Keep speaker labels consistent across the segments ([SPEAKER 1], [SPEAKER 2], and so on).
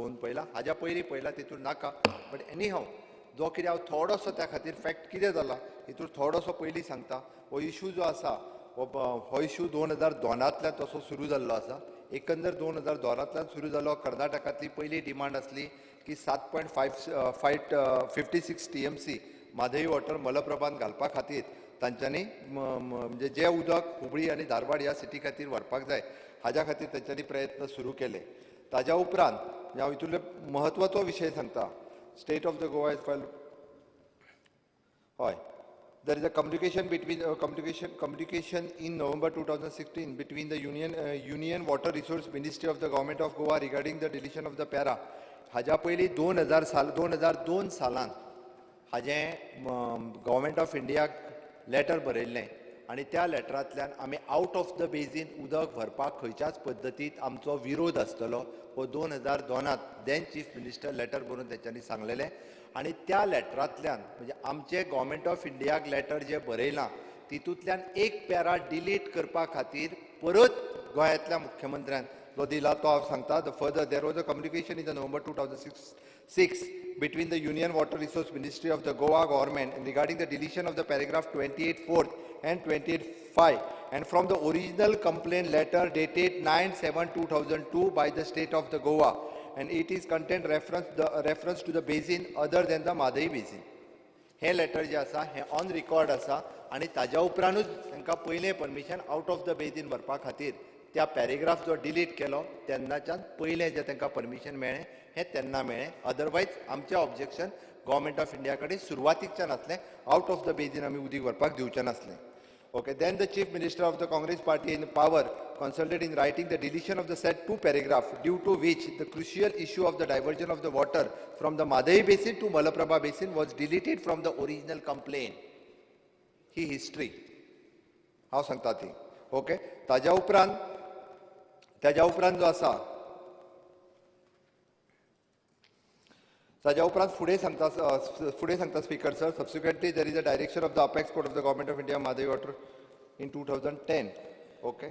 [SPEAKER 1] घेवन पळयला, हाज्या पयलीं पळयला, तितून नाका. बट एनी हांव जो कितें हांव थोडोसो त्या खातीर फॅक्ट कितें जाला हितूर थोडोसो पयलीं सांगता. हो इशू जो आसा हो इशू 2002तल्यान तसो सुरू जाल्लो आसा. एकंदर 2002तल्यान सुरू जालो. कर्नाटकांतली पयली डिमांड आसली की 7.56 TMC म्हादई वॉटर मलप्रभान घालपा खातीर तांच्यांनी म्हणजे जे उदक हुबळी आनी धारवाड ह्या सिटी खातीर व्हरपाक जाय हाज्या खातीर तांच्यांनी प्रयत्न सुरू केले. ताज्या उपरांत हांव हितूंतले म्हत्वाचो विशय सांगता. State of the Goa is file. हय, there is a communication in November 2016 between the Union Water Resource Ministry of the Government of Goa regarding the deletion of the para. हाज्या पयलीं 2002 सालान हाजें गव्हर्मेंट ऑफ इंडियाक लेटर बरयल्लें आनी त्या लेटरांतल्यान आमी आउट ऑफ द बेजीन उदक व्हरपाक खंयच्याच पद्दतीत आमचो विरोध आसतलो हो 2002त देन चीफ मिनिस्टर लेटर बरोवन तेंच्यांनी सांगलेलें. आनी त्या लेटरांतल्यान म्हणजे आमचे गव्हर्मेंट ऑफ इंडियाक लेटर जे बरयलां तितूंतल्यान एक पॅरा डिलीट करपा खातीर परत गोंयांतल्या मुख्यमंत्र्यान जो दिला तो हांव सांगता. The further there was a communication in the November 2006 between the Union Water Resource Ministry of the Goa government regarding the deletion of the paragraph 28(4) and 28(5) and from the original complaint letter dated 9/7/2002 by the state of the Goa, and it is content reference to the basin other than the Madai basin. हे letter जे आसा हे on record आसा आनी ताज्या उपरांतूच तांकां पयलें परमिशन आउट ऑफ द बेजीन व्हरपा खातीर त्या पॅरेग्राफ जो डिलीट केलो तेन्नाच्यान पयलें जे तांकां परमिशन मेळ्ळें हें तेन्ना मेळ्ळें. अदरवायज आमचें ऑब्जेक्शन गव्हर्मेंट ऑफ इंडिया कडेन सुरवातीकच्यान आसलें. आउट ऑफ द बेजीन आमी उदीक व्हरपाक दिवचें नासलें. Okay, then the chief minister of the Congress party in power consulted in writing the deletion of the said two paragraph, due to which the crucial issue of the diversion of the water from the Madai basin to Malaprabha basin was deleted from the original complaint. He history हांव सांगता ती. Okay, ताज्या उपरांत जो आसा फुडें सांगता speaker sir. Subsequently there is a direction of the apex court of the government of India Madai water in 2010. Okay,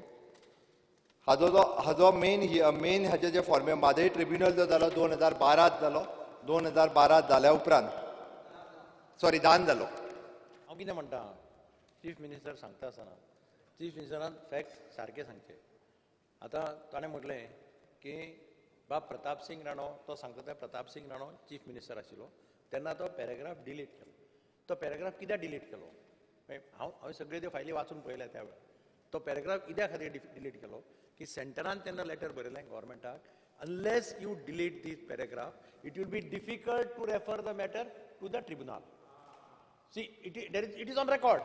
[SPEAKER 1] Hajo main हाजे जे फॉर्मे Madai ट्रिब्युनल जो जालो 2012 जालो. 2012 जाल्या उपरांत सॉरी 10 जालो.
[SPEAKER 2] हांव कितें म्हणटा, चीफ मिनिस्टर सांगता आसतना चीफ मिनिस्टरान फॅक्ट सारके सांगचे. आतां ताणें म्हटलें की बाब प्रताप सिंग राणो तो सांगता ते प्रताप सिंग राणो चीफ मिनिस्टर आशिल्लो तेन्ना तो पॅरेग्राफ डिलीट केलो. तो पॅरेग्राफ कित्याक डिलीट केलो? हांवें सगळे त्यो फायली वाचून पळयल्या त्या वेळार. तो पॅरेग्राफ कित्या खातीर डिलीट केलो की सेंटरान तेन्ना लेटर बरयलें गव्हर्मेंटाक, unless you delete this paragraph it will be difficult to refer the matter to the tribunal. See it is on record.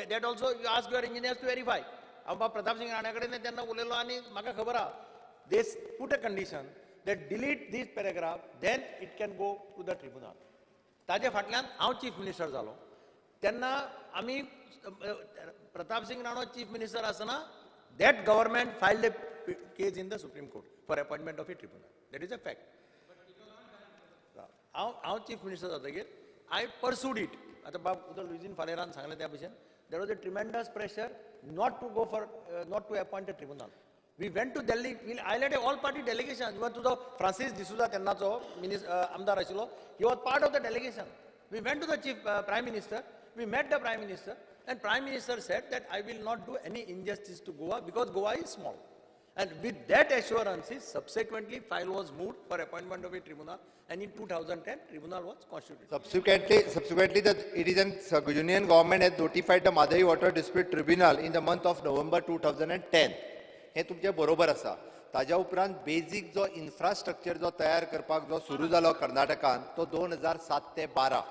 [SPEAKER 2] That also you ask your engineers to verify. हांव बाब प्रताप सिंग राणा कडेन तेन्ना उलयलो आनी म्हाका खबर आहा दे पूट अ condition that delete this paragraph, then it can go to the tribunal. ताजे फाटल्यान हांव चीफ मिनिस्टर जालो तेन्ना आमी प्रताप सिंग राणो चीफ मिनिस्टर आसतना that government filed a case in the Supreme Court for appointment of a tribunal. That is a fact. हांव chief minister जातकीर I pursued it. आता बाब उदल लुईजीन फालेरान सांगलें त्या भशेन there was a tremendous pressure not to appoint a tribunal. We went to Delhi. We highlighted all party delegation. We went to the Francis D'Souza तेन्नाचो आमदार आशिल्लो. He was part of the delegation. We went to the Prime Minister. We met the Prime Minister, and Prime Minister said that I will not do any injustice to Goa because Goa is small. And with that assurances, subsequently file was moved for appointment of a tribunal, and in 2010 tribunal was constituted.
[SPEAKER 1] Subsequently, the Union government had notified the Madai Water Dispute Tribunal in the month of November 2010. हे तुमचे बरोबर आसा. ताज्या उपरांत basic जो infrastructure जो तयार करपाक जो सुरू जालो कर्नाटकान तो 2007 ते 12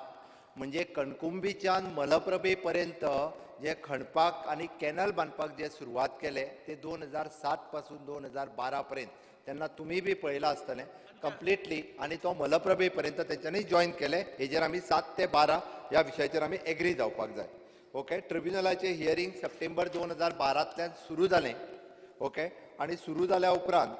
[SPEAKER 1] म्हणजे कणकुंबीच्यान मलप्रभे पर्यंत जे खणपाक आनी कॅनल बांदपाक जे सुरवात केले ते 2007 पासून 2012 पर्यंत. तेन्ना तुमी बी पळयलां आसतलें कंप्लिटली आनी तो मलप्रभे पर्यंत तेंच्यांनी जॉयन केले. हेजेर आमी 7 ते 12 ह्या विशयाचेर आमी एग्री जावपाक जाय. ओके, ट्रिब्युनलाचें हियरींग सप्टेंबर 2012तल्यान सुरू जालें. ओके, आनी सुरू जाल्या उपरांत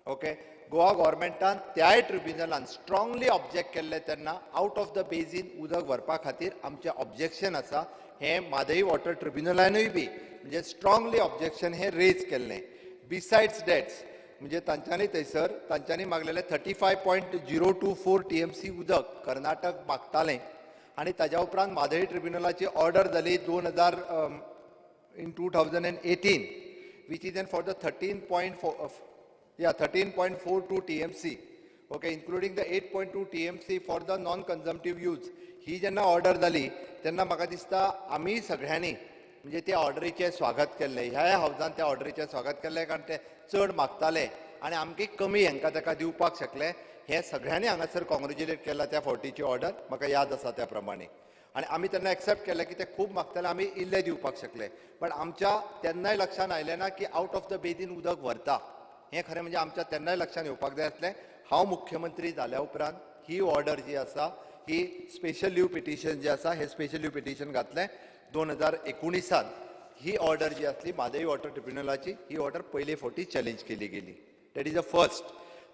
[SPEAKER 1] ओके गोवा गव्हर्मेंटान त्याय ट्रिब्युनलान स्ट्रॉंगली ऑब्जेक्ट केल्ले तेन्ना आउट ऑफ द बेजीन उदक व्हरपा खातीर आमचें ऑब्जेक्शन आसा हें म्हादई वॉटर ट्रिब्युनलानूय बी म्हणजे स्ट्रॉंगली ऑब्जेक्शन हें रेज केल्लें. बिसायड्स दॅट म्हणजे तांच्यांनी थंयसर तांच्यांनी मागलेले 35.024 TMC उदक कर्नाटक मागतालें आनी ताज्या उपरांत म्हादई ट्रिब्युनलाची ऑर्डर जाली 2018 which is then for the 13.42 TMC, okay, including the 8.2 TMC for the non-consumptive use. ही जेन्ना ऑर्डर जाली तेन्ना म्हाका दिसता आमी सगळ्यांनी म्हणजे त्या ऑर्डरीचें स्वागत केल्लें, ह्या हावजान त्या ऑर्डरीचें स्वागत केल्लें, कारण ते चड मागताले आनी आमकां कमी हांकां ताका दिवपाक शकले. हे सगळ्यांनी हांगासर कॉंग्रेच्युलेट केला त्या फावटीची ऑर्डर, म्हाका याद आसा त्या प्रमाणे. आनी आमी तेन्ना एक्सेप्ट केलें की ते खूब मागताले, आमी इल्ले दिवपाक शकले. पण आमच्या तेन्नाय लक्षान आयलें ना की आउट ऑफ द बेसीन उदक व्हरता. हें खरें म्हणजे आमच्या तेन्नाय लक्षान येवपाक जाय आसलें. हांव मुख्यमंत्री जाल्या उपरांत ही ऑर्डर जी आसा, ही स्पेशल लीव पिटिशन जे आसा, हे स्पेशल लीव पिटिशन घातलें 2019. ही ऑर्डर जी आसली म्हादई वॉटर ट्रिब्युनलाची, ही ऑर्डर पयले फावटी चॅलेंज केली गेली. That is the first.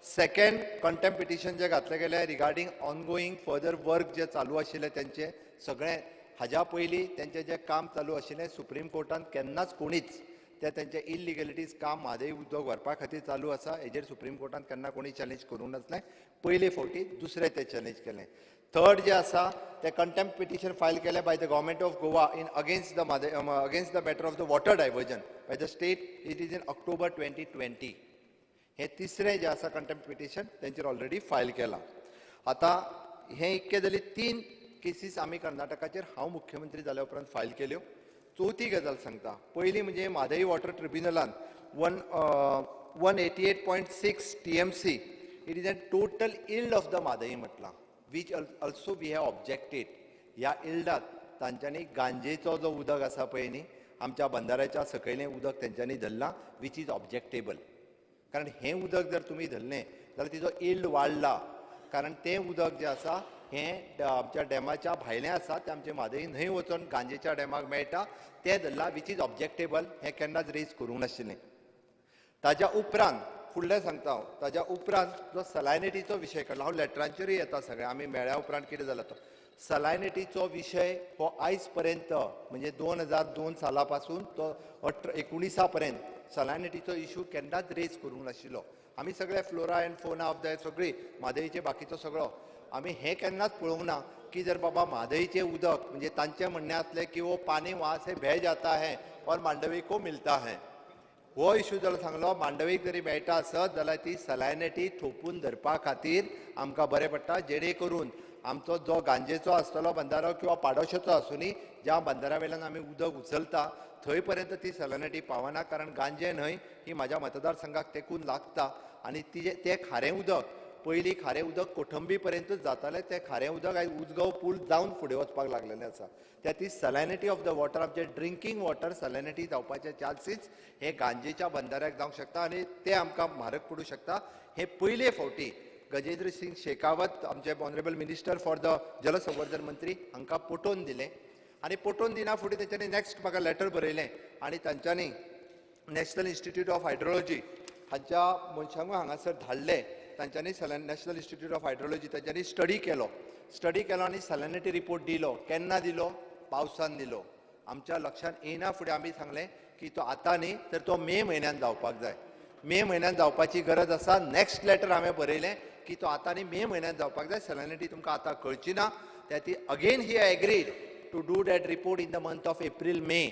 [SPEAKER 1] Second contempt petition जे घातले गेले रिगार्डिंग ऑनगोईंग फर्दर वर्क जे चालू आशिल्ले तेंचे सगळे, हाज्या पयलीं तेंचें जें काम चालू आशिल्लें सुप्रीम कोर्टान केन्नाच कोणीच तेंचे इलिगॅलिटीज काम म्हादई उदक व्हरपा खातीर चालू आसा हेजेर सुप्रीम कोर्टान केन्ना कोणी चॅलेंज करूंक नासलें. पयले फावटी दुसरें तें चॅलेंज केलें. थर्ड जे आसा ते कंटेम्प्ट पिटिशन फायल केलें by the government of Goa in against the matter of the water diversion by the state. It is in October 2020. हे तिसरें जे आसा कंटेम्प्ट पिटिशन तेंचेर ऑलरेडी फायल केलां. आतां हे इतके जाली 3 केसीस आमी कर्नाटकाचेर हांव मुख्यमंत्री जाल्या उपरांत फायल केल्यो. चवथी गजाल सांगता, पयली म्हणजे म्हादई वॉटर ट्रिब्युनलान 188.6 TMC it is a total yield of the Mhadei म्हटलां, which also we have objected. ह्या इल्डात तांच्यांनी गांजेचो जो उदक आसा पळय न्ही, आमच्या बंधाऱ्याच्या सकयलें उदक तेंच्यांनी धरलां, वीच इज ऑब्जेक्टेबल. कारण हें उदक जर तुमी धरलें जाल्यार तिजो इल्ड वाडला. कारण तें उदक जें आसा हें आमच्या डॅमाच्या भायलें आसा, तें आमचे म्हादई न्हंय वचून गांजेच्या डॅमाक मेळटा, तें धरलां, वीच इज ऑब्जेक्टेबल. हें केन्नाच रेज करूंक नाशिल्लें. ताज्या उपरांत फुडलें सांगता हांव, ताज्या उपरांत जो सलायनिटीचो विशय काडला, हांव लेटरांचेरूय येता सगळें, आमी मेळ्ळ्या उपरांत कितें जालां तो सलायनिटीचो विशय हो आयज पर्यंत म्हणजे 2002 साला पासून तो 19 पर्यंत सलायनिटीचो इशू केन्नाच रेज करूंक नाशिल्लो. आमी सगळे flora and fauna of the सगळी म्हादईचे बाकीचो सगळो आमी हें केन्नाच पळोवंक ना की जर बाबा म्हादईचें उदक म्हणजे तांचें म्हणणें आसलें की वो पानी वहाँ से बह जाता है और मांडवी को मिलता है. हो इशू जाल्यार सांगलो मांडवीक जरी मेळटा आसत जाल्यार ती सलायनिटी थोपून धरपा खातीर आमकां बरें पडटा, जेणे करून आमचो जो गांजेचो आसतलो बंधारो किंवा पाडोशेचो आसूनी, ज्या बंधाऱ्या वयल्यान आमी उदक उचलता थंय पर्यंत ती सलायनिटी पावना. कारण गांजे न्हय ही म्हाज्या मतदारसंघाक तेंकून लागता आनी तें खारें उदक, पयलीं खारें उदक कोठंबी पर्यंतूच जातालें, तें खारें उदक आयज उजगांव पूल जावन फुडें वचपाक लागलेलें आसा. त्या ती सलायनिटी ऑफ द वॉटर, आमचें ड्रिंकींग वॉटर सलायनिटी जावपाचे चान्सीस हे गांजेच्या बंधाऱ्याक जावंक शकता आनी ते आमकां म्हारग पडूंक शकता. हे पयले फावटी गजेंद्र सिंग शेखावत आमचे ऑनरेबल मिनिस्टर फॉर द जलसंवर्धन मंत्री हांकां पटोवन दिलें. आनी पटोवन दिना फुडें तेंच्यांनी नॅक्स्ट म्हाका लेटर बरयलें आनी तांच्यांनी नॅशनल इन्स्टिट्यूट ऑफ हायड्रोलॉजी हांच्या मनशांकूय हांगासर धाडलें. तांच्यांनी नॅशनल इन्स्टिट्यूट ऑफ हायड्रोलॉजी तांच्यांनी स्टडी केलो आनी सॅलिनिटी रिपोर्ट दिलो. केन्ना दिलो? पावसान दिलो. आमच्या लक्षांत येना फुडें आमी सांगलें की तो आतां न्ही तर तो मे म्हयन्यान जावपाक जाय. मे म्हयन्यान जावपाची गरज आसा. नॅक्स्ट लेटर हांवें बरयलें की तो आतां न्ही मे म्हयन्यान जावपाक जाय. सॅलिनिटी तुमकां आतां कळची ना. त्या ती again he agreed to do that report in the month of April May.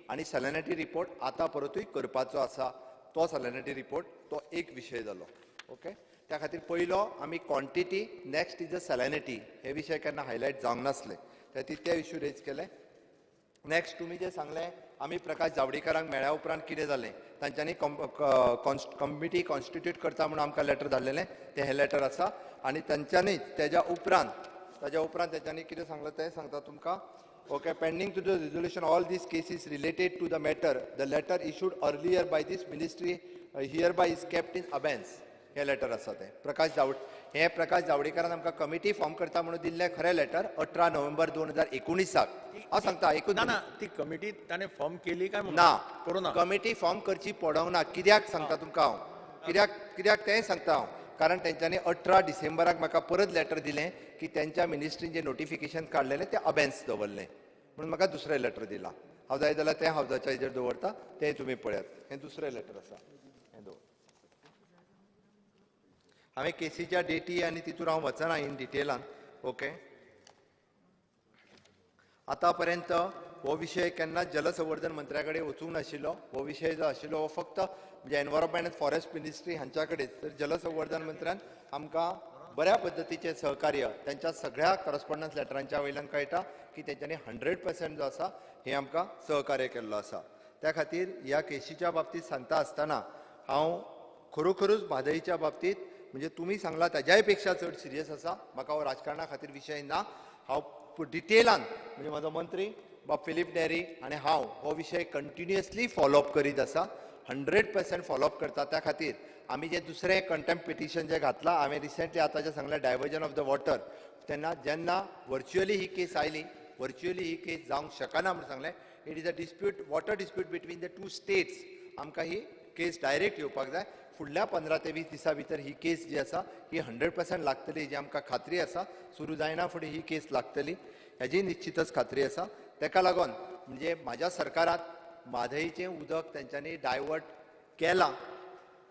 [SPEAKER 1] आनी सॅलिनिटी रिपोर्ट आतां परतूय करपाचो आसा. तो सॅलिनिटी रिपोर्ट तो एक विशय जालो. ओके, त्या खातीर पयलो आमी क्वॉन्टिटी, नॅक्स्ट इज द सॅलिनिटी. हे विशय केन्ना हायलायट जावंक नासले, त्या ती ते इशू रेज केले. नॅक्स्ट तुमी जें सांगलें आमी प्रकाश जावडेकरांक मेळ्ळ्या उपरांत कितें जालें, तांच्यांनी कमिटी कॉन्स्टिट्यूट करता म्हणून आमकां लेटर धाडलेलें, तें हें लेटर आसा. आनी तांच्यांनी तेज्या उपरांत तेंच्यांनी कितें सांगलें तें सांगता तुमकां. Okay, pending to the resolution all these cases related to the matter the letter issued earlier by this ministry hereby is kept in abeyance. हें लेटर आसा तें प्रकाश जावडेकरान आमकां कमिटी फॉर्म करता म्हणून दिल्लें खरें लेटर 18 नोव्हेंबर 2019. हांव सांगता एकूच
[SPEAKER 2] ना ती कमिटी ताणें फॉर्म केली काय
[SPEAKER 1] ना,
[SPEAKER 2] करूना.
[SPEAKER 1] कमिटी फॉर्म करची पडोंक ना. कित्याक सांगता तुमकां हांव, कित्याक तें सांगता हांव. कारण तेंच्यांनी 18 डिसेंबराक म्हाका परत लेटर दिलें की तेंच्या मिनिस्ट्रीन जें नोटिफिकेशन काडलेलें तें अबेन्स दवरलें म्हणून म्हाका दुसरें लेटर दिलां. हांव जाय जाल्यार तें हावजाच्या हेजेर दवरता, तें तुमी पळयात. हें दुसरें लेटर आसा, हें दवर. हांवें केसीच्या डेटी आनी तितूर हांव वचना इन डिटेलान. ओके, आतां पर्यंत हो विशय केन्नाच जलसंवर्धन मंत्र्या कडेन वचूंक नाशिल्लो. हो विशय जो आशिल्लो हो फक्त म्हणजे एनवायरमेंट एंड फॉरेस्ट मिनिस्ट्री हांच्या कडेन. तर जलसंवर्धन मंत्र्यान आमकां बऱ्या पद्दतीचें सहकार्य त्यांच्या सगळ्या करस्पॉन्डन्स लेटरांच्या वयल्यान कळटा की तेंच्यांनी 100% जो आसा हे आमकां सहकार्य केल्लो आसा. त्या खातीर ह्या केसीच्या बाबतींत सांगता आसतना हांव खरोखरूच म्हादईच्या बाबतींत म्हणजे तुमी सांगला ताज्याय पेक्षा चड सिरियस आसा. म्हाका हो राजकारणा खातीर विशय ना. हांव डिटेलान म्हणजे म्हजो मंत्री बाब फिलीप नेरी आनी हांव हो विशय कंटिन्युअसली फॉलोअप करीत आसा. 100% फॉलोअप करता. त्या खातीर आमी जे दुसरें कंटेम्प्ट पिटिशन जे घातलां हांवें रिसेंटली आतां जे सांगलें डायवर्जन ऑफ द वॉटर, तेन्ना जेन्ना व्हर्च्युअली ही केस आयली, व्हर्च्युअली ही केस जावंक शकना म्हणून सांगलें. It is a dispute, water dispute between the two states. आमकां ही केस डायरेक्ट येवपाक जाय. फुडल्या 15 ते 20 दिसां भितर ही केस जी आसा ही 100% लागतली, हेजी आमकां खात्री आसा. सुरू जायना फुडें ही केस लागतली हेजी निश्चितच खात्री आसा. तेका लागून म्हणजे म्हाज्या सरकारांत म्हादईचें उदक तेंच्यांनी डायवर्ट केलां.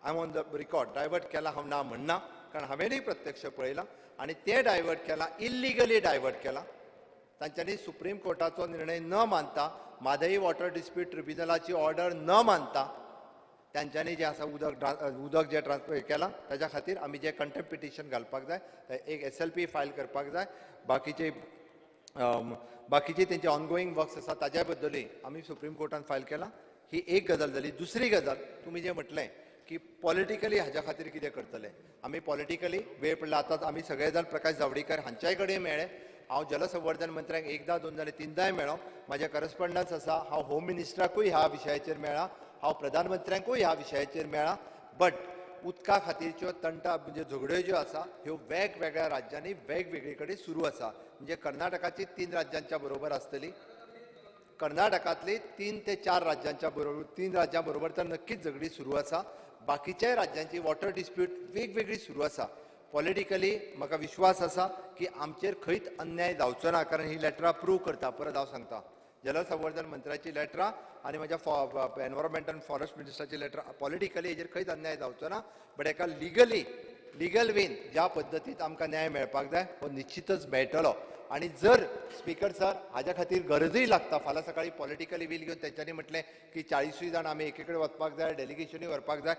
[SPEAKER 1] I am on the record, divert केलां हांव ना म्हणना, कारण हांवेनूय प्रत्यक्ष पळयलां. आनी तें डायवर्ट केलां, इल्लिगली डायवर्ट केलां. तांच्यांनी सुप्रीम कोर्टाचो निर्णय न मानता, म्हादई वॉटर डिस्प्यूट ट्रिब्युनलाची ऑर्डर न मानता तांच्यांनी जे आसा उदक जे ट्रान्सफर केलां ताच्या खातीर आमी जे कंटेम्प्ट पिटिशन घालपाक जाय, एक SLP फायल करपाक जाय. बाकीचे तेंचे ऑनगोईंग वर्क्स आसा ताज्या बद्दलूय आमी सुप्रीम कोर्टान फायल केलां. ही एक गजाल जाली. दुसरी गजाल तुमी जे म्हटलें की पॉलिटिकली हाज्या खातीर कितें करतले. आमी पॉलिटिकली वेळ पडला. आतां आमी सगळे जाण प्रकाश जावडेकर हांच्याय कडेन मेळ्ळे. हांव जलसंवर्धन मंत्र्यांक एकदां दोनदां तिनदांय मेळ्ळो. म्हाजे करस्पॉन्डन्स आसा. हांव होम मिनिस्टराकूय ह्या विशयाचेर मेळ्ळा. हांव प्रधानमंत्र्यांकूय ह्या विशयाचेर मेळ्ळा. बट उदका खातीरच्यो तंटा म्हणजे झगड्यो ज्यो आसा ह्यो वेगवेगळ्या राज्यांनी वेगवेगळे कडेन सुरू आसा. म्हणजे कर्नाटकाची 3 राज्यांच्या बरोबर आसतली. कर्नाटकांतली 3 ते 4 राज्यांच्या बरोबर 3 राज्यां बरोबर तर नक्कीच झगडी सुरू आसा. बाकीच्याय राज्यांची वॉटर डिस्प्यूट वेगवेगळी सुरू आसा. पॉलिटिकली म्हाका विश्वास आसा की आमचेर खंयच अन्याय जावचो ना, कारण ही लेटरां प्रूव करता. परत हांव सांगता, जलसंवर्धन मंत्र्याची लेटरां आनी म्हज्या एनवायरमेंट एंड फॉरेस्ट मिनिस्टराची लेटरां, पॉलिटिकली हेजेर खंयच अन्याय जावचो ना. बट हेका लिगल वेन ज्या पद्दतीन आमकां न्याय मेळपाक जाय हो निश्चितच मेळटलो. आनी जर स्पीकर सर हाज्या खातीर गरजूय लागता, फाल्यां सकाळीं पॉलिटिकली वील घेवन तेंच्यांनी म्हटलें की 40 जाण आमी एके कडेन वचपाक जाय, डेलिगेशनूय व्हरपाक जाय,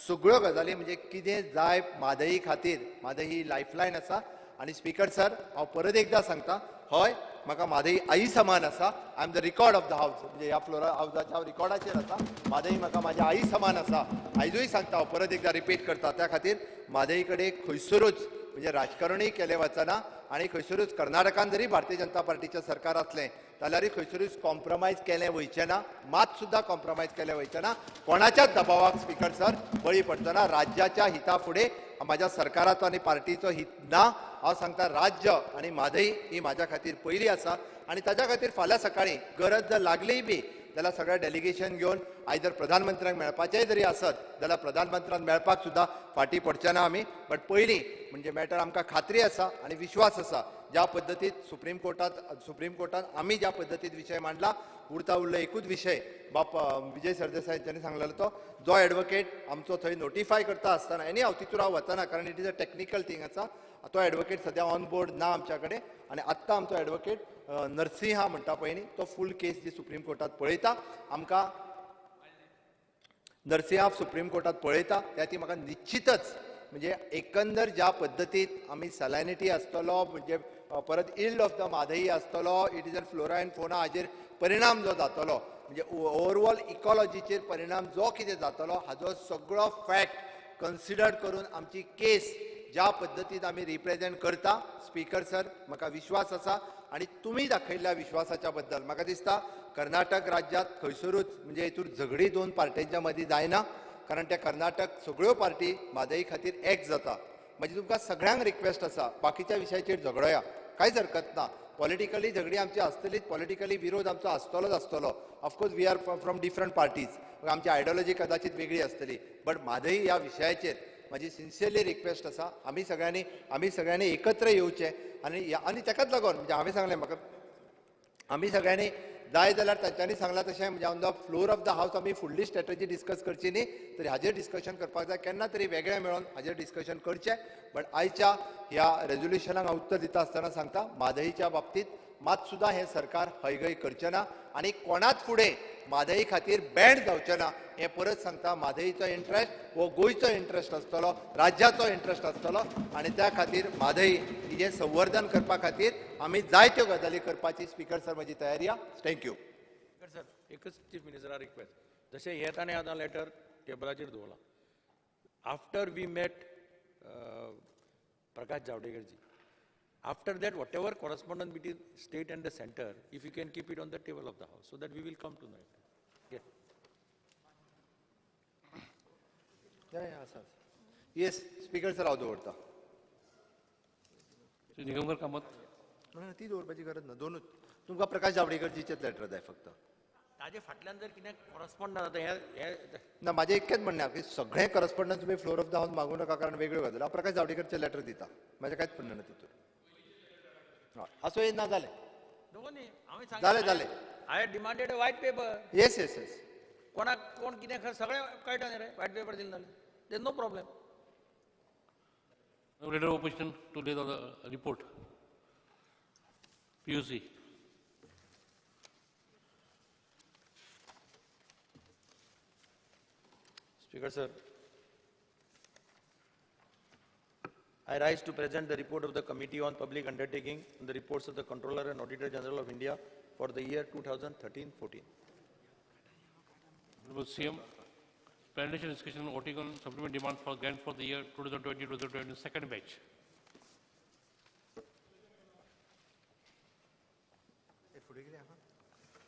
[SPEAKER 1] सगळ्यो गजाली म्हणजे कितें जाय म्हादई खातीर. म्हादई ही लायफलायन आसा. आनी स्पीकर सर हांव परत एकदां सांगता, हय म्हाका म्हादई आई समान आसा. I am the record of the house, म्हणजे ह्या फ्लोरा हावसाच्या हांव रिकॉर्डाचेर आसा. म्हादई म्हाका म्हाज्या आई समान आसा. आयजूय सांगता, हांव परत एकदां रिपीट करता. त्या खातीर म्हादई कडेन खंयसरूच म्हणजे राजकारणूय केलें वचना. आनी खंयसरूच कर्नाटकान जरी भारतीय जनता पार्टीचें सरकार आसलें जाल्यारूय खंयसरूच कॉम्प्रमायज केलें वयचें ना. मात सुद्दां कॉम्प्रमायज केलें वयचें ना. कोणाच्याच दबावाक स्पीकर सर बळी पडचो ना. राज्याच्या हिता फुडें म्हाज्या सरकाराचो आनी पार्टीचो हित ना. हांव सांगता, राज्य आनी म्हादई ही म्हाज्या खातीर पयली आसा. आनी ताच्या खातीर फाल्यां सकाळीं गरज जर लागलीय बी जाल्यार सगळें डेलिगेशन घेवन आयदर प्रधानमंत्र्यांक मेळपाचेंय जरी आसत जाल्यार प्रधानमंत्र्याक मेळपाक सुद्दां फाटीं पडचे ना आमी. बट पयलीं म्हणजे मॅटर आमकां खात्री आसा आनी विश्वास आसा ज्या पद्दतीन सुप्रीम कोर्टान आमी ज्या पद्दतीन विशय मांडला, उरता उरलो एकूच विशय बाप विजय सरदेसाय हांच्यांनी सांगलेलो तो, जो एडवोकेट आमचो थंय नोटिफाय करता आसतना एनी हांव तितूर हांव वचना, कारण it is a technical thing आसा. तो एडवोकेट सद्या ऑन बोर्ड ना आमच्या कडेन. आनी आत्तां आमचो एडवोकेट नरसिंहा म्हणटा पळय न्ही, तो फूल केस जी सुप्रीम कोर्टात पळयता. आमकां नरसिंहा सुप्रीम कोर्टात पळयता. त्या ती म्हाका निश्चितच म्हणजे एकंदर ज्या पद्दतीन आमी सॅलायनिटी आसतलो, म्हणजे परत इल्ड ऑफ द म्हादई आसतलो, it is a flora and fauna, हाजेर परिणाम जो जातलो म्हणजे ओवरऑल इकॉलॉजीचेर परिणाम जो कितें जातलो हाजो सगळो फॅक्ट कन्सिडर करून आमची केस ज्या पद्दतीन आमी रिप्रेझेंट करता, स्पीकर सर म्हाका विश्वास आसा. आनी तुमी दाखयल्ल्या विश्वासाच्या बद्दल म्हाका दिसता कर्नाटक राज्यांत खंयसरूच म्हणजे हितूर झगडी 2 पार्ट्यांच्या मदीं जायना, कारण ते कर्नाटक सगळ्यो पार्टी म्हादई खातीर एक जाता. म्हणजे तुमकां सगळ्यांक रिक्वेस्ट आसा, बाकीच्या विशयाचेर झगडोया, कांयच हरकत ना. पॉलिटिकली झगडी आमची आसतलीच, पॉलिटिकली विरोध आमचो आसतलोच आसतलो. Of course we are from different parties, आमची आयडियोलॉजी कदाचित वेगळी आसतली. बट म्हादई ह्या विशयाचेर म्हाजी सिन्सियरली रिक्वेस्ट आसा, आमी सगळ्यांनी एकत्र येवचें. आनी ताकाच लागून म्हणजे हांवें सांगलें म्हाका आमी सगळ्यांनी जाय जाल्यार तांच्यांनी सांगलां तशें म्हणजे on the floor of the हावस आमी फुडली स्ट्रॅटजी डिस्कस करची न्ही, तरी हाजेर डिस्कशन करपाक जाय, केन्ना तरी वेगळें मेळोन हाजेर डिस्कशन करचें. बट आयच्या ह्या रेझोल्युशनाक हांव उत्तर दिता आसतना सांगता, म्हादईच्या बाबतींत मात सुद्दां हें सरकार हयगय करचें ना आनी कोणाच फुडें म्हादई खातीर बँड जावचें ना हें परत सांगता. म्हादईचो इंट्रस्ट हो गोंयचो इंट्रस्ट आसतलो, राज्याचो इंट्रस्ट आसतलो आनी त्या खातीर म्हादई हिचें संवर्धन करपा खातीर आमी जायत्यो गजाली करपाची स्पीकर सर म्हजी तयारी आहा. थँक्यू.
[SPEAKER 2] सर एकच चीफ मिनिस्टरा रिक्वेस्ट जशें हे ताणें आतां लेटर टेबलाचेर दवरला after we met Prakash Javadekar ji after that whatever correspondence between state and the center if you can keep it on the table of the house so that we will come to know it.
[SPEAKER 1] Yes speaker sir हांव दवरता.
[SPEAKER 3] श्री निगमकर कामत.
[SPEAKER 1] ती दवरपाची गरज ना, दोनूच. तुमकां प्रकाश जावडेकरजीचेच letter जाय फक्त.
[SPEAKER 2] ताजे फाटल्यान जर कितें correspondence जाता हे
[SPEAKER 1] ना म्हाजें इतकेंच म्हणणें आहा की सगळें करस्पॉन्डन्स तुमी फ्लोर ऑफ द हावस मागूं नाका कारण वेगळ्यो गजाली. हांव प्रकाश जावडेकरचें लेटर दिता, म्हाजें कांयच म्हणणें ना तितून. हांसो ना जालें जालें जालें.
[SPEAKER 2] हांवें डिमांडेड अ white paper.
[SPEAKER 1] Yes yes yes.
[SPEAKER 2] कोणाक कोण कितें खंय सगळें कळटा न्ही रे व्हायट पेपर दिलें जाल्यार there no problem.
[SPEAKER 3] No leader of opposition to lay on the report. PUC.
[SPEAKER 2] Speaker sir, I rise to present the report of the Committee on Public Undertaking and the reports of the Controller and Auditor General of India for the year 2013-14.
[SPEAKER 3] Honorable CM, presentation discussion on voting on supplement demands for grant for the year 2020-2021 second batch.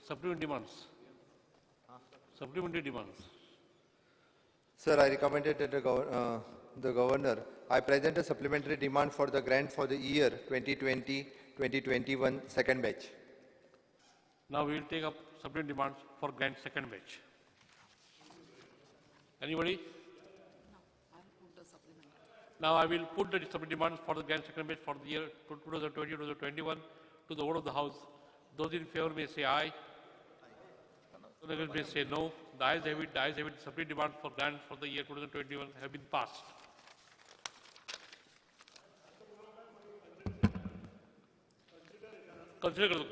[SPEAKER 3] Supplement demands. Supplementary demands.
[SPEAKER 1] Sir, I recommended that the governor, I present a supplementary demand for the grant for the year 2020-2021 second batch.
[SPEAKER 3] Now we will take up supplementary demands for grant second batch. Anybody? Now I will put the supplementary demands for the grant second batch for the year 2020-2021 to the vote of the House. Those in favor may say aye. Those against may say no. The ayes have it. The ayes have it. Supplementary demands for grant for the year 2021 have been passed. Consider.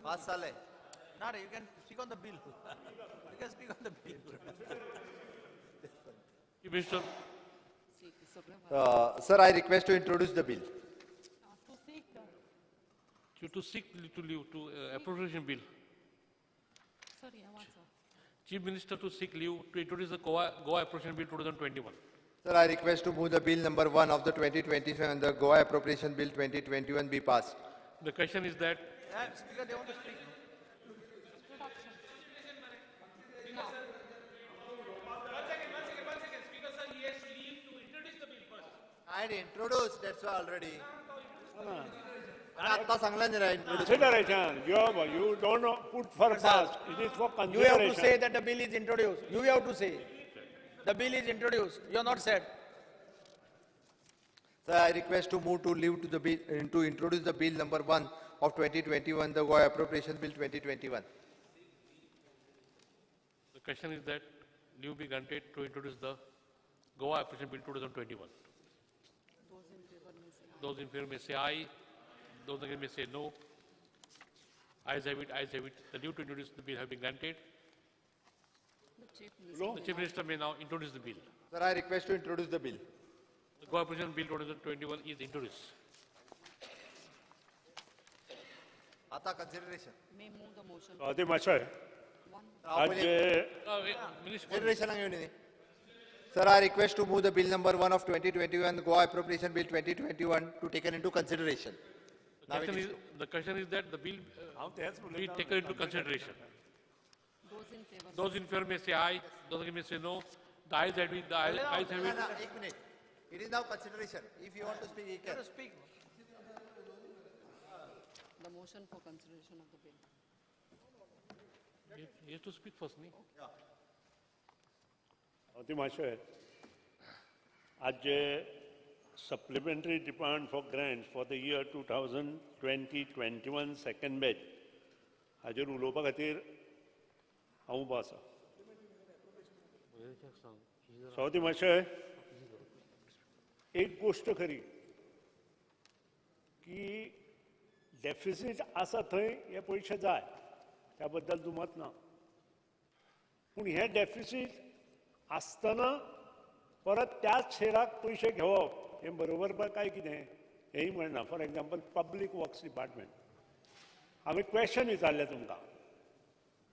[SPEAKER 1] Pass sale.
[SPEAKER 2] No, you can speak on the bill. You can speak on the bill.
[SPEAKER 3] Mr.
[SPEAKER 1] Sir, I request to introduce the bill.
[SPEAKER 3] To seek to leave to appropriation bill.
[SPEAKER 4] Sorry, I want to.
[SPEAKER 3] Chief Minister to seek leave to introduce the Goa Appropriation Bill 2021.
[SPEAKER 1] Sir, I request to move the bill number 1 of the 2027 the Goa Appropriation Bill 2021 be passed.
[SPEAKER 3] The question is that
[SPEAKER 2] Speaker, they want to speak.
[SPEAKER 4] No.
[SPEAKER 1] I introduced, that's why already. आता सांगला नाही रे introduce.
[SPEAKER 5] Consideration, you don't put for pass. It is for
[SPEAKER 2] You have to say
[SPEAKER 5] consideration.
[SPEAKER 2] that the bill is introduced. You have to say. The bill is introduced. You are not said.
[SPEAKER 1] Sir, I request to move to leave to the bill to introduce the bill number 1 of 2021, the Goa Appropriation Bill 2021.
[SPEAKER 3] the question is that leave be granted to introduce the Goa Appropriation Bill 2021. Those in favor may say aye. Those against may say no. Ayes have it. Ayes have it. The leave to introduce the bill have been granted.
[SPEAKER 4] The Chief Minister.
[SPEAKER 3] The Chief Minister may now introduce the bill.
[SPEAKER 1] Sir, I request to introduce the bill.
[SPEAKER 3] The Goa Appropriation Bill 2021 is introduced.
[SPEAKER 1] आता consideration.
[SPEAKER 4] May move the motion.
[SPEAKER 5] Adi Mashay, आज
[SPEAKER 3] Minister,
[SPEAKER 1] Consideration. Sir, I request to move the bill number 1 of 2021, the Goa Appropriation Bill 2021 to taken into consideration.
[SPEAKER 3] the question is that the bill be taken into consideration.
[SPEAKER 4] Those in favor.
[SPEAKER 3] Those in favor may say aye. Those against may say no. The ayes have it. The ayes have it.
[SPEAKER 1] एक minute. It is now consideration. If you want to speak, you can.
[SPEAKER 2] Speak.
[SPEAKER 4] The motion for consideration of the bill.
[SPEAKER 3] He has to speak first, no?
[SPEAKER 5] adi Mashay, आज supplementary demand for grants for the year 2020-21 second batch. हाजेर उलोवपा खातीर हांव उबो आसा. सौदी मातशें एक गोष्ट खरी की डेफिसीट आसा थंय हे पयशे जाय त्या बद्दल दुमत ना. पूण हे डेफिसीट आसतना परत त्याच शेराक पयशे घेवप हें बरोबर काय कितें हेंय म्हणना. For example public works department हांवें क्वेश्चन विचारलें तुमकां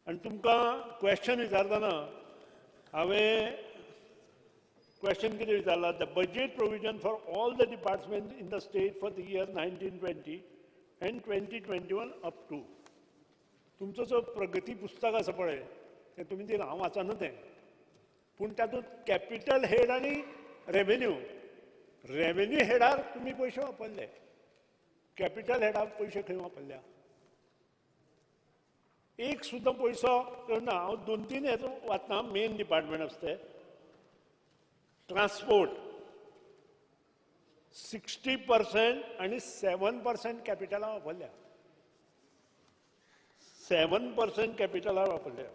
[SPEAKER 5] आनी तुमकां क्वेश्चन विचारतना हांवें क्वेश्चन कितें विचारला the budget provision for all the department in the state for the year 1920 and 2021 up to. तुमचो जो प्रगती पुस्तक आसा पळय तें तुमी दिलां हांव वाचना तें. पूण तातूंत कॅपिटल हेड आनी रेवेन्यू हेडार तुमी पयशे वापरले. कॅपिटल हेडार पयशे खंय वापरल्या? एक सुद्दां पयसो करना. हांव 2-3 हेचो वाचना. मेन डिपार्टमेंट आसा ते ट्रान्सपोर्ट 60% आनी 7% कॅपिटलां वापरल्या. 7% कॅपिटलां वापरल्या.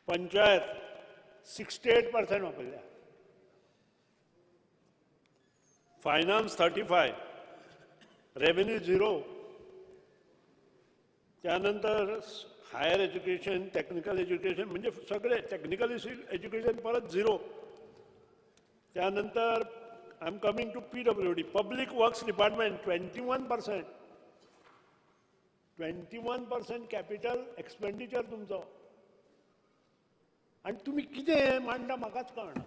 [SPEAKER 5] पंचायत 68% वापरल्या. Finance 35, revenue 0. त्यानंतर हायर एज्युकेशन, टेक्निकल एज्युकेशन म्हणजे सगळे टेक्निकल एज्युकेशन परत 0. त्यानंतर I am coming to PWD public works department 21% capital expenditure तुमचो. आनी तुमी कितें मांडटा म्हाकाच कळना.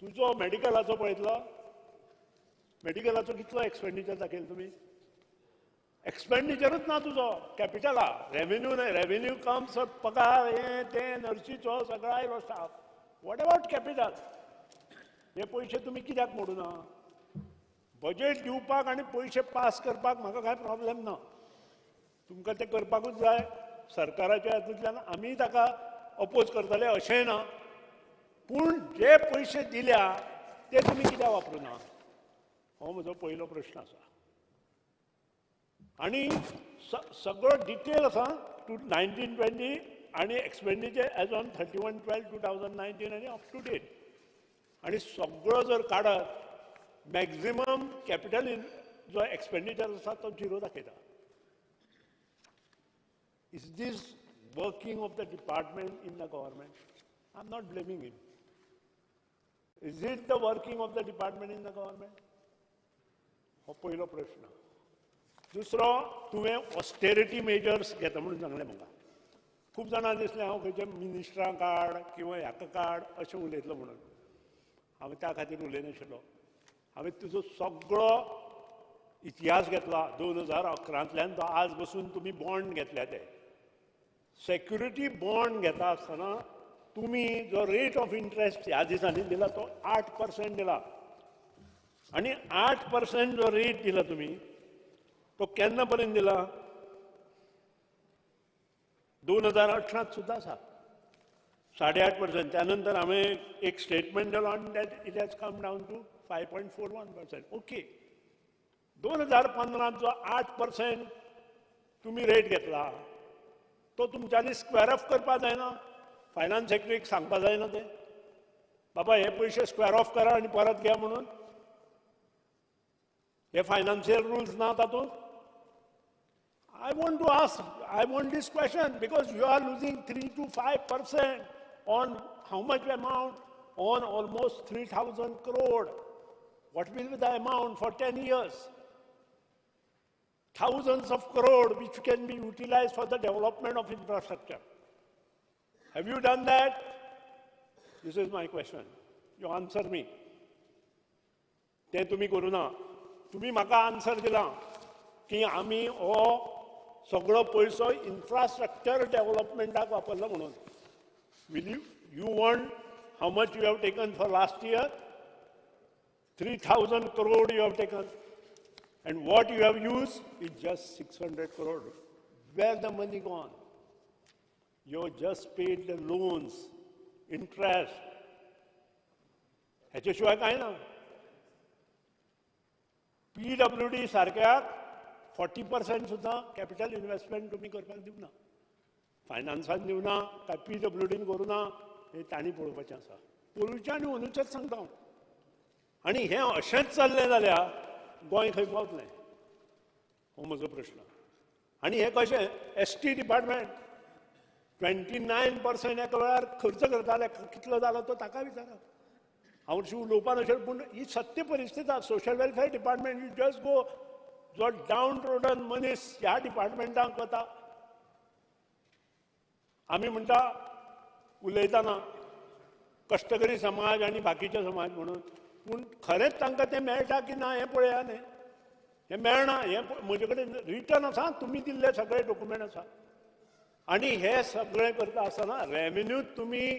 [SPEAKER 5] तुजो मेडिकलाचो पळयतलो, मेडिकलाचो कितलो एक्सपेंडिचर दाखयलो तुमी? एक्सपेंडिचरूच ना तुजो कॅपिटला. रेवेन्यू न्हय. रेवेन्यू कम्स पगार हें तें नर्सीचो सगळो आयलो स्टाफ. What about capital? हे पयशे तुमी कित्याक मोडूना? बजेट दिवपाक आनी पयशे पास करपाक म्हाका कांय प्रॉब्लेम ना. तुमकां तें करपाकूच जाय. सरकाराच्या हातूंतल्यान आमी ताका अपोज करतले अशेंय ना. पूण जे पयशे दिल्या ते तुमी कित्याक वापरूना? हो म्हजो पयलो प्रश्न आसा. आनी सगळो डिटेल आसा 1920 आनी एक्सपेंडिचर एज ऑन 31/12/2019 आनी अप टू डेट. आनी सगळो जर काडत मॅक्झिमम कॅपिटल जो एक्सपेंडिचर आसा तो 0 दाखयता. Is this working of the department in the government? I'm not blaming him. Is it the working of the department in the government? हो पयलो प्रश्न. दुसरो, तुवें ऑस्टेरिटी मेजर्स घेता म्हणून सांगलें म्हाका. खूब जाणां दिसलें हांव खंयच्या मिनिस्टरांक काड किंवा हाका काड अशें उलयतलो म्हणून. हांवें त्या खातीर उलयनाशिल्लो. हांवें तुजो सगळो इतिहास घेतला 2011तल्यान तो आज बसून तुमी बॉन्ड घेतल्या ते. सेक्युरिटी बॉन्ड घेता आसतना तुमी जो रेट ऑफ इंट्रस्ट ह्या दिसांनी दिला तो 8% दिला. आनी 8% जो रेट दिला तुमी तो केन्ना पर्यंत दिला? 2018 सुद्दां आसा 8.5%. त्यानंतर हांवें एक स्टेटमेंट दिलो आनी that it has come down to 5.41%. Okay. 2015 जो 8% तुमी रेट घेतला तो तुमच्यांनी स्क्वेअर ऑफ करपा जायना? फायनान्स सेक्रेटरीक सांगपा जायना तें बाबा हे पयशे स्क्वेअर ऑफ करा आनी परत घ्या म्हणून? हे फायनान्शियल रुल्स ना तातूंत? I want this question because you are losing 3 to 5% on how much amount? On almost 3,000 crore. What will be the amount for 10 years? Thousands of crore which can be utilized for the development of infrastructure. Have you done that? This is my question. You answer me. ते तुम्ही करू ना. तुम्ही म्हाका answer दिला की आमी हो सगळो पयसो इन्फ्रास्ट्रक्चर डेव्हलपमेंटाक वापरलो म्हणून. Will you want how much you have taken for last year? 3,000 crore you have taken. And what you have used is just 600 crore. Where the money gone? You have just paid the loans, interest, हेचे शिवाय कांय ना. PWD सारक्या 40% सुद्दां capital investment तुमी करपाक दिवना. फायनान्सान दिवना काय PWDन करूना हें तांणी पळोवपाचें आसा. पयलींचे आनी अंदूचेच सांगता हांव. आनी हें अशेंच चल्लें जाल्यार गोंय खंय पावतलें हो म्हजो प्रश्न. आनी हें कशें ST डिपार्टमेंट 29% एका वेळार खर्च करताले, कितलो जालो तो ताका विचारा. हांव अशी उलोवपाक अशें, पूण ही सत्य परिस्थिती आसा. Social welfare department you just go, जो डावन रोडन मनीस ह्या डिपार्टमेंटाक वता, आमी म्हणटा उलयतना कश्टकरी समाज आनी बाकीचे समाज म्हणून, पूण खरेंच तांकां तें मेळटा की ना हें पळया न्ही. हें मेळना. हें म्हजे कडेन रिटन आसा, तुमी दिल्ले सगळे डॉक्युमेंट आसा. आनी हे सगळें करता आसतना रेव्हेन्यू तुमी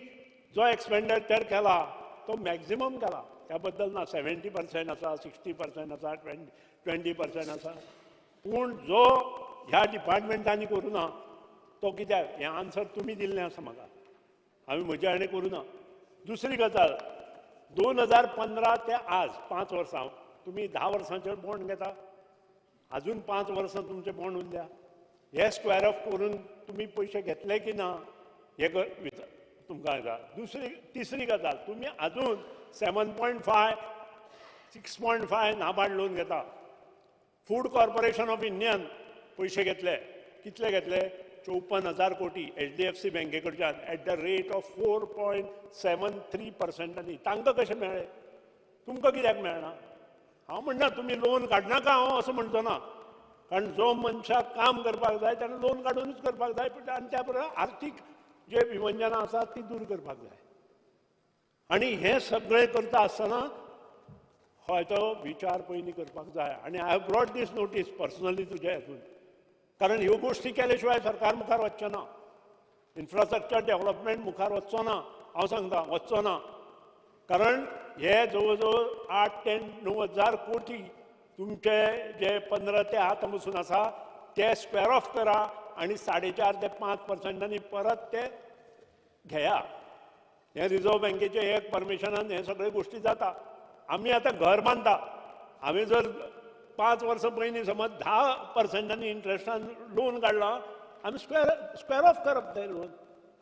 [SPEAKER 5] जो एक्सपेंडिचर केला तो मॅक्झिमम केला. त्या बद्दल ना, 70% आसा, 60% आसा, 20% आसा. पूण जो ह्या डिपार्टमेंटांनी करूना तो कित्याक, हें आन्सर तुमी दिल्लें आसा म्हाका. हांवें म्हजे आनी करूना. दुसरी गजाल, 2015 ते आज 5 वर्सां तुमी 10 वर्सांचेर बॉन्ड घेता. अजून 5 वर्सां तुमचे बॉन्ड उरल्या. हे स्क्वेअर ऑफ करून तुमी पयशे घेतले की ना हे तुमकां सांगता. तिसरी गजाल, तुमी अजून 7.5 6.5 नाबार्ड लोन घेता. फूड कॉर्पोरेशन ऑफ इंडियान पयशे घेतले. कितले घेतले? 54,000 कोटी HDFC बँके कडच्यान एट द रेट ऑफ 4.73%. तांकां कशें मेळ्ळे? तुमकां कित्याक मेळना? हांव म्हणना तुमी लोन काडनाका, हांव असो म्हणचो ना. कारण जो मनशाक काम करपाक जाय ताणें लोन काडूनच करपाक जाय. आनी त्या बरोबर आर्थीक जे विवंचनां आसात ती दूर करपाक जाय. आनी हें सगळें करता आसतना हय तो विचार पयलीं करपाक जाय. आनी I have brought this notice personally तुज्या हातून. कारण ह्यो गोश्टी केले शिवाय सरकार मुखार वचचें ना. इन्फ्रास्ट्रक्चर डेव्हलपमेंट मुखार वचचो ना. हांव सांगता वचचो ना. कारण हे जवळ जवळ 8 ते 9,000 कोटी तुमचे जे 15 ते आतां पसून आसा ते स्क्वेअर ऑफ करा आनी 4.5 ते 5% परत ते घेया. हे रिझर्व्ह बँकेचे एक परमिशनान हे सगळे गोश्टी जाता. आमी आतां घर बांदता. हांवें जर 5 वर्सां पयलीं समज 10% इंट्रस्टान लोन काडलां, आमी स्क्वेअर ऑफ करप तें लोन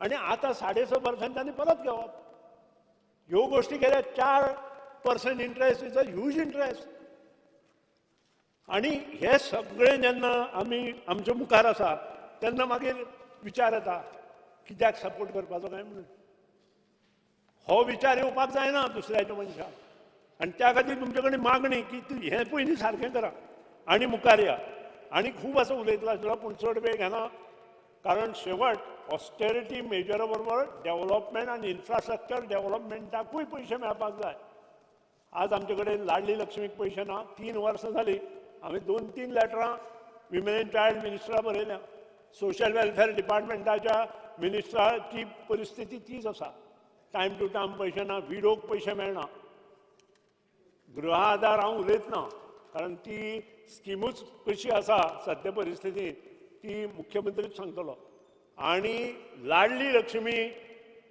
[SPEAKER 5] आनी आतां 6.5% परत घेवप. ह्यो गोश्टी केल्या 4% interest is a huge interest. आनी हे सगळें जेन्ना आमी आमच्या मुखार आसा तेन्ना मागीर विचार येता कित्याक सपोर्ट करपाचो काय म्हणून. हो विचार येवपाक जायना दुसऱ्याच्या मनशाक. आनी त्या खातीर तुमचे कडेन मागणी की हें पयलीं सारकें करा आनी मुखार या. आनी खूब असो उलयतलो आसलो पूण चड वेळ घेना. कारण शेवट ऑस्टेरिटी मेजरा बरोबर डेव्हलपमेंट आनी इन्फ्रास्ट्रक्चर डेव्हलपमेंटाकूय पयशे मेळपाक जाय. आज आमचे कडेन लाडली लक्ष्मीक पयशे ना. 3 वर्सां जालीं. हांवें 2-3 लेटरां विमेन एंड चायल्ड मिनिस्टरा बरयल्या. सोशल वेलफेअर डिपार्टमेंटाच्या मिनिस्टराची परिस्थिती तीच आसा. टायम टू टायम पयशे ना. विडोक पयशे मेळना. गृह आधार हांव उलयत ना. कारण ती स्किमूच कशी आसा सद्य परिस्थितींत ती मुख्यमंत्रीच सांगतलो. आनी लाडली लक्ष्मी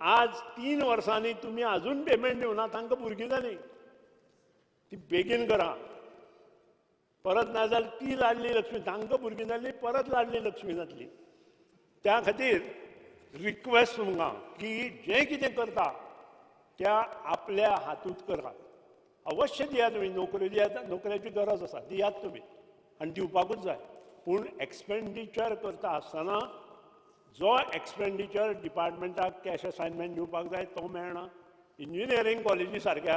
[SPEAKER 5] आज 3 वर्सांनी तुमी अजून पेमेंट दिवना. तांकां भुरगीं जालीं. ती बेगीन करा. परत ना जाल्यार ती लाडली लक्ष्मी तांकां भुरगीं जाल्ली परत लाडली लक्ष्मी जातली. त्या खातीर रिक्वेस्ट तुमकां की जें कितें करता त्या आपल्या हातूंत करा. अवश्य दियात तुमी. नोकरी दियात. नोकऱ्याची गरज आसा. दियात तुमी आनी दिवपाकूच जाय. पूण एक्सपेंडिचर करता आसतना जो एक्सपेंडिचर डिपार्टमेंटाक कॅश असायनमेंट दिवपाक जाय तो मेळना. इंजिनियरींग कॉलेजी सारक्या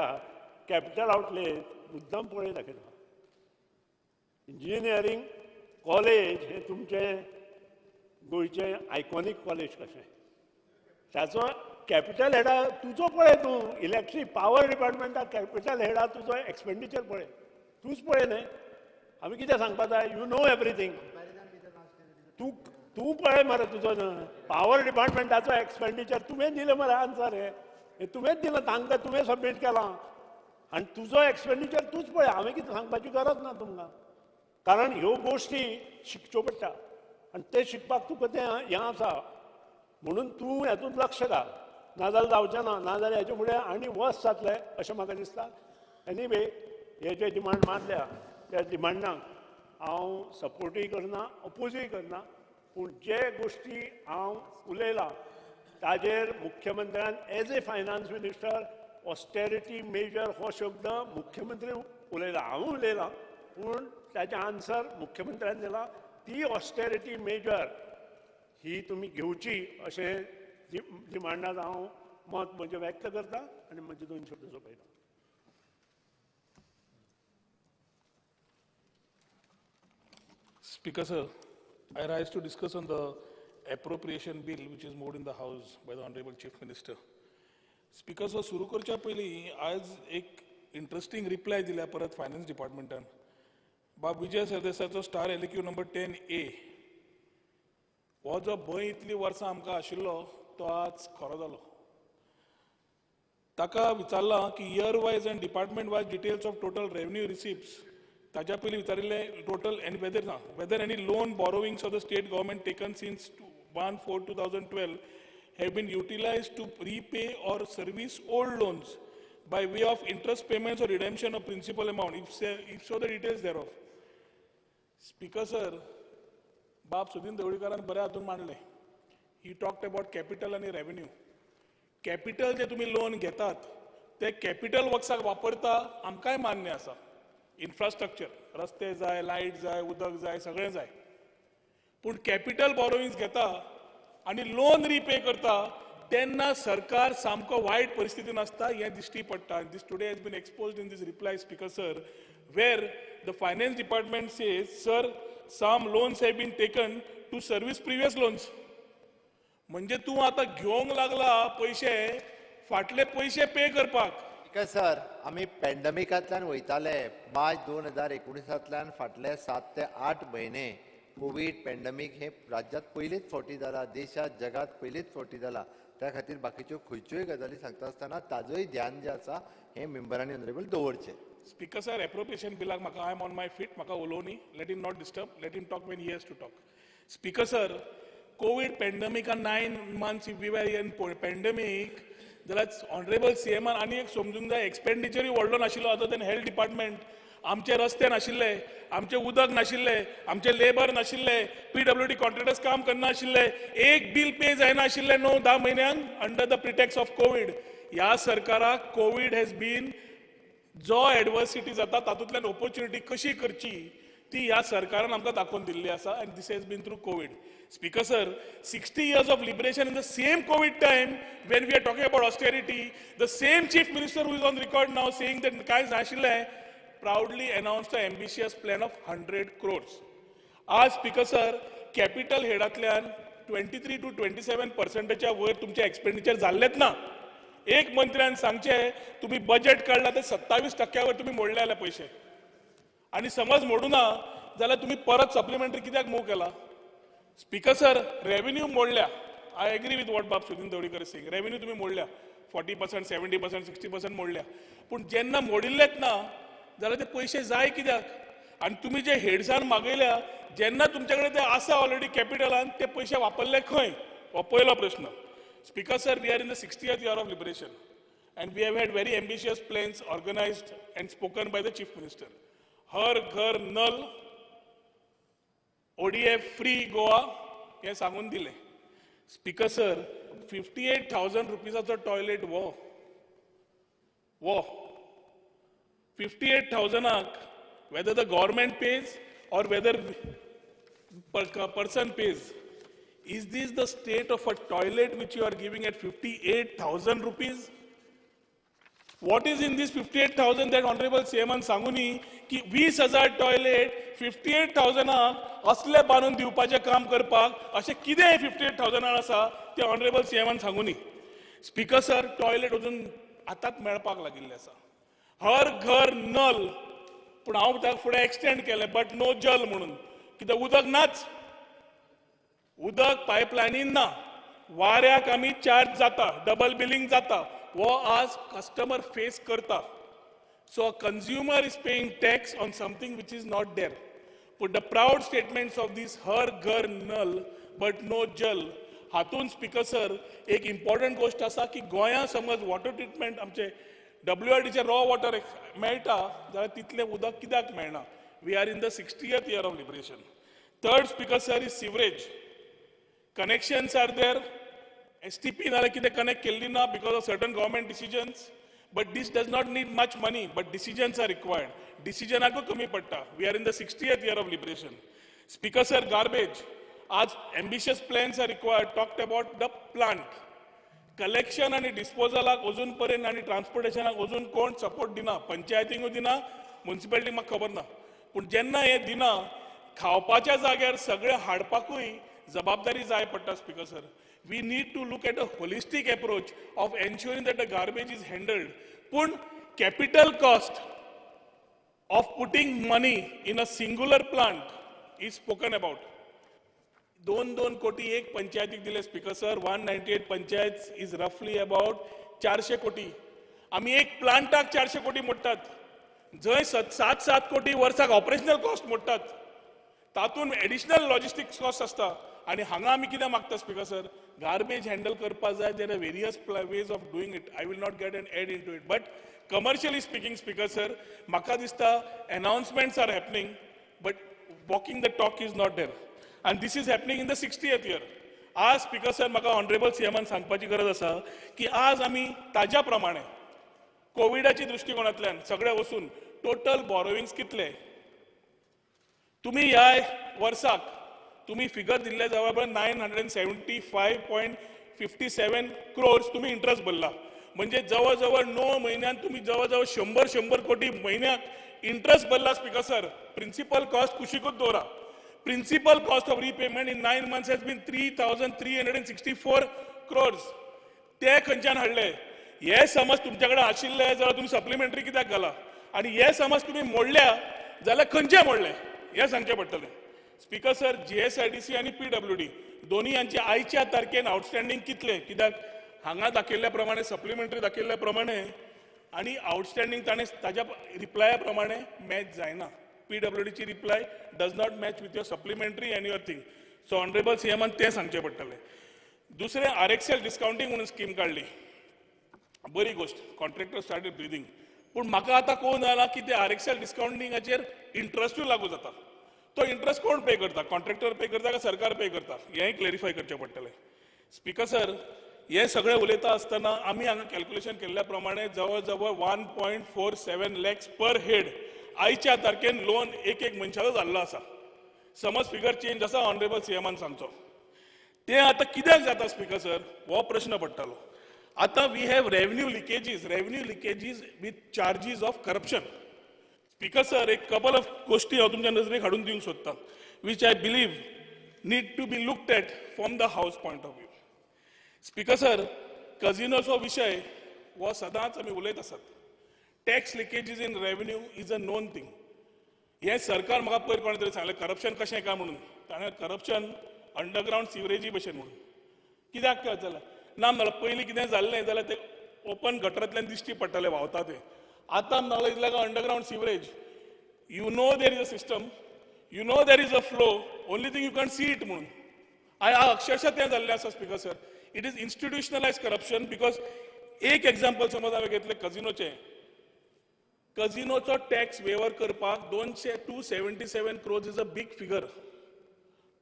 [SPEAKER 5] कॅपिटल आउटले मुद्दम पळय दाखयता. इंजिनियरींग कॉलेज हे तुमचे गोंयचे आयकॉनीक कॉलेज कशें. ताचो कॅपिटल हेडा तुजो पळय. तूं इलेक्ट्रीक पावर डिपार्टमेंटाक कॅपिटल हेडा तुजो एक्सपेंडिचर पळय. तूंच पळय न्हय. आमी कितें सांगपाक जाय? You know everything. तूं पळय मरे तुजो पावर डिपार्टमेंटाचो एक्सपेंडिचर तुवें दिलें मरे आन्सर. हे तुवेंच दिलां. तांकां तुवें सबमीट केलां आनी तुजो एक्सपेंडिचर तूंच पळय. हांवें कितें सांगपाची गरज ना तुमकां. कारण ह्यो गोश्टी शिकच्यो पडटा आनी ते शिकपाक तुका तें हें आसा. म्हणून तूं हेतूंत लक्ष घाल. नाजाल्यार जावचें ना, नाजाल्यार हेचे फुडें आनी वर्स जातलें अशें म्हाका दिसता. एनीवे हे जे डिमांड मारल्या त्या डिमांडांक हांव सपोर्टूय करना, अपोजूय करना, पूण जे गोश्टी हांव उलयलां ताजेर मुख्यमंत्र्यान as a finance minister austerity measure हो शब्द मुख्यमंत्री उलयला, हांवूय उलयलां, पूण ताचें आन्सर मुख्यमंत्र्यान दिला. ती ऑस्टेरिटी मेजर ही तुमी घेवची अशें डिमांडात हांव मत म्हजें व्यक्त करता आनी म्हजे 2 शब्द सोंपयता.
[SPEAKER 6] Speaker, sir, I rise to discuss on the appropriation bill which is moved in the House by the Honorable Chief Minister. Speaker, sir, सुरू करच्या पयलीं आज एक इंटरेस्टिंग रिप्लाय दिल्या परत फायनान्स डिपार्टमेंटान. बाब विजय सरदेसायचो स्टार एलक्यू नंबर 10A हो जो भंय इतली वर्सां आमकां आशिल्लो तो आज खरो जालो. ताका विचारलां की year wise and department wise details of total revenue receipts ताज्या पयलीं विचारिल्ले total and whether any loan borrowings of the state government taken since 1/4/2012 have been utilized to repay or service old loans by way of interest payments or redemption of principal amount. If so, the details thereof. Speaker, sir, बाब सुदीन देवळीकरान बऱ्या हातून मांडले. He talked about capital आणि revenue. Capital जे तुम्ही loan घेतात ते capital वर्क्साक वापरता आमकांय मान्य आसा. इन्फ्रास्ट्रक्चर, रस्ते जाय, लायट जाय, उदक जाय, सगळें जाय. पूण कॅपिटल बॉरोविंग्स घेता आणि लोन रिपे करता तेन्ना सरकार सामको वायट परिस्थितीन आसता हें दिश्टी पडटा. This today has been exposed in this reply, speaker sir, where the finance department says, sir, some loans have been taken to service previous loans. म्हणजे तूं आतां घेवंक लागला पयशे, फाटले पयशे पे करपाक.
[SPEAKER 1] सर, आमी पॅन्डेमिकांतल्यान वयताले. मार्च 2019 फाटले 7 ते 8 म्हयने कोविड पॅन्डेमीक हे राज्यांत पयलींच फावटी जाला, देशात जगात पयलींच फावटी जाला. त्या खातीर बाकीच्यो खंयच्योय गजाली सांगता आसतना ताजोय ध्यान जे आसा हे मेंबरांनी ऑनरेबल दवरचें.
[SPEAKER 6] स्पीकर सर, एप्रोप्रिएशन बिलाक म्हाका I am on my feet, म्हाका उलोवनी. Let him not disturb, let him talk when he has to talk. Speaker sir, Covid पॅन्डेमिकान 9 months we were in pandemic जाल्यार ऑनरेबल सीएमान आनी एक समजूंक जाय, एक्सपेंडिचरूय व्हडलो नाशिल्लो अदर दॅन हेल्थ डिपार्टमेंट. आमचे रस्ते नाशिल्ले, आमचे उदक नाशिल्ले, आमचे लेबर नाशिल्ले, PWD कॉन्ट्रॅक्टर्स काम करना आशिल्ले, एक बिल पे जायना आशिल्ले 9-10 म्हयन्यांक under the pretext of Covid. ह्या सरकाराक कोविड हॅज बीन जो एडवर्सिटी जाता तातूंतल्यान ऑपॉर्च्युनिटी कशी करची ती ह्या सरकारान आमकां दाखोवन दिल्ली आसा. And this has been through Covid. Speaker sir, 60 years of liberation in the same COVID time when we are talking about austerity, the same chief minister who is on record now saying that Kais Nashile proudly announced an ambitious plan of 100 crores. आज Speaker sir, capital हेडातल्यान 23 to 27% वयर तुमचे expenditure जाल्लेत ना. एक मंत्र्यान सांगचे तुम्ही budget काढला ते 27% तुम्ही मोडले आले पैसे. आणि समज मोडू ना जाल्यार तुम्ही परत सप्लिमेंटरी कित्याक मूव केला. स्पीकर सर, रेव्हेन्यू मोडल्या. I agree with what Bab Sudin Dhavalikar is saying. Revenue तुम्ही मोडल्या 40%, 70%, 60% मोडल्या. पूण जेन्ना मोडिल्लेत ना जाल्यार ते पयशे जाय कित्याक. आणि तुम्ही जे हेड्सान मागयल्या जेन्ना तुमचे कडेन ते आसा ऑलरेडी कॅपिटलान ते पयशे वापरले खंय हो पयलो प्रश्न. Speaker sir, we are in the 60th year of liberation and we have had very ambitious plans organized and spoken by the chief minister. हर घर नल, ODF फ्री गोवा हे सांगून दिले. स्पीकर सर, 58,000 रुपीजाचो टॉयलेट वो 58,000 whether the government pays or whether person pays, is this the state of a toilet which you are giving at 58,000 rupees? What is in this 58,000 that honorable CMan सांगुनी की 20,000 toilet 58,000 असले बांदून दिवपाचे काम करपाक अशें कितें 58,000 आसा ते ऑनरेबल सीएमान सांगुनी. स्पीकर सर, टॉयलेट अजून आतांच मेळपाक लागिल्ले आसा. हर घर नल, पूण हांव ताका फुडें एक्सटेंड केलें बट नो जल म्हणून. कित्याक उदक नाच, उदक पायपलायनीन ना, वाऱ्याक आमी चार्ज जाता, डबल बिलिंग जाता, वो आज कस्टमर फेस करता. So a consumer is paying tax on something which is not there. Put the proud statements of these Har Ghar Nal but no Jal हातून स्पीकर सर एक important गोष्ट आसा की गोंया समज वॉटर ट्रिटमेंट आमचे WRDचे raw water मेळटा जाल्यार तितलें उदक कित्याक मेळना. We are in the 60th year of liberation. Third, Speaker sir, is sewerage. Connections are there. STP नाल्यार कितें कनेक्ट केल्ली ना because of certain government decisions. But this does not need much money, but decisions are required. Decisionaku कमी पडटा. We are in the 60th year of liberation. Speaker sir, garbage. आज ambitious plans are required. Talked about the plant. Collection आणि डिस्पोजलाक अजून पर्यंत आणि ट्रान्सपोर्टेशनाक अजून कोण support दिना. पंचायतींकूय दिना, म्युनिसिपालिटीक म्हाका खबर ना. पूण जेन्ना हे दिना, खावपाच्या जाग्यार सगळे हाडपाकूय जबाबदारी जाय पडटा. Speaker sir, we need to look at a holistic approach of ensuring that the garbage is handled. Pun capital cost of putting money in a singular plant is spoken about. 2 कोटी एक पंचायतीक दिले. Speaker sir, 198 panchayat is roughly about 400 कोटी. आम्ही एक प्लांटाक 400 कोटी मोडटात. जंय 7 कोटी वर्साक ऑपरेशनल कॉस्ट मोडटात. तातूंत एडिशनल लॉजिस्टिक्स कॉस्ट आसता. आणि हांगा आमी कितें मागता स्पीकर सर, गार्बेज हँडल करपाक जाय. There are various ways of doing it. I will not get an end into it इट. But commercially speaking speaker sir, म्हाका दिसता announcements are happening, but walking the talk is not there. And this is happening in the 60th year. आज speaker sir म्हाका honourable सीएमान सांगपाची गरज आसा की आज आमी ताज्या प्रमाणे कोविडाच्या दृश्टिकोनांतल्यान सगळे वचून टोटल बॉरोविंग्स कितले तुम्ही ह्या वर्साक तुम्ही फिगर दिल्ले जवळ 975.57 crores तुम्ही इंटरेस्ट भरला. म्हणजे जवळजवळ 9 महिन्यात तुम्ही जवळजवळ 100 कोटी महिन्याक इंटरेस्ट भरला. स्पीकर सर, प्रिन्सिपल कॉस्ट कुशीकूच दवरा. Principal cost of repayment in 9 months has been 3,364 crores. ते खंयच्यान हाडले? हे समज तुमच्याकडे आशिल्ले जाल्यार तुम्ही सप्लिमेंटरी कित्याक घाला, आणि हे समज तुम्ही मोडल्या जाल्यार खंयचे मोडले हे सांगचे पडटले. स्पीकर सर, GSIDC आणि PWD दोन्ही यांचे आयच्या तारखेन आउटस्टँडिंग कितले? कित्याक हांगा दाखयल्ल्या प्रमाणे सप्लिमेंटरी दाखयल्ल्या प्रमाणे आणि आउटस्टँडिंग ताणें ताज्या रिप्लाया प्रमाणे मॅच जायना. PWD ची reply does not match with your supplementary and your thing. So honourable सीएमान ते सांगचे पडटले. दुसरे RXL डिस्काउंटिंग म्हणून स्कीम काढली. बरी गोष्ट, कॉन्ट्रॅक्टर स्टार्टेड ब्रिदिंग. पूण म्हाका आतां कळून आयला की ते RXL डिस्काउंटिंगाचेर इंटरेस्टूय लागू जाता. तो इंटरेस्ट कोण पे करता? कॉन्ट्रॅक्टर पे करता का सरकार पे करता? हेंय क्लॅरिफाय करचें पडटलें. स्पीकर सर, हे सगळें उलयता आसतना आमी हांगा कॅल्क्युलेशन केल्ल्या प्रमाणे जवळ 1.47 lakhs पर हेड आयच्या तारखेन लोन एक मनशाचो जाल्लो आसा. समज फिगर चेंज आसा ऑनरेबल सीएमान सांगचो. ते आतां कित्याक जाता स्पीकर सर, हो प्रश्न पडटालो. आता we have revenue leakages with charges of corruption. Speaker sir, एक कपल ऑफ गोष्टी हांव तुमच्या नजरेक हाडून दिवंक सोदतां, which I believe need to be looked at from the house point of view. Speaker sir, कजिनोचो विशय हो सदांच आमी उलयत आसात. Tax leakages in revenue is a known thing. हे सरकार म्हाका पयर कोणे तरी सांगलें करप्शन कशें काय म्हणून. ताणें करप्शन अंडरग्रावंड सिवरेजी भशेन म्हणून. कित्याक जाल्यार ना म्हणल्यार पयलीं कितें जाल्लें जाल्यार ते ओपन गटरांतल्यान दिश्टी पडटाले व्हांवता ते. आतां म्हणल्यार इतलें underground sewerage. You know there is a system, you know there is a flow, only thing you can see it म्हणून. अक्षरशः तें जाल्लें आसा speaker sir. It is institutionalise corruption. Because एक एक्झाम्पल समज हांवें घेतलें कजिनोचें. कजिनोचो टॅक्स वेवर करपाक 277 crores is a big figure.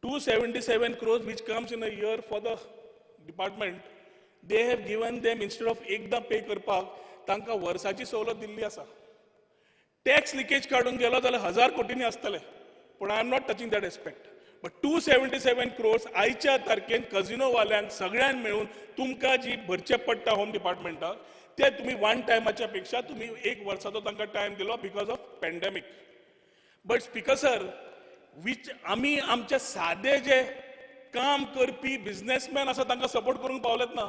[SPEAKER 6] 277 crores which comes in a year for the department. They have given them, instead of एकदा पे करपाक तांकां वर्साची सवलत दिल्ली आसा. टॅक्स लिकेज काडून गेलो जाल्यार 1000 कोटींनी आसतले. पूण I am not touching that aspect. But 277 crores आयच्या तारखेन कजिनोवाल्यांक सगळ्यांक मेळून तुमकां जी भरचें पडटा होम डिपार्टमेंटाक, ते तुम्ही वन टायमाच्या पेक्षा तुम्ही एक वर्साचो तांकां टायम दिलो because of pandemic. But speaker sir, which आमी आमचे सादे जे काम करपी बिझनेसमॅन आसा तांकां सपोर्ट करूंक पावलेत ना.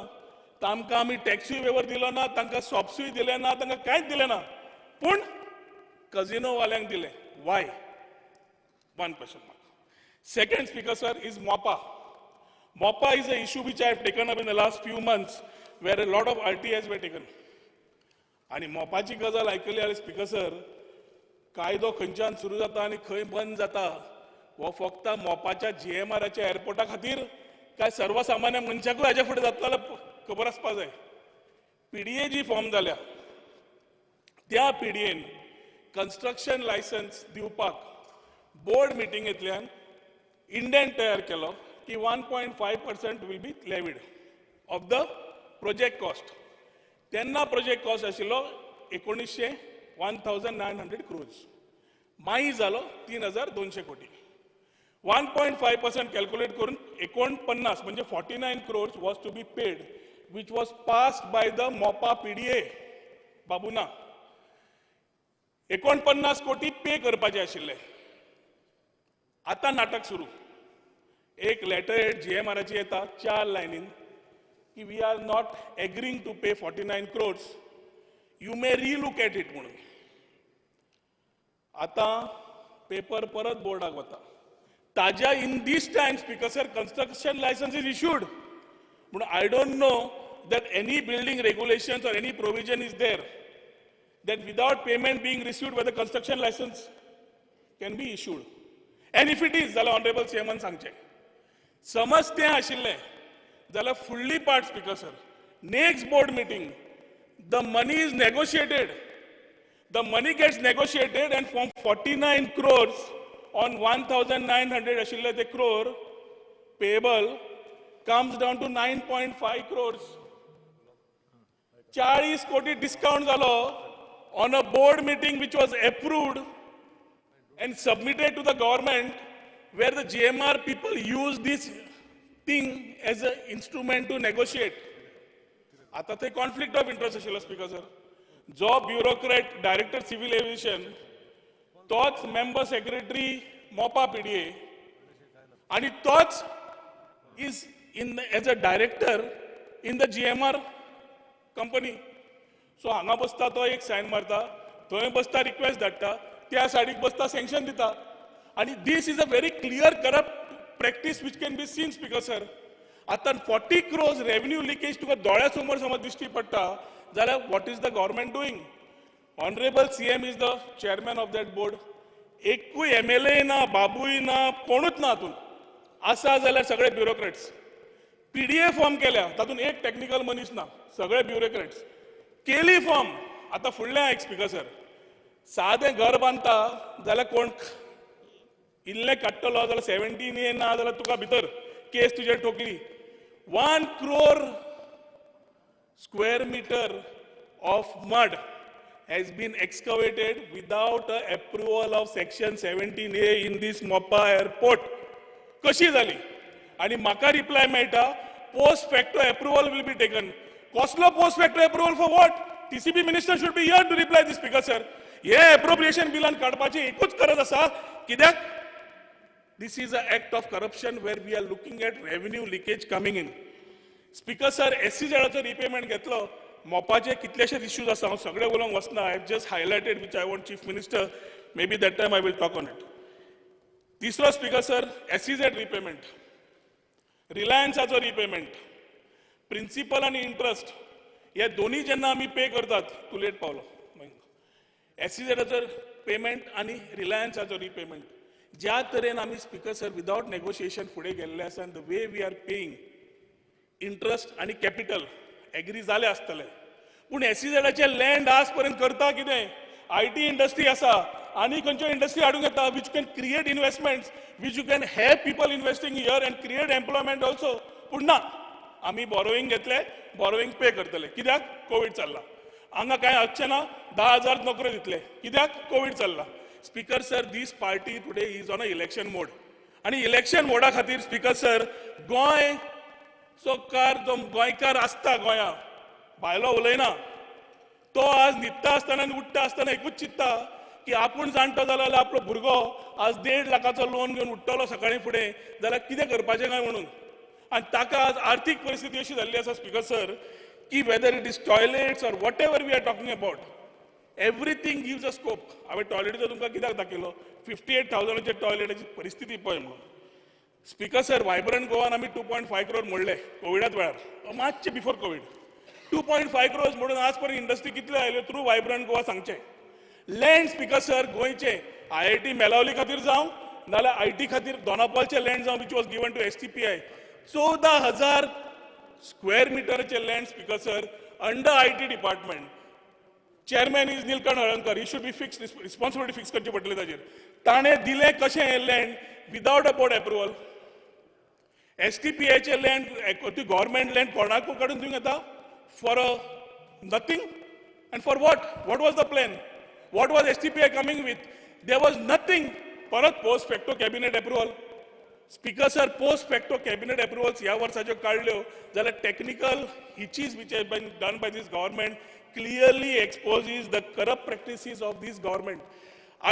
[SPEAKER 6] तांकां आमी टॅक्सूय वेवर दिलो ना, तांकां सॉप्सूय दिले ना, तांकां कांयच दिलें ना. पूण कजिनोवाल्यांक दिले. Why? One question mark. Second speaker sir is Mopa. Mopa is a issue which I have taken up in the last few months where a lot of RTIs were taken. आणि मोपाची गजाल आयकली जाल्यार स्पीकर सर, कायदो खंयच्यान सुरू जाता आनी खंय बंद जाता हो फक्त मोपाच्या GMRच्या एअरपोर्टा खातीर काय सर्वसामान्य मनशाकूय हाज्या फुडें जातलो जाल्यार खबर आसपाक जाय. PDA जी फॉर्म जाल्या त्या PDAन कन्स्ट्रक्शन लायसन्स दिवपाक बोर्ड मिटिंगेंतल्यान इंडेंट तयार केलो की 1.5% will be levied of the project cost. तेन्ना प्रोजेक्ट कॉस्ट आशिल्लो 1900 crores. मागीर जालो 3200 कोटी. 1.5% कॅल्क्युलेट करून 49 म्हणजे 49 crores was to be paid which was passed by the MOPA PDA. बाबुना 49 कोटी पे करपाचे आशिल्ले. आता नाटक सुरू. एक लेटर GMRची येता 4 लायनीन की we are not agreeing to pay 49 crores. You may relook at it म्हणून. आता पेपर परत बोर्डाक वता. ताज्या in these times speaker sir construction license is issued. I don't know that any building regulations or any provision is there that without payment being received by the construction license can be issued. And if it is, then Honorable Chairman सांगचे. समज तें आशिल्लें जाल्यार फुडली part speaker sir. Next board meeting, the money is negotiated. The money gets negotiated and from 49 crores on 1,900 आशिल्ले ते crore payable comes down to 9.5 crores. 40 कोटी discount जालो on a board meeting which was approved and submitted to the government, where the GMR people use this thing as an instrument to negotiate. आता ते conflict of interest आशिल्लो speaker sir. जो bureaucrat director civil aviation तोच member secretary MOPA PDA आणि तोच is as a director in the GMR company. So हांगा बसता तो एक साइन मारता, थंय बसता रिक्वेस्ट धाडटा, त्या सायडीक बसता सँक्शन दिता. आणि this is a very clear corrupt practice which can be seen speaker sir. आता 40 crores revenue leakage तुका दोळ्या समोर समज दिश्टी पडटा जाल्यार what is the government doing? Honorable CM is the chairman of that board. एकूय MLA ना, बाबूय ना, कोणूच ना हातून. आसा जाल्यार सगळे ब्युरोक्रेट्स. PDA फॉर्म केल्या तातूंत एक टेक्निकल मनीस ना, सगळे ब्युरोक्रेट्स. केली फॉर्म आता फुडलें आयक स्पीकर सर. सादें घर बांदता जाल्यार कोण इल्लें काडटलो जाल्यार 17A ना जाल्यार तुका भितर केस तुजेर ठोकली. 1 crore square meter of mud has been excavated without a approval of section 17A in this MOPA airport. कशी जाली? आणि म्हाका रिप्लाय मेळटा post facto approval will be taken. कसलो post facto approval for what? TCP minister should be here to reply this speaker sir. हे appropriation बिलान काडपाची एकूच गरज आसा. कित्याक? This is a act of corruption where we are looking at revenue leakage coming in. Speaker sir SCZचो repayment घेतलो. मोपाचे कितलेशेच इश्यूज आसा, हांव सगळे उलोवंक वचना. I have just highlighted which I want chief minister. May be that time I will talk on it. तिसरो स्पीकर सर SCZ रिपेमेंट, रिलायन्साचो रिपेमेंट, प्रिन्सिपल आनी इंट्रस्ट हे दोन्ही जेन्ना आमी पे करतात, तू लेट पावलो. SCZचो पेमेंट आनी रिलायन्साचो रिपेमेंट ज्या तरेन आमी स्पीकर सर विदाउट नेगोशिएशन फुडें गेल्ले आसा, the way we are paying interest आनी कॅपिटल एग्री जाले आसतले. पूण SCZचे लँड आज पर्यंत करता कितें? IT इंडस्ट्री आसा आनी खंयच्यो इंडस्ट्री हाडूंक येता which can create investments, which you can have people investing here and create employment also. पूण ना, आमी बॉरोईंग घेतले, बॉरोईंग पे करतले. कित्याक? कोविड चल्ला. हांगा कांय आसचें ना, 10,000 नोकऱ्यो दितले. कित्याक? कोविड चल्ला. Speaker sir, this party today is on a election mode. आनी इलेक्शन मोडा खातीर स्पीकर सर गोंयचो जो गोंयकार आसता गोंया, भायलो उलयना, तो आज न्हिदता आसतना आनी उठ्ठा आसतना एकूच चिंतता की आपूण जाणटो जाल्यार आपलो भुरगो आज 1.5 लाखाचो लोन घेवन उठ्ठलो सकाळी फुडें जाल्यार कितें करपाचें काय म्हणून. आनी ताका आज आर्थीक परिस्थिती अशी जाल्ली आसा स्पीकर सर की whether it is toilets or whatever we are talking about, everything gives a scope. हांवें टॉयलेटीचो तुमकां कित्याक दाखयलो? 58,000चे टॉयलेटाची परिस्थिती पळय म्हणून. स्पीकर सर, वायब्रंट गोवान आमी 2.5 crore मोडले कोविडात वेळार, मातशे बिफोर कोविड. 2.5 crores म्हणून आज पर्यंत इंडस्ट्री कितल्यो आयल्यो थ्रू वायब्रंट गोवा सांगचें. लँड स्पीकर सर गोंयचे IIT मेलावली खातीर जावं नाल्यार IT खातीर दोनापावलचे लँड जावं which was given to STPI, 14,000 square मिटरचे land speaker sir under IT department. Chairman is Nilkanth Halarnkar. He should be fix responsibility fix करची पडटली ताजेर. ताणें दिलें कशें हें land without a board approval. STPAचे लँड गव्हर्मेंट लँड कोणाकूय काडून दिवंक येता for a nothing. And for what? What was the plan? What was STPA coming with? There was nothing. परत post facto cabinet approval. Speaker sir, post facto cabinet approvals ह्या वर्साच्यो काडल्यो जाल्यार technical hitches which have been done by this government clearly exposes the corrupt practices of this government.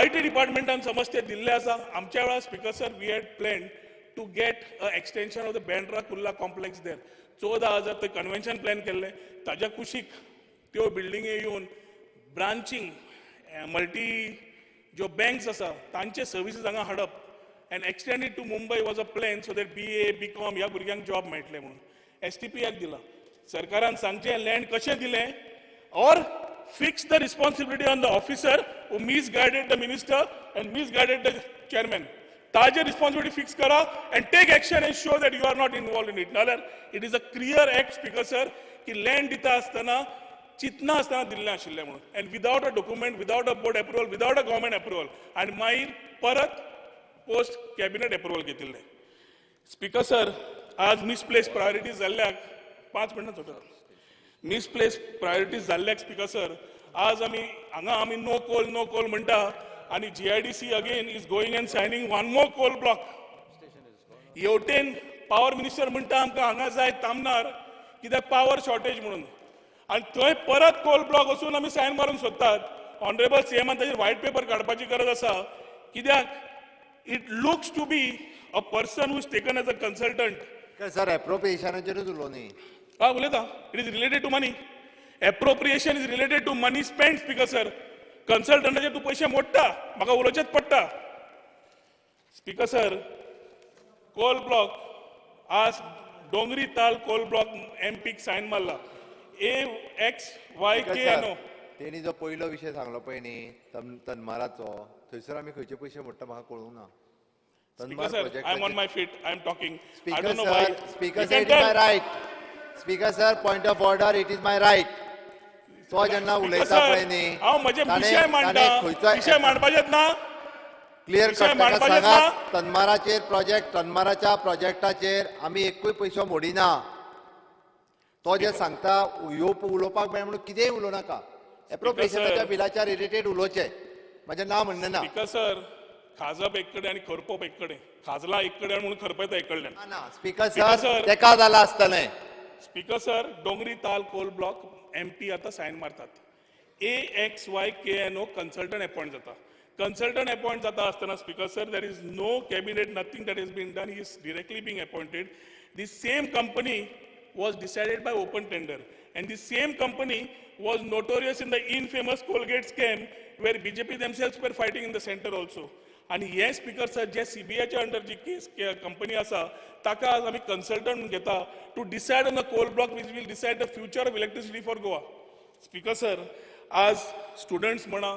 [SPEAKER 6] IT departmentan समज ते दिल्ले आसा. आमच्या वेळार Speaker sir, we had planned to get an extension of the Bandra Kurla complex there. 14,000 ते convention plan केल्ले. ताज्या कुशीक त्यो बिल्डिंगे येवन ब्रांचिंग मल्टी ज्यो बँक्स आसा तांचे सर्विसीस हांगा हाडप and extended to Mumbai was a plan so that BA BCom ह्या भुरग्यांक जॉब मेळटले म्हणून. STPAक दिला. सरकारान सांगचें लँड कशें दिलें और fix the responsibility on the officer who misguided the minister and misguided the chairman. ताजे रिस्पॉन्सिबिलिटी फिक्स करा and take action and show that you are not involve in it. नाल्यार it is a clear act speaker sir की land दिता आसतना चिंतना आसतना दिल्लें आशिल्लें म्हणून. And without a document, without a board approval, without a government approval आनी मागीर परत पोस्ट कॅबिनेट अप्रुवल घेतिल्लें. स्पीकर सर, आज मिसप्लेस प्रायोरिटीज जाल्ल्याक 5 मिनटां जाता. मिसप्लेस प्रायोरिटीज जाल्ल्याक स्पीकर सर आज आमी नो कोल म्हणटा आनी GIDC again is going and signing one more coal block. हेवटेन पावर मिनिस्टर म्हणटा आमकां हांगा जाय तामनार कित्याक पावर शॉर्टेज म्हणून. आणि थंय परत कोल ब्लॉक वचून आमी सायन मारूंक सोदतात. ऑनरेबल CMन ताचेर व्हाईट पेपर काडपाची गरज आसा. कित्याक it looks to be a person who is taken as a consultant.
[SPEAKER 1] Sir एप्रोप्रिएशनाचेरूच उलो न्ही.
[SPEAKER 6] उलयता. It is related to money. Appropriation is related to money spend speaker sir. कन्सल्टंटाचे तूं पयशे मोडटा म्हाका उलोवचेच पडटा. स्पीकर सर, कोल ब्लॉक आज डोंगरी ताल कोल ब्लॉक MPक सायन मारला. AXYKNO.
[SPEAKER 1] तेणी जो पयलो विशय सांगलो पळय न्ही तनमाराचो, थंयसर आमी खंयचे पयशे मोडटा म्हाका कळूंक ना.
[SPEAKER 6] Speaker sir, I'm on my feet. I'm talking. I
[SPEAKER 1] Speaker
[SPEAKER 6] don't know why.
[SPEAKER 1] sir, Speaker
[SPEAKER 6] You
[SPEAKER 1] sir,
[SPEAKER 6] can
[SPEAKER 1] it is my
[SPEAKER 6] tell.
[SPEAKER 1] right. Speaker sir, point of order, it is my right. तो जेन्ना
[SPEAKER 6] Speaker
[SPEAKER 1] उलयता
[SPEAKER 6] sir,
[SPEAKER 1] पळय न्ही
[SPEAKER 6] हांव म्हजे विशय मांडटा.
[SPEAKER 1] ताणें
[SPEAKER 6] विशय
[SPEAKER 1] खंयचो
[SPEAKER 6] मांडपाचेत ना.
[SPEAKER 1] क्लियर
[SPEAKER 6] विशय
[SPEAKER 1] कट
[SPEAKER 6] मांडपाचेत
[SPEAKER 1] सांगात
[SPEAKER 6] ना.
[SPEAKER 1] तनमाराचेर प्रोजेक्ट तनमाराच्या प्रोजेक्टाचेर आमी एकूय पयसो मोडिना. तो जे सांगता उलोवपाक मेळ म्हणून कितेंय उलोव नाका. एप्रोप्रिएशनाच्या बिलाच्या रिलेटेड उलोवचें. म्हजें नांव म्हणना ना.
[SPEAKER 6] स्पीकर सर, खाजप एक कडेन आनी खरपप एक कडेन. खाजला एक कडेन म्हणून खरपयता एक कडल्यान.
[SPEAKER 1] Speaker
[SPEAKER 6] Speaker
[SPEAKER 1] sir
[SPEAKER 6] sir.
[SPEAKER 1] तेका जालां आसतलें.
[SPEAKER 6] स्पीकर सर, डोंगरी ताल कोल ब्लॉक MP आता सायन मारतात. AXYKNO कन्सल्टंट अपॉइंट जाता. कन्सल्टंट अपॉइंट जाता आसतना speaker sir, there is no cabinet, nothing that is been done. He is directly being appointed. The same company was decided by open tender, and the same company was notorious in the infamous Colgate scam where BJP themselves were fighting in the center also. And yes, speaker sir, जे CBI च्या under जी case company आसा ताका आज आमी consultant घेता to decide on the coal block which will decide the future of electricity for Goa. Speaker sir, आज students म्हणा,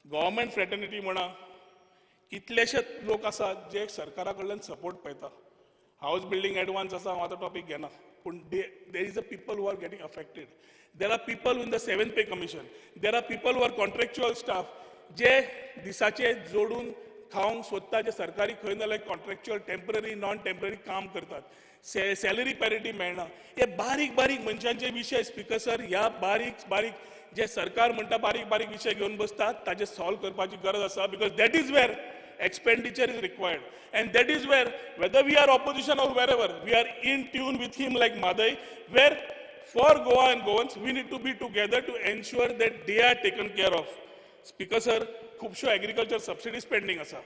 [SPEAKER 6] गव्हर्मेंट फ्रेटर्निटी म्हणा, कितलेशेच लोक आसात जे सरकारा कडल्यान सपोर्ट पळयता. हाऊस बिल्डिंग एडवान्स आसा, हांव आतां टॉपिक घेना, पूण there is a people who are getting affected. There are people in the 7th pay commission. There are people who are contractual staff जे दिसाचे जोडून खावंक सोदता, जे सरकारी खंय नाल्यार कॉन्ट्रॅक्च्युअल टेम्पररी नॉन टेम्पररी काम करतात. सॅलरी पॅरिटी मेळना. हे बारीक बारीक मनशांचे विशय स्पीकर सर, ह्या बारीक बारीक जे सरकार म्हणटा बारीक बारीक विशय घेवन बसतात ताजे सॉल्व करपाची गरज आसा. Because that is where expenditure is required, and that is where, whether we are opposition or wherever, we are in tune with him like Madai, where for Goa and Goans we need to be together to ensure that they are taken care of. Speaker sir, खुबश्यो agriculture subsidy spending आसा.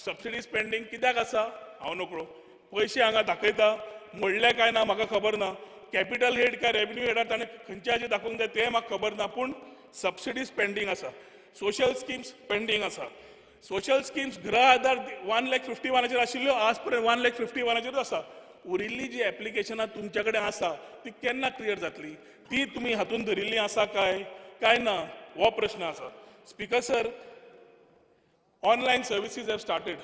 [SPEAKER 6] Subsidy spending कित्याक आसा हांव नकळो. पयशे हांगा दाखयता, मोडले काय ना म्हाका खबर ना. कॅपिटल हेड काय रेव्हेन्यू हेडार ताणें खंयचे हाजे दाखोवंक जाय तें म्हाका खबर ना, पूण सबसिडी स्पेंडींग आसा. सोशल स्किम्स पेंडींग आसा. सोशल स्किम्स गृह आधार 1,51,000 आशिल्ल्यो आज पर्यंत 1,51,000 आसा. उरिल्ली जी एप्लिकेशनां तुमचे कडेन आसा ती केन्ना क्लियर जातली? ती तुमी हातून धरिल्ली आसा काय ना हो प्रश्न आसा. Speaker sir, online services have started.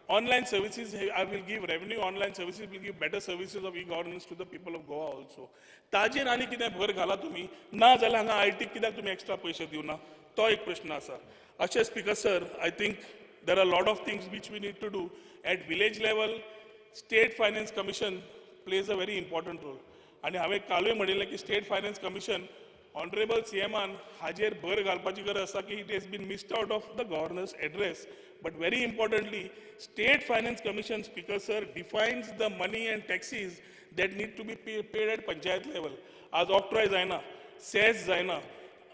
[SPEAKER 6] Online services, I will give revenue, online services will give better services of e-governance to the people of Goa also. ताजेर आनी कितें भर घाला तुमी ना जाल्यार हांगा IT कित्याक तुमी एक्स्ट्रा पयशे दिवना तो एक प्रश्न आसा. अशें speaker sir, I think there are a lot of things which we need to do at village level. State Finance Commission plays a very important role. आणि हांवें कालूय म्हणिल्लें की state finance commission honourable CMan हाजेर भर घालपाची गरज आसा की it has been missed out of the governor's address. But very importantly, State Finance Commission, Speaker Sir, defines the money and taxes that need to be paid at Panchayat level. आज octroi जायना, cess जायना,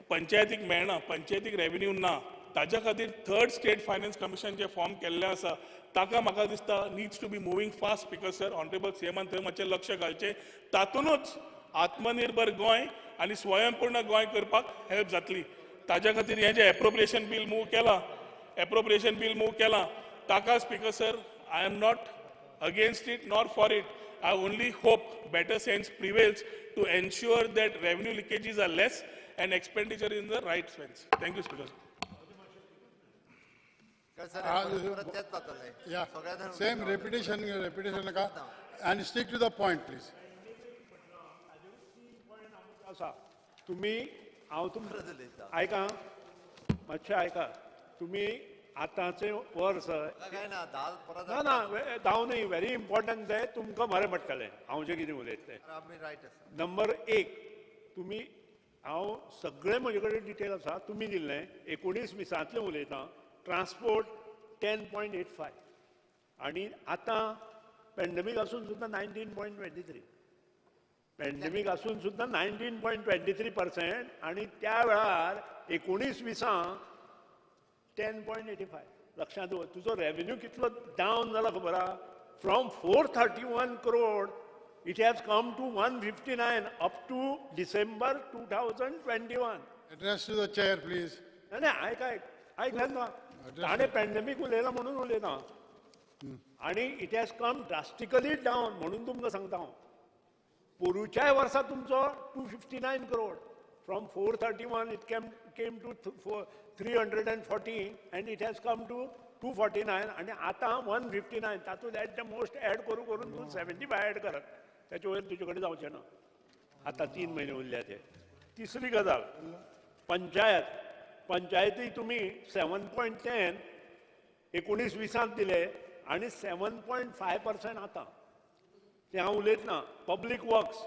[SPEAKER 6] पंचायतीक मेळना, पंचायतीक revenue ना. ताज्या खातीर third state finance commission जे फॉर्म केल्लें आसा ताका म्हाका दिसता needs to be moving fast. Speaker sir, honourable CMan थंय मातशें लक्ष घालचें. तातूंतच आत्मनिर्भर गोंय आनी स्वयंपूर्ण गोंय करपाक हेल्प जातली. ताज्या खातीर हें जे एप्रोप्रिएशन बील मूव केला ताका speaker sir, I am not against it nor for it. I only hope better sense prevails to ensure that revenue leakages are less and expenditure in the right sense. Thank you, Speaker.
[SPEAKER 7] Yeah, same repetition naka, and stick to the point, please.
[SPEAKER 5] असा तुम्ही हांव ऐका मातशें ऐका तुम्ही आतांचे verse ना ना जावनय व्हेरी इम्पॉर्टंट ते तुमकां बरें पडटलें हांव जें कितें उलयतलें. नंबर 1 तुम्ही हांव सगळे म्हजे कडेन डिटेल आसा तुमी दिल्लें 19-20 उलयतां ट्रान्सपोर्ट 10.85 आनी आतां पॅन्डेमीक आसून सुद्दां 19.23 पॅन्डेमीक आसून सुद्दां 19.23% आनी त्या वेळार 19-20 10.85 लक्षांत दवर. तुजो रेव्हेन्यू कितलो डावन जाला खबर आहा. From 431 crore it has come to 159 up to December 2021.
[SPEAKER 7] Address to the chair, please.
[SPEAKER 5] नाही ऐकलं ना ताणें पॅन्डेमीक उलयला म्हणून उलयता आनी it has come drastically down म्हणून तुमकां सांगता हांव. पोरूच्याय वर्सा तुमचो 259 crore. From 431 it came to 340 and it has come to 249 आणि आता 159. तातूंत एट द मोस्ट ऍड करून तूं 75 ऍड करत त्याच्या वयर तुजे कडेन जावचें ना. आतां 3 म्हयने उरल्या ते. तिसरी गजाल पंचायती तुमी 7.10 19-20 दिले आनी 7.5% आतां ते हांव उलयतना. पब्लीक वर्क्स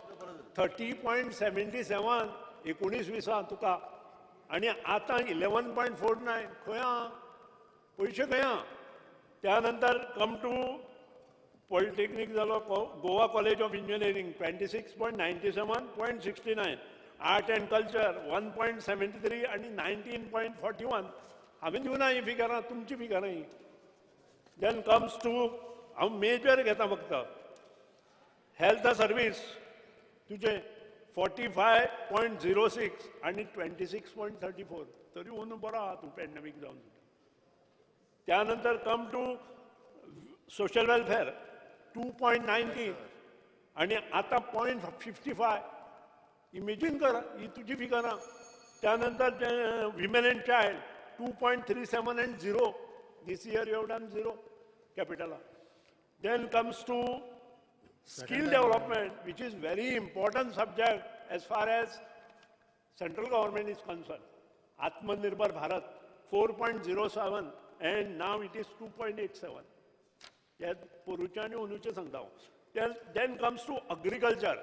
[SPEAKER 5] 30.77 19-20 तुका आनी आतां 11.49 खंय आहा पयशे खंय आहा. त्या नंतर कम टू पॉलिटेक्नीक जालो Goa college of engineering 26.97.69 art and culture 1.73 आनी 19.41 हांवें दिवना ही फिगरां तुमची फिगरां ही. देन कम्स टू हांव मेजर घेता फक्त हेल्थ सर्वीस तुजे 45.06 आनी 26.34 तरी अंदू बरो आहा तूं पॅन्डेमीक जावन. त्यानंतर कम टू सोशल वेलफेअर 2.90 आनी आतां 0.55. इमेजीन कर ही तुजी फिगरां. त्यानंतर women and child 2.37 and 0. This year you have done 0 capital. Then comes to skill development, which is very important subject as far as central government is concerned. Atmanirbhar Bharat 4.07 and now it is 2.87. पोरूच्या आनी अंदूचे सांगता हांव. Then comes to agriculture.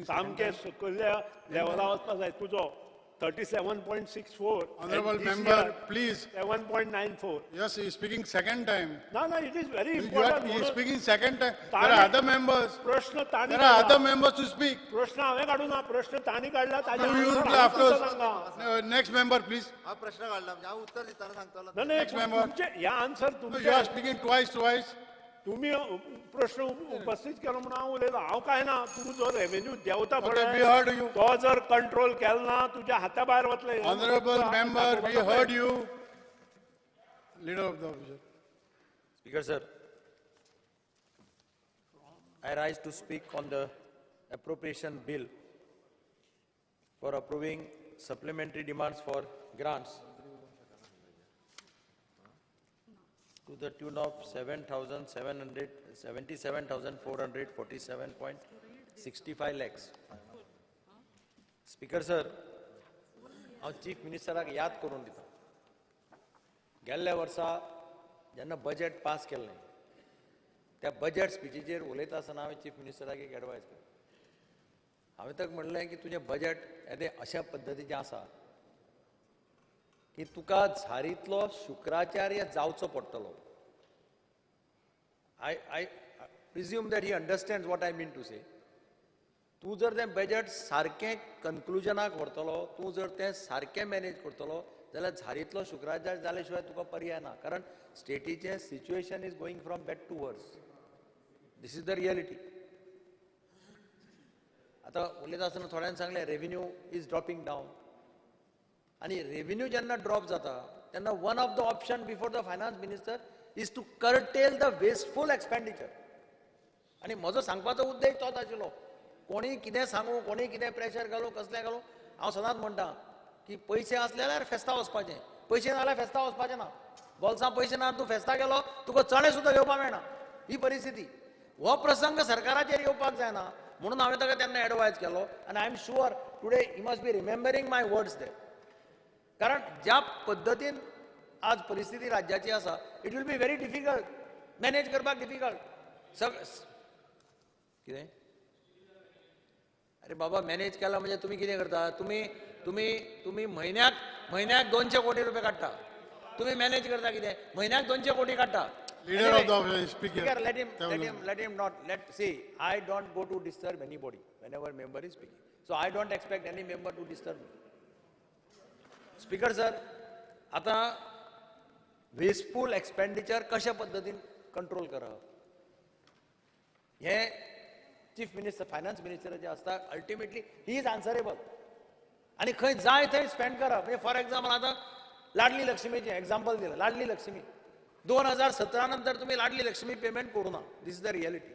[SPEAKER 5] सामके सकयल्या लेवला वचपाक जाय. तुजो 37.64.
[SPEAKER 7] Honorable member, please.
[SPEAKER 5] 7.94.
[SPEAKER 7] Yes, he is speaking second time.
[SPEAKER 5] No, it is very
[SPEAKER 7] He
[SPEAKER 5] important.
[SPEAKER 7] is speaking second time. There are other members.
[SPEAKER 5] प्रश्न ताणी
[SPEAKER 7] There are other members to speak.
[SPEAKER 5] प्रश्न हांवें काडू ना प्रश्न ताणी काडला ताजे
[SPEAKER 7] You will
[SPEAKER 5] answer
[SPEAKER 7] afterwards.
[SPEAKER 5] Sanga.
[SPEAKER 7] Next member, please.
[SPEAKER 1] हा प्रश्न काढला म्हणजे हांव उत्तर दिताना सांगतलो.
[SPEAKER 5] नाही,
[SPEAKER 7] Next member.
[SPEAKER 5] तुमचे ह्या आन्सर
[SPEAKER 7] You
[SPEAKER 5] तुमचे
[SPEAKER 7] are speaking twice.
[SPEAKER 5] तुम्ही प्रश्न उपस्थित केलो म्हणून हांव उलयतां. हांव काय ना तूं जो रेव्हेन्यू देंवता
[SPEAKER 7] Okay, we heard you.
[SPEAKER 5] तो जर कंट्रोल केलो ना तुज्या हाता भायर वतले.
[SPEAKER 7] Honorable member, we heard you. Leader of the opposition.
[SPEAKER 2] Speaker sir, I rise to speak on the appropriation bill for approving supplementary demands for grants. to the tune of 77,447.65 lakhs. Speaker sir, हांव chief मिनिस्टराक याद करून दिता. गेल्ल्या वर्सा जेन्ना budget pass केल्लें त्या budget स्पिचीचेर उलयता आसतना हांवें चीफ मिनिस्टराक एक एडवायस केली. हांवें ताका म्हणलें की तुजें बजेट येदें अशा पद्दतीचें आसा की तुका झारीतलो शुक्राचार्य जावचो पडटलो. I presume that he understands what I mean to say. तूं जर तें बजेट सारकें कन्क्लुजनाक व्हरतलो, तूं जर तें सारकें मॅनेज करतलो जाल्यार झारीतलो शुक्राचार्य जाल्या शिवाय तुका पर्याय ना. कारण स्टेटीचें situation is going from bad to worse. This is the reality. आतां उलयता आसतना थोड्यांनी सांगलें रेव्हेन्यू इज ड्रॉपिंग डावन. आनी रेव्हेन्यू जेन्ना ड्रॉप जाता तेन्ना one of the option before the finance minister is to curtail the wasteful expenditure. आनी म्हजो सांगपाचो उद्देश तोच आशिल्लो. कोणी कितें सांगू, कोणी कितें प्रेशर घालूं, कसलें घालूं, हांव सदांच म्हणटा की पयशे असले जाल्यार फेस्ता वचपाचें, पयशे ना जाल्यार फेस्ता वचपाचें ना. बोल्सां पयशे ना तूं फेस्ता गेलो तुका चणे सुद्दां घेवपाक मेळना. ही परिस्थिती. हो प्रसंग सरकाराचेर येवपाक जायना म्हणून हांवें ताका तेन्ना एडवायज केलो. आनी I am sure today he must be remembering my words there. कारण ज्या पद्दतीन आज परिस्थिती राज्याची आसा it will be very difficult manage करपाक डिफिकल्ट. कितें अरे बाबा मॅनेज केला म्हणजे तुम्ही कितें करता? तुम्ही तुम्ही तुम्ही म्हयन्याक 200 कोटी रुपये काडटा. तुम्ही मॅनेज करता कितें? म्हयन्याक 200 कोटी काडटा.
[SPEAKER 7] Leader of the speaker.
[SPEAKER 2] Let him not. See, I don't go to disturb anybody whenever member is speaking. So I don't expect any member to disturb me. Speaker sir, आता wasteful expenditure कशा पद्धतीन control करप हे chief minister finance minister जे असता ultimately he is answerable. आणि खंय जाय थंय spend करप. म्हणजे फॉर एक्झाम्पल आता लाडली लक्ष्मीचे एक्झाम्पल दिलं. लाडली लक्ष्मी 2017 नंतर तुम्ही लाडली लक्ष्मी पेमेंट करू ना. This is the reality.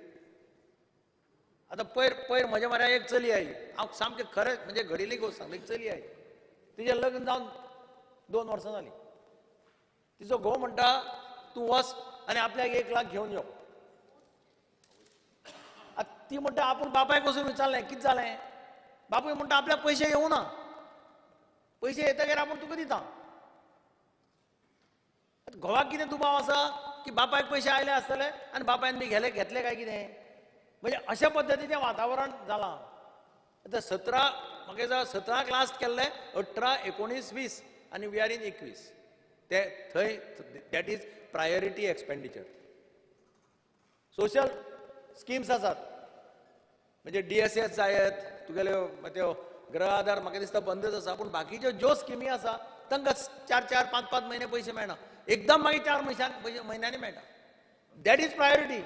[SPEAKER 2] आता पयर म्हज्या म्हऱ्या एक चली आयली. हांव सामकें खरें म्हणजे घडिल्ली गोश्ट सांगता. एक चली आयली. तिचें लग्न जावन 2 वर्सां जालीं. तिचो घोव म्हणटा तूं वच आनी आपल्याक 1 लाख घेवन यो. ती म्हणटा आपूण बापायक वचून विचारलें कितें जालें. बापूय म्हणटा आपल्याक पयशे येवं ना. पयशे येतकीर आपूण तुका दिता. घोवाक कितें दुबाव आसा की बापायक पयशे आयले आसतले आनी बापायन बी घेतले काय कितें. म्हणजे अशा पद्दतीचें वातावरण जालां. आतां 17 लास्ट केल्ले 18, 19, 20 आनी वी आर इन 21. ते थंय that is priority expenditure. Social schemes आसात म्हणजे DSS जायत तुगेल्यो त्यो गृह आधार म्हाका दिसता बंदच आसा. पूण बाकीच्यो ज्यो स्किमी आसा तांकां 4-4, 5-5 म्हयने पयशे मेळना. एकदम मागीर 4 म्हयन्यांनी मेळटा. That is priority.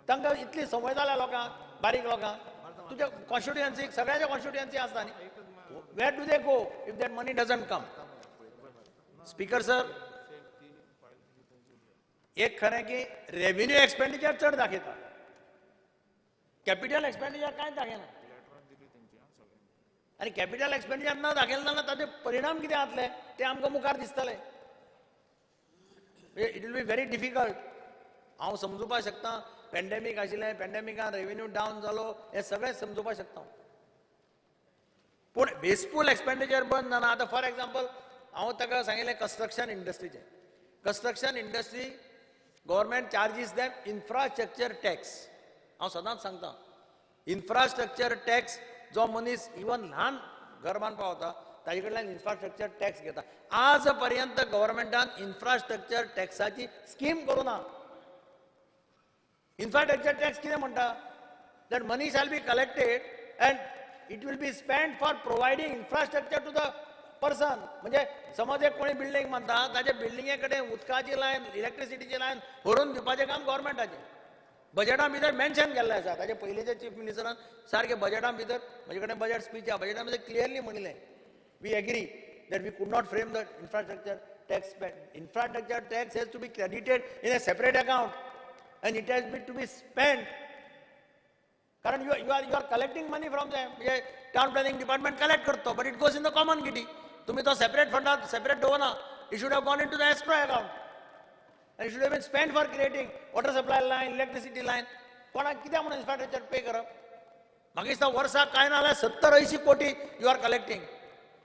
[SPEAKER 2] तांकां इतली संवय जाल्या लोकांक, बारीक लोकांक. तुज्या कॉन्स्टिट्युएन्सीक सगळ्याच्या कॉन्स्टिट्युएन्सी आसता न्ही. Where do they go if that money doesn't come. Speaker sir, एक खरें की रेव्हेन्यू एक्सपेंडिचर चड दाखयता. कॅपिटल एक्सपेंडिचर कांयच दाखयना. आनी कॅपिटल एक्सपेंडिचर न दाखयलें जाल्यार ताचे परिणाम कितें जातले ते आमकां मुखार दिसतले. It will be very difficult. हांव समजुपाक शकता पॅन्डेमीक आशिल्लें, पॅन्डेमिकान रेव्हेन्यू डावन जालो हें सगळें समजुपाक शकता. पूण वेस्टफूल एक्सपेंडिचर बंद जाना. आतां फॉर एक्झाम्पल हांव ताका सांगिल्लें कन्स्ट्रक्शन इंडस्ट्रीचें. Construction industry government charges them infrastructure tax. हांव सदांच सांगता इन्फ्रास्ट्रक्चर टॅक्स जो मनीस इवन ल्हान घर बांदपाक वता ताजे कडल्यान इन्फ्रास्ट्रक्चर टॅक्स घेता. आज पर्यंत गव्हर्मेंटान इन्फ्रास्ट्रक्चर टॅक्साची स्कीम करूं ना. इन्फ्रास्ट्रक्चर टॅक्स कितें म्हणटा that money shall be collected and it will be spend for providing infrastructure to the person. म्हणजे समज एक कोणी बिल्डींग बांदता ताचे बिल्डिंगे कडेन उदकाची लायन, इलेक्ट्रिसिटीची लायन व्हरून दिवपाचें काम गव्हर्मेंटाचें. बजेटा भितर मेन्शन केल्लें आसा. ताचे पयलींच्या चीफ मिनिस्टरान सारकें बजेटा भितर म्हजे कडेन बजेट स्पीच आहा बजेटा भितर क्लियरली म्हणिल्लें we agree that we could not frame the infrastructure tax. Infrastructure tax has to be credited in a separate account and it has be to be spend. कारण you are collecting money from them. म्हणजे town planning department collect करतो but it goes in the common kitty. तुम्ही तो separate फंडात separate दवरना. It should have gone in to the escrow account And it should have been spent for creating water supply line, electricity line. कोणाक कित्याक म्हणून infrastructure पे करप? म्हाका दिसता वर्साक कांय ना जाल्यार 70-80 कोटी you are collecting.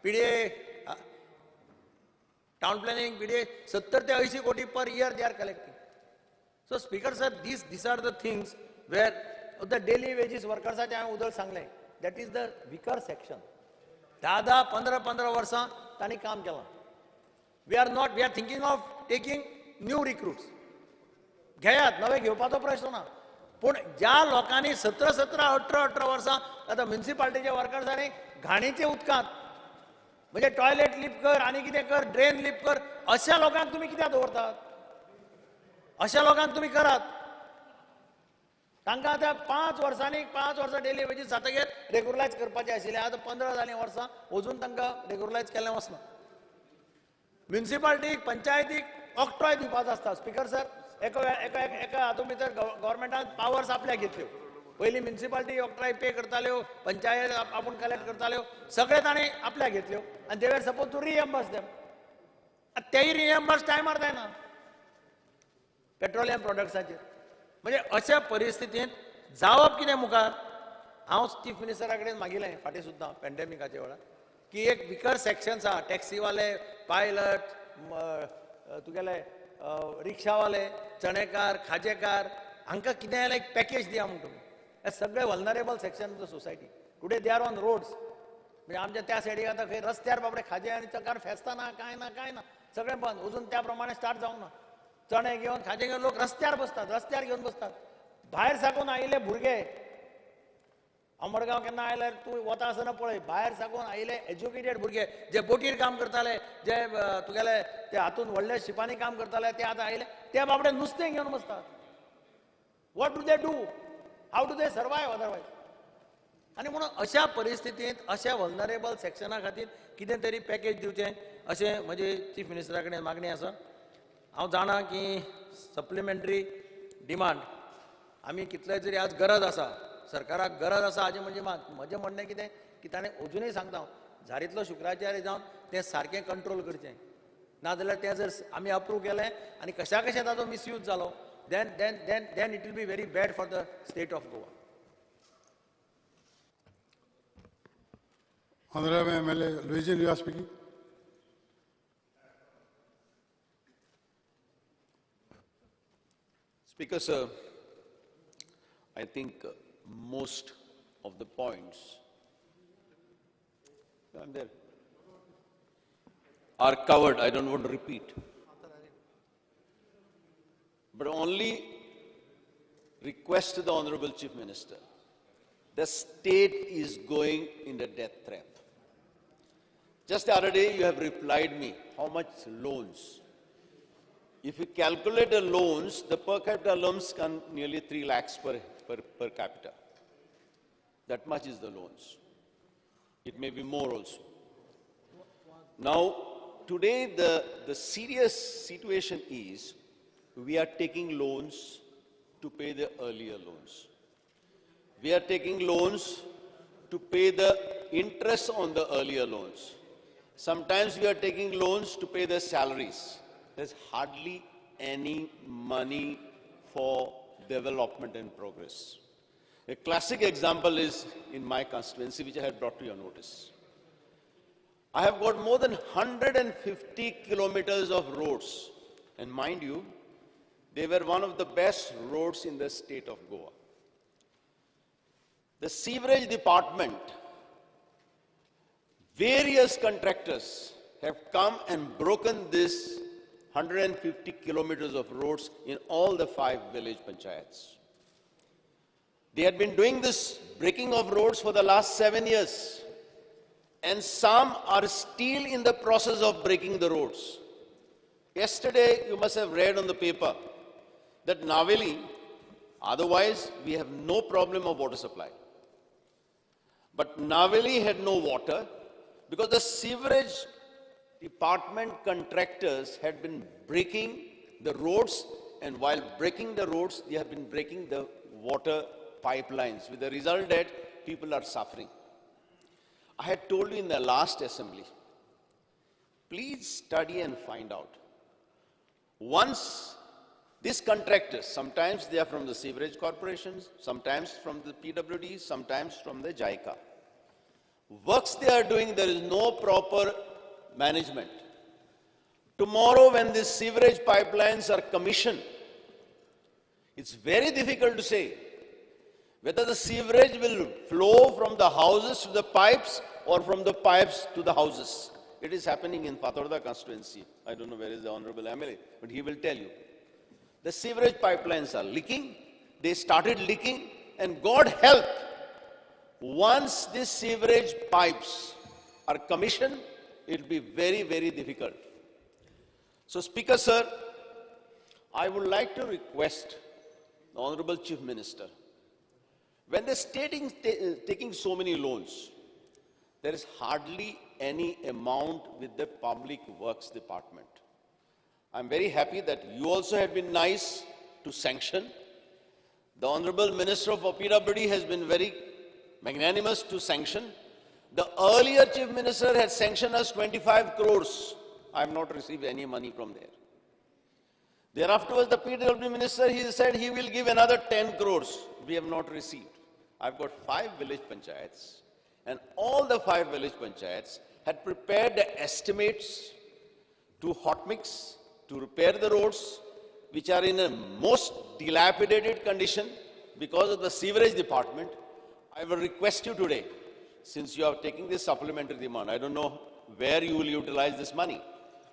[SPEAKER 2] PDA, town planning, PDA, 70 ते 80 कोटी per year they are collecting. So Speaker sir, these are the things where the daily wages workers हांवें उदळ सांगलें. That is the weaker section. 10-15 वर्सां तांणी काम केलां. We are thinking of taking new recruits. घेयात, नवे घेवपाचो प्रश्न ना. पूण ज्या लोकांनी 17-18 वर्सां आतां म्युनिसिपालिटीच्या वर्कर्सांनी घाणीचे उदकांत म्हणजे टॉयलेट लिफ्ट कर आनी कितें कर, ड्रेन लिफ्ट कर, अशा लोकांक तुमी कित्याक दवरतात? अशा लोकांक तुमी करात. तांकां आतां 5 वर्सां डेली वेजीस जातकीर रेग्युलरायज करपाचें आशिल्लें. आतां 15 जालीं वर्सां अजून तांकां रेग्युलरायज केलें वचना. म्युनिसिपालिटीक पंचायतीक एकटोय दिवपाचो आसता. स्पिकर सर, एका हातूंत भितर गव्हर्मेंटान पावर्स आपल्याक घेतल्यो. पयलीं म्युनिसिपालिटी एकठांय पे करताल्यो, पंचायत आपूण कलेक्ट करताल्यो, सगळे ताणें आपल्याक घेतल्यो आनी they were suppose to reimburse them. तेय रिएम्बर्स टायमार जायना पेट्रोलियम प्रोडक्ट्साचेर. म्हणजे अशा परिस्थितींत जावप कितें मुखार? हांव चीफ मिनिस्टरा कडेन मागिल्लें फाटीं सुद्दां पॅन्डेमिकाच्या वेळार की एक विकर सेक्शन्स आहा, टॅक्सीवाले, पायलट, तुगेले रिक्षावाले, चणेकार, खाजेकार, हांकां कितें एक पॅकेज दिया म्हणून तुमी. हे सगळे vulnerable section of the society today they are on roads. म्हणजे आमच्या त्या सायडीक आतां खंय रस्त्यार बाबडे खाजे आनी चकार फेस्तां ना, कांय ना, सगळें बंद. अजून त्या प्रमाणे स्टार्ट जावंक ना. चणे घेवन खाजे घेवन लोक रस्त्यार घेवन बसतात. भायर साकून आयिल्ले भुरगे, अमरगांव केन्ना आयल्यार तूं वता आसतना पळय, भायर साकून आयिल्ले एज्युकेटेड भुरगे जे बोटीर काम करताले, जे तुगेले ते हातून व्हडले शिपांनी काम करताले, ते आतां आयले, ते बाबडे नुस्तें घेवन बसतात. What do they do? How do they survive otherwise? आनी म्हणून अशा परिस्थितींत अशा वल्नरेबल सेक्शना खातीर कितें तरी पॅकेज दिवचें अशें म्हजी चीफ मिनिस्टरा कडेन मागणी आसा. हांव जाणा की सप्लिमेंटरी डिमांड आमी कितले जरी आज गरज आसा, सरकाराक गरज आसा हाजें म्हणजे म्हजें म्हणणें कितें की ताणें अजुनूय सांगता झारीतलो शुक्राचार्य जावन तें सारकें कंट्रोल करचें. नाजाल्यार तें जर आमी अप्रूव केलें आनी कशा ताचो मिसयूज जालो, then it will be very bad for the state of Goa.
[SPEAKER 7] Honorable MLA Luigi, you are speaking.
[SPEAKER 8] Speaker, sir, I think most of the points are covered. I don't want to repeat. But only request to the Honorable Chief Minister. The state is going in the death trap. Just the other day, you have replied me how much loans. If you calculate the loans, the per capita loans come nearly 3 lakhs per capita. That much is the loans. It may be more also. Now, today the serious situation is we are taking loans to pay the earlier loans. We are taking loans to pay the interest on the earlier loans. Sometimes we are taking loans to pay the salaries. There's hardly any money for development and progress. A classic example is in my constituency, which I had brought to your notice. I have got more than 150 kilometers of roads. And mind you, they were one of the best roads in the state of Goa. The sewerage department, various contractors have come and broken this 150 kilometers of roads in all the 5 village panchayats. They had been doing this breaking of roads for the last 7 years. And some are still in the process of breaking the roads. Yesterday, you must have read on the paper that Naveli, otherwise we have no problem of water supply. But Naveli had no water because the sewerage department contractors had been breaking the roads, and while breaking the roads, they have been breaking the water pipelines, with the result that people are suffering. I had told you in the last assembly, please study and find out. Once These contractors, sometimes they are from the sewerage corporations, sometimes from the PWD, sometimes from the JICA. Works they are doing, there is no proper management. Tomorrow when these sewerage pipelines are commissioned, it's very difficult to say whether the sewerage will flow from the houses to the pipes or from the pipes to the houses. It is happening in Fatorda constituency. I don't know where is the Honorable MLA, but he will tell you. The sewerage pipelines are leaking. They started leaking, and God help, once these sewerage pipes are commissioned, it will be very, very difficult. So, Speaker, sir, I would like to request the Honorable Chief Minister, when the state is taking so many loans, there is hardly any amount with the Public Works Department. I'm very happy that you also have been nice to sanction. The Honorable Minister of PWD has been very magnanimous to sanction. The earlier Chief Minister had sanctioned us 25 crores. I have not received any money from there. Thereafter, the PWD Minister, he said he will give another 10 crores. We have not received. I've got 5 village panchayats, and all the 5 village panchayats had prepared the estimates to hot mix, to repair the roads, which are in a most dilapidated condition because of the sewerage department. I will request you today, since you are taking this supplementary demand, I don't know where you will utilize this money,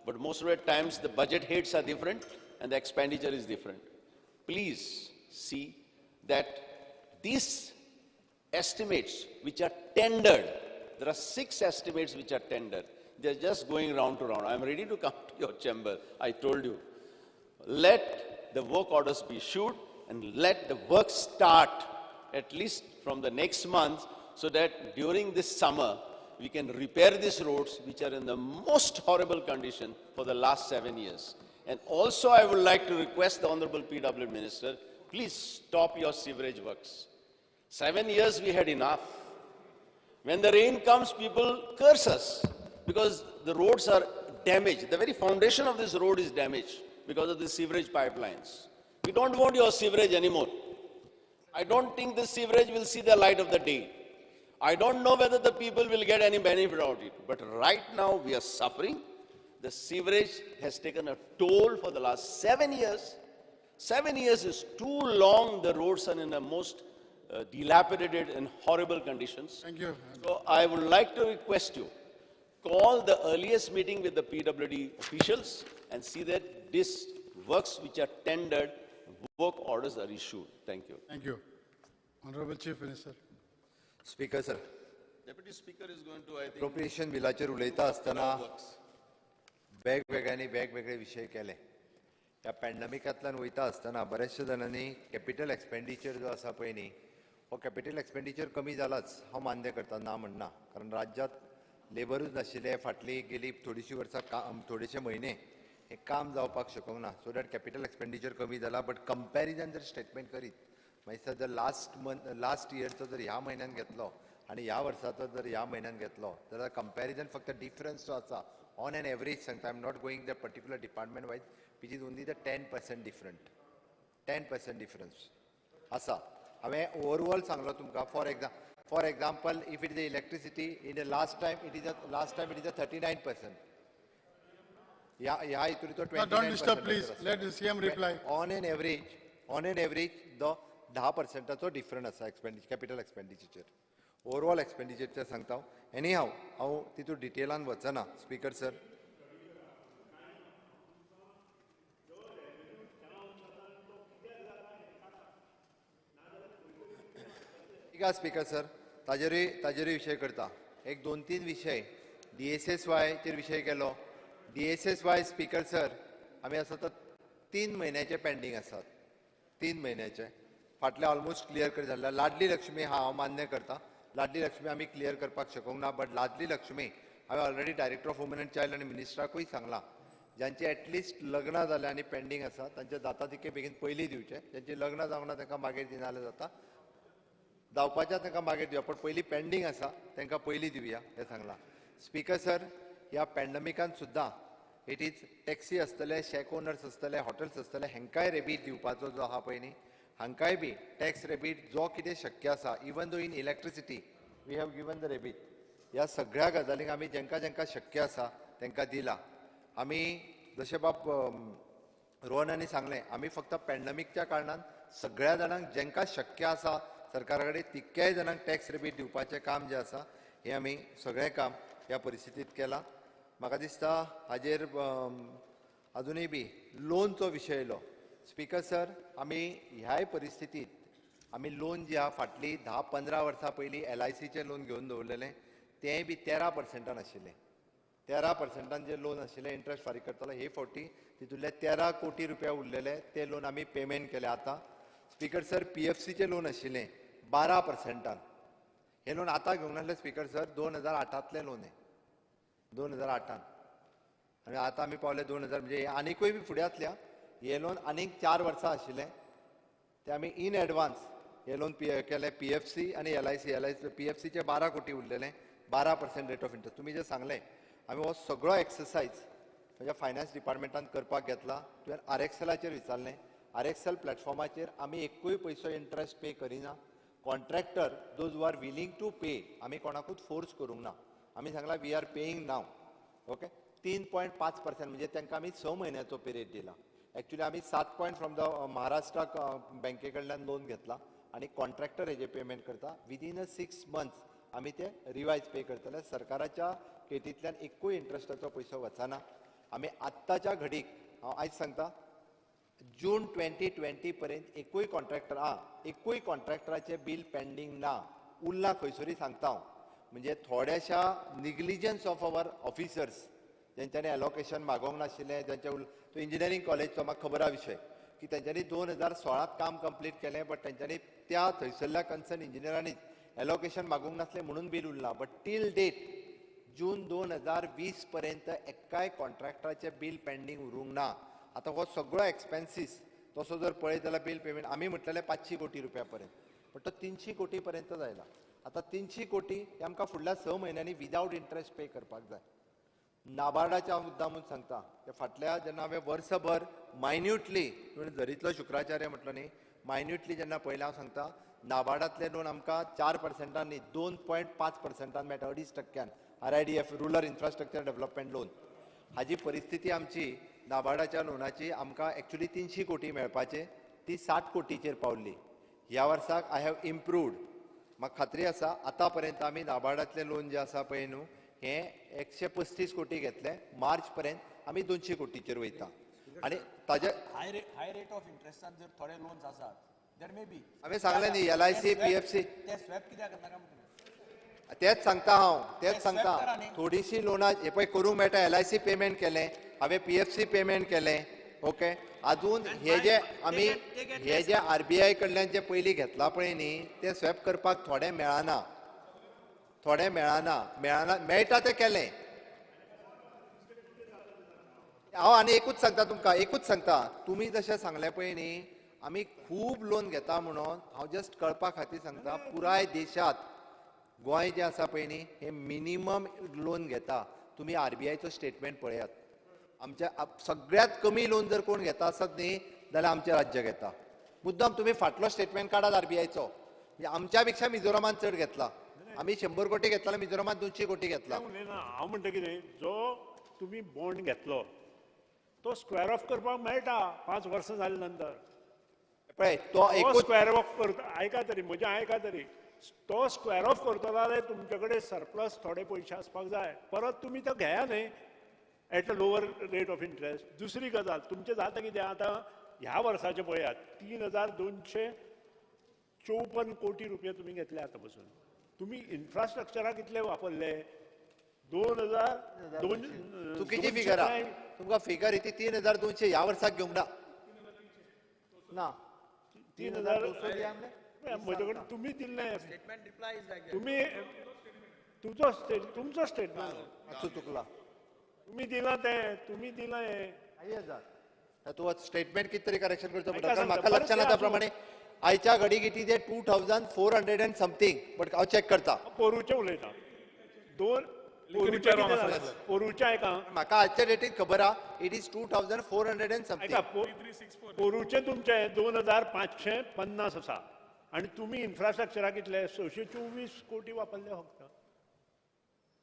[SPEAKER 8] but most of the times the budget heads are different and the expenditure is different. Please see that these estimates which are tendered, there are 6 estimates which are tendered. They're just going round to round. I'm ready to come to your chamber. I told you, let the work orders be issued and let the work start at least from the next month, so that during this summer, we can repair these roads which are in the most horrible condition for the last 7 years. And also I would like to request the Honorable PW Minister, please stop your sewerage works. 7 years we had enough. When the rain comes, people curse us because the roads are damaged. The very foundation of this road is damaged because of the sewerage pipelines. We don't want your sewerage anymore. I don't think the sewerage will see the light of the day. I don't know whether the people will get any benefit out of it. But right now we are suffering. The sewerage has taken a toll for the last 7 years. 7 years is too long. The roads are in the most dilapidated and horrible conditions.
[SPEAKER 7] Thank you.
[SPEAKER 8] So I would like to request you, call the earliest meeting with the PWD officials and see that these works which are tendered, work orders are issued. Thank you.
[SPEAKER 7] Thank you. Honorable Chief Minister.
[SPEAKER 1] Speaker, sir.
[SPEAKER 8] Deputy Speaker is going to, I think,
[SPEAKER 1] appropriation बिलाचेर उलयता आसतना वेगवेगळे विशय केले. ह्या पॅन्डेमिकांतल्यान वयता आसतना बऱ्याचशा जाणांनी कॅपिटल एक्सपेंडिचर जो आसा पळय न्ही, हो कॅपिटल एक्सपेंडिचर कमी जालाच हांव मान्य करता, ना म्हणना. कारण राज्यांत लेबरूच नाशिल्ले, फाटली गेली थोडीशीं वर्सां थोडेशे म्हयने हे काम जावपाक शकूंक ना. सो दॅट कॅपिटल एक्सपेंडिचर कमी जाला. बट कंपॅरिजन जर स्टेटमेंट करीत, मागीर जर लास्ट इयरचो जर ह्या म्हयन्यान घेतलो आनी ह्या वर्साचो जर ह्या म्हयन्यान घेतलो जाल्यार कंपॅरिजन फक्त डिफरन्स जो आसा ऑन एन एवरेज सांगता. I am not going the particular department wise, which is only the 10% different. 10% difference आसा. हांवें ओवरऑल सांगलो तुमकां. For example, if it is electricity in the last time it is a 39%. ह्या हितून तो 29%.
[SPEAKER 7] Don't disturb, please. Let the CM reply.
[SPEAKER 1] On an average the 10%चो different आसा capital expenditure. Overall expenditure सांगता. एनी हांव तितून डिटेलान वचना. Speaker sir. ठीक आहे स्पीकर सर, ताजेरूय विशय करता. एक 2-3 विशय DSSYचेर विशय केलो. DSSY स्पीकर सर, आमी आसा तो 3 म्हयन्याचे पेंडींग आसात. 3 म्हयन्याचे फाटले ऑलमोस्ट क्लियर कर जाल्ले. लाडली लक्ष्मी हांव मान्य करता. लाडली लक्ष्मी आमी क्लियर करपाक शकूंक ना. बट लाडली लक्ष्मी हांवें already director of woman and child आनी मिनिस्टराकूय सांगलां, ज्यांचे एटलिस्ट लग्नां जाल्या आनी पेंडींग आसा तांचे जाता तितके बेगीन पयलीं दिवचे. ज्यांची लग्नां जावंक ना तांकां मागीर दिना जाल्यार जाता. जावपाच्या तांकां मागीर दिवया, पण पयलीं पेंडींग आसा तांकां पयलीं दिवया हें सांगलां. स्पीकर सर, ह्या पॅन्डेमिकान सुद्दां इट इज टॅक्सी आसतले, शेक ओनर्स आसतले, हॉटेल्स आसतले, हेंकाय रेबीट दिवपाचो जो आहा पळय न्ही, हांकांय बी टॅक्स रेबीट जो कितें शक्य आसा, even though in electricity we have given the rebate, ह्या सगळ्या गजालींक आमी जेंका जेंका शक्य आसा तांकां दिला. आमी जशें बाब रोहनानी सांगलें, आमी फक्त पॅन्डेमिकच्या कारणान सगळ्या जाणांक जेंका शक्य आसा सरकारा कडेन तितक्याय जाणांक टॅक्स रेबीट दिवपाचें काम जें आसा हें आमी सगळें काम ह्या परिस्थितींत केलां. म्हाका दिसता हाजेर अजुनूय बी लोनचो विशय येयलो. स्पीकर सर, आमी ह्याय परिस्थितींत आमी लोन जी आहा फाटलीं 10-15 वर्सां पयलीं LICचें लोन घेवन दवरलेलें तेंय बी 13% आशिल्लें. 13% जे लोन आशिल्लें इंट्रस्ट फारीक करतालो, हे फावटी तितूंतले 13 कोटी रुपया उरलेले ते लोन आमी पेमेंट केले. आतां स्पीकर सर, PFCचें लोन आशिल्लें 12%. हे लोन आतां घेवंक नासलें स्पीकर सर, 2008तलें लोन हें, 2008. आनी आतां आमी पावले 2000, म्हणजे आनिकूय बी फुडें आसल्या. हे लोन आनीक 4 वर्सां आशिल्लें ते आमी इन एडवान्स हे लोन केले PFC आनी LIC. PFCचे 12 कोटी उरलेले, 12% रेट ऑफ इंट्रस्ट. तुमी जे सांगलें, आमी हो सगळो एक्सरसायज म्हज्या फायनान्स डिपार्टमेंटान करपाक घेतला. तुवें RXLाचेर विचारलें, RXL प्लॅटफॉर्माचेर आमी एकूय पयसो इंट्रस्ट पे करिना. Contractor those are willing to pay, आमी कोणाकूच फोर्स करूंक ना. आमी सांगला we are paying now. Okay, 3.5% म्हणजे तांकां आमी 6 म्हयन्याचो पिरियड दिला. एक्चुअली आमी 7 पॉयंट फ्रॉम द महाराष्ट्रा बँके कडल्यान लोन घेतला आनी कॉन्ट्रॅक्टर हेजे पेमेंट करता. विदीन 6 मंथ्स आमी ते रिवायज पे करतले. सरकाराच्या केटींतल्यान एकूय इंट्रस्टाचो पयसो वचना. आमी आत्ताच्या घडीक हांव आयज सांगता, जून 2020 पर्यंत एकूय कॉन्ट्रॅक्टराचें बील पेंडींग ना. उरला खंयसरी सांगता हांव, म्हणजे थोड्याशा निग्लिजन्स ऑफ अवर ऑफिसर्स जेंच्यांनी एलोकेशन मागोवंक नाशिल्लें, तो इंजिनियरींग कॉलेजचो म्हाका खबर आहा विशय की तेंच्यांनी 2016 काम कंप्लीट केलें, बट तेंच्यांनी त्या थंयसरल्या कन्सर्न इंजिनियरांनी एलोकेशन मागोवंक नासलें म्हणून बील उरलां. बट टील डेट जून 2020 पर्यंत एक्काय कॉन्ट्रॅक्टराचें बील पेंडींग उरूंक ना. आतां हो सगळो एक्सपेन्सीस तसो जर पळयत जाल्यार बील पेमेंट आमी म्हटलेलें 500 कोटी रुपया पर्यंत, बट तो 300 कोटी पर्यंत जायला. आतां 300 कोटी हे आमकां फुडल्या 6 म्हयन्यांनी विदावट इंट्रस्ट पे करपाक जाय. नाबार्डाच्या मुद्दामून सांगता, ते फाटल्या जेन्ना हांवें वर्सभर मायन्युटली, जरीतलो शुक्राचार्य म्हटलो न्ही, मायन्युटली जेन्ना पळयलें, हांव सांगता नाबार्डातले लोन आमकां 4% न्ही 2.5% मेळटा, 2.5%. RIDF rural infrastructure development loan. हाजी परिस्थिती आमची नाबार्डाच्या लोनाची आमकां एक्चुअली 300 कोटी मेळपाचे, ती 60 कोटीचेर पावल्ली. ह्या वर्साक आय हॅव इम्प्रूवड. म्हाका खात्री आसा आतां पर्यंत आमी नाबार्डातले लोन जे आसा पळय न्हू, हे 135 कोटी घेतले. मार्च पर्यंत आमी 200 कोटीचेर वयता. आनी ताजे
[SPEAKER 2] हाय रेट ऑफ इंट्रस्टान जर थोडे लोन्स आसात, देर मे बी
[SPEAKER 1] हांवें सांगलें न्ही LIC PFC
[SPEAKER 2] ते स्वॅप कित्याक करनाका म्हणून
[SPEAKER 1] तेच सांगता हांव, तेच सांगता. थोडीशी लोनां हे पळय करूंक मेळटा. LIC पेमेंट केलें, हांवें PFC पेमेंट केलें. ओके, अजून हे जे आमी हे जे RBI कडल्यान जे पयलीं घेतला पळय न्ही, ते स्वॅप करपाक थोडे मेळना, मेळटा ते केलें. हांव आनी एकूच सांगता तुमकां, एकूच सांगता, तुमी जशें सांगलें पळय न्ही, आमी खूब लोन घेता म्हणून हांव जस्ट कळपा खातीर सांगता, पुराय देशांत गोंय जें आसा पळय न्ही, हे मिनिमम लोन घेता. तुमी RBIचो स्टेटमेंट पळयात. आमच्या सगळ्यांत कमी लोन जर कोण घेता आसत न्ही जाल्यार आमचें राज्य घेता. मुद्दाम तुमी फाटलो स्टेटमेंट काडात RBIचो. आमच्या पेक्षा मिझोरामान चड घेतला. आमी 100 कोटी घेतला, मिझोरामान 200 कोटी घेतला.
[SPEAKER 5] हांव म्हणटा कितें, जो तुमी बॉन्ड घेतलो तो स्क्वेअर ऑफ करपाक मेळटा 5 वर्सां जाले नंतर.
[SPEAKER 1] पळय तो एकूच
[SPEAKER 5] स्क्वेअर ऑफ करता, आयका तरी म्हजें आयका तरी, तो स्क्वेअर ऑफ करतलो जाल्यार तुमचे कडेन सरप्लस थोडे पयशे आसपाक जाय. परत तुमी तो घेया न्ही at a lower rate of interest. दुसरी गजाल, तुमचें जाता कितें आतां ह्या वर्साचे पळयात 3254 कोटी रुपया तुमी घेतले आतां पासून. तुमी इन्फ्रास्ट्रक्चराक कितले वापरले? 2002
[SPEAKER 1] चुकीची फिगर आहा. तुमकां फिगर ही ती 3200 ह्या वर्साक घेवंक ना.
[SPEAKER 5] 3200 म्हजे कडेन तुमी दिल्ले.
[SPEAKER 2] स्टेटमेंट रिप्लाय इज लायक
[SPEAKER 5] तुमी तुमचो स्टेटमेंट
[SPEAKER 1] मातसो चुकला.
[SPEAKER 5] तुमी दिला तें, तुमी दिला हें.
[SPEAKER 1] तूं स्टेटमेंट कितें तरी करेक्शन करचो पडटा.
[SPEAKER 5] आयका
[SPEAKER 1] कारण म्हाका
[SPEAKER 5] सांगता,
[SPEAKER 1] लक्षांत येता प्रमाणे आयच्या घडी किती ते 2400 and something, बट हांव चॅक करता.
[SPEAKER 5] पोरूचे उलयता. पोरूचे किती जालें? पोरूचे ऐका
[SPEAKER 1] म्हाका आजच्या डेटीक खबर आहा इट इज 2400 and something.
[SPEAKER 5] ऐका पोरूचे तुमचे 2550 आसा आणि तुम्ही इन्फ्रास्ट्रक्चरा कितले 624 कोटी वापरले फक्त.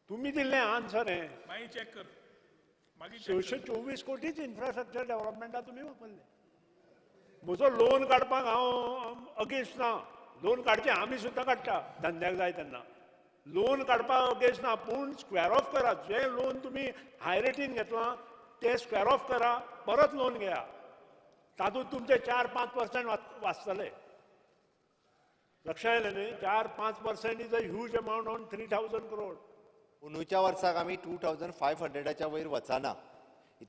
[SPEAKER 5] तुम्ही दिल्ले आन्सर हे
[SPEAKER 6] मागीर चॅक कर मागीर
[SPEAKER 5] 624 कोटीच इन्फ्रास्ट्रक्चर डेव्हलपमेंटा तुम्ही वापरले. म्हजो लोन काडपाक हांव अगेन्स्ट ना. लोन काडचे आमी सुद्दां काडटा धंद्याक जाय तेन्ना. लोन काडपाक अगेन्स्ट ना पूण स्क्वेअर ऑफ करा. जे लोन तुम्ही हाय रेटीन घेतला ते स्क्वेअर ऑफ करा परत लोन घेया. तातूंत तुमचे 4-5% वाचतले. लक्षात येयलें न्ही? 4-5% is a huge amount on 3000 crore.
[SPEAKER 1] अंदूच्या वर्साक आमी 2500च्या वयर वचना.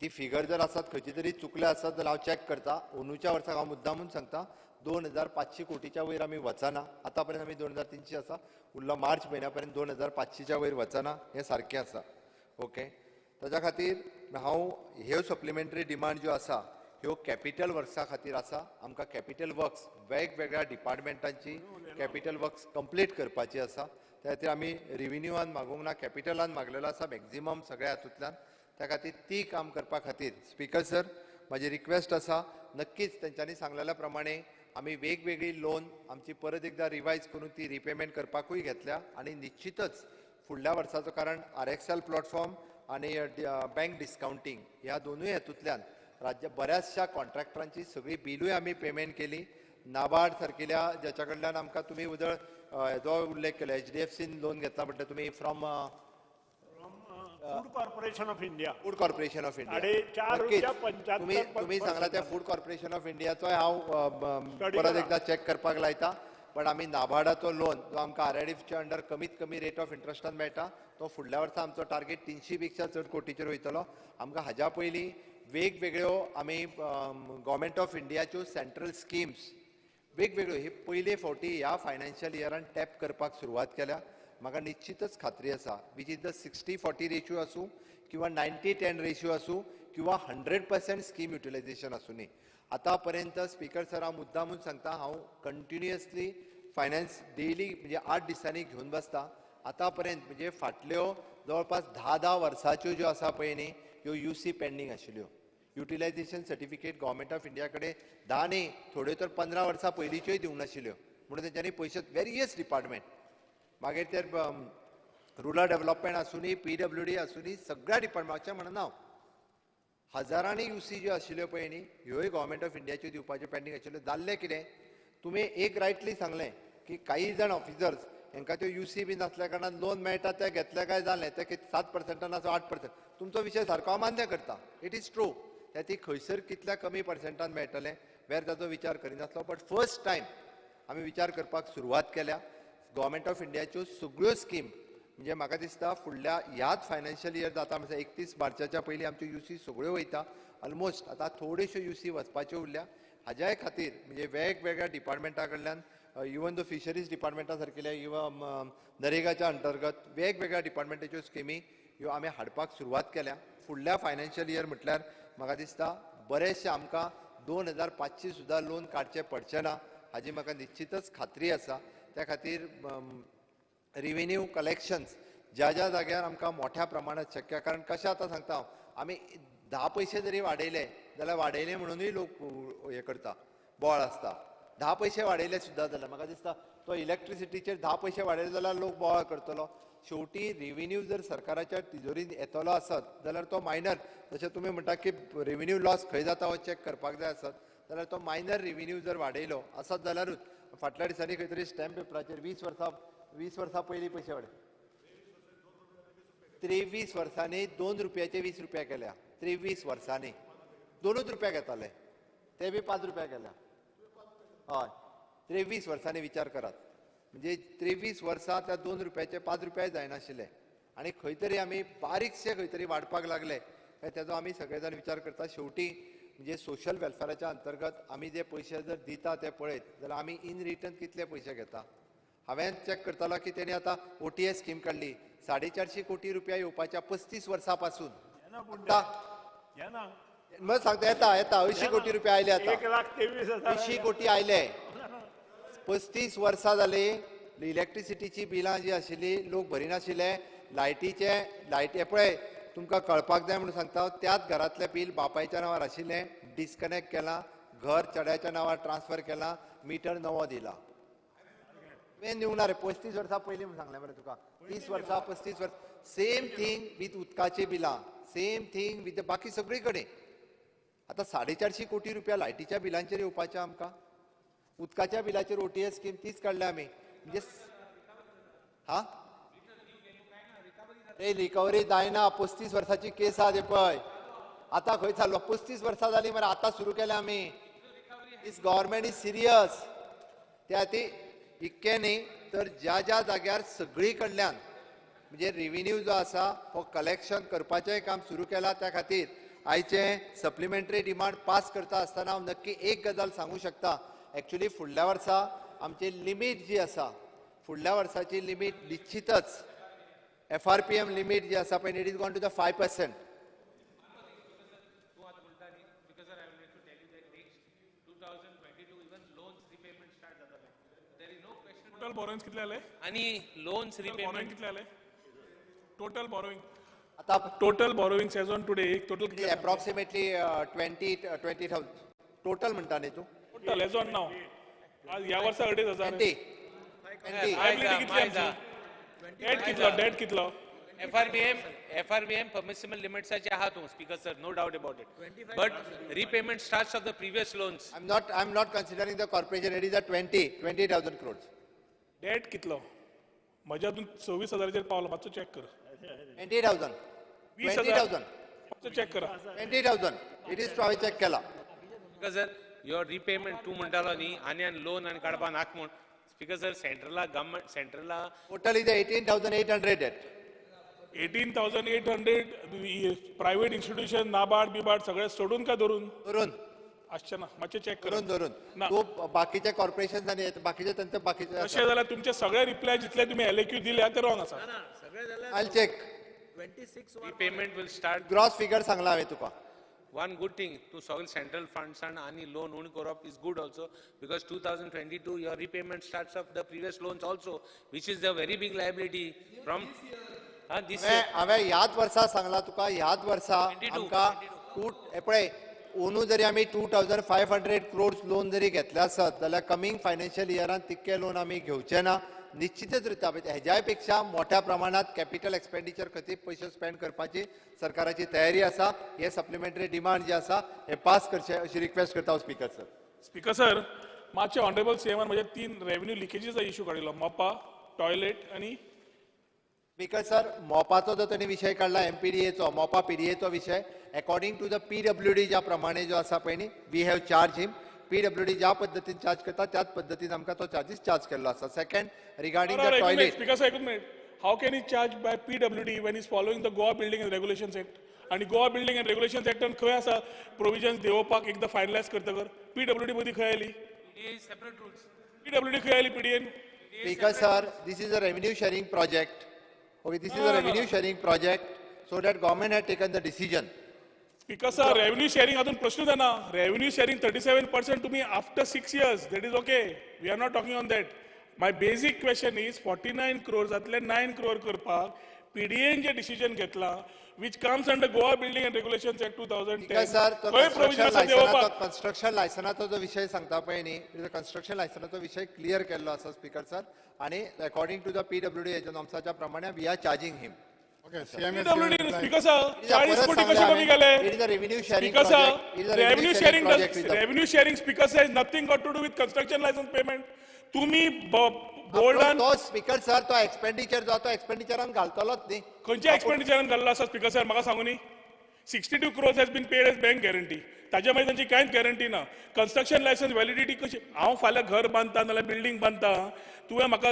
[SPEAKER 1] ती फिगर जर आसत खंयची तरी चुकले आसत जाल्यार हांव चॅक करता. अंदूच्या वर्साक हांव मुद्दामून सांगता 2500 कोटीच्या वयर आमी वचना. आतां पर्यंत आमी 2300 आसा. उरलो मार्च म्हयन्या पर्यंत 2500च्या वयर वचना हें सारकें आसा. ओके. ताच्या खातीर हांव ह्यो सप्लिमेंटरी डिमांड ज्यो आसा ह्यो कॅपिटल वर्क्सा खातीर आसा. आमकां कॅपिटल वर्क्स वेगवेगळ्या डिपार्टमेंटांची कॅपिटल वर्क्स कंप्लीट करपाची आसा. त्या खातीर आमी रेव्हेन्यूआन मागूंक ना कॅपिटलान मागलेलो आसा मॅक्झिमम सगळ्या हातूंतल्यान. त्या खातीर ती काम करपा खातीर स्पीकर सर म्हाजी रिक्वेस्ट आसा नक्कीच तेंच्यांनी सांगलेल्या प्रमाणे आमी वेगवेगळी लोन आमची परत एकदां रिवायज करून ती रिपेमेंट करपाकूय घेतल्या आणि निश्चितच फुडल्या वर्साचो कारण RXL प्लॅटफॉर्म आणि बँक डिस्काउंटींग ह्या दोनूय हेतूंतल्यान राज्य बऱ्याचशा कॉन्ट्रॅक्टरांची सगळी बिलूय आमी पेमेंट केली. नाबार्ड सारकेल्या ज्याच्या कडल्यान आमकां तुमी उदळ जो उल्लेख केलो HDFCन लोन घेतला म्हटल्यार तुमी from
[SPEAKER 5] food corporation of India.
[SPEAKER 1] Food corporation of India.
[SPEAKER 5] 4.75
[SPEAKER 1] तुम्ही सांगला त्या फूड कॉर्पोरेशन ऑफ इंडियाचोय हांव परत एकदा चॅक करपाक लायता. पण आमी नाबार्डाचो लोन जो आमकां RIDFच्या अंडर कमीत कमी रेट ऑफ इंट्रस्टान मेळटा तो फुडल्या वर्सा आमचो टार्गेट 300 पेक्षा चड कोटीचेर वयतलो. आमकां हाज्या पयलीं वेगवेगळ्यो आमी गव्हर्मेंट ऑफ इंडियाच्यो सेंट्रल स्किम्स वेगवेगळ्यो ही पयले फावटी ह्या फायनान्शियल इयरान टॅप करपाक सुरवात केल्या. म्हाका निश्चितच खात्री आसा विच इज द 60-40 रेशियो आसूं किंवा 90-10 रेशियो आसूं किंवा 100% स्कीम युटिलायझेशन आसूं न्ही. आतां पर्यंत स्पीकर सर हांव मुद्दामून सांगता हांव कंटिन्युअसली फायनान्स डेली म्हणजे 8 दिसांनी घेवन बसता. आतां पर्यंत म्हणजे फाटल्यो जवळपास 10 वर्साच्यो ज्यो आसा पळय न्ही ह्यो UC पेंडींग आशिल्ल्यो. Utilisation certificate government of India कडेन 10 न्ही थोड्यो तर 15 वर्सां पयलींच्योय दिवंक नाशिल्ल्यो. म्हणून तेंच्यांनी पयशे वेरियस डिपार्टमेंट मागीर ते रुरल डेव्हलपमेंट आसूं न्ही PWD आसूं न्ही सगळ्या डिपार्टमेंटाचें म्हणना हांव हजारांनी UC ज्यो आशिल्ल्यो पळय न्ही ह्योय गव्हर्मेंट ऑफ इंडियाच्यो दिवपाच्यो पेंडींग आशिल्ल्यो. जाल्लें कितें तुमी एक रायटली सांगलें की काही जाण ऑफिसर्स हांकां त्यो UC बी नासल्या कारणान लोन मेळटा ते घेतले काय जालें ते 7% नासो 8%. तुमचो विशय सारको हांव मान्य करता. इट इज ट्रू त्या ती खंयसर कितल्या कमी पर्सेंटान मेळटलें वेर ताचो विचार करिनासलो. बट फर्स्ट टायम आमी विचार करपाक सुरवात केल्या. गव्हर्मेंट ऑफ इंडियाच्यो सगळ्यो स्कीम म्हणजे म्हाका दिसता फुडल्या ह्याच फायनान्शियल इयर जाता म्हणजे 31 मार्चाच्या पयलीं आमच्यो UC सगळ्यो वयता. ऑलमोस्ट आतां थोड्योश्यो UC वचपाच्यो उरल्या. हाज्याय खातीर म्हणजे वेगवेगळ्या डिपार्टमेंटा कडल्यान इवन द फिशरीज डिपार्टमेंटा सारकेल्या इवन नरेगाच्या अंतर्गत वेगवेगळ्या डिपार्टमेंटाच्यो स्किमी ह्यो आमी हाडपाक सुरवात केल्या. फुडल्या फायनान्शियल इयर म्हटल्यार म्हाका दिसता बरेचशे आमकां 2500 सुद्दां लोन काडचे पडचे ना हाजी म्हाका निश्चितच खात्री आसा. त्या खातीर रेव्हेन्यू कलेक्शन्स ज्या ज्या जाग्यार आमकां मोठ्या प्रमाणात शक्य कारण कशें आतां सांगता हांव आमी 10 पयशे जरी वाडयले जाल्यार वाडयले म्हणूनय लोक हे करता बोळ आसता. 10 पयशे वाडयले सुद्दां जाल्यार म्हाका दिसता तो इलेक्ट्रिसिटीचेर 10 पयशे वाडयले जाल्यार लोक बोवाळ करतलो. शेवटी रेव्हेन्यू जर सरकाराच्या तिजोरीन येतलो आसत जाल्यार तो मायनर जशें तुमी म्हणटा की रेव्हेन्यू लॉस खंय जाता हो चॅक करपाक जाय आसत जाल्यार तो मायनर रेव्हेन्यू जर वाडयलो आसत जाल्यारूच फाटल्या दिसांनी खंय तरी स्टॅम्प पेपराचेर 20 वर्सां पयलीं पयशे वाडय 23 वर्सांनी 2 रुपयाचे 20 रुपया केल्या. 23 वर्सांनी 2 रुपया घेताले ते बी 5 रुपया केल्या. हय 23 वर्सांनी विचार करात म्हणजे 23 वर्सां त्या 2 रुपयाचे 5 रुपया जायनाशिल्ले आनी खंय तरी आमी बारीकशे खंय तरी वाडपाक लागले काय तेजो आमी सगळे जाण विचार करता. शेवटी म्हणजे सोशल वेलफेराच्या अंतर्गत आमी जे पयशे जर दिता ते पळयत जाल्यार आमी इन रिटर्न कितले पयशे घेता. हांवें चॅक करतालो की तेणी आतां OTS स्कीम काडली 450 कोटी रुपया येवपाच्या 35 वर्सां पासून मग सांगता येता 80 कोटी रुपया आयले. आता
[SPEAKER 5] 1,23,000
[SPEAKER 1] 80 कोटी आयले. 35 वर्सां जाली इलेक्ट्रिसिटीची बिलां जी आशिल्ली लोक भरिनाशिल्ले लायटी हे पळय तुमकां कळपाक जाय म्हणून सांगता त्याच घरातलें बील बापायच्या नांवार आशिल्लें डिस्कनेक्ट केलां घर चेड्याच्या नांवार ट्रान्सफर केलां मीटर नवो दिला तुवें दिवना रे 35 वर्सां पयलीं म्हणून सांगलें मरे तुका 30 वर्सां 35 वर्सां सेम थिंग वीथ उदकाची बिलां सेम थिंग वीथ बाकी सगळी कडेन आतां 450 कोटी रुपया लायटीच्या बिलांचेर येवपाचें आमकां उदकाच्या बिलाचेर OTS स्कीम तीच काडल्या आमी म्हणजे हा रिकवरी जायना 35 वर्साची केस आहा ते पळय आतां खंय चाललो 35 वर्सां जालीं मरे आतां सुरू केल्या आमी दिस गव्हर्मेंट इज सिरियस त्या खातीर इतकें न्ही तर ज्या ज्या जाग्यार सगळी कडल्यान म्हणजे रेव्हेन्यू जो आसा हो कलेक्शन करपाचें काम सुरू केलां त्या खातीर आयचें सप्लिमेंटरी डिमांड पास करता आसतना हांव नक्की एक गजाल सांगूं शकता एक्चुअली फुडल्या वर्सा आमची लिमीट जी आसा फुडल्या वर्साची लिमीट निश्चितच FRPM लिमीट जी आसा पळय it is gone to the 5%.
[SPEAKER 6] Total borrowings कितले आले
[SPEAKER 9] आणि लोन्स
[SPEAKER 6] बॉरोइंग कितले आले टोटल बॉरोइंग
[SPEAKER 1] आता
[SPEAKER 6] total borrowings as on today total
[SPEAKER 1] approximately 20,000 total म्हणटा न्ही तूं
[SPEAKER 6] टोटल एज ऑन नाव आज ह्या वर्सा 2,500 लायबिलिटी कितली आमची डेट कितलो
[SPEAKER 9] FRBM permissible limits are speaker sir, no doubt about it. But repayment starts of the previous loans.
[SPEAKER 1] I'm not considering the corporation. It is a 20,000 crores.
[SPEAKER 6] Date कितलो म्हज्या हातून 26,000 Paulo मातसो check कर
[SPEAKER 1] 20,000 20,000
[SPEAKER 6] मातसो check करा
[SPEAKER 1] 20,000 it is to check केला
[SPEAKER 9] Because sir, your repayment 2 म्हणटालो न्ही आनी लोन आनी काडपा नाक म्हण स्पीकर सर सेंट्रला गव्हर्नमेंट सेंट्रला
[SPEAKER 1] total is 18,800 debt
[SPEAKER 6] 18,800 private institution NABARD बिबार्ड सगळे सोडून का धरून आसचे ना मातशें चेक करून
[SPEAKER 1] धरून तूं बाकीचे कॉर्पोरेशन आनी बाकीचे तांचे बाकीचे
[SPEAKER 6] तशें जाल्यार तुमचे सगळे रिप्लाय जितले तुमी LAQ दिल्या ते रॉंग आसा
[SPEAKER 1] I check
[SPEAKER 9] 26 repayment will start.
[SPEAKER 1] Gross figure सांगला हांवें तुका
[SPEAKER 9] One good thing to solve central funds and any loan only corrupt is good also because 2022 your repayment starts of the previous loans also, which is the very big liability from this year.
[SPEAKER 1] हांवें ह्याच वर्सा सांगला तुका ह्याच वर्सा आमकां हे पळय अंदू जरी आमी 2,500 crores loan जरी घेतले आसत जाल्यार कमिंग फायनान्शियल इयरांत तितके लोन आमी घेवचे ना निश्चितच रित्या हेज्या पेक्षा मोठ्या प्रमाणात कॅपिटल एक्सपेंडिचर खातीर पयशे स्पेंड करपाची सरकाराची तयारी आसा हे सप्लिमेंटरी डिमांड जे आसा हे पास करचे अशी रिक्वेस्ट करता स्पीकर सर
[SPEAKER 6] स्पीकर सर मातशें ऑनरेबल सीएमान म्हणजे 3 रेव्हेन्यू लिकेजीचा इश्यू काडिल्लो मोपा टॉयलेट आणि
[SPEAKER 1] स्पीकर सर मोपाचो जो ताणी विशय काढला MPDAचो मोपा PDAचो विशय अकॉर्डिंग टू द PWD ज्या प्रमाणे जो आसा पळय न्ही we have charge him PWD ज्या पद्दतीन चार्ज करता त्याच पद्दतीन आमकां तो चार्जीस चार्ज केल्लो आसा second regarding the toilet
[SPEAKER 6] speaker sir एकूच minute how can he charge by PWD when is following the Goa Building and Regulations Act आणि गोवा बिल्डिंग एंड रेग्युलेशन्स एक्टान खंय आसा प्रोविजन्स देवपाक एकदा फायनलायज करतकर PWD मदीं खंय आयली PWD खंय आयली PDN
[SPEAKER 1] speaker sir this is a revenue sharing project okay this is a revenue sharing project so that government had taken the decision
[SPEAKER 6] speaker sir revenue sharing हातून प्रश्न जाना revenue sharing 37% तुमी after 6 years that is okay we are not talking on that my basic question is 49 crores आतले 9 crore करपाक PDN जे decision घेतला which comes under Goa Building and Regulations Act 2010
[SPEAKER 1] sir
[SPEAKER 6] खंय provision आसा देवपाक
[SPEAKER 1] construction लायसनाचो जो विषय सांगता पळय न्ही कन्स्ट्रक्शन लायसनाचो विषय क्लियर केल्लो आसा स्पीकर सर आणि अकॉर्डिंग टू द PWD हेच्या नॉर्म्साच्या प्रमाणे we are charging him
[SPEAKER 7] Okay, CM is
[SPEAKER 6] PWD
[SPEAKER 7] given reply.
[SPEAKER 6] Speaker sir 40 कोटी कशे कमी गेले
[SPEAKER 1] it is a revenue sharing
[SPEAKER 6] speaker
[SPEAKER 1] project
[SPEAKER 6] sir revenue sharing speaker sir nothing got to do with construction licence payment तुम्ही बोर्डान
[SPEAKER 1] तो speaker sir तो expenditure जो तो एक्सपेंडिचरान घालतलोच न्ही
[SPEAKER 6] खंयच्या एक्सपेंडिचरान घाल्लो आसा स्पीकर सर म्हाका सांगू न्ही 62 crores has been paid as bank guarantee ताज्या मागीर तांची कांयच गॅरंटी ना कन्स्ट्रक्शन लायसन्स व्हॅलिडिटी कशी हांव फाल्यां घर बांदता नाल्यार बिल्डींग बांदता तुवें म्हाका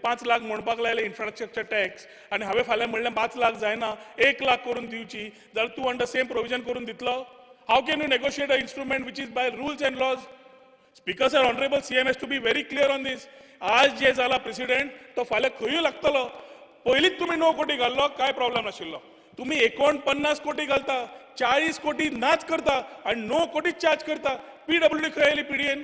[SPEAKER 6] 5 लाख म्हणपाक लायले इन्फ्रास्ट्रक्चर टॅक्स आनी हांवें फाल्यां म्हणलें 5 लाख जायना 1 लाख करून दिवची जाल्यार तूं अंडर सेम प्रोविजन करून दितलो how can you negotiate a instrument which is by rules and laws speaker sir honourable CM has to be very clear on this आज जे जाला प्रेसिडेंट तो फाल्यां खंयूय लागतलो पयलींच तुमी 9 कोटी घाल्लो काय प्रॉब्लेम नाशिल्लो तुम्ही 49 कोटी घालता 40 कोटी नाच करता आणि 9 कोटी चार्ज करता PWD खंय आयली PDN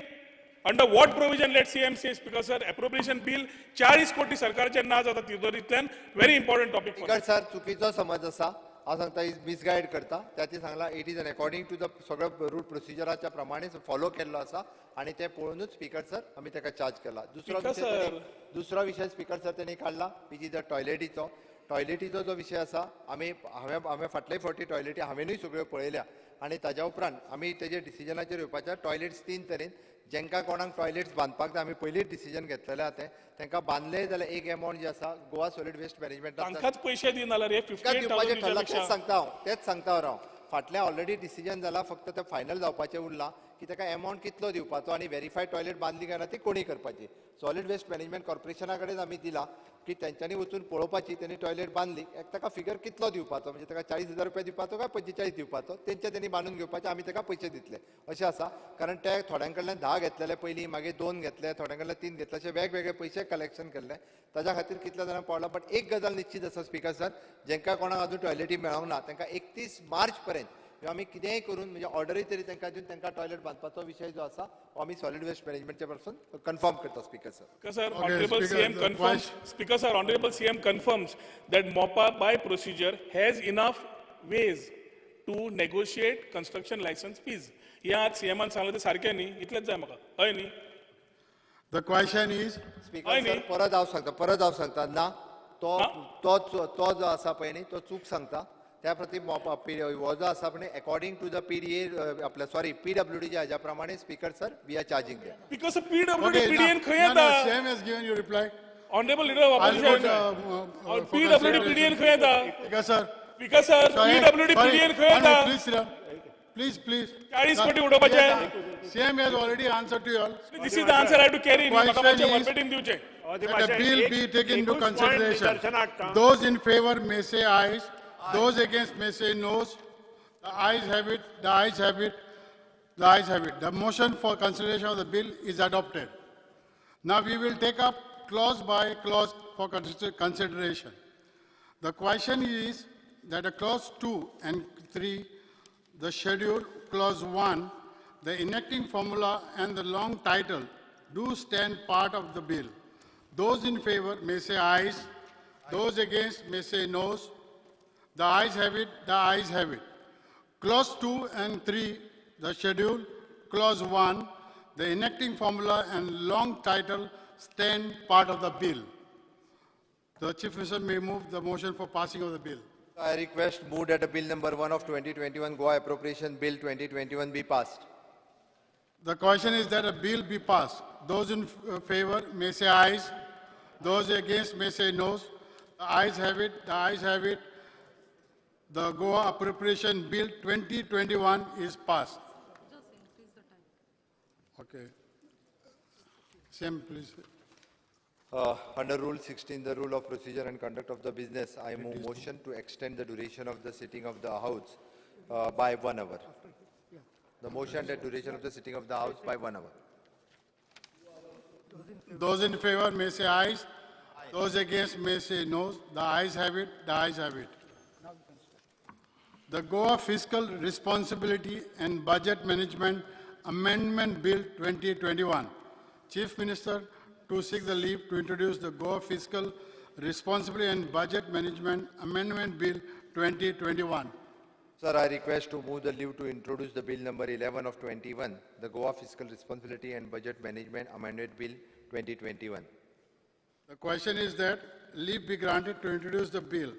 [SPEAKER 6] Under what provision, let CM say, Speaker sir, appropriation bill 40 कोटी सरकारचे ना जाता तिजोरींतल्यान, very important topic for
[SPEAKER 1] speaker sir चुकीचो समज आसा हांव सांगता मिसगायड करता त्याती सांगला it is an according to the सगळं रूल प्रोसिजराच्या प्रमाणे फॉलो केल्लो आसा आणि ते पळोवनूच स्पीकर सर आमी ताका चार्ज केला दुसरो विषय स्पीकर सर त्यांनी काढला विच इज द टॉयलेटीचो जो विषय आसा हांवें फाटले फावटी टॉयलेटी हांवेनूय सगळ्यो पळयल्या आणि ताज्या उपरांत आमी तेजे डिसिजनाचेर येवपाच्या टॉयलेट्स 3 तरेन जेंका कोणाक टॉयलेट्स बांदपाक जाय आमी पयलींच डिसिजन घेतलेलें आहा तें तांकां बांदले जाल्यार एक अमावंट जी आसा गोवा सॉलिड वेस्ट मॅनेजमेंट
[SPEAKER 6] तांकांच पयशे दिनाल्यार हे
[SPEAKER 1] दिवपाचें ठरलां
[SPEAKER 6] 58,000
[SPEAKER 1] तेच सांगता हांव फाटल्या ऑलरेडी डिसिजन जाला फक्त ते फायनल जावपाचें उरलां की ताका अमावंट कितलो दिवपाचो आणि व्हेरीफायड टॉयलेट बांदली काय ना ती कोणी करपाची सॉलिड वेस्ट मॅनेजमेंट कॉर्पोरेशना कडेन आमी दिला की तेंच्यांनी वचून पळोवपाची त्यांनी टॉयलेट बांदली ताका फिगर कितलो दिवपाचो म्हणजे ताका 40,000 रुपया दिवपाचो काय 45 दिवपाचो तेंचे त्यांनी बांदून घेवपाचे आमी ताका पयशे दितले अशें आसा कारण ते थोड्यां कडल्यान 10 घेतलेले पयलीं मागीर 2 घेतले थोड्यां कडल्यान 3 घेतले अशे वेगवेगळे पयशे कलेक्शन केल्ले ताज्या खातीर कितले जाणां पडला बट एक गजाल निश्चित आसा स्पीकर सर जेंका कोणाक अजून टॉयलेटी मेळोंक ना तांकां 31 मार्च पर्यंत आमी कितेंय करून म्हणजे ऑर्डरी तरी तांकां दिवन तांकां टॉयलेट बांदपाचो विषय जो आसा हो आमी सॉलिड वेस्ट मॅनेजमेंटच्या पासून कन्फर्म करता speaker sir
[SPEAKER 6] Speaker sir, Honorable CM confirms that MOPA by procedure has enough ways to negotiate construction license fees. हे आज CM सांगलें ते सारकें न्ही इतलेंच जाय म्हाका हय न्ही
[SPEAKER 7] The question is,
[SPEAKER 1] speaker sir परत हांव सांगता ना तो जो आसा पळय न्ही तो चूक सांगता त्या प्रती हो जो आसा पण अकॉर्डिंग टू द PDA आपल्या सॉरी PWD हाज्या प्रमाणे speaker sir we are charging them
[SPEAKER 6] Because PWD PDN खंय
[SPEAKER 7] no,
[SPEAKER 6] येता
[SPEAKER 7] CM has given you reply.
[SPEAKER 6] Honorable Leader of Opposition PWD PDN खंय येता
[SPEAKER 7] Speaker sir.
[SPEAKER 6] Speaker sir PWD PDN खंय येता
[SPEAKER 7] Please sit down. Please.
[SPEAKER 6] 40 कोटी उडोवपाचे
[SPEAKER 7] CM has already answered to you all.
[SPEAKER 6] This is the answer I have to carry म्हाका मातशें वर्बेटीम दिवचे
[SPEAKER 7] That the bill be taken into consideration. Those in favor may say ayes. Those against may say noes. The ayes have it. The ayes have it. The ayes have it. The motion for consideration of the bill is adopted. Now we will take up clause by clause for consideration. The question is that clause 2 and 3, the schedule, clause 1, the enacting formula and the long title do stand part of the bill. Those in favor may say ayes. Those against may say noes. The ayes have it, the ayes have it. Clause 2 and 3, the schedule, clause 1, the enacting formula and long title stand part of the bill. The Chief Minister may move the motion for passing of the bill.
[SPEAKER 1] I request move that the bill number 1 of 2021 Goa Appropriation Bill 2021 be passed.
[SPEAKER 7] The question is that a bill be passed. Those in favor may say ayes. Those against may say noes. The ayes have it, the ayes have it. The Goa Appropriation Bill 2021 is passed.
[SPEAKER 4] Just increase the time.
[SPEAKER 7] Okay. Same, please.
[SPEAKER 1] Under Rule 16, the rule of procedure and conduct of the business, I move motion to extend the duration of the sitting of the House by 1 hour. The motion that duration of the sitting of the House by 1 hour.
[SPEAKER 7] Those in favor may say ayes. Those against may say no. The ayes have it. The ayes have it. The Goa Fiscal Responsibility and Budget Management Amendment Bill 2021. Chief Minister to seek the leave to introduce the Goa Fiscal Responsibility and Budget Management Amendment Bill 2021.
[SPEAKER 1] Sir, I request to move the leave to introduce the bill number 11 of 21, the Goa Fiscal Responsibility and Budget Management Amendment Bill 2021.
[SPEAKER 7] The question is that leave be granted to introduce the bill.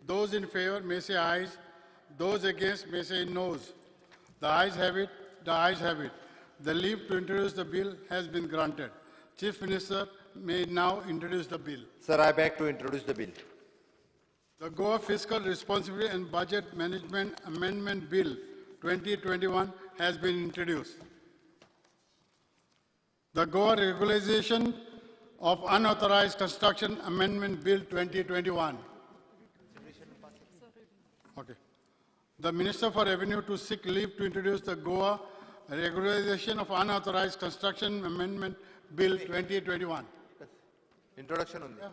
[SPEAKER 7] Those in favor may say ayes. Those against may say noes. The ayes have it. The ayes have it. The leave to introduce the bill has been granted. Chief Minister may now introduce the bill.
[SPEAKER 1] Sir, I beg to introduce the bill.
[SPEAKER 7] The Goa Fiscal Responsibility and Budget Management Amendment Bill 2021 has been introduced. The Goa Regularization of Unauthorized Construction Amendment Bill 2021. Okay. The Minister for Revenue to seek leave to introduce the Goa Regularization of Unauthorized Construction Amendment Bill 2021.
[SPEAKER 1] Introduction only.
[SPEAKER 7] Yeah.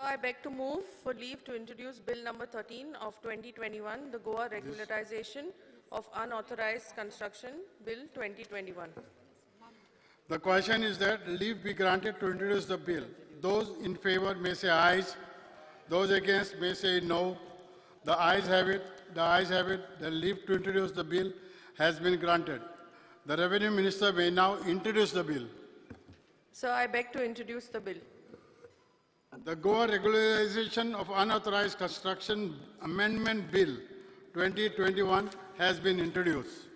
[SPEAKER 10] I beg to move for leave to introduce Bill number 13 of 2021, the Goa Regularization of Unauthorized Construction Bill 2021.
[SPEAKER 7] The question is that leave be granted to introduce the bill. Those in favor may say ayes. Those against may say no. The ayes have it. The ayes have it. The leave to introduce the bill has been granted. The Revenue Minister may now introduce the bill.
[SPEAKER 10] Sir, I beg to introduce the bill.
[SPEAKER 7] The Goa Regularization of Unauthorized Construction Amendment Bill 2021 has been introduced.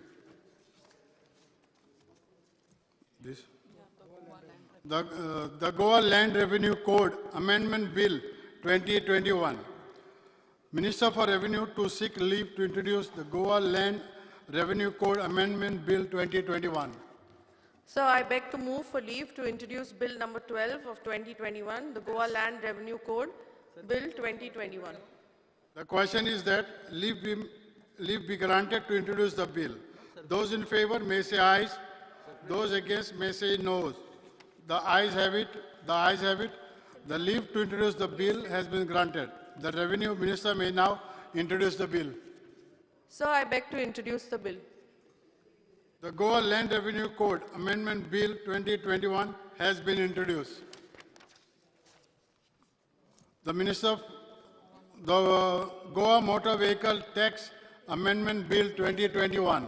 [SPEAKER 7] This. The Goa Land Revenue Code Amendment Bill 2021. Minister for Revenue to seek leave to introduce the Goa Land Revenue Code Amendment Bill 2021.
[SPEAKER 10] Sir, I beg to move for leave to introduce Bill number 12 of 2021, the Goa Land Revenue Code, Bill 2021.
[SPEAKER 7] The question is that leave be granted to introduce the bill. Those in favor may say ayes. Those against may say no. The ayes have it. The ayes have it. The leave to introduce the bill has been granted. The Revenue Minister may now introduce the bill.
[SPEAKER 10] Sir, I beg to introduce the bill.
[SPEAKER 7] The Goa Land Revenue Code Amendment Bill 2021 has been introduced. The Goa Motor Vehicle Tax Amendment Bill 2021.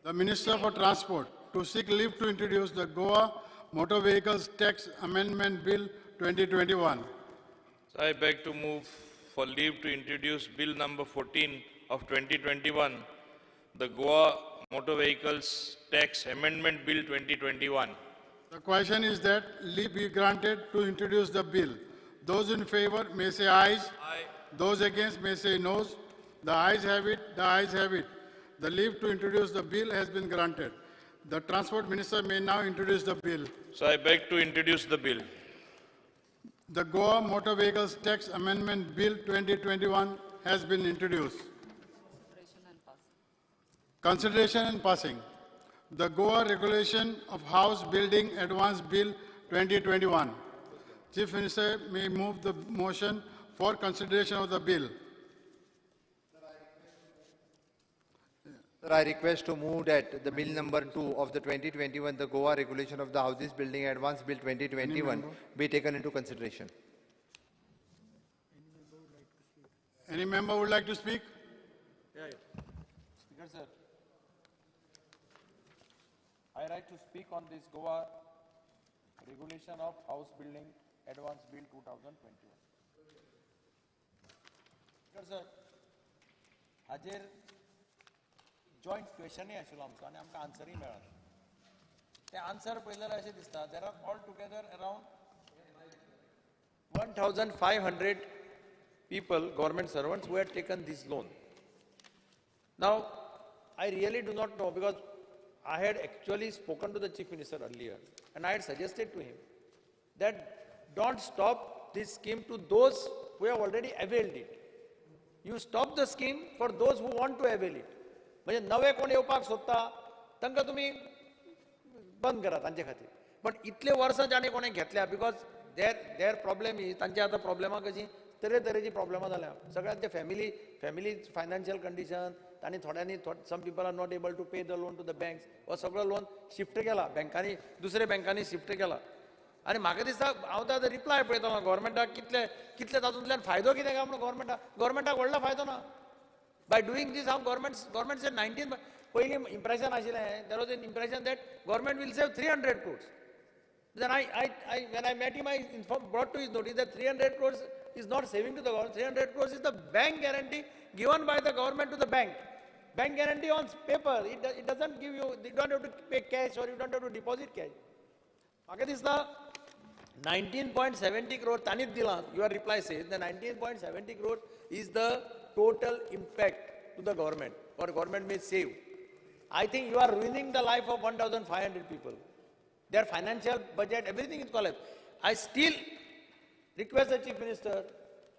[SPEAKER 7] The Minister for Transport to seek leave to introduce the Goa Motor Vehicles Tax Amendment Bill 2021.
[SPEAKER 11] So I beg to move for leave to introduce Bill number 14 of 2021, the Goa Motor Vehicles Tax Amendment Bill 2021.
[SPEAKER 7] The question is that leave be granted to introduce the bill. Those in favor may say ayes.
[SPEAKER 11] Aye.
[SPEAKER 7] Those against may say no. The ayes have it. The ayes have it. The leave to introduce the bill has been granted. The Transport Minister may now introduce the bill.
[SPEAKER 11] So I beg to introduce the bill.
[SPEAKER 7] The Goa Motor Vehicles Tax Amendment Bill 2021 has been introduced. Consideration and passing. The Goa Regulation of House Building Advance Bill 2021. Chief Minister may move the motion for consideration of the bill.
[SPEAKER 1] Sir, I request to move that the bill number 2 of the 2021, the Goa Regulation of the Houses Building Advance Bill 2021, be taken into consideration.
[SPEAKER 7] Any member would like to speak?
[SPEAKER 2] Speaker sir, I like to speak on this Goa Regulation of House Building Advance Bill 2021. Speaker sir, हाजेर joint question आशिल्लो आमचो आनी आमकां आन्सरय मेळ्ळा. ते answer पळयल्यार अशें दिसता there are altogether around 1,500 people, government servants, who had taken this loan. Now, I really do not know, because I had actually spoken to the Chief Minister earlier and I had suggested to him that don't stop this scheme to those who have already availed it. You stop the scheme for those who want to avail it. म्हणजे नवे कोण येवपाक सोदता तांकां तुमी बंद करा तांचे खातीर. बट इतले वर्सां जाणे कोणें घेतल्या बिकॉज देर प्रॉब्लेम इज तांची आतां प्रॉब्लेमां कशी तरेतरेची प्रॉब्लेमां जाल्या. सगळ्यांचे फॅमिली फायनान्शियल कंडिशन आनी थोड्यांनी some people are not able to pay the loan to the banks. हो सगळो लोन शिफ्ट केला बँकांनी, दुसऱ्या बँकांनी शिफ्ट केला. आनी म्हाका दिसता हांव ताचो रिप्लाय पळयतालो गव्हर्मेंटाक कितले तातूंतल्यान फायदो कितें काय म्हणून गव्हर्मेंटाक व्हडलो फायदो ना. By doing this, how government said 19, पयली impression आशिल्लें, there was an impression that government will save 300 crores. Then when I met him, I brought to his notice that 300 crores is not saving to the government. 300 crores is the bank guarantee given by the government to the bank. Bank guarantee on paper. It doesn't give you, you don't have to pay cash or you don't have to deposit cash. म्हाका दिसता 19.70 crores ताणीच दिला. Your reply says the 19.70 crores is the total impact to the government, or government may save. I think you are ruining the life of 1,500 people. Their financial budget, everything is collapsed. I still request the Chief Minister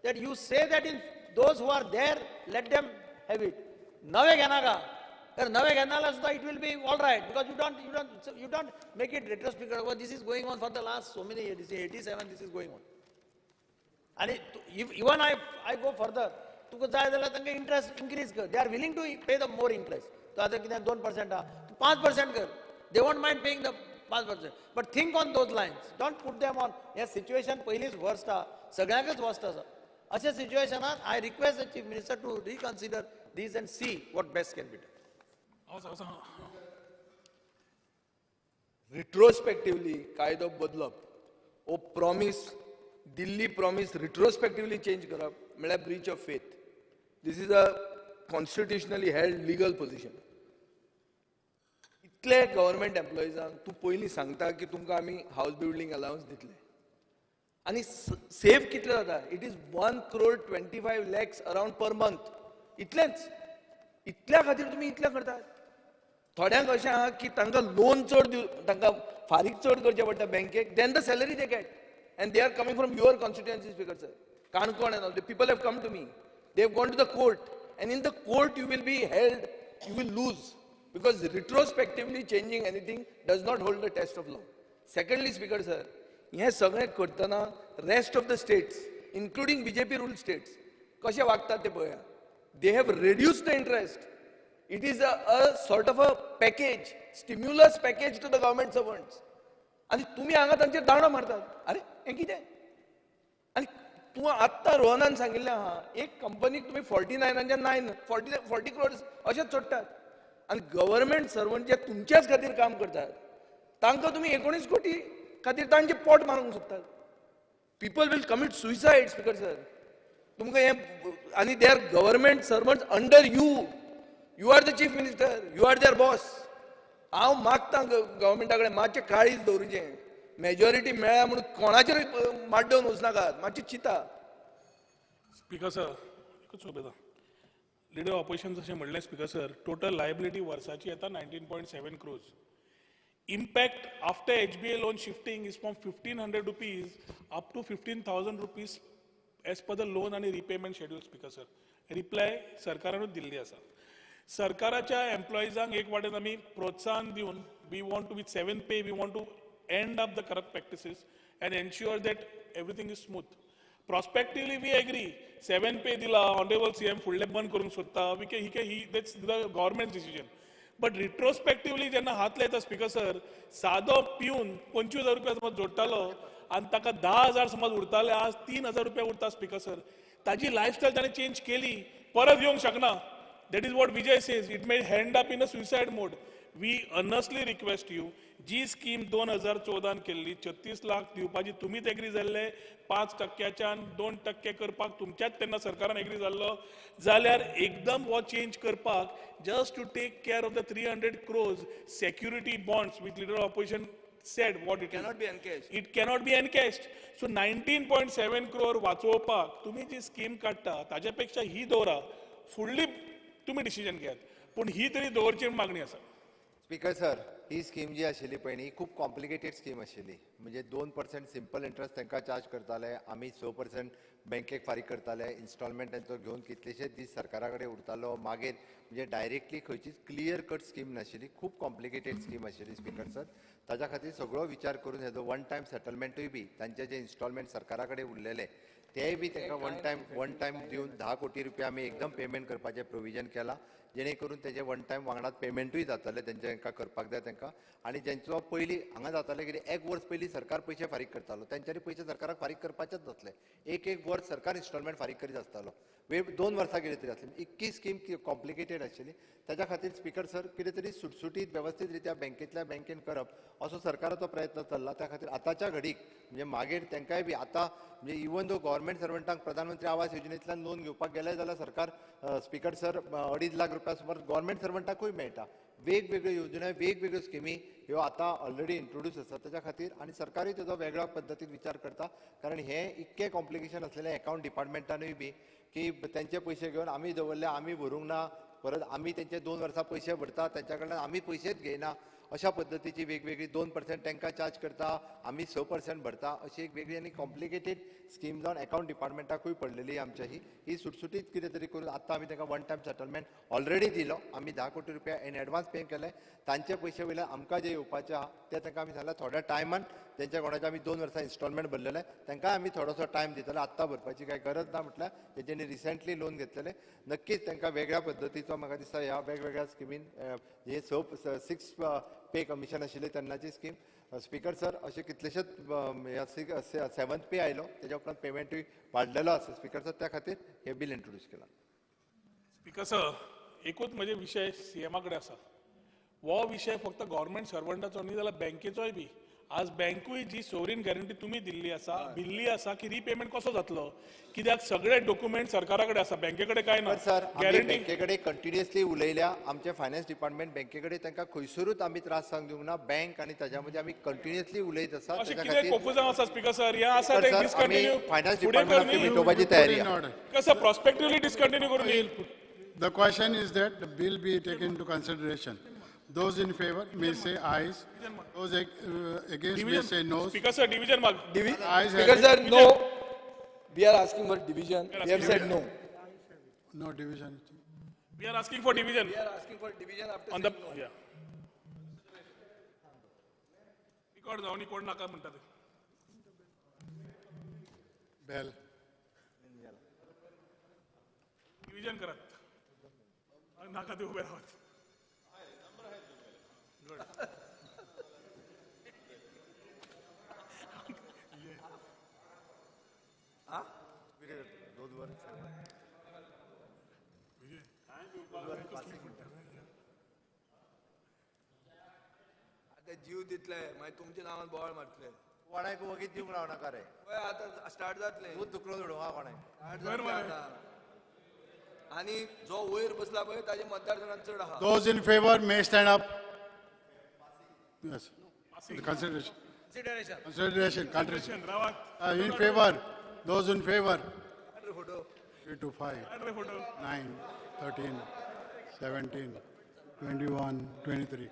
[SPEAKER 2] that you say that in those who are there, let them have it. Nave Ganaga, Nave Ganala, it will be all right, because you don't make it retrospective. Well, this is going on for the last so many years. This is 87, this is going on. And even I go further. Interest increase. They are willing to pay the more interest. So 2%, 5%. They won't mind paying the 5%. But think on those lines. Don't put them on. Yes, situation पहिलीच worst आहे. सगळ्यांकच worst आहे. अशा सिच्युएशनात I request the Chief Minister to reconsider these and see what best can be done.
[SPEAKER 12] Retrospectively कायदो बदलप ओ promise दिल्ली promise retrospectively change करप म्हळ्यार breach of faith. This is a constitutionally held legal position. इतले government एम्प्लॉईजांक तूं पयलीं सांगता की तुमकां आमी हावस बिल्डींग अलावन्स दितले आनी सेव कितले जाता. It is 1,25,00,000 around per month. इतलेंच. इतल्या खातीर तुमी इतलें करतात. थोड्यांक अशें आहा की तांकां लोन चड तांकां फारीक चड करचें पडटा बँकेक. Then the salary they get and they are coming from your constituency, Speaker sir. Kankon and all the people have come to me. They have gone to the court, and in the court you will be held, you will lose, because retrospectively changing anything does not hold the test of law. Secondly, Speaker sir, हे सगळे करतना rest of the states, including BJP ruled states, कशे वागतात ते पळया. They have reduced the interest. It is a sort of a package, stimulus package to the government servants. आणि तुम्ही हांगा तांचेर दाणो मारतात. अरे हें कितें? आनी तूं आत्तां रोहनान सांगिल्लें आहा एक कंपनीक तुमी 40 crores अशेंच सोडटात. आनी गव्हर्मेंट सर्वंट जे तुमच्याच खातीर काम करतात तांकां तुमी 19 कोटी खातीर तांचें पोट मारूंक सोदतात. People will commit suicide, speaker sir. तुमकां हें आनी they are government servants under you. You are the chief minister, you are their boss. हांव मागतां गव्हर्मेंटा कडेन मातशें काळीज दवरुचें. मेजॉरिटी मेळ्ळ्या म्हणून कोणाचेर माड्डून वचनाकात. मातशें चिंता.
[SPEAKER 6] स्पीकर सर, एकूच उलयता. लिडर ऑपोजिशन जशें म्हणलें स्पीकर सर, टोटल लायबिलिटी वर्साची येता 19.7 crores. Impact after HBA loan shifting is from 1,500 rupees up to 15,000 rupees as per the loan and repayment schedule, Speaker sir. Reply सरकारानूच Delhi आसा. सरकाराच्या एम्प्लॉईजांक एक वाटेन आमी प्रोत्साहन दिवन we want to with 7th pay we want to end up the corrupt practices and ensure that everything is smooth. Prospectively we agree. 7th pay दिला, honourable CM फुडलें बंद करूंक सोदता. That's the government decision. But retrospectively जेन्ना हात लायता speaker sir, सादो पिवन 25,000 रुपया समज जोडटालो आनी ताका 10,000 समज उरताले, आज 3,000 रुपया उरता स्पीकर सर. ताजी लायफस्टायल ताणें चेंज केली, परत येवंक शकना. That is what Vijay says. It may end up in a suicide mode. We earnestly request you, जी स्कीम 2014 केल्ली 36 लाख दिवपाची तुमीच एग्री जाल्ले, 5%च्यान 2% करपाक तुमच्याच तेन्ना सरकारान एग्री जाल्लो, जाल्यार एकदम हो चेंज करपाक just to take care of the 300 crores security bonds which leader of opposition said what it
[SPEAKER 12] cannot be encashed.
[SPEAKER 6] It cannot be encashed. So 19.7 crore वाचोवपाक तुम्ही जी स्कीम काडटा ताच्या पेक्षा ही दवरा. फुडली तुम्ही डिसिजन घेयात, पूण ही तरी दवरची मागणी आसा.
[SPEAKER 1] स्पीकर सर, ही स्कीम जी आशिल्ली पळय न्ही खूब कॉम्प्लिकेटेड स्कीम आशिल्ली. म्हणजे 2% सिंपल इंट्रस्ट तांकां चार्ज करताले, आमी 6% बँकेक फारीक करताले. इन्स्टॉलमेंट तांचो घेवन कितलेशेच दीस सरकारा कडेन उरतालो. मागीर म्हणजे डायरेक्टली खंयचीच क्लियर कट स्कीम नाशिल्ली. खूब कॉम्प्लिकेटेड स्कीम आशिल्ली स्पीकर सर. ताच्या खातीर सगळो विचार करून हेजो वन टायम सेटलमेंटूय बी तांचे जे इन्स्टॉलमेंट सरकारा कडेन उरलेले तेय बी तांकां वन टायम दिवन 10 कोटी रुपया आमी एकदम पेमेंट करपाचें प्रोविजन केलां. जेणे करून तेजे वन टायम वांगडाच पेमेंटूय जातले तांकां करपाक जाय तांकां. आनी जेंचो पयलीं हांगा जातालें कितें, 1 वर्स पयलीं सरकार पयशे फारीक करतालो, तेंच्यांनी पयशे सरकाराक फारीक करपाचेच जातले. एक वर्स सरकार इन्स्टॉलमेंट फारीक करीत आसतालो. 2 वर्सां कितें तरी आसली. इतकी स्कीम कॉम्प्लिकेटेड आशिल्ली. ताच्या खातीर स्पीकर सर कितें तरी सुटसुटीत वेवस्थीत रित्या बँकेतल्या बँकेन करप असो सरकाराचो प्रयत्न चल्ला. त्या खातीर आतांच्या घडीक म्हणजे मागीर तांकांय बी आतां म्हणजे इवन दो गव्हर्मेंट सर्वंटांक प्रधानमंत्री आवास योजनेंतल्यान लोन घेवपाक गेले जाल्यार सरकार स्पीकर सर 2.5 लाख रुपया सुमार गव्हर्मेंट सर्वंटाकूय मेळटा. वेगवेगळ्यो योजना, वेगवेगळ्यो स्किमी ह्यो आतां ऑलरेडी इंट्रोड्यूस आसात. ताच्या खातीर आनी सरकारूय तेजो वेगळ्या पद्दतीन विचार करता. कारण हे इतकें कॉम्प्लिकेशन आसलेलें अकावंट डिपार्टमेंटानूय बी की तेंचे पयशे घेवन आमी दवरले, आमी भरूंक ना, परत आमी तेंचे 2 वर्सां पयशे भरता, तेंच्या कडल्यान आमी पयशेच घेयना. अशा पद्दतीची वेगवेगळी 2% तांकां चार्ज करता, आमी 6% भरता. अशी एक वेगळी आनी कॉम्प्लिकेटेड स्कीम जावन अकावंट डिपार्टमेंटाकूय पडलेली आमच्या ही सुटसुटीत कितें तरी करून आतां आमी तांकां वन टायम सेटलमेंट ऑलरेडी दिलो. आमी 10 कोटी रुपया इन एडवान्स पे केले. तांचे पयशे वयल्यान आमकां जे येवपाचे आहा ते तांकां आमी सांगलें थोड्या टायमान जेंच्या कोणाचे आमी 2 वर्सां इन्स्टॉलमेंट भरलेले तांकां आमी थोडोसो टायम दितले. आत्तां भरपाची कांय गरज ना म्हटल्यार तेंच्यांनी रिसंटली लोन घेतलेले. नक्कीच तांकां वेगळ्या पद्दतीचो म्हाका दिसता ह्या वेगवेगळ्या स्किमीन हे 6 पे कमिशन आशिल्ली तेन्नाची स्कीम. स्पीकर सर, अशें कितलेशेच 7th पे आयलो, तेज्या उपरांत पेमेंटूय वाडलेलो आसा. स्पीकर सर, त्या खातीर हे बिल इंट्रोड्यूस केला.
[SPEAKER 6] स्पीकर सर, एकूच म्हजे विशय सीएमा कडेन आसा. हो विशय फक्त गव्हर्नमेंट सर्वंटाचो न्ही जाल्यार बँकेचोय बी. आज बँकूय जी सोवरीन गॅरंटी तुमी दिल्ली आसा की रिपेमेंट कसो जातलो, कित्याक सगळे डॉक्युमेंट सरकारा कडेन आसा, बँके कडेन काय ना.
[SPEAKER 1] सर, आमी
[SPEAKER 6] गॅरंटी
[SPEAKER 1] बँके कडेन कंटिन्युअसली उलयल्या. आमचे फायनान्स डिपार्टमेंट बँके कडेन तांकां खंयसरूच आमी त्रास जावंक दिवंक ना. बँक आनी ताज्या मदीं आमी कंटिन्युअसली उलयत आसा.
[SPEAKER 6] अशें
[SPEAKER 1] तेज्या
[SPEAKER 6] कितें
[SPEAKER 1] खातीर
[SPEAKER 6] कन्फ्युजन आसा स्पीकर सर? हे आसा ते
[SPEAKER 1] आमी
[SPEAKER 6] डिस्कंटिन्यू
[SPEAKER 1] फायनान्स
[SPEAKER 6] फुडें
[SPEAKER 1] डिपार्टमेंटाक
[SPEAKER 6] करनी.
[SPEAKER 1] मिटोवपाची तयारी आहा.
[SPEAKER 6] कसं प्रॉस्पेक्टिवली डिस्कंटिन्यू करून येईल.
[SPEAKER 7] The question is that the bill be taken into consideration. Those in favor may say ayes. Those against may say no.
[SPEAKER 6] Speaker sir, division माग.
[SPEAKER 7] Ayes have
[SPEAKER 12] Speaker
[SPEAKER 7] it.
[SPEAKER 12] sir, no. We are asking for division. We have said no.
[SPEAKER 7] No division.
[SPEAKER 6] We are asking for division.
[SPEAKER 12] We are asking for division after
[SPEAKER 6] On the
[SPEAKER 12] saying no.
[SPEAKER 6] yeah. Record जाऊन कोण नाका म्हणतात.
[SPEAKER 7] Bell.
[SPEAKER 6] Division करत. नाका ते उभे राहत.
[SPEAKER 12] आता जीव दितले मागीर तुमच्या नावान बोवाळ मारतले.
[SPEAKER 1] कोणाक वगीत दिवंक रावनाका रे.
[SPEAKER 12] पळय आतां स्टार्ट जातले.
[SPEAKER 1] दूद दुखलो सोडूंक कोणाक.
[SPEAKER 12] स्टार्ट जातले आतां. आणि जो वयर बसला पळय ताजे मतदारसंघात चड आहा.
[SPEAKER 7] Those in favor may stand up. Yes. The consideration. Consideration. Consideration. In favor. Those in favor. 3 to 5. 9, 13, 17, 21, 23.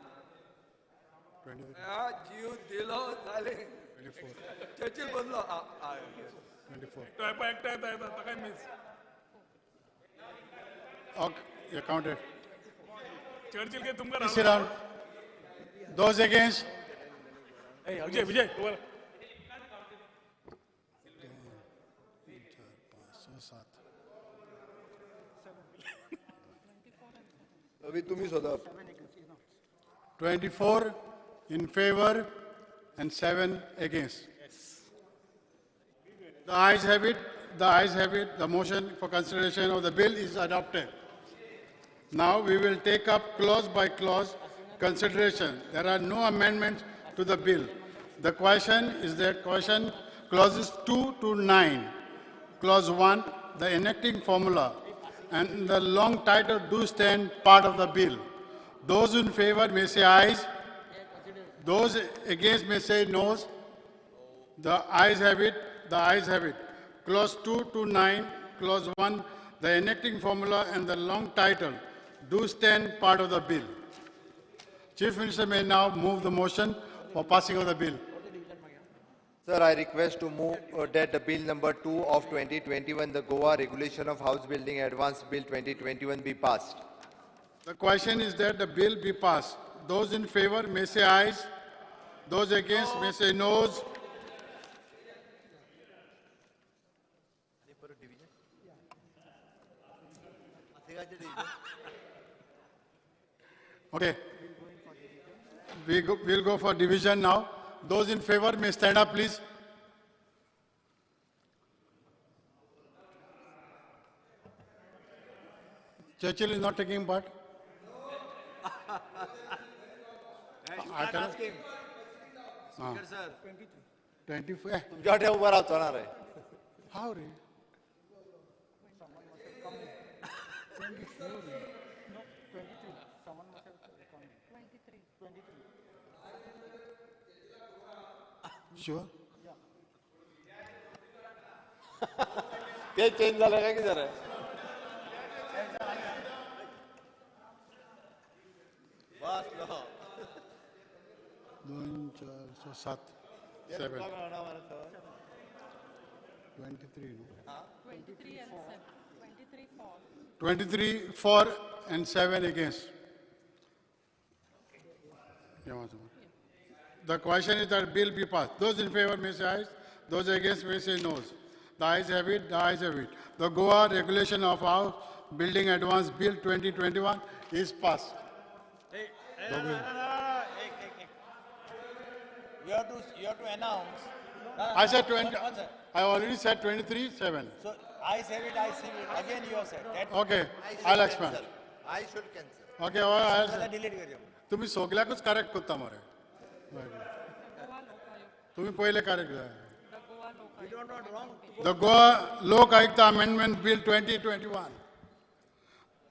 [SPEAKER 7] 23.
[SPEAKER 12] हा जीव दिलो जाले.
[SPEAKER 7] 24.
[SPEAKER 12] चर्चिल बसलो.
[SPEAKER 7] 24.
[SPEAKER 6] एकटा येता काय मीस.
[SPEAKER 7] Okay, you counted.
[SPEAKER 6] चर्चिल के तुमका
[SPEAKER 7] Sit down. Those against?
[SPEAKER 6] Vijay Vijay तुम्हाला
[SPEAKER 7] 24 in favor and 7 against. The ayes have it. The ayes have it. The motion for consideration of the bill is adopted. Now we will take up clause by clause consideration. There are no amendments to the bill. The question is that clauses 2 to 9. Clause 1, the enacting formula and the long title do stand part of the bill. Those in favor may say ayes. Those against may say noes. The ayes have it. The ayes have it. Clause 2 to 9, Clause 1, the enacting formula and the long title do stand part of the bill. Chief Minister may now move the motion for passing of the bill.
[SPEAKER 1] Sir, I request to move that the bill number 2 of 2021, the Goa Regulation of House Building Advance Bill 2021 be passed.
[SPEAKER 7] The question is that the bill be passed. Those in favor may say ayes. Those against may say noes. Okay. We'll go for division now. Those in favor may stand up, please. Churchill is not taking part. I cannot.
[SPEAKER 12] Speaker sir.
[SPEAKER 7] 24.
[SPEAKER 1] तुमच्या वाटेन उबो रावचो ना रे.
[SPEAKER 7] How? Re? Sure.
[SPEAKER 1] ते change झालं काय की जरा.
[SPEAKER 7] 2, 4, 7, 7. 23.
[SPEAKER 4] 23 and 7. 23 for.
[SPEAKER 7] 23 for and 7 against. The question is that bill be passed. Those in favor may say ayes. Those against may say noes. The ayes have it. The ayes have it. The Goa Regulation of House Building Advance Bill 2021 is passed.
[SPEAKER 2] You have to announce.
[SPEAKER 7] I said 20.
[SPEAKER 2] One second.
[SPEAKER 7] I already said 23-7.
[SPEAKER 2] So I said it. Again you have said. That
[SPEAKER 7] Okay, I'll expand.
[SPEAKER 1] I should cancel.
[SPEAKER 7] Okay, I'll
[SPEAKER 2] त्याला delete करया.
[SPEAKER 7] तुम्ही सगळ्याकच correct करता मरे तुम्ही पहिले correct जा
[SPEAKER 2] We don't want wrong.
[SPEAKER 7] The Goa Lok Ayukta Amendment Bill 2021.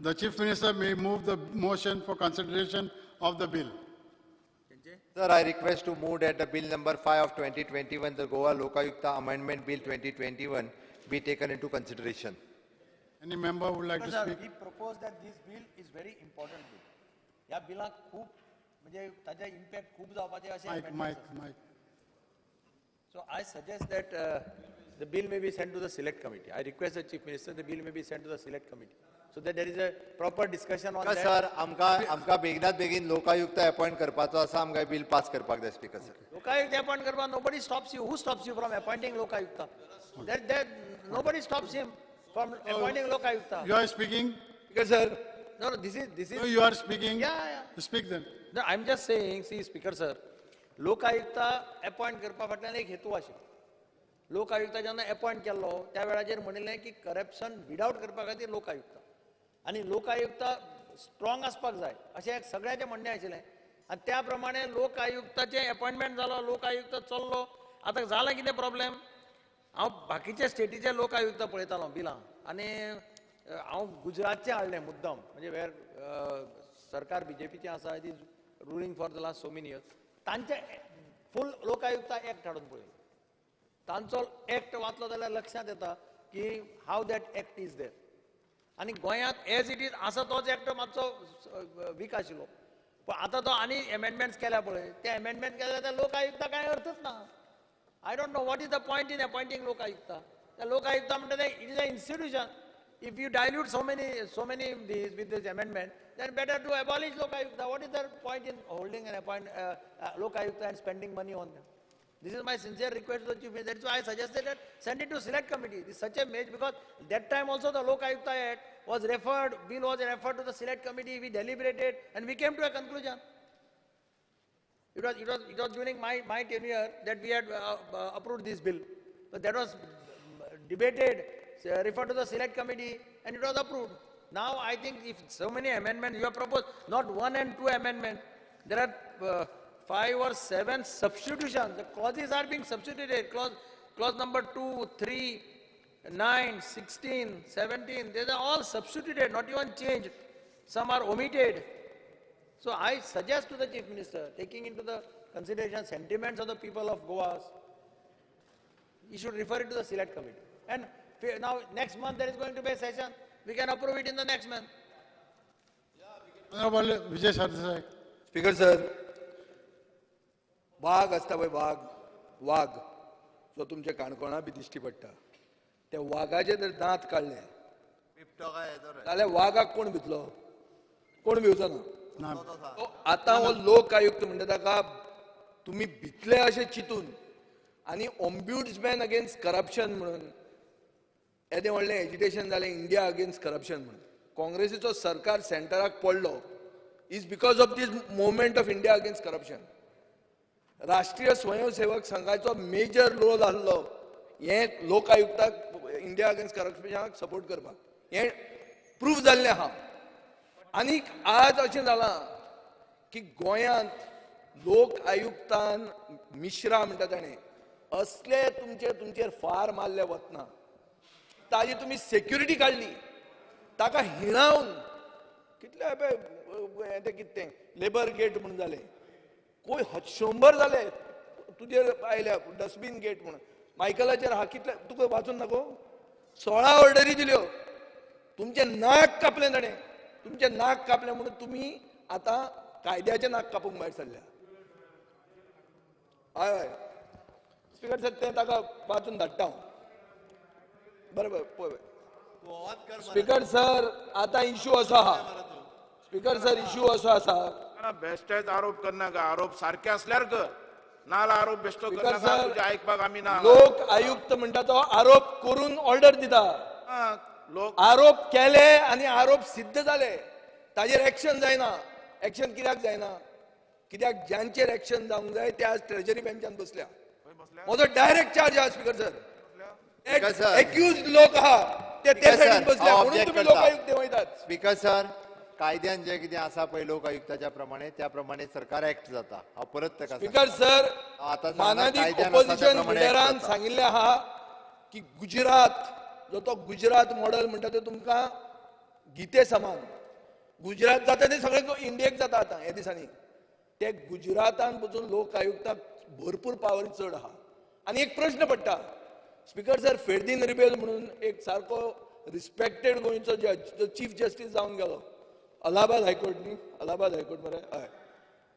[SPEAKER 7] The Chief Minister may move the motion for consideration of the bill.
[SPEAKER 1] Sir, I request to move that the bill number 5 of 2021, the Goa Lokayukta Amendment Bill 2021, be taken into consideration.
[SPEAKER 7] Any member would like to
[SPEAKER 2] Sir,
[SPEAKER 7] speak?
[SPEAKER 2] we propose that this bill is very important bill. या बिलाक खूप म्हणजे ताजा impact खूप जावपाचे अशे amendments आसात. So I suggest that the bill may be sent to the select committee. I request the Chief Minister, the bill may be sent to the select committee. So that there is a proper discussion on that.
[SPEAKER 1] Sir, आमका बेगीनात बेगीन Lokayukta appoint करपाचो आसा आमका bill pass करपाक जाय speaker sir.
[SPEAKER 2] Lokayukta appoint karpa, nobody stops you. Who stops you from appointing Lokayukta? Nobody stops him from appointing Lokayukta.
[SPEAKER 7] You are speaking?
[SPEAKER 2] Because sir, no, this is.
[SPEAKER 7] No, you are speaking?
[SPEAKER 2] Yeah.
[SPEAKER 7] Speak then.
[SPEAKER 2] No, I'm just saying, see, Speaker sir, Lokayukta appoint करपा फाटल्यान एक हेतू आशिल्लो. लोकायुक्ता जेन्ना appoint केल्लो त्या वेळाचेर म्हणिल्लें की करप्शन विडआउट करपा खातीर लोकायुक्ता आनी लोकायुक्ता स्ट्रॉंग आसपाक जाय अशें एक सगळ्यांचें म्हणणें आशिल्लें आनी त्या प्रमाणे लोकायुक्ताचें अपॉइंटमेंट जालो लोकायुक्त चल्लो आतां जालें कितें प्रॉब्लेम हांव बाकीच्या स्टेटीचे लोकायुक्त पळयतालो बिलां आनी हांव गुजरातचें हाडलें मुद्दम म्हणजे वेर सरकार बीजेपीचें आसा it is ruling for the last so many years तांचे फूल लोकायुक्ता एक्ट हाडून पळयलो तांचो एक्ट वाचलो जाल्यार लक्षांत येता की हाव दॅट एक्ट इज देर आनी गोंयांत एज इट इज आसा तोच एक्ट मातसो वीक आशिल्लो पण आतां तो आनी एमेंडमेंट्स केल्या पळय ते एमेंडमेंट केल्या त्या लोकायुक्ता कांय अर्थच ना I don't know what is the point in appointing Lokayukta त्या लोकायुक्ता म्हणटा ते it is a institution if you dilute so many these with this amendment, then better to abolish Lokayukta. What is the point in holding and appoint Lokayukta and spending money on them? This is my sincere request to the Chief Minister. That's why I suggested that send it to select committee. This is such a mess because that time also the Lokayukta Act was referred, bill was referred to the select committee. We deliberated and we came to a conclusion. It was during my tenure that we had approved this bill, but that was debated. Referred to the select committee and it was approved. Now I think if so many amendments you have proposed, not 1 and 2 amendments, there are 5 or 7 substitutions. The clauses are being substituted. Clause number 2, 3, 9, 16, 17, they are all substituted, not even changed. Some are omitted. So I suggest to the Chief Minister, taking into the consideration sentiments of the people of Goa, he should refer it to the select committee. And now next month there is going to be a session. We can approve it in the next month.
[SPEAKER 7] Honorable Vijay Sardesai.
[SPEAKER 12] Speaker sir वाघ असता पळय वाघ जो तुमच्या काणकोणा B दिश्टी पडटा त्या वाघाचे जर दांत काडले जाल्यार वाघाक कोण भितलो कोण भिवचो ना आतां हो लोक आयुक्त म्हणटा ताका तुमी भितले अशें चिंतून आनी ऑम्ब्युड्समॅन अगेन्स्ट करप्शन म्हणून येदें व्हडलें एजिटेशन जालें इंडिया अगेन्स्ट करप्शन म्हणून काँग्रेसीचो सरकार सेंटराक पडलो is because of this movement of India against corruption राष्ट्रीय स्वयंसेवक संघाचो मेजर रोल आसलो हे लोकायुक्ताक इंडिया अगेन्स्ट करप्शनाक सपोर्ट करपाक हें प्रूव जाल्लें आहा आनीक आज अशें जालां की गोंयांत लोक आयुक्तान मिश्रा म्हणटा ताणें असले तुमचेर फार मारले वतना ताजी तुमी सेक्युरिटी काडली ताका हिणावन कितले ते कितें लेबर गेट म्हणून जालें कोय 100 जाले तुजेर आयल्या डस्टबीन गेट म्हणून मायकलाचेर हा कितले तुका वाचून नाको 16 ऑर्डरी दिल्यो तुमचें नाक कापलें ताणें तुमचें नाक कापलें म्हणून तुमी आतां कायद्याचें नाक कापूंक भायर सरल्या हय स्पीकर सर तें ताका वाचून धाडटा हांव बरोबर पळय स्पीकर सर आता इश्यू असो आहा स्पीकर सर इश्यू असो आसा
[SPEAKER 13] बेश्टेच आरोप करनाका आरोप सारखे असल्यार कर नाला आरोप बेश्टो करनाका तुझे आयकपाक आमी ना
[SPEAKER 12] लोक आयुक्त म्हणटा तो आरोप करून ऑर्डर दिता आरोप केले आनी आरोप सिद्ध जाले ताजेर एक्शन जायना एक्शन कित्याक जायना कित्याक ज्यांचेर एक्शन जावंक जाय ते आज ट्रेजरी बेंचान बसल्या म्हजो डायरेक्ट चार्ज आहा स्पीकर सर एक्यूज लोक आहा ते सायडीन बसल्या म्हणून तुम्ही लोकायुक्त देंवयतात
[SPEAKER 1] स्पीकर सर कायद्यान जे कितें आसा पळय लोक आयुक्ताच्या प्रमाणे त्या प्रमाणे सरकार एक्ट जाता हांव परत ताका
[SPEAKER 12] स्पीकर सर मानादीक ऑपोजिशन लिडरान सांगिल्लें आहा की गुजरात जो तो गुजरात मॉडेल म्हणटा ते तुमकां गिते समान गुजरात जाता ते सगळे इंडियेक जाता आतां ह्या दिसांनी ते गुजरातान पसून लोक आयुक्ताक भरपूर पावर चड आहा आनी एक प्रश्न पडटा स्पीकर सर फेर्दीन रिबेल म्हणून एक सारको रिस्पेक्टेड गोंयचो जज जो चीफ जस्टीस जावन गेलो अलाहाबाद हायकोर्ट न्ही अलाहाबाद हायकोर्ट मरे हय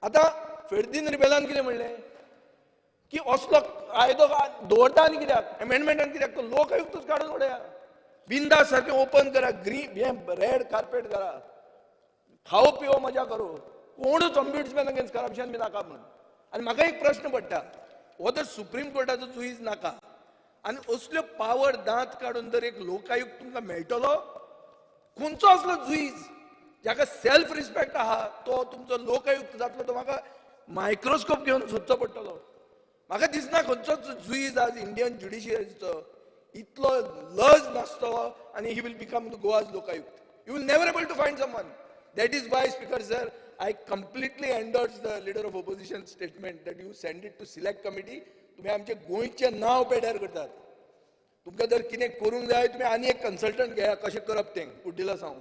[SPEAKER 12] आतां फेर्दीन रिबेलान कितें म्हणलें की असलो कायदो दवरता आनी कित्याक अमेंडमेंटान कित्याक तो लोक आयुक्तूच काडून उडया बिंदास सारकें ओपन करा ग्रीन रेड कार्पेट करा खाओ पिओ मजा करो कोणूच ऑम्ब्युड्समॅन अगेन्स्ट करप्शन बी नाका म्हणून आनी म्हाका एक प्रश्न पडटा हो तर सुप्रीम कोर्टाचो जुईज नाका आनी असल्यो पावर दांत काडून जर एक लोकायुक्त तुमकां मेळटलो खंयचो असलो जुईज जाका सेल्फ रिस्पेक्ट आहा तो तुमचो लोकायुक्त जातलो तो म्हाका मायक्रोस्कोप घेवन सोदचो पडटलो म्हाका दिसना खंयचोच जुईज आज इंडियन ज्युडिशियरीचो इतलो लज नासतो आनी he will become Goa's Lokayukta you will never able to find someone that is why speaker sir I completely endorse the leader of opposition statement that you send it to select committee. तुम्ही आमचे गोंयचे नाव पेड्यार करतात तुमकां जर कितें करूंक जाय तुम्ही आनी एक कन्सल्टंट घेया कशें करप तें कुड्डिला सांग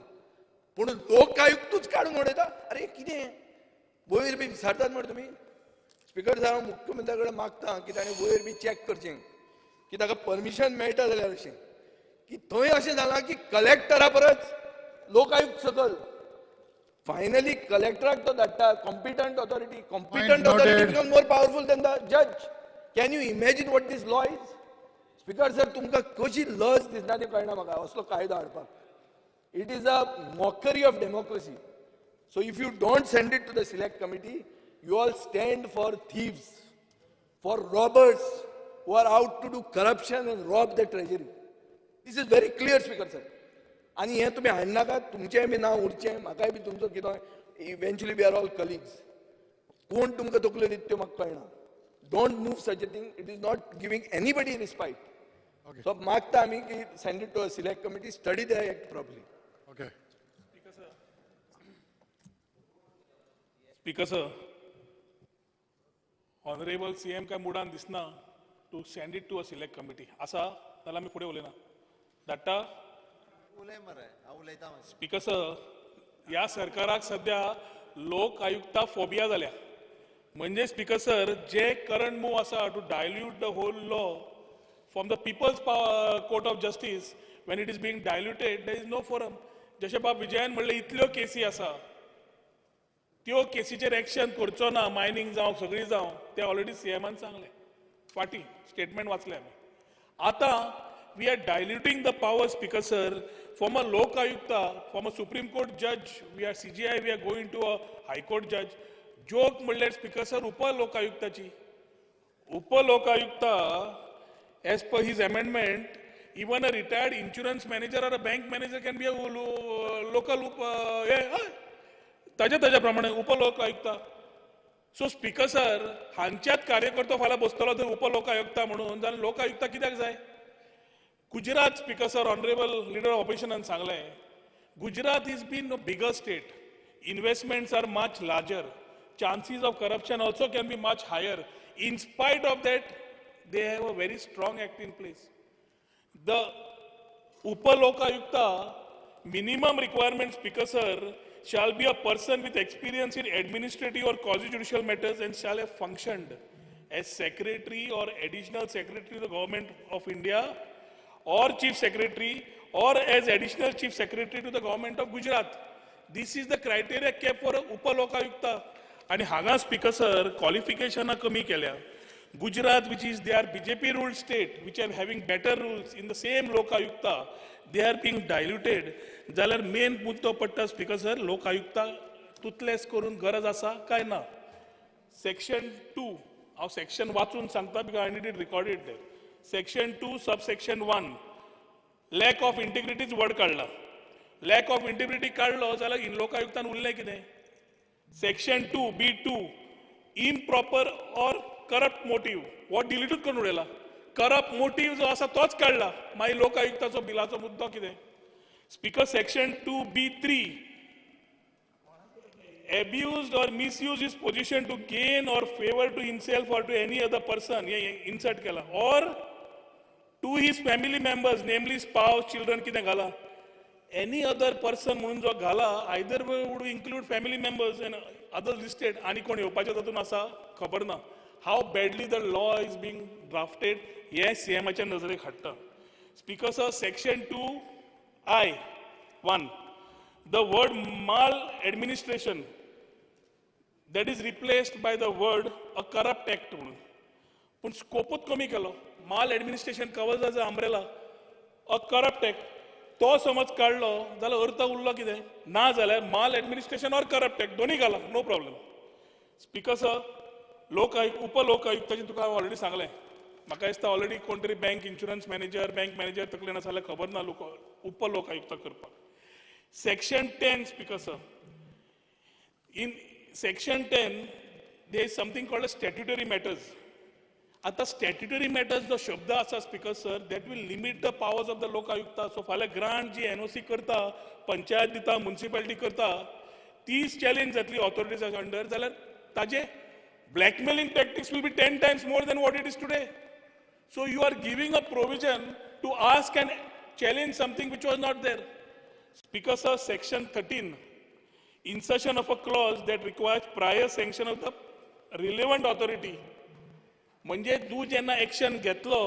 [SPEAKER 12] पूण लोकायुक्तूच काडून उडयता अरे कितें वयर बी विचारतात म्हण तुमी स्पीकर सर हांव मुख्यमंत्र्या कडेन मागता की ताणें वयर बी चॅक करचें की ताका परमिशन मेळटा जाल्यार अशें की थंय अशें जालां की कलेक्टरा परस लोकायुक्त सकल फायनली कलेक्टराक तो धाडटा competent authority become more powerful than the जज can you imagine what this law is speaker sir तुमकां कशी लज दिसना ती कळना म्हाका असलो कायदो हाडपाक it is a mockery of democracy so if you don't send it to the select committee you all stand for thieves for robbers who are out to do corruption and rob the treasury this is very clear speaker sir आनी हे तुम्ही हाडनाकात तुमचेय B नांव उरचें म्हाकाय बी तुमचो कितें eventually we are all colleagues कोण तुमकां तकल्यो दिता त्यो म्हाका कळना don't move such a thing it is not giving anybody respite so मागता आमी की send it to a select committee study the act properly
[SPEAKER 7] okay
[SPEAKER 6] speaker sir honourable CM काय मुडान दिसना to send it to a select committee आसा जाल्यार आमी फुडें उलयना धाडटा स्पीकर सर ह्या सरकाराक सध्या लोक आयुक्ता फोबिया जाल्या म्हणजे स्पीकर सर जे करंट मूव आसा to dilute the whole law from the people's court of justice when it is being diluted there is no forum जशें बाब विजयान म्हणलें इतल्यो केसी आसा त्यो केसीचेर एक्शन करचो ना मायनिंग जावं सगळी जावं ते ऑलरेडी सीएमान सांगलें फाटीं स्टेटमेंट वाचलें आमी आतां we are diluting the power, Speaker sir, from a Lok Ayukta, from a Supreme Court judge, we are CGI, we are going to a High Court judge. Joke म्हणल्यार Speaker sir, Upa Lok Ayuktaची. Upa Lok Ayukta, as per his amendment, even a retired insurance manager or a bank manager can be a local ताज्या प्रमाणे Upa Lok Ayukta. So Speaker sir, हांच्यात कार्यकर्तो फाल्यां बसतलो थंय Upa Lok Ayukta म्हणून जाल्यार लोक आयुक्ता कित्याक जाय Gujarat speaker sir honourable leader of opposition सांगलें Gujarat is been a bigger state investments are much larger chances of corruption also can be much higher in spite of that they have a very strong act in place the Upalokayukta minimum requirement speaker sir shall be a person with experience in administrative or quasi-judicial matters and shall have functioned as secretary or additional secretary of the government of India or chief secretary or as additional chief secretary to the government of Gujarat. This is the criteria kept for Upalokayukta. And haga speaker sir, qualification kami kelya. Gujarat, which is their BJP ruled state, which are having better rules in the same Lokayukta, they are being diluted. Jalar main muddo patta speaker sir, Lokayukta tutles korun garaz asa kai na. Section 2, our section वाचून सांगता because I need it recorded there. Section 2, subsection 1, lack of integrity is word काढला. Lack of integrity काढलो जाल्यार इन लोकायुक्तान उरलें कितें? Section 2, B2, improper और corrupt motive हो डिलीटूच करून उडयला. करप्ट मोटीव जो आसा तोच काडला. मागीर लोकायुक्ताचो बिलाचो मुद्दो कितें? Speaker section 2B3 abused or misused his position to gain or favor to himself or to any other person, insert केला, or to his family members, namely spouse, children, कितें घाला, any other person म्हणून जो घाला, either would include family members and others listed, आणि कोण येवपाचे तातूंत आसा खबर ना. How badly the law is being drafted, हे सीएमाच्या नजरेक हाडटा. Speaker sir, section 2I(1), the word maladministration, that is replaced by the word a corrupt act म्हणून. पूण स्कोपूच कमी केलो. Maladministration covers as a umbrella, a corrupt act. तो समज काडलो जाल्यार अर्थ उरलो कितें? ना जाल्यार maladministration or corrupt act दोन्ही घाला, नो प्रॉब्लेम. स्पीकर सर, उपलोकायुक्ताचें तुका हांवें ऑलरेडी सांगलें. म्हाका दिसता ऑलरेडी कोण तरी bank insurance manager, bank manager तकलेन आसा जाल्यार खबर ना उपलोकायुक्त करपाक. Section 10, speaker sir, in section 10 there is something called as statutory matters. आता statutory matters जो शब्द आसा speaker sir, that will limit the powers of the Lokayukta. सो फाल्यां ग्रांट जी एनओसी करता, पंचायत दिता, म्युनिसिपालिटी करता, तीच चॅलेंज जातली ऑथॉरिटीज अंडर, जाल्यार ताजे blackmailing tactics will be 10 times more than what it is today. So you are giving a provision to ask and challenge something which was not there. Speaker sir, section 13, insertion of a clause that requires prior sanction of the relevant authority. म्हणजे तू जेन्ना action घेतलो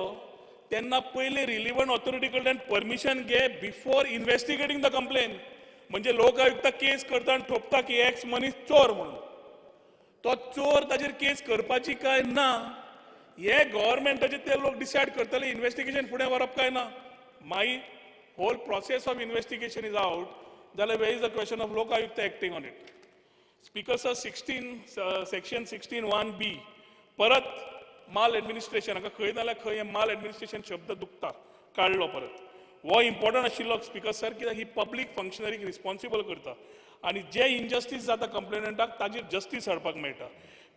[SPEAKER 6] तेन्ना पयले relevant authority कडल्यान permission घे before investigating the complain. म्हणजे Lokayukta case करता आनी ठोपता की एक्स मनीस चोर म्हणून. तो चोर ताजेर केस करपाची काय ना हे गव्हर्मेंटाचे ते लोक डिसायड करतले. इन्व्हेस्टिगेशन फुडें व्हरप काय ना. मागीर whole process of investigation is out, जाल्यार where is the question of Lokayukta acting on it. Speaker sir, section 16(1)(b) परत माल एडमिनिस्ट्रेशन, हाका खंय नाल्यार खंय माल एडमिनिस्ट्रेशन शब्द दुखता, काडलो परत. हो इम्पॉर्टंट आशिल्लो स्पीकर सर, कित्याक ही पब्लीक फंक्शनरीक रिस्पॉन्सिबल करता आनी जे इनजस्टीस जाता कंप्लेनंटाक ताजेर जस्टीस हाडपाक मेळटा.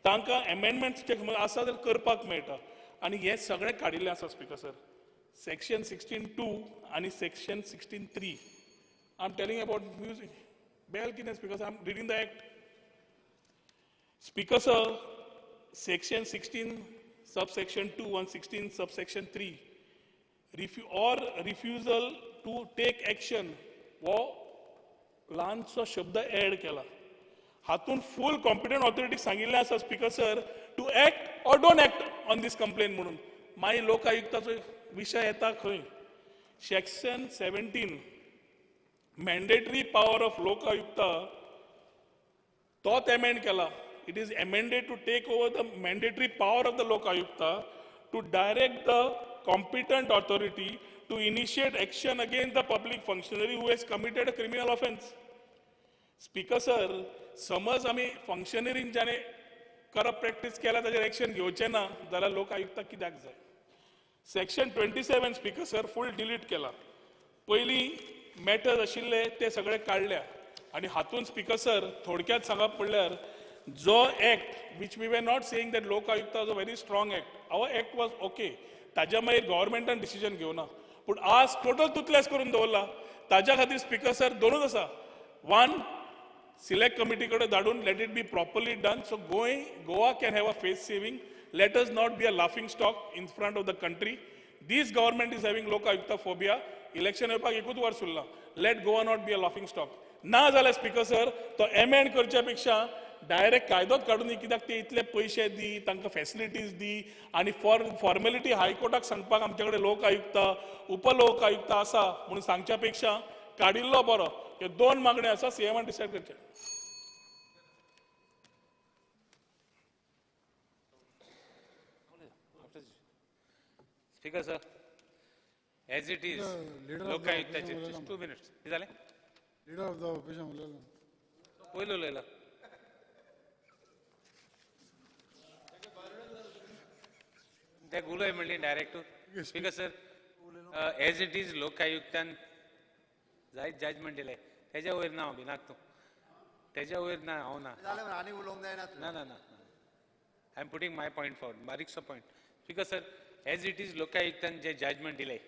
[SPEAKER 6] तांकां एमेंडमेंट्स आसा जाल्यार करपाक मेळटा आनी हें सगळें काडिल्लें आसा स्पीकर सर. सेक्शन 16(2) आनी section 16(3). I am telling about music. Bell कितें speaker sir? I am reading the act. Speaker sir, section 16 subsection 2 and 16 subsection 3 refusal to take action वो ल्हानसो शब्द एड केला. हातून फुल कॉम्पिटंट ऑथॉरिटी सांगिल्लें आसा speaker sir to act or don't act on this complain म्हणून. मागीर लोकायुक्ताचो विशय येता खंय? सेक्शन 17 मॅन्डेटरी पावर ऑफ लोकायुक्ता तोच एमेंड केला. It is amended to take over the mandatory power of the Lokayukta to direct the competent authority to initiate action against the public functionary who has committed a criminal offence. Speaker sir, समज आमी फंक्शनरीन जाणे corrupt practice केल्या ताजेर action घेवचें ना जाल्यार लोकायुक्ता कित्याक जाय? Section 27 speaker sir full delete केला. पयलीं मॅटर्स आशिल्ले ते सगळे काडल्या आनी हातून स्पीकर सर थोडक्यात सांगप म्हणल्यार जो act which we were not saying that Lokayukta was a very strong act. Our act was okay. ताज्या मागीर गव्हर्मेंटान डिसिजन घेवना. पूण आज टोटल तुतल्यास करून दवरला. ताज्या खातीर स्पीकर सर दोनूच आसा. वन, सिलेक्ट कमिटी कडेन धाडून let it be properly done. So Goa can have a face saving. Let us not be a laughing stock in front of the country. This government is having Lokayukta phobia. Election येवपाक एकूच वर्स उरला. Let Goa not be a laughing stock. ना जाल्यार speaker sir तो amend करच्या पेक्षा direct कायदोच काडून कित्याक ते इतले पयशे दी, तांकां फॅसिलिटीज दी आनी फॉर्मेलिटी हायकोर्टाक सांगपाक आमचे कडेन लोकायुक्ता उपलोकायुक्ता आसा म्हणून सांगच्या पेक्षा काडिल्लो बरो. ह्यो दोन मागण्यो आसा, सीएमान डिसायड करचे.
[SPEAKER 9] Speaker sir, as it is लोकायुक्ताचे 2 minutes हे जालें.
[SPEAKER 7] लीडर ऑफ द ऑपोजिशन उलयलो.
[SPEAKER 9] पयलो उलयला. ते उलय म्हणली direct. Speaker sir, as it is लोकायुक्तान जायत जजमेंट दिले. तेज्या वयर ना हांव भिनाक तूं. तेज्या वयर ना हांव ना.
[SPEAKER 1] आनी उलोवंक जायना.
[SPEAKER 9] ना ना ना I am putting my point forward, Marik's point. Because sir, as it is Lokayuktan je judgment delay,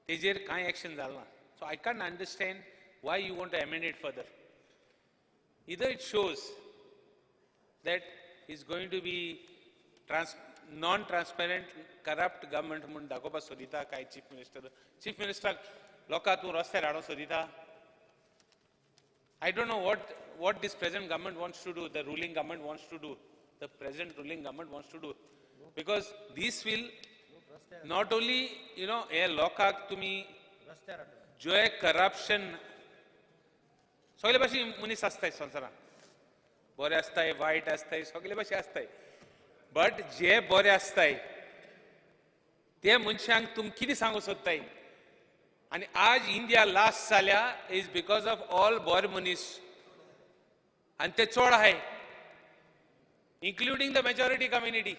[SPEAKER 9] tejer kai action zalna. So I can't understand why you want to amend it further. Either it shows that is going to be non-transparent, corrupt government म्हणून दाखोवपाक सोदिता काय chief minister लोकां तूं रस्त्यार हाडूंक सोदिता. I don't know what this present government wants to do, the ruling government wants to do, the present ruling government wants to do, because this will not only, you know, a lokak tumi joy corruption सगळे भाशे मनीस आसताय संवसारान, बरे आसताय वायट आसताय सगळे भाशे आसताय, बट जे बरे आसताय ते मनशांक तुम कितें सांगू सोदताय. आणि आज इंडिया लास्ट जाल्या इज बिकॉज ऑफ ऑल बरे मनीस, आणि ते चोड आहे, including the majority community.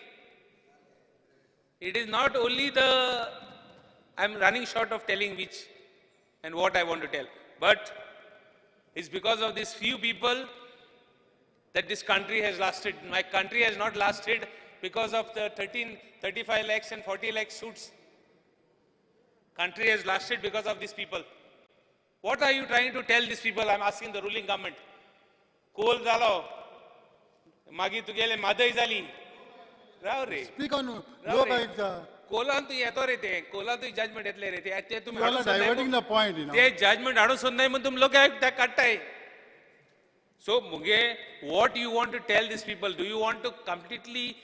[SPEAKER 9] It is not only the, I'm running short of telling which and what I want to tell, but it's because of these few people that this country has lasted. My country has not lasted because of the 35 lakhs and 40 lakh suits. Country has lasted because of these people. What are you trying to tell these people? I'm asking the ruling government. Coal zalo, मागीर तुगेले मादय जाली, राव रे.
[SPEAKER 7] Speak on Lokayukta.
[SPEAKER 9] Kolhan तू येतो रे ते, कोलान तू judgement येतले रे ते तुम्ही
[SPEAKER 7] You are diverting the point, you know.
[SPEAKER 9] ते जजमेंट हाडून सोदनाय म्हणून तुम लोक त्या काडटाय. So मुगे, what you want to tell these people? Do you want to completely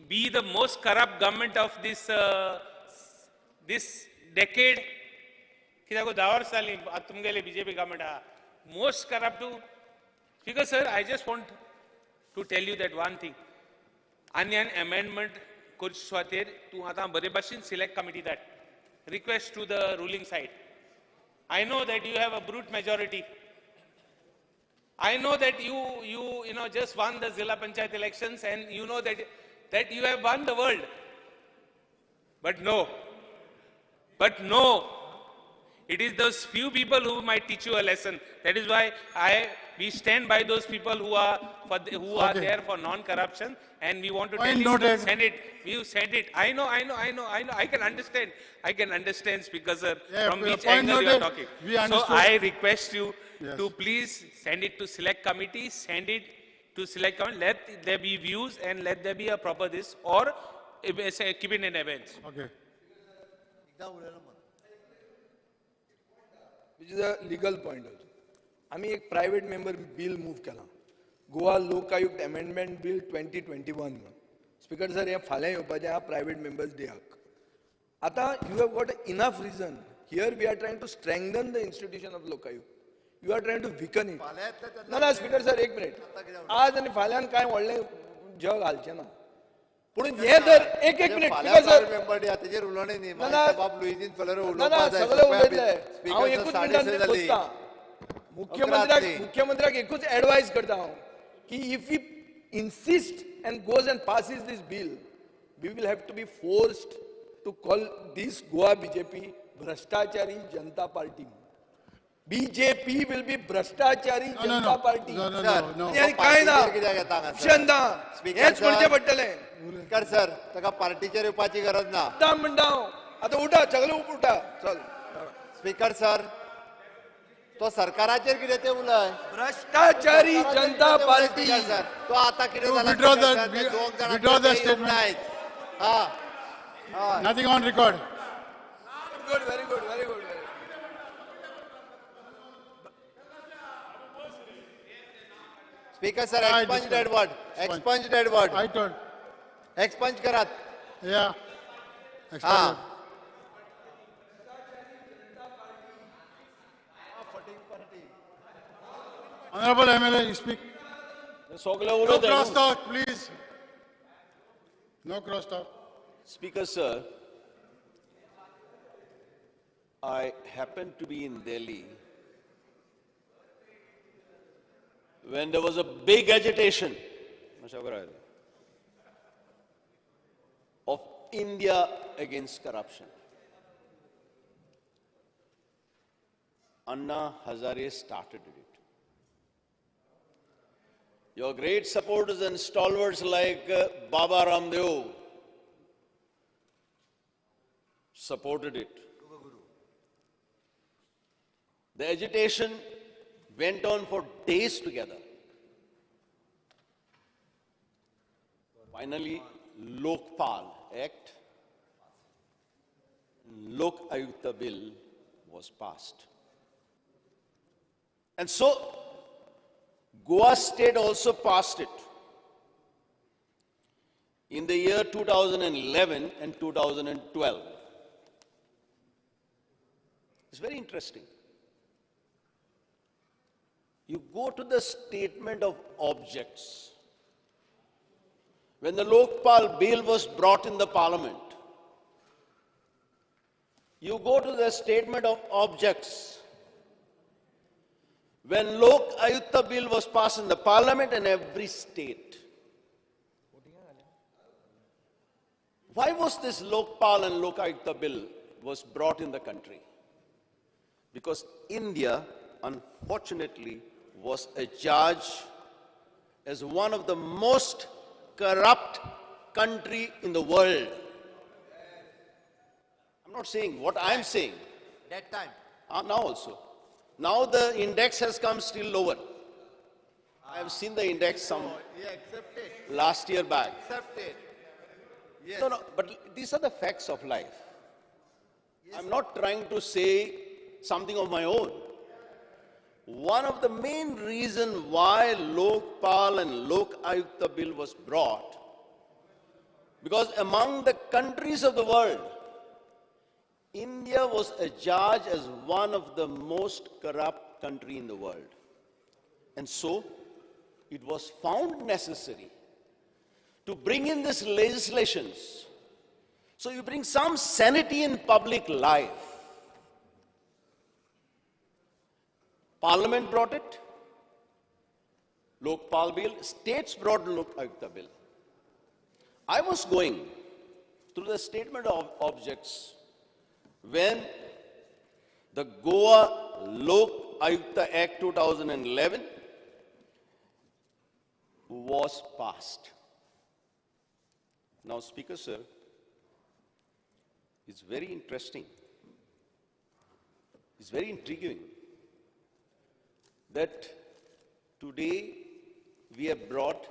[SPEAKER 9] be the most corrupt government of this decade? कित्याक 10 वर्स जाली तुमगेले बीजेपी गवर्नमेंट आहा, most corrupt too. Because sir, I just want to tell you that one thing. Onion amendment kurch swatir tu ata bare bashin select committee that request to the ruling side. I know that you have a brute majority. I know that you know just won the Zilla Panchayat elections and you know that you have won the world. But no. It is those few people who might teach you a lesson. That is why we stand by those people who are there for non-corruption, and we want to tell you to send it. You send it. I know. I can understand, Speaker sir, from which angle you are talking. So I request you to please send it to select committee. Send it to select committee. Let there be views and let there be a proper this, or keep it in abeyance.
[SPEAKER 7] Okay.
[SPEAKER 12] Which is a legal point also. आम्ही एक private member bill move केला, Goa Lokayukta amendment bill 2021 म्हणून. Speaker sir, हे फाल्यां येवपाचें आहा private members डेयाक. आतां you have got enough reason. Here we are trying to strengthen the institution of Lokayukta. You are trying to weaken it. ना स्पीकर सर, एक minute. आज आनी फाल्यां कांय व्हडलें जग घालचें ना. पूण हे जर एक मिनिट स्पीकर सर,
[SPEAKER 1] तेजेर उलोवणें न्ही,
[SPEAKER 12] ना
[SPEAKER 1] बाब लुईजीन फलर
[SPEAKER 12] सगळें उलयतले. हांव एकूच मिनटान सोदतां. मुख्यमंत्र्याक एकूच एडवायस करता हांव की if he insist and goes and passes this bill, we will have to be forced to call this Goa BJP Bhrashtachari Janata Party. BJP will be Bhrashtachari Janata Party.
[SPEAKER 7] No.
[SPEAKER 12] काय ना option ना, हेच म्हणचें पडटलें.
[SPEAKER 1] Speaker sir, ताका पार्टीचेर येवपाची गरज ना.
[SPEAKER 12] म्हणटा हांव. आतां उठा, सगळे उठा. चल.
[SPEAKER 1] स्पीकर सर, तो सरकाराचेर कितें ते उलय.
[SPEAKER 12] भ्रष्टाचारी जनता पार्टी.
[SPEAKER 1] सर, तो आता कितें जाला?
[SPEAKER 7] Withdraw the statement. Nothing on record.
[SPEAKER 12] Good, very good.
[SPEAKER 1] Speaker sir, expunge that word. Expunge that word.
[SPEAKER 7] I told.
[SPEAKER 1] Expunge Karat.
[SPEAKER 7] Yeah. Expunge. Honorable MLA, you speak. No cross talk, please. No cross talk.
[SPEAKER 8] Speaker sir, I happened to be in Delhi when there was a big agitation of India against corruption. Anna Hazare started it. Your great supporters and stalwarts like Baba Ramdev supported it. The agitation went on for days together. Finally, Lokpal Act, Lok Ayukta Bill was passed. And so, Goa state also passed it in the year 2011 and 2012. It's very interesting. You go to the statement of objects. When the Lokpal bill was brought in the parliament, you go to the statement of objects. When Lok Ayukta bill was passed in the parliament in every state. Why was this Lokpal and Lok Ayukta bill was brought in the country? Because India, unfortunately, was adjudged as one of the most corrupt country in the world. I'm not saying what I'm saying.
[SPEAKER 1] That time.
[SPEAKER 8] Now also. Now the index has come still lower. I have seen the index some last year back.
[SPEAKER 1] Accepted. Yes.
[SPEAKER 8] No, but these are the facts of life. I'm not trying to say something of my own. One of the main reasons why Lokpal and Lok Ayukta bill was brought, because among the countries of the world, India was adjudged as one of the most corrupt country in the world. And so, it was found necessary to bring in these legislations. So you bring some sanity in public life. Parliament brought it, Lokpal bill, states brought Lok Ayukta bill. I was going through the statement of objects when the Goa Lok Ayukta Act 2011 was passed. Now, Speaker, sir, it's very interesting. It's very intriguing that today we have brought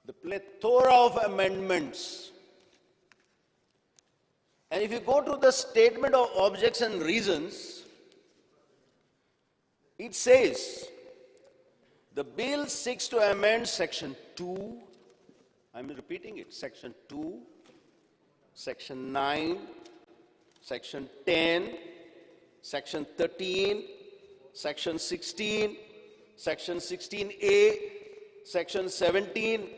[SPEAKER 8] the plethora of amendments. And if you go to the statement of objects and reasons, it says, the bill seeks to amend section 2, I'm repeating it, section 2, section 9, section 10, section 13, section 16, section 16A, section 17,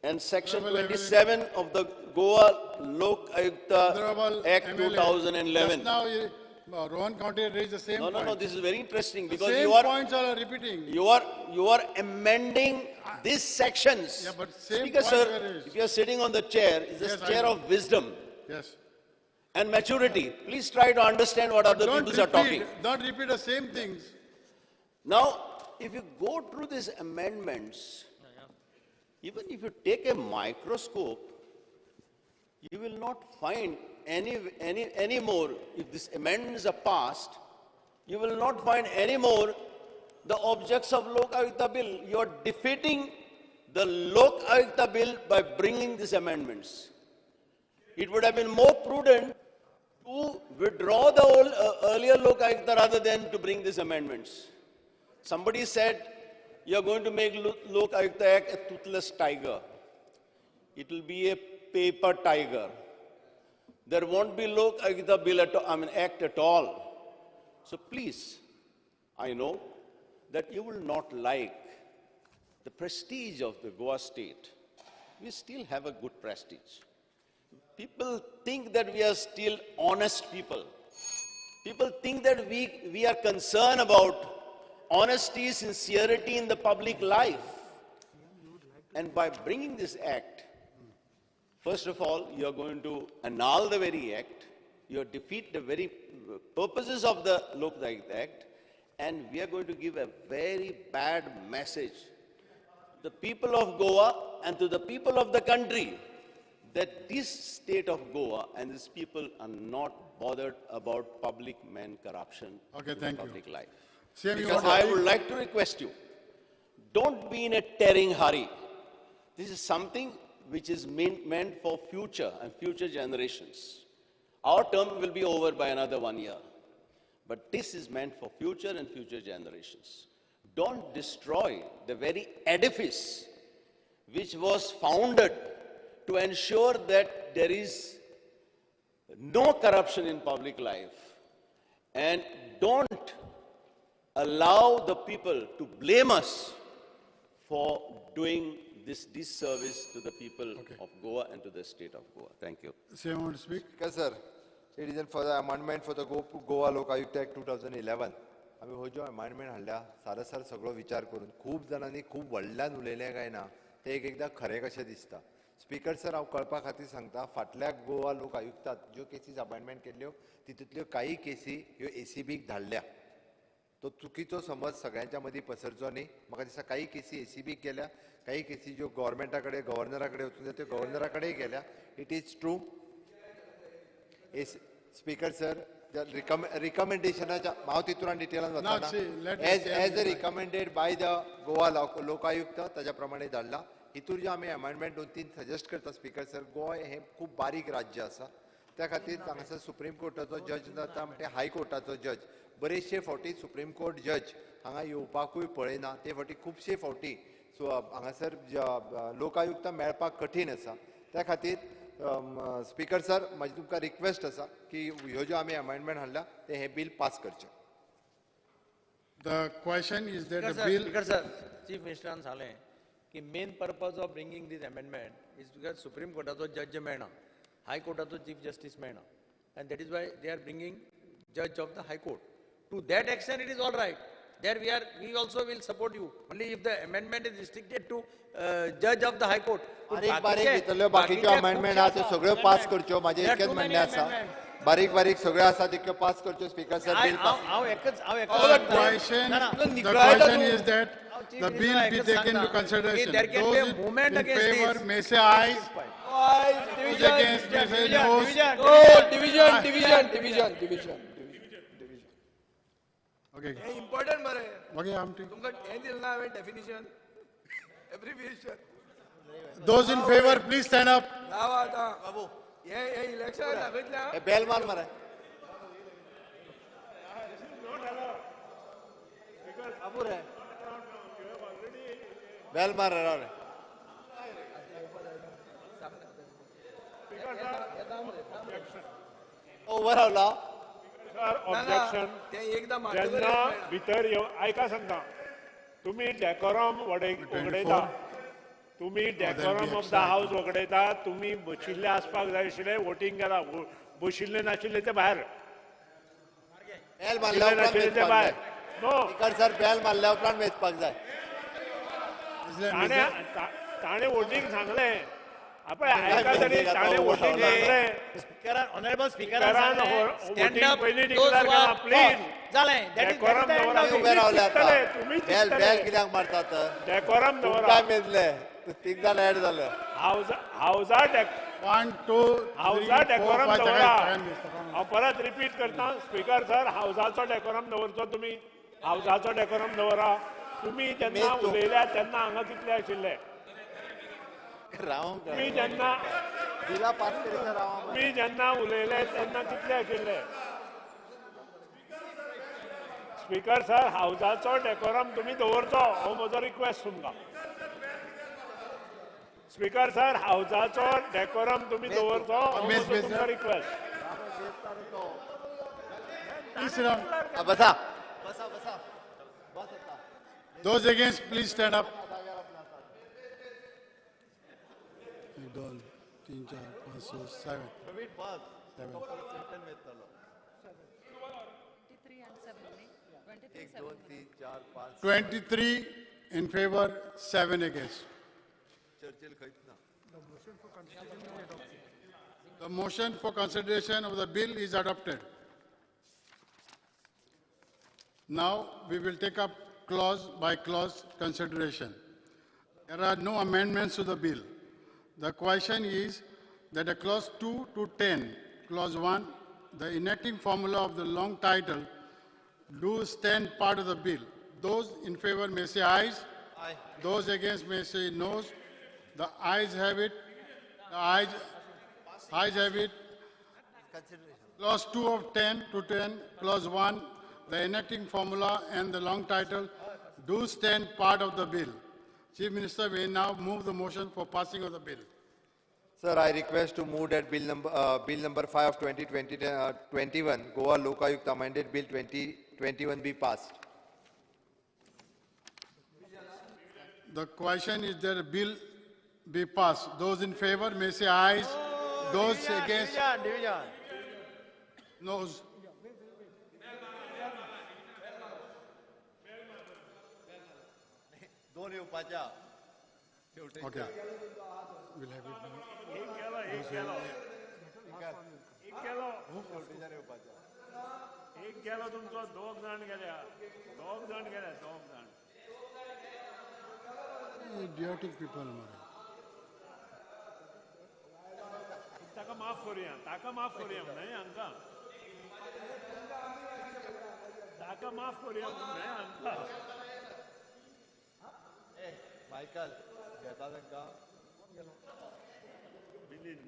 [SPEAKER 8] and section 27 of the Goa Lok Ayukta Act 2011.
[SPEAKER 7] Just now, Rohan County raised the same point.
[SPEAKER 8] No, this is very interesting because
[SPEAKER 7] same points are repeating.
[SPEAKER 8] You are amending these sections.
[SPEAKER 7] Yeah, but same
[SPEAKER 8] Speaker,
[SPEAKER 7] point
[SPEAKER 8] sir,
[SPEAKER 7] were raised.
[SPEAKER 8] if you are sitting on the chair, it's a
[SPEAKER 7] Yes, I
[SPEAKER 8] chair
[SPEAKER 7] know.
[SPEAKER 8] of wisdom
[SPEAKER 7] Yes.
[SPEAKER 8] and maturity. Please try to understand what other people are talking.
[SPEAKER 7] Don't repeat the same things.
[SPEAKER 8] Now, if you go through these amendments, even if you take a microscope, you will not find any more, if these amendments are passed, you will not find any more the objects of Lok Ayukta bill. You are defeating the Lok Ayukta bill by bringing these amendments. It would have been more prudent to withdraw the old, earlier Lok Ayukta rather than to bring these amendments. Somebody said, you are going to make Lok Ayukta Act a toothless tiger. It will be a paper tiger. There won't be Lok Ayukta bill act at all. So please, I know that you will not like the prestige of the Goa state. We still have a good prestige. People think that we are still honest people. People think that we are concerned about honesty, sincerity in the public life. And by bringing this act, first of all, you are going to annul the very act, you defeat the very purposes of the Lok Ayukta Act, and we are going to give a very bad message to the people of Goa and to the people of the country that this state of Goa and these people are not bothered about public man corruption in public life.
[SPEAKER 7] CM, you
[SPEAKER 8] Because
[SPEAKER 7] want to
[SPEAKER 8] I would like to request you, don't be in a tearing hurry. This is something which is meant for future and future generations. Our term will be over by another 1 year. But this is meant for future and future generations. Don't destroy the very edifice which was founded to ensure that there is no corruption in public life. And don't allow the people to blame us for doing this disservice to the people of Goa and to the state of Goa. Thank you.
[SPEAKER 7] CM, want to speak?
[SPEAKER 1] Speaker, sir, it is for the amendment for the Goa Lok Ayukt Act 2011. आम्ही हो जो amendment हाडल्या सारसर सगळो विचार करून खूब जाणांनी खूब व्हडल्यान उलयलें काय ना ते एकदां खरें कशें दिसता. स्पीकर सर, हांव कळपा खातीर सांगता, फाटल्या गोवा लोक आयुक्तांत ज्यो केसीस अमेंडमेंट केल्ल्यो तितूंतल्यो काही केसी ह्यो एसीबीक धाडल्या. तो चुकीचो समज सगळ्यांच्या मदीं पसरचो न्ही. म्हाका दिसता काही केसी एसीबीक गेल्या, काही केसी ज्यो गव्हर्मेंटा कडेन गव्हर्नरा कडेन वचून त्यो गव्हर्नरा कडेन गेल्या. It is true. Speaker sir, रिकमेंडेशनाच्या हांव तितून डिटेलान वचना. As recommended by the Goa Lokayukta ताच्या प्रमाणे धाडला. हितून जे आमी अमेंडमेंट 2-3 सजेस्ट करता स्पीकर सर, गोवा हे खूब बारीक राज्य आसा. त्या खातीर हांगासर सुप्रीम कोर्टाचो जज जाता म्हणजे हायकोर्टाचो जज बरेचशे फावटी सुप्रीम कोर्ट जज हांगा येवपाकूय पळयना. ते फावटी खुबशे फावटी सो हांगासर लोकायुक्त मेळपाक कठीण आसा. त्या खातीर स्पीकर सर, म्हाजी तुमकां रिक्वेस्ट आसा की ह्यो ज्यो आमी अमेंडमेंट हाडल्या ते हे बिल पास करचें.
[SPEAKER 7] The question is that the
[SPEAKER 2] Speaker,
[SPEAKER 7] bill.
[SPEAKER 2] Speaker sir, Chief Minister सांगलें की main purpose of bringing this amendment is because Supreme Courtaचो judge मेळना, High Courtaचो Chief Justice मेळना, and that is why they are bringing judge of the High Court. To that extent, it is all right. There we also will support you. Only if the amendment is restricted to judge of the High Court.
[SPEAKER 1] बारीक भितरल्यो बाकीच्यो amendment आहा त्यो सगळ्यो पास करच्यो. म्हाजें एकच म्हणणें आसा, बारीक बारीक सगळ्यो आसा तितक्यो पास करच्यो. Speaker sir, bill pass.
[SPEAKER 7] The question is that the bill be taken into consideration. Those in favor may say aye. Those against may say no.
[SPEAKER 12] Division.
[SPEAKER 7] Okay.
[SPEAKER 12] Important मरे.
[SPEAKER 7] Okay, Amty.
[SPEAKER 12] तुमका हे दिलं ना हांवें definition, abbreviation.
[SPEAKER 7] Those in favor, please stand up.
[SPEAKER 12] लावा आता. बाबू. हे election दाखयतल्या.
[SPEAKER 1] हे bell मार मरे.
[SPEAKER 12] बाबू रे.
[SPEAKER 1] Bell मार रे. ओव्हर हावला.
[SPEAKER 5] ऑब्जेक्शन. जेन्ना भितर ऐका सांगता, तुम्ही डेकोरम वगडयता, तुम्ही डेकोरम ऑफ द हाऊस वगडयता, तुम्ही बशिल्ले आसपाक जाय आशिल्ले, वोटिंग केला, बशिल्ले नाशिल्ले ते भायर.
[SPEAKER 1] बेल मारल्या उपरांत
[SPEAKER 5] ते भायर. नो.
[SPEAKER 1] स्पीकर सर, बेल मारल्या उपरांत वेचपाक जाय.
[SPEAKER 5] ताणे वोटिंग सांगले. आपण ऐका तरी ताणे वोटिंग सांगले.
[SPEAKER 2] Honorable Speaker,
[SPEAKER 5] वोटिंग पयलीं डिक्लेअर केला. प्लीज. डेकोरम दवरा.
[SPEAKER 1] उबे रावले आता. बेल कित्याक मारतात?
[SPEAKER 5] डेकोरम दवरा.
[SPEAKER 1] काय मेजले? तीग जाण ऍड जाले.
[SPEAKER 5] हाऊसा डेकोरम दवरा. हांव परत रिपीट करता. स्पीकर सर, हाऊसाचो डेकोरम दवरचो तुमी. हाऊसाचो डेकोरम दवरा. तुम्ही जेन्ना उलयल्या तेन्ना हांगा कितले आशिल्ले? मी जेन्ना उलयले तेन्ना कितले आशिल्ले? स्पीकर सर, हाऊसाचो डेकोरम तुम्ही दवरचो हो म्हजो रिक्वेस्ट तुमकां. स्पीकर सर, हाऊसाचो डेकोरम तुम्ही दवरचो हो म्हजो तुमकां रिक्वेस्ट.
[SPEAKER 1] बसा.
[SPEAKER 7] Those against, please stand up. 1, 2, 3, 4, 5, 6, 7. 23 in favor, 7 against. The motion for consideration of the bill is adopted. Now we will take up clause by clause consideration. There are no amendments to the bill. The question is that a clause 2 to 10, clause 1, the enacting formula of the long title do stand part of the bill. Those in favor may say ayes.
[SPEAKER 1] Aye.
[SPEAKER 7] Those against may say noes. The ayes have it. The ayes have it. Clause 2 of 10 to 10, clause 1, the enacting formula and the long title do stand part of the bill. Chief Minister may now move the motion for passing of the bill.
[SPEAKER 1] Sir, I request to move that bill number 5 of 2021, Goa Lokayukta amended bill 2021 be passed.
[SPEAKER 7] The question is that a bill be passed. Those in favor may say ayes. Those against, noes. Okay. We'll have it now.
[SPEAKER 5] एक गेलो तुमचो दोग जाण गेल्या
[SPEAKER 7] Idiotic people, Mara.
[SPEAKER 5] ताका माफ करूया नाही हांकां ताका माफ करूया नाही हांकां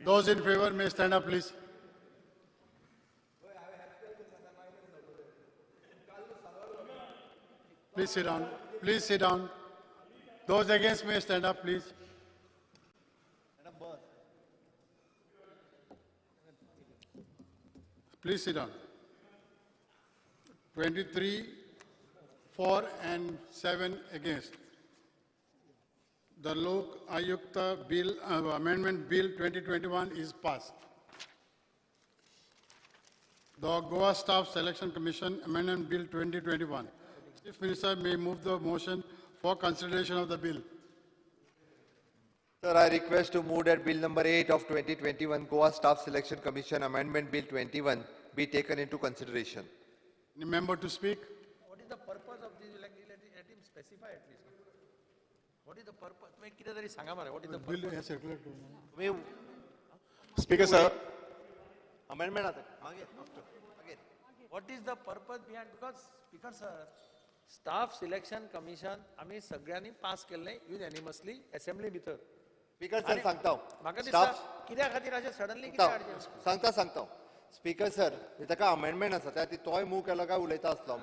[SPEAKER 7] Those in favor may stand up, please. Please sit down. Please sit down. Those against may stand up, please. Please sit down. 23 for and 7 against. The Lok Ayukta Bill, Amendment Bill 2021 is passed. The Goa Staff Selection Commission Amendment Bill 2021. Chief Minister may move the motion for consideration of the bill.
[SPEAKER 1] Sir, I request to move that bill number 8 of 2021, Goa Staff Selection Commission Amendment Bill 21 be taken into consideration.
[SPEAKER 7] Any member to speak?
[SPEAKER 2] What is the purpose of this? Let him specify at least. What is the purpose? What is the
[SPEAKER 7] Bill
[SPEAKER 2] purpose?
[SPEAKER 7] has circulated.
[SPEAKER 1] Speaker, sir. Amendment. Again.
[SPEAKER 2] What is the purpose behind? Because Speaker sir, Staff Selection Commission आम्ही सगळ्यांनी पास केले unanimously assembly भितर.
[SPEAKER 1] Speaker sir, सांगता
[SPEAKER 2] म्हाका दिसता कित्या खातीर अशें सडनली कित्याक
[SPEAKER 1] सांगता. Speaker sir, ताका amendment आसा त्या ती तोय मूव केलो काय उलयता आसलो.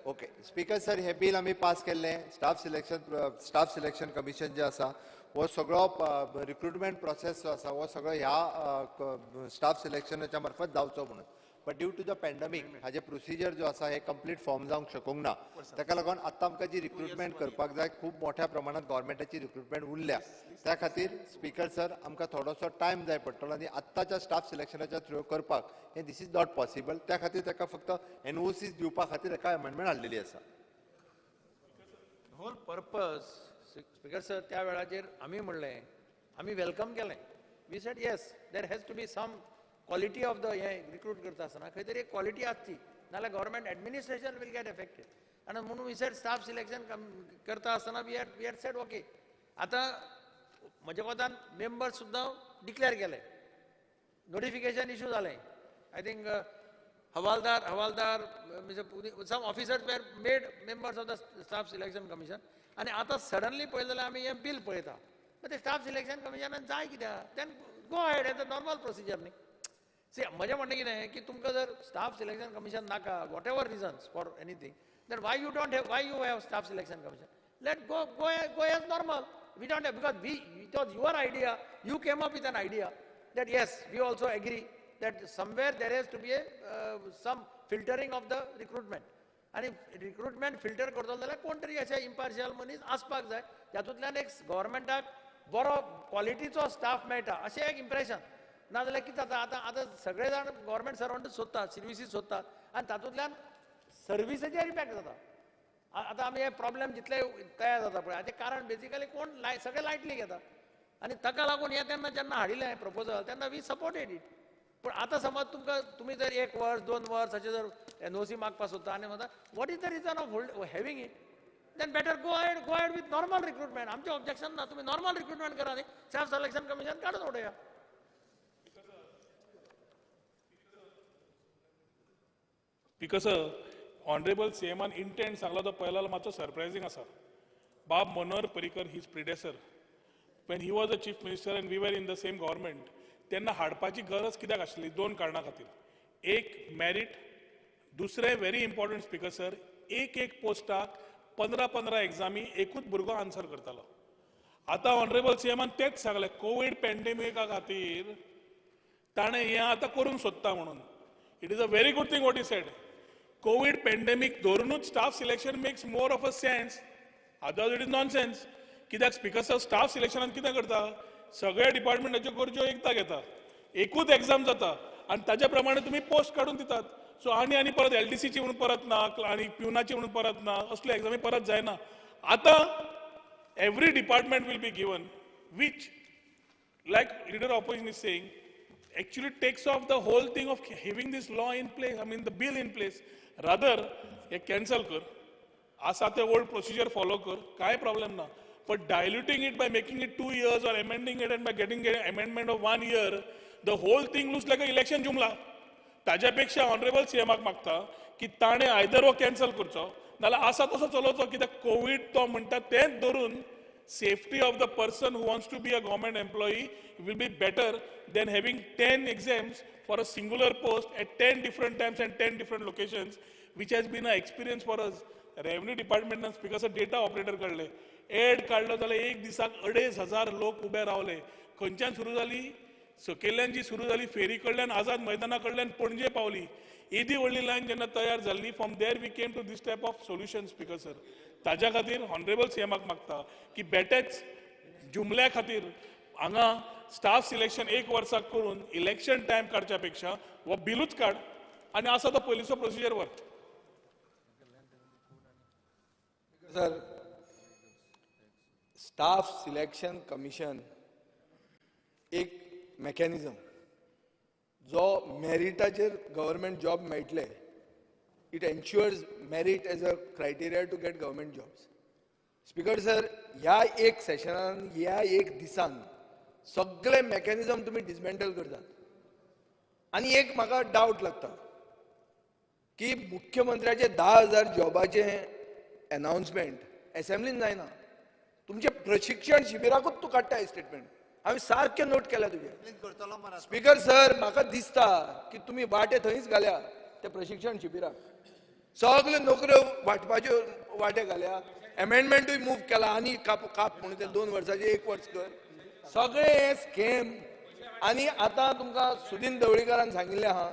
[SPEAKER 1] ओके. स्पीकर सर, हे बिल आम्ही पास केल्ले स्टाफ सिलेक्शन कमिशन जे आसा हो सगळो रिक्रुटमेंट प्रोसेस जो आसा हो सगळो ह्या स्टाफ सिलेक्शनाच्या मार्फत जावचो म्हणून. But due to the pandemic हाजे प्रोसिजर जो आसा हे कंप्लीट फॉर्म जावंक शकूंक ना. ताका लागून आतां आमकां जी रिक्रुटमेंट करपाक जाय खूब मोठ्या प्रमाणात गव्हर्मेंटाची रिक्रुटमेंट उरल्या. त्या खातीर स्पीकर सर आमकां थोडोसो टायम जाय पडटलो आनी आत्ताच्या स्टाफ सिलेक्शनाच्या थ्रू करपाक हे दिस इज नॉट पॉसिबल. त्या खातीर ताका फक्त एनओसीज दिवपा खातीर एका अमेंडमेंट हाडलेली आसा.
[SPEAKER 2] होल पर्पज स्पीकर सर त्या वेळाचेर आमी म्हणलें आमी वेलकम केलें. We said yes there has to be some quality of the हे रिक्रूट करता आसतना खंय तरी एक क्वॉलिटी आसची नाल्यार government administration will get affected. आनी म्हणून वी सेड स्टाफ सिलेक्शन करता आसतना वी हॅड सेड ओके. आतां म्हज्या कोतान मेंबर्स सुद्दां डिक्लेअर केले. नोटिफिकेशन इश्यू जालें. आय थिंक हवालदार some officers were made members of the staff selection commission. आनी आतां सडनली पळयलें जाल्यार आमी हें बील पळयता. ते स्टाफ सिलेक्शन कमिशनान जाय कित्याक then go ahead as a normal procedure न्ही. सी म्हजें म्हणणें कितें की तुमकां जर स्टाफ सिलेक्शन कमिशन नाका whatever reasons for anything then why you have staff selection commission. Let go as normal. We don't have, because it was your idea, you came up with an idea that yes, we also agree that somewhere there has to be some filtering of the recruitment. And if recruitment filter करतलो जाल्यार कोण तरी अशें impartial मनीस आसपाक जाय जातूंतल्यान एक गव्हर्मेंटाक बरो क्वॉलिटीचो स्टाफ मेळटा अशें एक इम्प्रेशन. नाजाल्यार कितें जाता आतां सगळे जाण गव्हर्मेंट सर्वंट सोदतात सर्विसीस सोदतात आनी तातूंतल्यान सर्विसेचेर इम्पॅक्ट जाता. आतां आमी हे प्रॉब्लेम जितले तयार जाता पळय हाचें कारण बेसिकली कोण सगळे लायटली घेता. आनी ताका लागून हे तेन्ना जेन्ना हाडिल्लें प्रपोजल तेन्ना वी सपोर्टेड इट. पण आता समज तुम्ही जर 1 वर्स 2 वर्स असे जर NOC मागपा सोदता आणि म्हणता what is the reason of having it, then better go ahead with normal recruitment. आमचे ऑब्जेक्शन ना, तुम्ही नॉर्मल रिक्रुटमेंट करा न्ही, सेल्फ सिलेक्शन कमिशन काढून उडया.
[SPEAKER 6] बिकॉज ऑनरेबल सीएमान इंटेंट सांगला तो पहिला मातसो सरप्रायझींग आसा. Bab Manohar Parrikar his predecessor when he was a chief minister and we were in the same government, तेन्ना हाडपाची गरज कित्याक आशिल्ली? 2 कारणां खातीर. एक मेरिट, दुसरें व्हेरी इम्पॉर्टंट स्पीकर सर, एक पोस्टाक 15 एग्जामी एकूच भुरगो आन्सर करतालो. आतां ऑनरेबल सीएमान तेच सांगलें कोविड पॅन्डेमिका खातीर ताणें हें आतां करूंक सोदता म्हणून. It is a very good thing what he said. Covid pandemic धरूनच staff selection makes more of a sense, otherwise it is nonsense. कित्याक स्पीकर सर स्टाफ सिलेक्शनान कितें करता? सगळ्या डिपार्टमेंटाच्यो गरजो एकता घेता, एकूच एग्जाम जाता आनी ताज्या प्रमाणे तुमी पोस्ट काडून दितात. सो आनी परत LDCची म्हणून परत ना आनी प्युनाची म्हणून परत ना, असल्यो एग्जामी परत जायना. आतां every department will be given which like leader opposition is saying actually takes off the whole thing of having this law in place, I mean the bill in place. Rather, हे cancel कर, आसा ते old procedure follow कर, काय problem ना. But diluting it by making it 2 years or amending it and by getting an amendment of 1 year, the whole thing looks like an election jumla. ताज्यापेक्षा honourable सीएमाक मागता की ताणे आयदर वो cancel करचो नाल्यार आसा तसो चलोवचो. कित्याक कोविड तो म्हणटा तेंच धरून safety of the person who wants to be a government employee will be better than having 10 exams for a singular post at 10 different times and 10 different locations, which has been an experience for us. Revenue department and speakers data operator काढले, add काढलो जाल्यार एक दिसाक 2,500 लोक ube रावले. खंयच्यान सुरू जाली? सकयल्यान जी सुरू जाली फेरी कडल्यान आझाद मैदाना कडल्यान पणजे पावली. एदी व्हडली लायन जेन्ना तयार जाल्ली, from there we came to this type of solution. Speaker sir ताज्या खातीर ऑनरेबल सीएमाक मागता की बेटेच जुमल्या खातीर हांगा स्टाफ सिलेक्शन 1 वर्साक करून इलेक्शन टायम काडच्या पेक्षा हो बिलूच काड आनी आसा तो पयलींचो प्रोसिजर व्हर.
[SPEAKER 12] सर स्टाफ सिलेक्शन कमिशन एक मेकॅनिझम जो मेरिटाचेर गव्हर्मेंट जॉब मेळटले. It ensures merit as a criteria to get government jobs. Speaker sir ह्या एक सेशनान ह्या एक दिसान सगळे मेकॅनिझम तुम्ही डिसमेंटल करतात. आनी एक म्हाका डावट लागता की मुख्यमंत्र्याचे 10,000 जॉबाचे अनाउन्समेंट असेंब्लीन जायना. तुमचे प्रशिक्षण शिबिराकूच तू काडटा स्टेटमेंट. हांवें सारकें नोट केल्या तुजें. स्पीकर सर म्हाका दिसता की तुमी वाटे थंयच घाल्या त्या प्रशिक्षण शिबिराक. सगल्यो नोकऱ्यो वांटपाच्यो वाटे घाल्या. अमेंडमेंटूय मूव केला आनी काप म्हणून ते 2 वर्साचे 1 वर्स कर. सगळे हे स्केम. आनी आतां तुमकां सुदीन ढवळीकरान सांगिल्लें आहा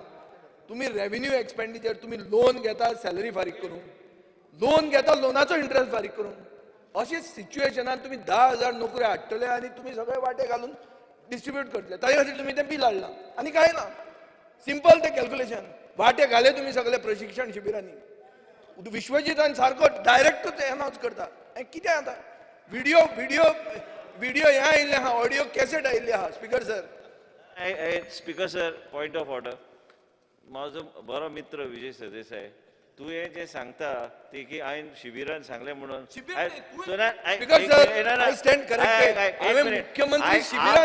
[SPEAKER 12] तुमी रेव्हेन्यू एक्सपेंडिचर तुमी लोन घेता सॅलरी फारीक करून, लोन घेता लोनाचो इंट्रस्ट फारीक करून. अशें सिच्युएशनान तुमी 10,000 नोकऱ्यो हाडटले आनी तुमी सगळे वाटे घालून डिस्ट्रिब्यूट करतले. ताजे खातीर तुमी तें बील हाडलां आनी कांय ना. सिंपल तें कॅल्क्युलेशन. वाटे घाले तुमी सगळे प्रशिक्षण शिबिरांनी. विश्वजीतान सारको डायरेक्टूच अनाउन्स करता. कितें आतां व्हिडिओ हे आयिल्ले आहा, ऑडियो कॅसेट आयिल्ली आहा. Speaker sir
[SPEAKER 8] speaker sir point of order. माझो बरो मित्र विजय सरदेसाय, तू हे जे सांगता ते की हांवें शिबिरान सांगले म्हणून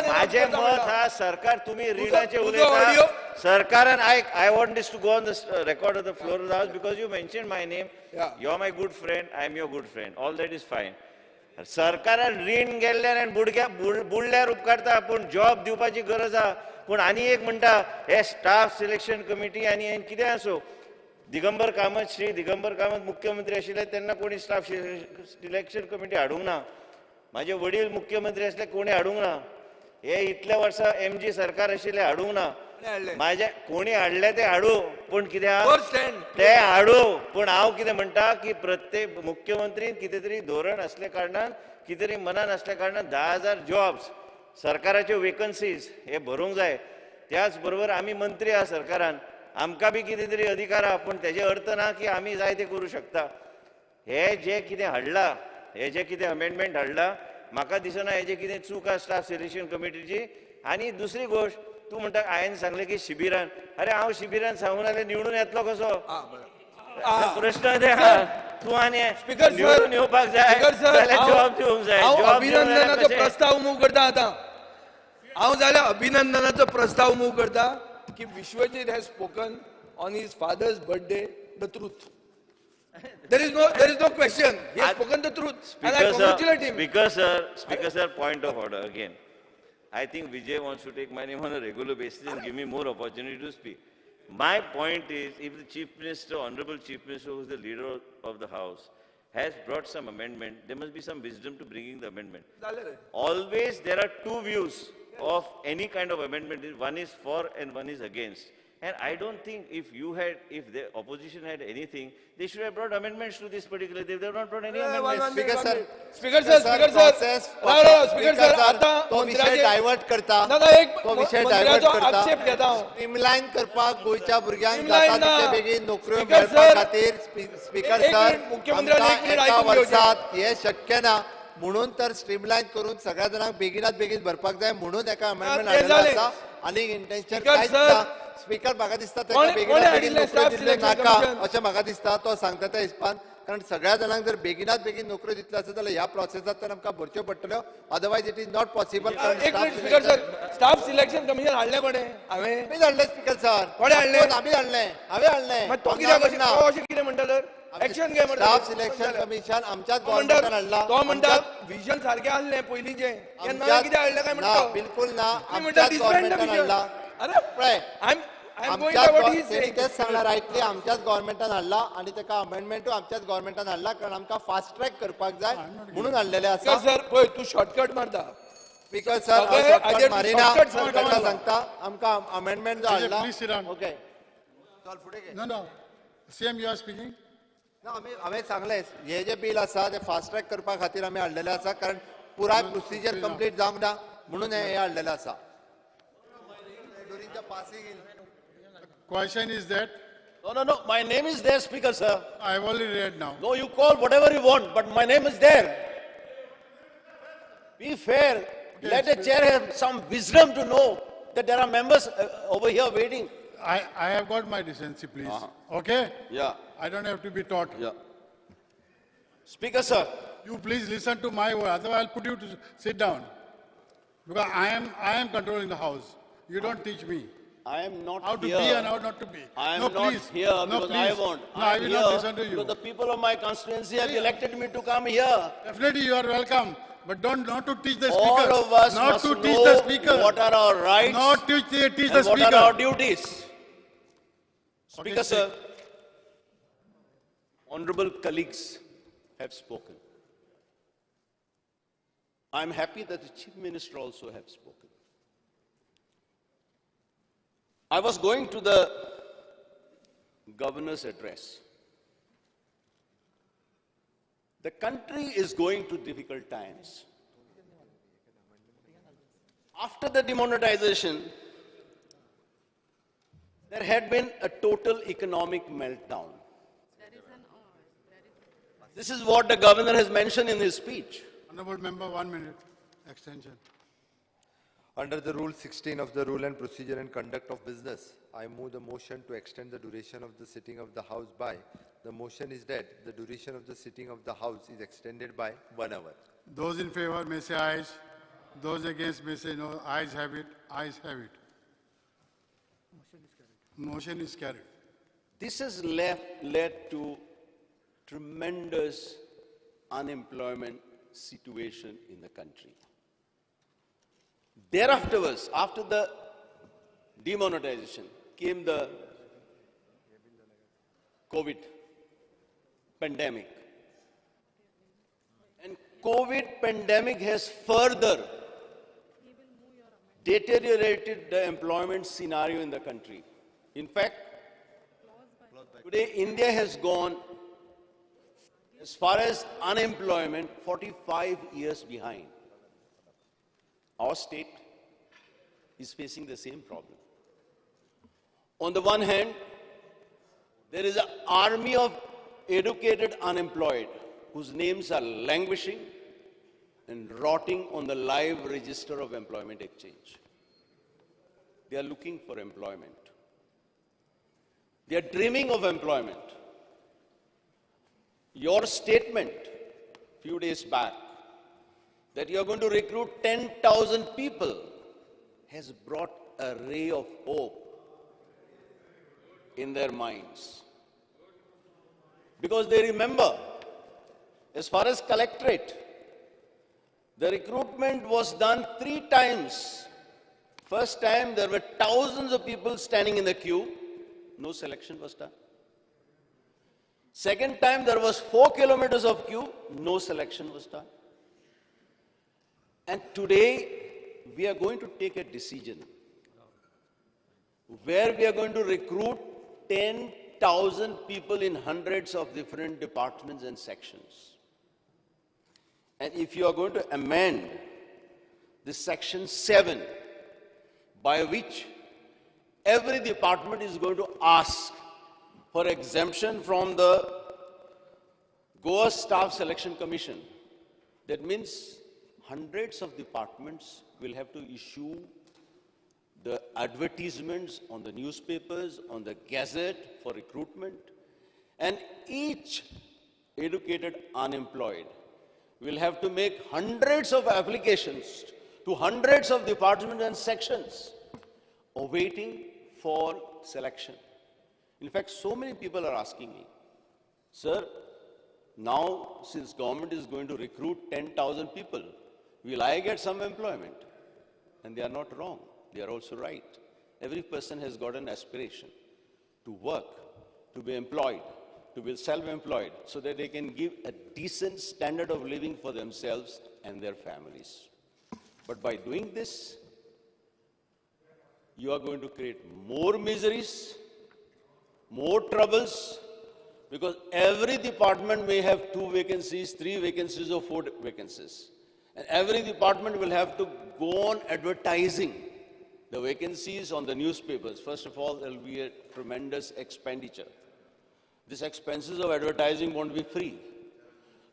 [SPEAKER 8] माझे मत हा सरकार तुम्ही रिणाचे उलयता सरकारान I want this to go on the record of the floor of the house because you mention my name. You are my good friend, I am your good friend, all that is fine. सरकारान रीण गेल्ल्यान आनी बुडल्यार उपकारता पूण job दिवपाची गरज आहा. पूण आनी एक म्हणटा हे स्टाफ सिलेक्शन कमिटी आनी हे कितें आसो. दिगंबर कामत श्री दिगंबर कामत मुख्यमंत्री आशिल्ले तेन्ना कोणी स्टाफ सिलेक्शन कमिटी हाडूंक ना. म्हाजे वडील मुख्यमंत्री आसले कोणी हाडूंक ना. हे इतल्या वर्सां MG सरकार आशिल्ले हाडूंक ना. माझे कोणी हाडले ते हाडू पूण कित्याक ते हाडू. पूण हांव कितें म्हणटा की प्रत्येक मुख्यमंत्रीन कितें तरी धोरण असले कारणान कितें तरी मनान असल्या कारणान 10,000 जॉब्स सरकाराच्यो वेकन्सीज हे भरूंक जाय. त्याच बरोबर आमी मंत्री आहा सरकारान, आमकां बी कितें तरी अधिकार आहा. पूण तेजे अर्थ ना की आमी जाय ते करूं शकता. हे जे कितें हाडला, हे जे कितें अमेंडमेंट हाडला, म्हाका दिसना हेजे कितें चूक आहा स्टाफ सिलेक्शन कमिटीची. आनी दुसरी गोश्ट
[SPEAKER 14] तू म्हणटा हांवें सांगलें की शिबिरान, अरे हांव शिबिरान सांगून आले निवडून येतलो कसो? प्रश्न ते तूं आनी
[SPEAKER 12] स्पीकर
[SPEAKER 14] निवडून येवपाक जाय जाल्यार जॉब दिवंक जाय.
[SPEAKER 12] हांव
[SPEAKER 14] जॉब दिवंक जाल्यार
[SPEAKER 12] अभिनंदनाचो
[SPEAKER 14] कशें?
[SPEAKER 12] प्रस्ताव मूव करता आतां. हांव जाल्यार अभिनंदनाचो प्रस्ताव मूव करता की Vishwajit has spoken on his father's birthday the truth. There is no question. He has spoken the truth. And I congratulate him.
[SPEAKER 14] Speaker sir, point of order again. I think Vijay wants to take my name on a regular basis and give me more opportunity to speak. My point is, if the Chief Minister, Honorable Chief Minister, who is the leader of the House, has brought some amendment, there must be some wisdom to bringing the amendment. Always there are two views of any kind of amendment. One is for and one is against. And I don't think if the opposition had anything, they should have brought amendments to this particular. They have not brought any amendments.
[SPEAKER 12] Speaker sir,
[SPEAKER 1] तो विषय divert करता. तो विषय divert करता. Streamline करपाक गोयच्या भुरग्यांक जाता तितले बेगीन नोकऱ्यो मेळपा खातीर स्पीकर सर एका वर्सात हे शक्य ना. म्हणून तर स्ट्रीमलाइन करून सगळ्या जाणांक बेगिनात बेगीन भरपाक जाय म्हणून एका अमेंडमेंट हाडलेलो आसा. आनी इंटेन्शन कांयच ना. स्पीकर म्हाका दिसता तेका बेगिनात बेगीन नोकऱ्यो दिल्ल्यो नाका अशें म्हाका दिसता. तो सांगता त्या हिसपान कारण सगळ्या जाणांक जर बेगिनात बेगीन नोकऱ्यो दितल्यो आसत जाल्यार ह्या प्रोसेसांत तर आमकां भरच्यो पडटल्यो. Otherwise it is not possible.
[SPEAKER 12] Speaker sir, staff selection commission हाडले कोणे?
[SPEAKER 1] हांवें हाडले स्पीकर सर.
[SPEAKER 12] कोणे हाडले?
[SPEAKER 1] आमी हाडले. हांवें हाडले.
[SPEAKER 12] तो कितें म्हणटा तर एक्शन घे म्हणटा.
[SPEAKER 1] स्टाफ सिलेक्शन कमिशन आमच्याच गव्हर्नमेंटान हाडला.
[SPEAKER 12] तो म्हणटा विजन सारकें आहलें पयलींचे. नवें कितें हाडलें काय म्हणटा?
[SPEAKER 1] बिलकुल ना. आमच्याच गव्हर्नमेंटान हाडला.
[SPEAKER 12] अरे
[SPEAKER 1] तेच सांगणार रायटली आमच्याच गव्हर्नमेंटान हाडला आनी ताका अमेंडमेंटूय आमच्याच गव्हर्नमेंटान हाडला कारण आमकां फास्ट ट्रॅक करपाक जाय म्हणून हाडलेले आसा.
[SPEAKER 12] सर पळय तूं शॉर्टकट मारता.
[SPEAKER 1] Speaker sir shortcut Marina. सांगता आमकां अमेंडमेंट जो हाडला. ओके चल फुडें घे.
[SPEAKER 7] No. CM, you are speaking?
[SPEAKER 1] ना हांवें सांगलें हे जे बिल आसा ते फास्ट ट्रॅक करपा खातीर आमी हाडलेले आसा कारण पुराय प्रोसिजर कंप्लीट जावंक ना म्हणून हे हाडलेले आसा.
[SPEAKER 7] Question is that?
[SPEAKER 8] No. My name is there, Speaker, sir.
[SPEAKER 7] I have already read now.
[SPEAKER 8] No, you call whatever you want, but my name is there. Be fair. Let the chair have some wisdom to know that there are members over here waiting.
[SPEAKER 7] I have got my decency, please. Okay?
[SPEAKER 8] Yeah.
[SPEAKER 7] I don't have to be taught.
[SPEAKER 8] Yeah. Speaker, sir.
[SPEAKER 7] You please listen to my word, otherwise I'll put you to sit down. Because I am controlling the house. You don't teach me.
[SPEAKER 8] I am not
[SPEAKER 7] how
[SPEAKER 8] here.
[SPEAKER 7] to be and how not to be.
[SPEAKER 8] I am
[SPEAKER 7] no,
[SPEAKER 8] not
[SPEAKER 7] please.
[SPEAKER 8] here
[SPEAKER 7] no,
[SPEAKER 8] because
[SPEAKER 7] please.
[SPEAKER 8] I want.
[SPEAKER 7] No, I will not listen to you.
[SPEAKER 8] Because the people of my constituency have elected me to come here.
[SPEAKER 7] Definitely you are welcome. But not to teach the speaker.
[SPEAKER 8] All of us
[SPEAKER 7] not
[SPEAKER 8] must
[SPEAKER 7] to teach
[SPEAKER 8] know
[SPEAKER 7] the speaker.
[SPEAKER 8] what are our rights
[SPEAKER 7] not to teach the
[SPEAKER 8] and
[SPEAKER 7] speaker.
[SPEAKER 8] what are our duties. Speaker, sir, honorable colleagues have spoken. I am happy that the Chief Minister also have spoken. I was going to the governor's address. The country is going to difficult times. After the demonetization, there had been a total economic meltdown. This is what the governor has mentioned in his speech.
[SPEAKER 7] Honorable member, 1 minute. Extension.
[SPEAKER 1] Under the Rule 16 of the Rule and Procedure and Conduct of Business, I move the motion to extend the duration of the sitting of the House by. The motion is that the duration of the sitting of the House is extended by 1 hour.
[SPEAKER 7] Those in favor may say ayes. Those against may say no. Ayes have it. Ayes have it. Motion is carried.
[SPEAKER 8] This has led to tremendous unemployment situation in the country. Thereafter, after the demonetization, came the COVID pandemic. And COVID pandemic has further deteriorated the employment scenario in the country. In fact, today India has gone, as far as unemployment, 45 years behind. Our state is facing the same problem. On the one hand, there is an army of educated unemployed whose names are languishing and rotting on the live register of employment exchange. They are looking for employment. They are dreaming of employment. Your statement a few days back that you are going to recruit 10,000 people has brought a ray of hope in their minds. Because they remember, as far as collectorate, the recruitment was done 3 times. First time, there were thousands of people standing in the queue. No selection was done. Second time, there was 4 kilometers of queue. No selection was done. And today, we are going to take a decision where we are going to recruit 10,000 people in hundreds of different departments and sections. And if you are going to amend this section 7, by which every department is going to ask for exemption from the Goa Staff Selection Commission, that means hundreds of departments will have to issue the advertisements on the newspapers, on the gazette for recruitment, and each educated unemployed will have to make hundreds of applications to hundreds of departments and sections awaiting for selection. In fact, so many people are asking me, sir, now since government is going to recruit 10,000 people, will I get some employment? And they are not wrong. They are also right. Every person has got an aspiration to work, to be employed, to be self-employed, so that they can give a decent standard of living for themselves and their families. But by doing this, you are going to create more miseries, more troubles, because every department may have 2 vacancies, 3 vacancies, or 4 vacancies. And every department will have to go on advertising the vacancies on the newspapers. First of all, there will be a tremendous expenditure. These expenses of advertising won't be free.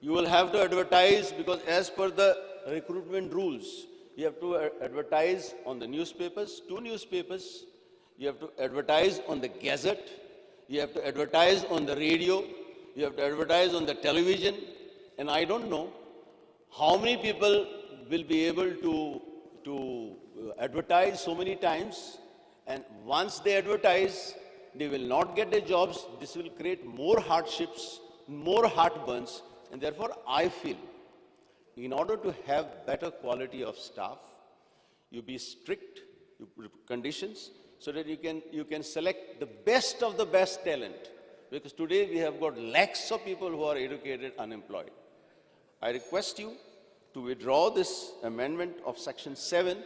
[SPEAKER 8] You will have to advertise because as per the recruitment rules, you have to advertise on the newspapers, 2 newspapers. You have to advertise on the gazette. You have to advertise on the radio. You have to advertise on the television. And I don't know how many people will be able to advertise so many times. And once they advertise, they will not get their jobs. This will create more hardships, more heartburns. And therefore, I feel, in order to have better quality of staff, you be strict conditions so that you can select the best of the best talent. Because today we have got lakhs of people who are educated, unemployed. I request you to withdraw this amendment of Section 7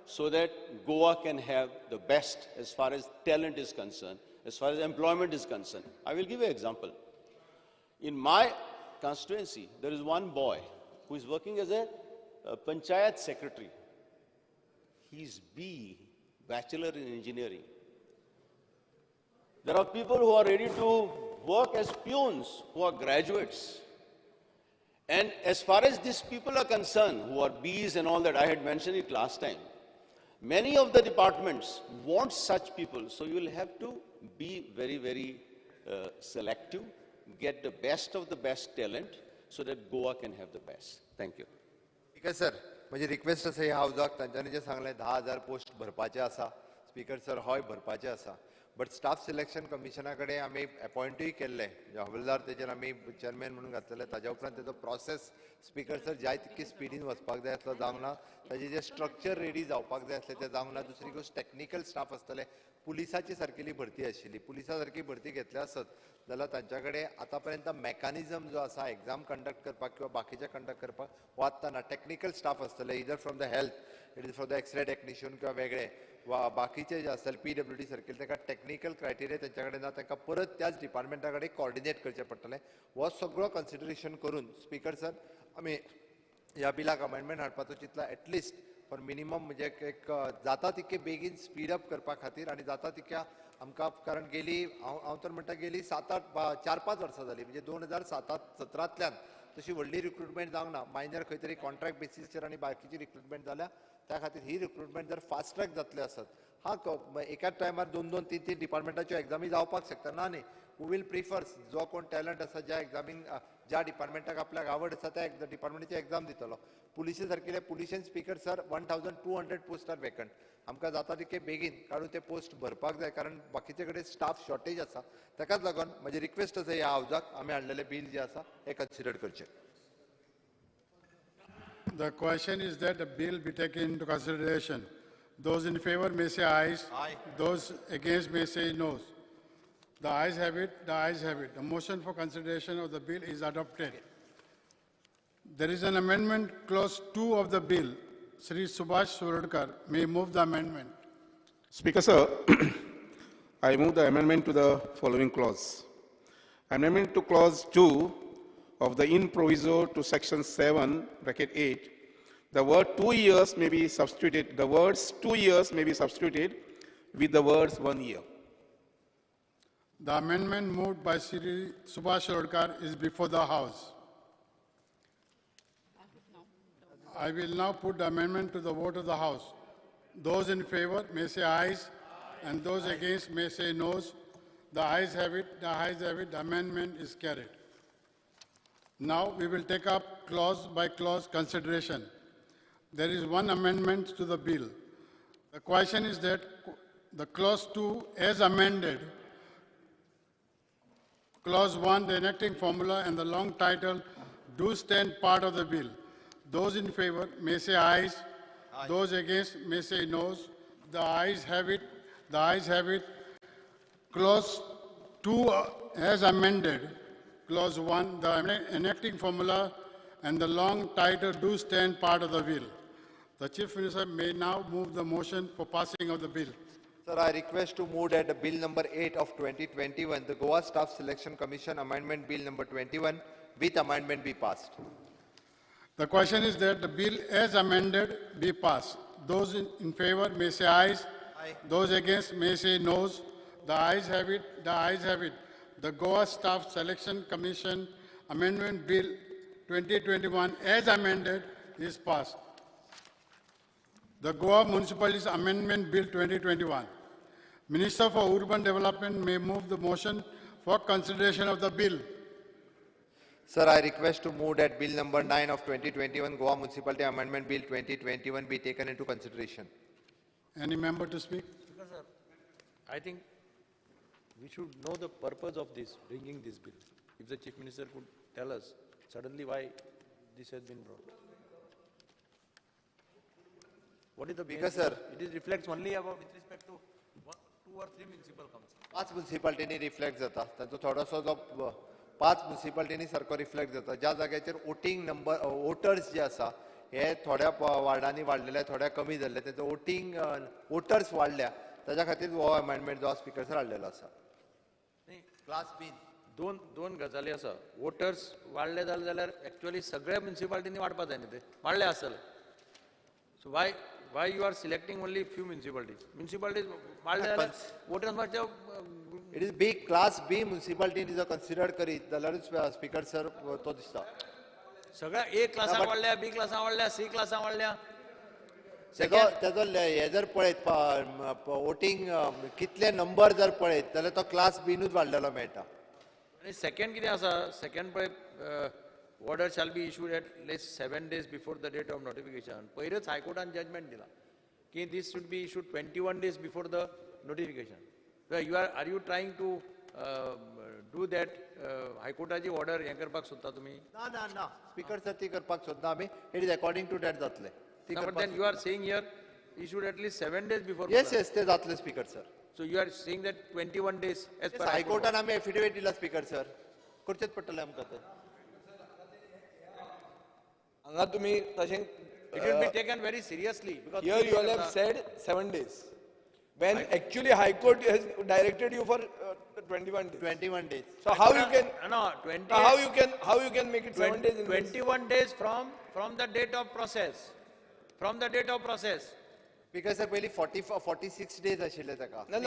[SPEAKER 8] so that Goa can have the best as far as talent is concerned, as far as employment is concerned. I will give you an example. In my constituency, there is one boy who is working as a Panchayat secretary. He's Bachelor in Engineering. There are people who are ready to work as peons, who are graduates. And as far as these people are concerned, who are Bs and all that, I had mentioned it last time, many of the departments want such people. So you will have to be very, very selective, get the best of the best talent, so that Goa can have the best. Thank you.
[SPEAKER 1] Speaker sir, माझी request आसा ह्या हावजाक तांच्यांनी जे सांगले 10,000 post भरपाचे आसा. Speaker sir, हय भरपाचे आसा. But staff selection कमिशना कडेन आमी अपॉयंटूय केल्ले, हवालदार तेजेर आमी चेअरमॅन म्हणून घातलेले. ताज्या उपरांत तेजो प्रोसेस स्पीकर सर जाय तितकी स्पिडीन वचपाक जाय आसलो, जावंक ना. ताजे जे स्ट्रक्चर रेडी जावपाक जाय आसले ते जावंक ना. दुसरी गोष्ट टेक्निकल स्टाफ आसतले. पुलिसाची सारकेली भरती आशिल्ली. पुलिसा सारकी भरती घेतली आसत जाल्यार तांच्या कडेन आतां पर्यंत मेकॅनिझम जो आसा एग्जाम कंडक्ट करपाक किंवा बाकीचे कंडक्ट करपाक वाचतना टेक्निकल स्टाफ आसतले, either from the health, it is from the X-ray technician किंवा वेगळे वा बाकीचे जे आसतले PWD सारकेले ताका टेक्निकल क्रायटेरिया तांच्या कडेन ना, तांकां परत त्याच डिपार्टमेंटा कडेन कॉर्डिनेट करचें पडटलें. हो सगळो कन्सिडरेशन करून स्पीकर सर आमी ह्या बिलाक अमेंडमेंट हाडपाचो चिंतला, एटलिस्ट फॉर मिनिमम म्हणजे एक जाता तितके बेगीन स्पीड अप करपा खातीर आनी जाता तितक्या आमकां, कारण गेली हांव तर म्हणटा गेली 4-5 वर्सां जाली, म्हणजे 2017-17तल्यान तशी व्हडली रिक्रुटमेंट जावंक ना. मायनर खंय तरी कॉन्ट्रॅक्ट बेसिसचेर आनी बाकीची रिक्रुटमेंट जाल्या, त्या खातीर ही रिक्रुटमेंट जर फास्ट ट्रॅक जातले आसत हा एकाच टायमार 2-2, 3-3 डिपार्टमेंटाच्यो एग्जामी जावपाक शकता ना न्ही. वी विल प्रिफर जो कोण टॅलंट आसा ज्या एग्जामीन ज्या डिपार्टमेंटाक आपल्याक आवड आसा त्या डिपार्टमेंटाची एग्जाम दितलो. पुलिशे सारकिले पुलिशन speaker sir 1200 post are vacant. आमकां जाता तितके बेगीन काडून ते पोस्ट भरपाक जाय कारण बाकीचे कडेन स्टाफ शॉर्टेज आसा. ताकाच लागून म्हजी रिक्वेस्ट आसा ह्या हावजाक आमी हाडलेले बिल जे आसा हे कन्सिडर करचे.
[SPEAKER 7] The question is that the bill be taken into consideration. Those in favor may say ayes.
[SPEAKER 1] Aye.
[SPEAKER 7] Those against may say noes. The ayes have it, the ayes have it. The motion for consideration of the bill is adopted. There is an amendment, clause 2 of the bill. Sri Subhash Suradkar may move the amendment.
[SPEAKER 6] Speaker, sir, I move the amendment to the following clause. Amendment to clause 2 of the in proviso to section 7, bracket 8. The word 2 years may be substituted, the words 2 years may be substituted with the words 1 year.
[SPEAKER 7] The amendment moved by Sri Subhash Suradkar is before the House. I will now put the amendment to the vote of the House. Those in favor may say ayes, and those against may say noes. The ayes have it, the ayes have it, the amendment is carried. Now we will take up clause by clause consideration. There is one amendment to the bill. The question is that the clause 2 as amended, clause 1, the enacting formula and the long title do stand part of the bill. Those in favor may say ayes. Aye. Those against may say noes. The ayes have it. The ayes have it. Clause 2 as amended. Clause 1, the enacting formula and the long title do stand part of the bill. The Chief Minister may now move the motion for passing of the bill.
[SPEAKER 1] Sir, I request to move that the bill number 8 of 2021, the Goa Staff Selection Commission Amendment Bill number 21 with amendment be passed.
[SPEAKER 7] The question is that the bill as amended be passed. Those in favor may say ayes. Aye. Those against may say noes. The ayes have it. The ayes have it. The Goa Staff Selection Commission Amendment Bill 2021 as amended is passed. The Goa Municipalities Amendment Bill 2021. Minister for Urban Development may move the motion for consideration of the bill.
[SPEAKER 1] Sir, I request to move that bill number 9 of 2021, Goa Municipality Amendment Bill 2021 be taken into consideration.
[SPEAKER 7] Any member to speak?
[SPEAKER 2] Because, I think we should know the purpose of this, bringing this bill. If the Chief Minister could tell us suddenly why this has been brought. What is the
[SPEAKER 1] Because, sir,
[SPEAKER 2] it reflects only about with respect to 2 or 3 municipal councils.
[SPEAKER 1] 5 मुन्सिपालिटीनी reflect जाता ताचो थोडोसो जो 5 मुन्सिपालिटीनी सारको reflect जाता ज्या जाग्याचेर voting number voters जे आसा हे थोड्या वार्डांनी वाडलेले थोड्या कमी जाल्ले तेचो वोटिंग वोटर्स वाडल्या ताच्या खातीर हो अमेंडमेंट जो स्पीकर सर हाडलेलो आसा. क्लास बी
[SPEAKER 2] दोन गजाली आसा. वोटर्स वाडले जाल्यार एक्चुअली सगळ्या म्युनिसिपालिटीनी वाडपा जाय न्ही ते वाडले आसतले. सो why you are selecting only few municipalities? Municipalities वाडले जाल्यार वोटर्स मातशे
[SPEAKER 1] it is B class B म्युनिसिपालिटीनी जर कन्सिडर करीत जाल्यारूच स्पीकर सर तो दिसता.
[SPEAKER 2] सगळ्या ए क्लासाक वाडल्या, बी क्लासाक वाडल्या, सी क्लासाक वाडल्या.
[SPEAKER 1] तेजो हे जर पळयत वोटिंग कितले नंबर जर पळयत जाल्यार तो क्लास बीनूच वाडलेलो मेळटा.
[SPEAKER 2] आनी सेकंड कितें आसा, सेकंड पळय order shall be issued at least 7 days before the date of notification. पयरच हायकोर्टान जजमेंट दिला की this should be issued 21 days before the notification. You are you trying to do that हायकोर्टाची ऑर्डर हे करपाक सोदता तुमी?
[SPEAKER 1] ना स्पीकर सर ती करपाक सोदना आमी. It is according to that जातले.
[SPEAKER 2] But then you are saying here issued at least 7 days before.
[SPEAKER 1] Yes, ते जातले speaker sir.
[SPEAKER 2] So you are saying that 21 days as per
[SPEAKER 1] हायकोर्टान आमी एफिडेविट दिला स्पीकर सर. करचेच पडटले आमकां ते.
[SPEAKER 12] हांगा तुम्ही तशें
[SPEAKER 2] it will be taken very seriously because
[SPEAKER 12] here you all have said 7 days when actually High Court has directed you for 21 days.
[SPEAKER 1] 21 days.
[SPEAKER 12] So how you can
[SPEAKER 2] no 20
[SPEAKER 12] how you can make it 7 days in
[SPEAKER 2] 21 days from the date of process. From the date of process.
[SPEAKER 1] Because sir पयली 46 days आशिल्ले ताका.
[SPEAKER 12] No.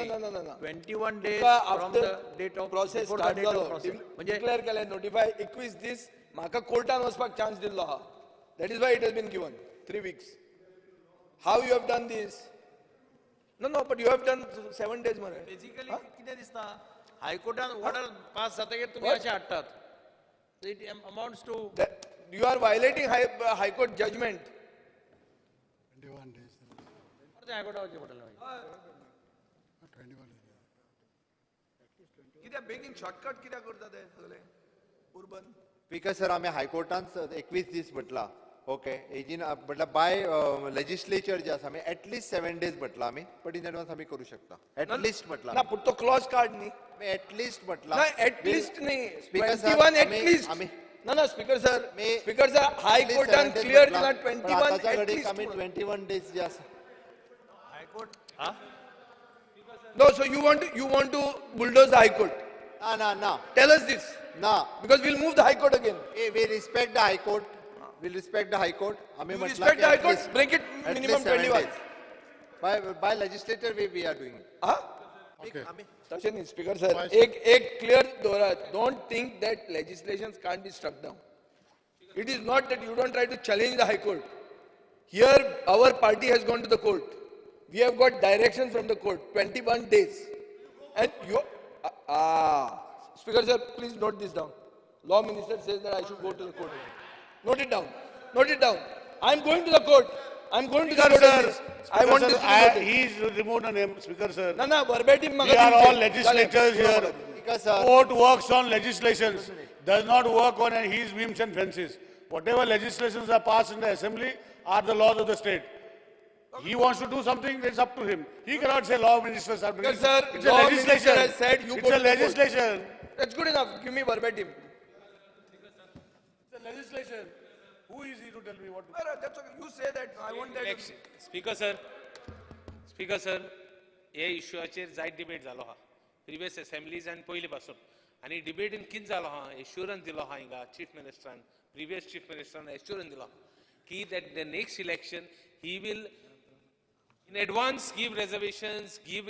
[SPEAKER 2] 21 days from the date of
[SPEAKER 12] process start जालो. म्हणजे declare केले notify 21 दीस म्हाका कोर्टान वचपाक chance दिल्लो आहा. That is why it has been given 3 weeks. How you have done this? No, but you have done 7 days, man.
[SPEAKER 2] Basically कितें दिसता हायकोर्टान order pass जातकीर तुमी
[SPEAKER 12] What?
[SPEAKER 2] अशें हाडटात. So it amounts to
[SPEAKER 12] You are violating High Court judgment.
[SPEAKER 7] 21 days.
[SPEAKER 2] हायकोर्टा वचचें पडटलें मागीर.
[SPEAKER 7] 21 days.
[SPEAKER 12] कित्याक बेगीन शॉर्टकट कित्याक करता ते सगळे urban?
[SPEAKER 1] स्पीकर सर आमी हायकोर्टान 21 दीस म्हटला ओके हेजीन म्हटल्यार बाय लेजिस्लेचर जे आसा आमी एटलीस्ट 7 डेज म्हटला आमी बट इन एडवान्स आमी करू शकता एटलीस्ट म्हटला
[SPEAKER 12] ना पूण तो क्लॉज काढ न्ही.
[SPEAKER 1] एटलीस्ट म्हटला
[SPEAKER 12] ना एटलीस्ट न्ही.
[SPEAKER 1] Speaker sir
[SPEAKER 12] 21 at least.
[SPEAKER 1] आमी
[SPEAKER 12] ना स्पीकर सर हाय कोर्टान क्लियर दिला 21
[SPEAKER 1] आताच्या घडीक
[SPEAKER 12] एटलीस्ट.
[SPEAKER 1] आमी 21 डेज जे आसा
[SPEAKER 12] No, so you want to bulldoze the High Court.
[SPEAKER 1] ना
[SPEAKER 12] Tell us this.
[SPEAKER 1] ना
[SPEAKER 12] Because we'll move the High Court again.
[SPEAKER 1] we respect the high court we'll respect the high court आमी
[SPEAKER 12] You
[SPEAKER 1] म्हटला
[SPEAKER 12] respect the High Court, break it
[SPEAKER 1] at
[SPEAKER 12] minimum
[SPEAKER 1] least 7
[SPEAKER 12] 21.
[SPEAKER 1] days. by legislator we are doing it
[SPEAKER 12] Huh?
[SPEAKER 7] Okay.
[SPEAKER 12] तशें न्ही speaker sir एक clear दवरात. Don't think that legislations can't be struck down. It is not that you don't try to challenge the High Court. Here our party has gone to the court. We have got direction from the court, 21 days. And you, Speaker sir, please note this down. Law minister says that I should go to the court. Note it down. Note it down. I am going to the court. I am going to the court. on this. I want this to be noted.
[SPEAKER 5] He's removed a name, Speaker sir.
[SPEAKER 12] No, verbatim.
[SPEAKER 5] We are all legislators here.
[SPEAKER 1] because
[SPEAKER 5] Court works on legislations, does not work on his whims and fancies. Whatever legislations are passed in the assembly are the laws of the state. He wants to do something, it's up to him. He cannot say law ministers are doing
[SPEAKER 12] Because, sir,
[SPEAKER 5] it's a
[SPEAKER 12] law minister
[SPEAKER 5] legislation.
[SPEAKER 12] has said you
[SPEAKER 5] It's
[SPEAKER 12] go
[SPEAKER 5] a
[SPEAKER 12] to the court.
[SPEAKER 5] legislation.
[SPEAKER 12] That's good enough. Give me verbatim.
[SPEAKER 5] It's a legislation. Who is he to tell me what to do?
[SPEAKER 12] That's okay. You say that. I want that.
[SPEAKER 9] Speaker sir, हे इश्यूचेर जायत debate जालो हा previous assemblies आनी पयली पासून आनी डिबेटीन कितें जालो हा एश्युरन्स दिलो हा हिंगा चीफ मिनिस्टरान प्रिवियस चीफ मिनिस्टरान एश्युरन्स दिलो की that the next election he will in advance give reservations give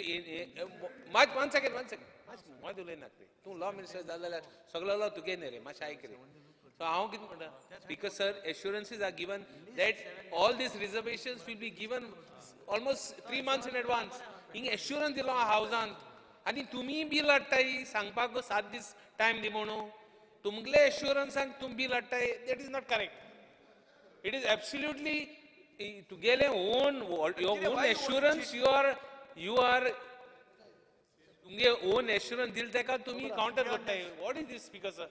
[SPEAKER 9] one second मात उलयनाक रे तूं लॉ मिनिस्टर जालो जाल्यार सगळो लॉ तुगे न्ही रे मातशें आयक रे so हांव कितें म्हणटा speaker sir assurances are given that all these reservations will be given almost 3 months in advance हिंग assurance दिलो हा हावजान आनी तुमी बिल हाडटाय सांगपाक 7 दीस टायम दी म्हणून तुमगले एश्युरन्सांक तुमी bill हाडटाय that is not correct it is absolutely तुगेले your own assurance you are तुमगे own assurance दिल तेका तुमी काउंटर करताय what is this speaker sir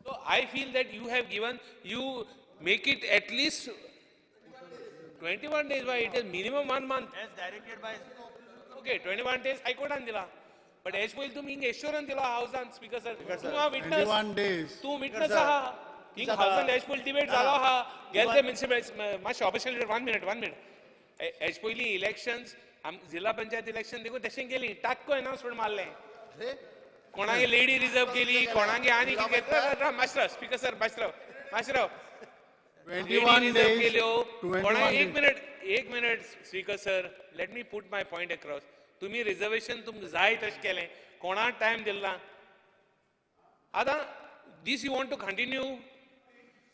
[SPEAKER 9] so I feel that you have given you make it at least 21 days why it is minimum 1 month
[SPEAKER 2] as directed by
[SPEAKER 9] okay 21 days I could andila but as well तुमी हिंग assurance दिलो हावजान speaker sir तू हा witness
[SPEAKER 7] 21 days.
[SPEAKER 9] तू witness आहा हिंग हावजान as well debate जालो आहा गेलते municipal मातशें ऑफिशियल 1 minute as पयली elections जिल्हा पंचायत इलेक्शन देखून तशें गेली टाक्को अनाउन्समेंट मारलें कोणागे लेडी रिजर्व केली कोणागे आनी कितें master speaker sir master
[SPEAKER 7] 21 days.
[SPEAKER 9] केल्यो
[SPEAKER 7] 21
[SPEAKER 9] कोणागे
[SPEAKER 7] days.
[SPEAKER 9] एक minute speaker sir let me put my point across तुम्ही रिजर्वेशन तुमकां जाय तशें केलें कोणा टायम दिला आतां दीस यू वॉन्ट टू कंटिन्यू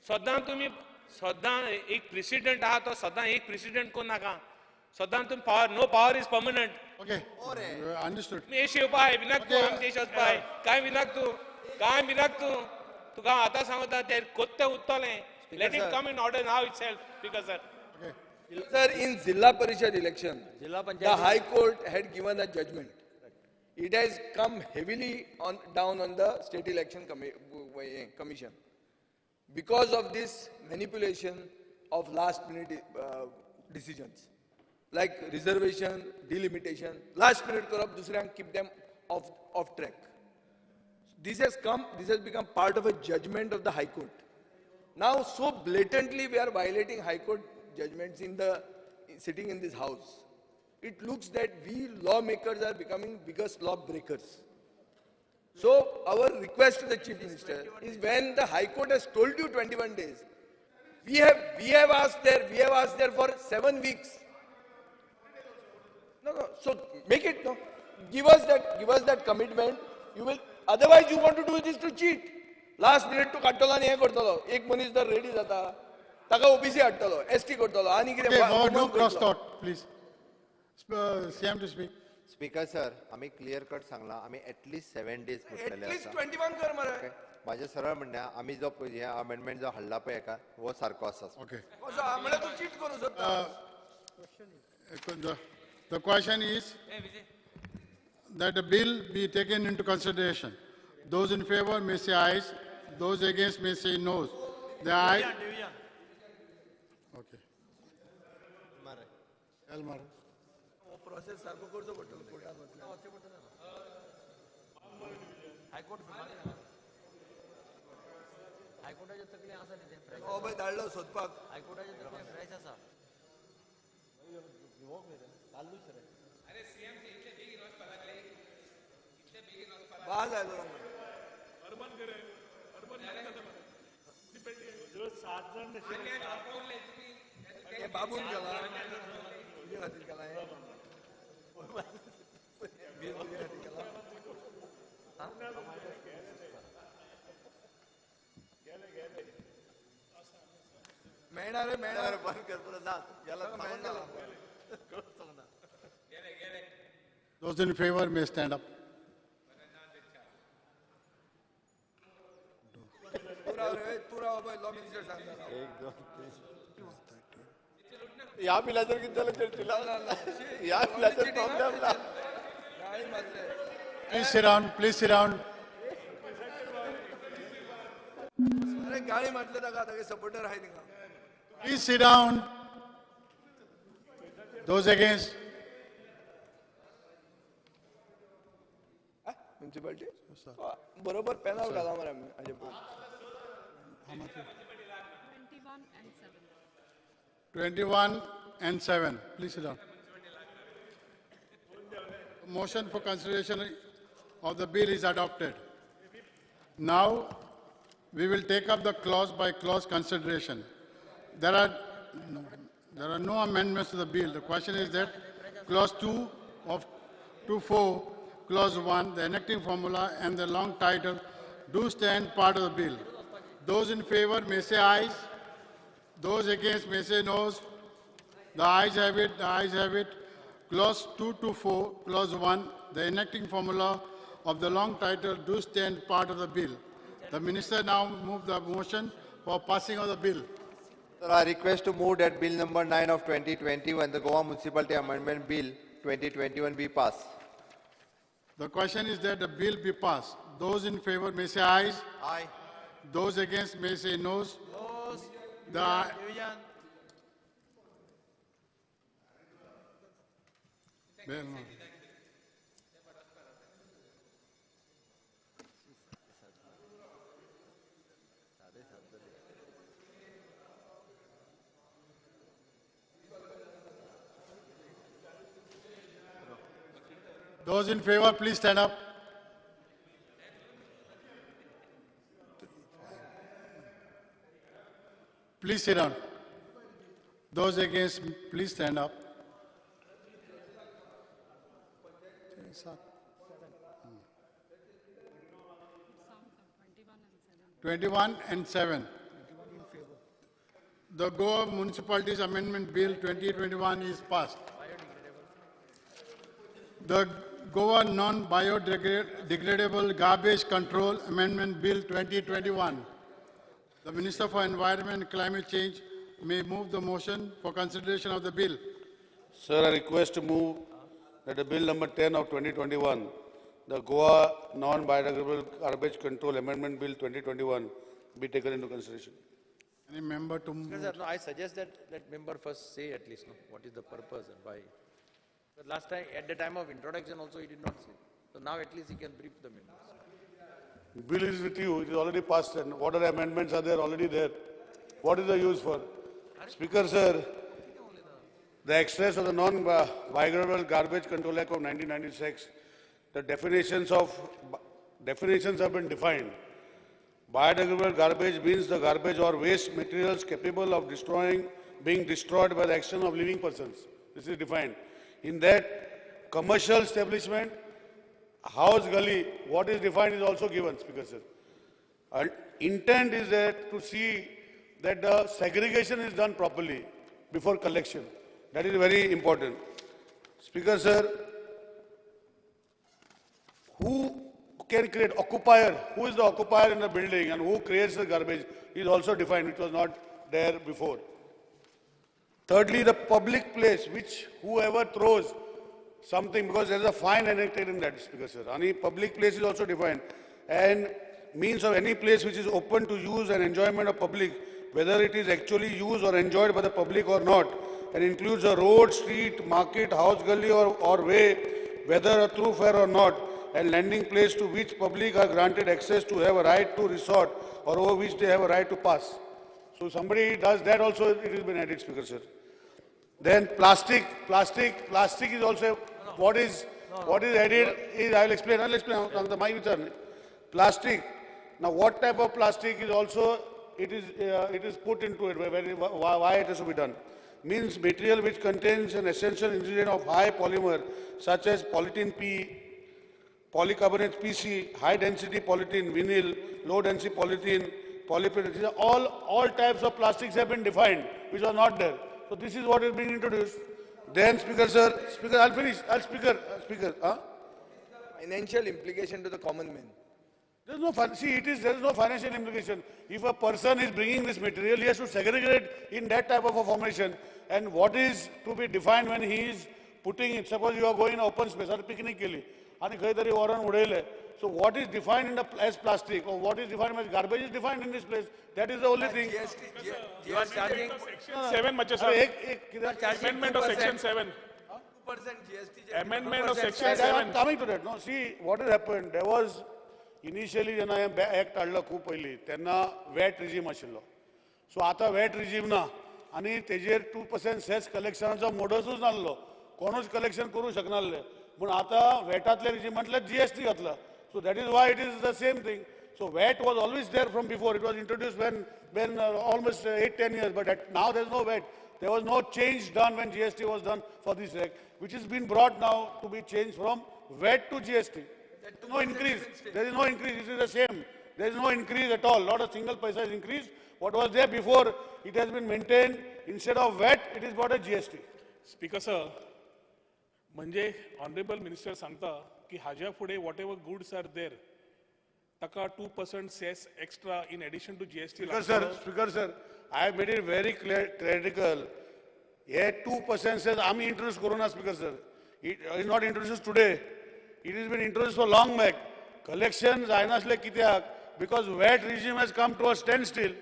[SPEAKER 9] सद्दां एक प्रेसिडेंट आहा तो सद्दां एक प्रेसिडेंट कोण नाका सद्दां तुमी power no power is permanent
[SPEAKER 7] Okay. Understood.
[SPEAKER 9] मेश येवपाय विनाक तूं आमच्या देश वचपाय काय विनाक तूं तुका आतां सांगता ते कोत्ते उत्तोलें let it come in order now itself speaker sir
[SPEAKER 12] Sir, in Zilla Parishad election, the High Court had given a judgment. It has come heavily down on the State Election Commission. Because of this manipulation of last minute decisions, like reservation, delimitation, last minute corrupt, dusrank keep them off track. This has become part of a judgment of the High Court. Now, so blatantly we are violating High Court judgments sitting in this house. It looks that we lawmakers are becoming biggest law breakers. So our request to the Chief Minister is when the High Court has told you 21 days, we have asked there for 7 weeks. No. So make it no. Give us that commitment. You will. Otherwise, you want to do this to cheat. Last minute to काटलो आणि हे करतलो एक मनीस जर ready जाता ताका OBC हाडटलो ST करतलो आणि कितें
[SPEAKER 7] Okay, no cross thought, please. CM to speak.
[SPEAKER 1] Speaker sir आम्ही क्लियर कट सांगला आम्ही ऍटलीस्ट 7 डेज म्हटलेले
[SPEAKER 12] एटलीस्ट
[SPEAKER 1] आसा
[SPEAKER 12] 21 कर मरे
[SPEAKER 1] ओके माझे सरळ म्हणणे आम्ही जो हे अमेंडमेंट जो हाडला पळय एका वो सारको आसा
[SPEAKER 7] Okay.
[SPEAKER 12] कसो आमळे तू चीट करू शकता
[SPEAKER 7] The question is that the bill be taken into consideration. Those in favor may say ayes. Those against may say noes. The ayes. Okay.
[SPEAKER 12] Process सारको करचो पडटलो कोर्टात
[SPEAKER 2] हायकोर्टाचे तकले आसा न्ही ते
[SPEAKER 12] हो बाय धाडलो सोदपाक
[SPEAKER 2] हायकोर्टाचे तकले फ्रेश आसा
[SPEAKER 12] बाज आयलो
[SPEAKER 5] सात जण
[SPEAKER 12] हे बाबून गेला तुझे खातीर गेला हे तुझे खातीर गेला मेळणार रे मेळणार बंद कर परत ना याला मेळणार
[SPEAKER 7] Those in favor may stand up.
[SPEAKER 12] तू राव बाय लॉ मिनिस्टर सांगता
[SPEAKER 1] या बिलाचेर कितें जालें चर्चेला या बिलाचेर प्रॉब्लेम ना
[SPEAKER 12] गाळी मारले
[SPEAKER 7] Please sit down. Please sit down.
[SPEAKER 12] अरे गाळी मारले ताका तागे सपोर्टर आहाय थिंगा
[SPEAKER 7] Please sit down. Those against.
[SPEAKER 12] Municipality बरोबर पेन आउट घाला मरे आमी हाजे पयलीं
[SPEAKER 4] 21 and 7.
[SPEAKER 7] 21 and 7. Please sit down. Motion for consideration of the bill is adopted. Now, we will take up the clause by clause consideration. There are no amendments to the bill. The question is that clause 2 of 2.4, clause 1, the enacting formula and the long title do stand part of the bill. Those in favor may say ayes. Those against may say noes. The ayes have it, the ayes have it. Clause 2 to 4, clause 1, the enacting formula of the long title do stand part of the bill. The minister now move the motion for passing of the bill.
[SPEAKER 1] Sir, I request to move that bill number 9 of 2021, the Goa Municipality Amendment Bill 2021 be passed.
[SPEAKER 7] The question is that the bill be passed. Those in favor may say ayes.
[SPEAKER 1] Aye.
[SPEAKER 7] Those against may say noes. The Those in favor, please stand up. Please sit down. Those against, please stand up. 21 and 7. The Goa Municipalities Amendment Bill 2021 is passed. The Goa Non-Biodegradable Garbage Control Amendment Bill 2021. The Minister for Environment and Climate Change may move the motion for consideration of the bill.
[SPEAKER 15] Sir, I request to move that the bill number 10 of 2021, the Goa Non-Biodegradable Garbage Control Amendment Bill 2021, be taken into consideration.
[SPEAKER 7] Any member to move?
[SPEAKER 2] Sir, no, I suggest that member first say at least what is the purpose and why. But last time, at the time of introduction also, he did not say. So now at least he can brief the members.
[SPEAKER 15] Bill is with you, it is already passed, and what other amendments are there already there? What is the use for? Speaker, sir, the extras of the Non-Biodegradable Garbage Control Act of 1996, the definitions have been defined. Biodegradable garbage means the garbage or waste materials capable of being destroyed by the action of living persons. This is defined. In that, commercial establishment, house, gully, what is defined is also given, Speaker, sir. And intent is that to see that the segregation is done properly before collection. That is very important. Speaker sir, who can create occupier? Who is the occupier in the building and who creates the garbage is also defined, which was not there before. Thirdly, the public place, which whoever throws something, because there is a fine enacted in that, Speaker sir. Any public place is also defined. And means of any place which is open to use and enjoyment of public, whether it is actually used or enjoyed by the public or not, and includes a road, street, market, house, gully or way, whether a thoroughfare or not, and landing place to which public are granted access to have a right to resort or over which they have a right to pass. So somebody does that also, it has been added, Speaker sir. Then plastic is also what is added is, I'll explain on the my vichar. Plastic. Now what type of plastic is also, it is put into it, why it has to be done. Means material which contains an essential ingredient of high polymer such as polyethylene P, polycarbonate PC, high density polyethylene, vinyl, low density polythene, polypropylene. All types of plastics have been defined which are not there. So this is what is being introduced. Then Speaker sir, I'll finish. Speaker.
[SPEAKER 12] Financial implication to the common man.
[SPEAKER 15] There is no financial implication. If a person is bringing this material, he has to segregate in that type of a formation. And what is to be defined when he is putting it? Suppose you are going in open space or picnic ke liye, and khaitari waran udele. So what is defined as plastic or what is defined as garbage is defined in this place. That is the only thing.
[SPEAKER 12] You are charging
[SPEAKER 6] Section 7, Macha sir. Amendment of Section 7.
[SPEAKER 12] 2% GST.
[SPEAKER 6] Amendment of Section
[SPEAKER 15] I
[SPEAKER 6] 7.
[SPEAKER 15] am coming to that. No, see what has happened. There was initially when I act काढला खूप पहिली त्यांना VAT regime आशिल्लो. So आता VAT regime ना आणि तेजेर 2% cess कलेक्शनाचो मोडसूच नासलो. कोणूच कलेक्शन करू शकनासले. पण आता व्हॅटातल्या रेजिमांतल्या GST घातला. So that is why it is the same thing. So VAT was always there from before. It was introduced when almost 8-10 years. But now there is no VAT. There was no change done when GST was done for this act, which has been brought now to be changed from VAT to GST. No increase. There is no increase. It is the same. There is no increase at all. Not a single paisa is increased. What was there before, it has been maintained. Instead of VAT, it is brought as GST.
[SPEAKER 6] Speaker sir, म्हणजे honorable minister सांगता की हाज्या फुडें whatever goods are there, ताका 2% cess extra in addition to GST.
[SPEAKER 15] Speaker sir, I have made it very clear, critical. Yeah, 2% says आम्ही introduce करू Speaker sir. It is not introduced today. It has been introduced for long back. Collections जायनासले कित्याक? Because VAT regime has come to a standstill.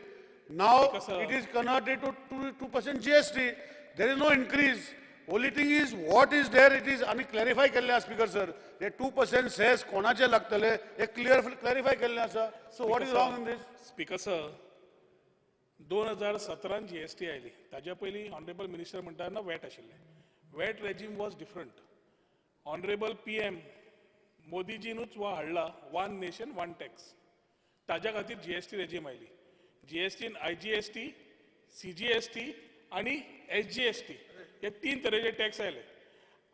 [SPEAKER 15] Now it is converted to 2% GST. There is no increase. Only thing is what is there. It is आणि clarify केल्ले Speaker sir. The 2% says कोणाचे लागतले. एक clarify केल्ले आसा. So what is wrong in this?
[SPEAKER 6] Speaker sir, 2017 GST oily. ताज्या पयली honorable minister म्हणटाना VAT आशिल्ले. VAT regime was different. Honorable PM मोदीजीनूच वा हाडला वन नेशन वन टॅक्स. ताज्या खातीर GST regime oily. GST IGST, CGST आणि SGST हे 3 तरेचे टॅक्स आयले.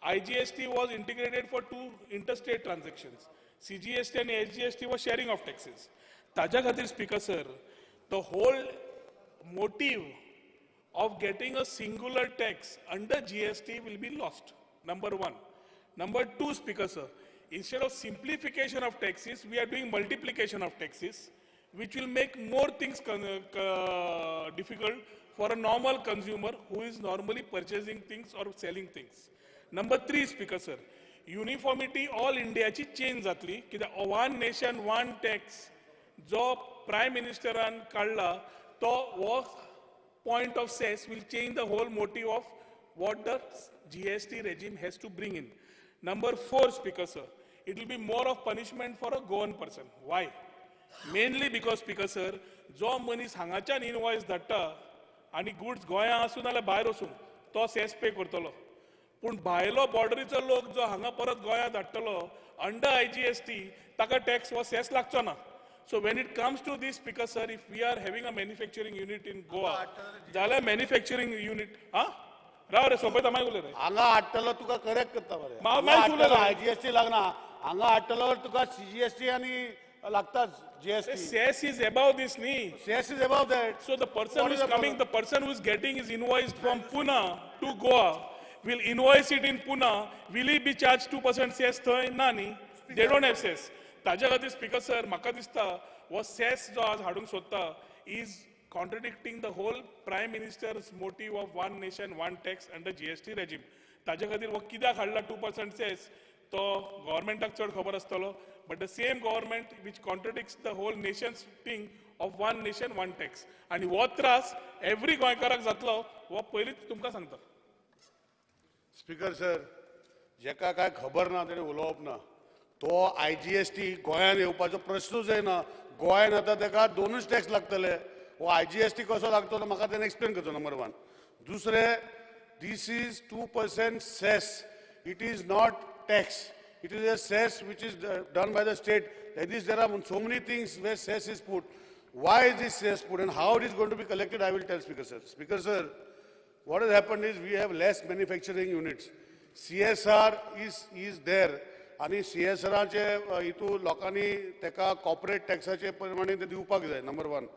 [SPEAKER 6] IGST was integrated for 2 interstate transactions. CGST and SGST was sharing of taxes. ताज्या खातीर Speaker sir, the whole motive of getting a singular tax under GST will be lost. Number 1. Number 2, Speaker sir, instead of simplification of taxes, we are doing multiplication of taxes, which will make more things difficult for a normal consumer who is normally purchasing things or selling things. Number 3, Speaker sir, uniformity all Indiaची change जातली कित्याक one nation one tax जो Prime Ministeran काढला तो point of cess will change the whole motive of what the GST regime has to bring in. Number 4, Speaker sir, it will be more of punishment for a Goan person. Why? Mainly because, Speaker sir, जो मनीस हांगाच्यान invoice धाडटा आनी goods गोंया आसूं नाल्यार भायर वचून तो cess pay करतलो. पूण भायलो बॉर्डरीचो लोक जो हांगा परत गोंया धाडटलो अंडर IGST ताका टॅक्स वा सेस लागचो ना. So when it comes to this, Speaker sir, if we are having a manufacturing unit in Goa, जाल्यार manufacturing unit, राव रे सोपयता मागीर उलय रे.
[SPEAKER 15] हांगा हाडटलो तुका करेक्ट करता मरे. IGST लागना. हांगा हाडटलो तुका CGST आनी लागताच GST.
[SPEAKER 6] Cess is above this, knee.
[SPEAKER 15] Cess is above that.
[SPEAKER 6] So the person who is coming, the person who is getting his invoice from Pune to Goa will invoice it in Pune, will he be charged 2% cess thoi? Nani. They don't have cess. ताज्या खातीर Speaker sir, म्हाका दिसता हो cess जो आज हाडूंक सोदता is contradicting the whole Prime Minister's motive of one nation, one tax and the GST regime. ताज्या खातीर हो कित्याक हाडला 2% cess तो governmentak चड खबर आसतलो. But the same government which contradicts the whole nation's thing of one nation, one tax. And हो त्रास every गोंयकाराक जातलो हो पयलींच तुमकां सांगता.
[SPEAKER 15] स्पीकर सर, जेका काय खबर ना तेणे उलोवप ना. तो IGST गोंयान येवपाचो प्रश्नूच येना. गोंयान आतां तेका दोनूच टॅक्स लागतले. हो IGST कसो लागतलो म्हाका तेणें एक्सप्लेन करचो नंबर 1. दुसरें, this is 2% cess. It is not tax. It is a cess which is done by the state. That is, there are so many things where cess is put. Why is this cess put and how it is going to be collected, I will tell Speaker sir. Speaker sir, what has happened is we have less manufacturing units. CSR is there. आणि CSRचे हितू लोकांनी तेका corporate टॅक्साचे प्रमाणे ते दिवपाक जाय, number 1.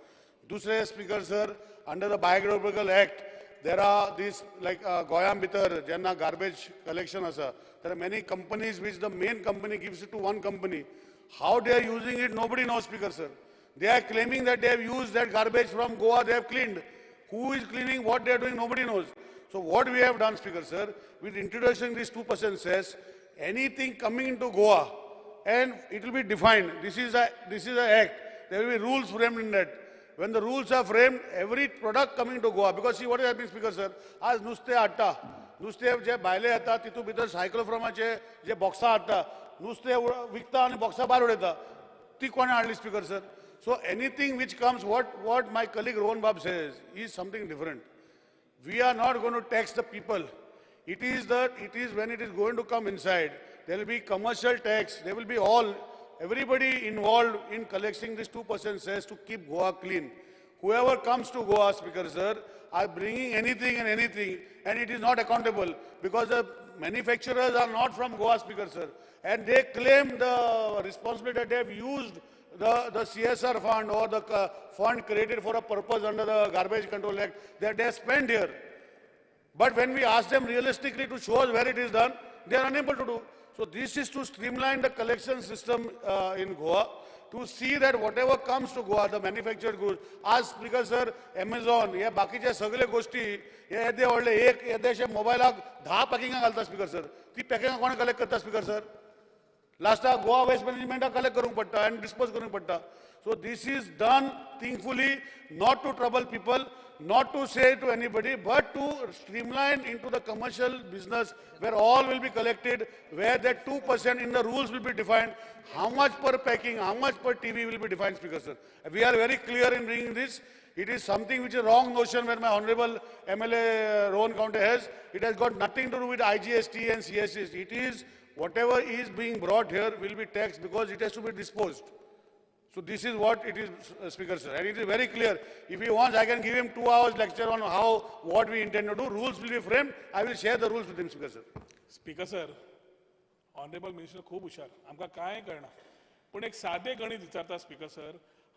[SPEAKER 15] दुसरे speaker sir, under the biographical act there are these like Goyam Bitar, Jenna garbage collection asa. There are many companies which the main company gives it to one company. How they are using it, nobody knows, Speaker sir. They are claiming that they have used that garbage from Goa, they have cleaned. Who is cleaning, what they are doing, nobody knows. So what we have done, Speaker sir, with introducing this 2% cess, anything coming into Goa, and it will be defined. This is a act. There will be rules framed in that. When the rules are framed, every product coming to Goa, because see what is happening, Speaker sir, आज नुस्तें हाडटा, नुस्तें जे भायले येता तितू भितर सायक्लोफ्रामाचे जे बॉक्सां हाडटा, नुस्तें विकता आनी बॉक्सां भायर उडयता, ती कोणें हाडली, Speaker sir? So anything which comes, what my colleague Rohan Bab says is something different. We are not going to tax the people. It is when it is going to come inside, there will be commercial tax, there will be everybody involved in collecting this 2% cess to keep Goa clean. Whoever comes to Goa, Speaker sir, are bringing anything, and it is not accountable because the manufacturers are not from Goa, Speaker sir, and they claim the responsibility that they have used the CSR fund or the fund created for a purpose under the Garbage Control Act that they have spent here. But when we ask them realistically to show us where it is done, they are unable to do. So this is to streamline the collection system in Goa, to see that whatever comes to Goa, the manufactured goods, as Speaker sir, Amazon, या बाकीचे सगळे गोष्टी, हे येदे व्हडले एक येदेशे मोबायलाक 10 पॅकिंगां घालता, Speaker sir. ती पॅकिंगां कोण कलेक्ट करता, Speaker sir? लास्टाक गोवा वेस्ट मॅनेजमेंटाक कलेक्ट करूंक पडटा आनी डिस्पोज करूंक पडटा. So this is done thankfully, not to trouble people, not to say to anybody, but to streamline into the commercial business where all will be collected, where that 2% in the rules will be defined, how much per packing, how much per TV will be defined, Speaker sir. We are very clear in bringing this. It is something which is a wrong notion where my Honorable MLA Rohan County has. It has got nothing to do with IGST and CST. It is whatever is being brought here will be taxed because it has to be disposed. So this is what it is, Speaker sir, and it is very clear. If he wants, I can give him 2 hours lecture on what we intend to do. Rules will be framed. I will share the rules with him, Speaker sir.
[SPEAKER 6] Speaker sir, Honorable Minister खूब हुशार, आमकां कांय कळना. पूण एक सादे गणित विचारता, Speaker sir,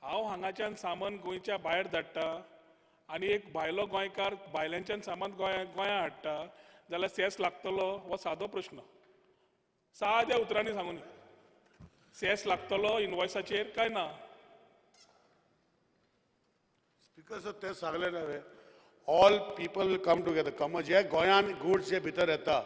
[SPEAKER 6] हांव हांगाच्यान सामान गोंयच्या भायर धाडटा आनी एक भायलो गोंयकार भायल्यांच्यान सामान गोंया हाडटा जाल्यार सेस लागतलो हो सादो प्रश्न. साद्या उतरांनी सांगून सेस लागतलो इनवॉयसाचेर काय ना?
[SPEAKER 15] Speaker sir, ते सांगले नव्हे. All people will come together. जे गोंयान गुड्स जे भितर येता,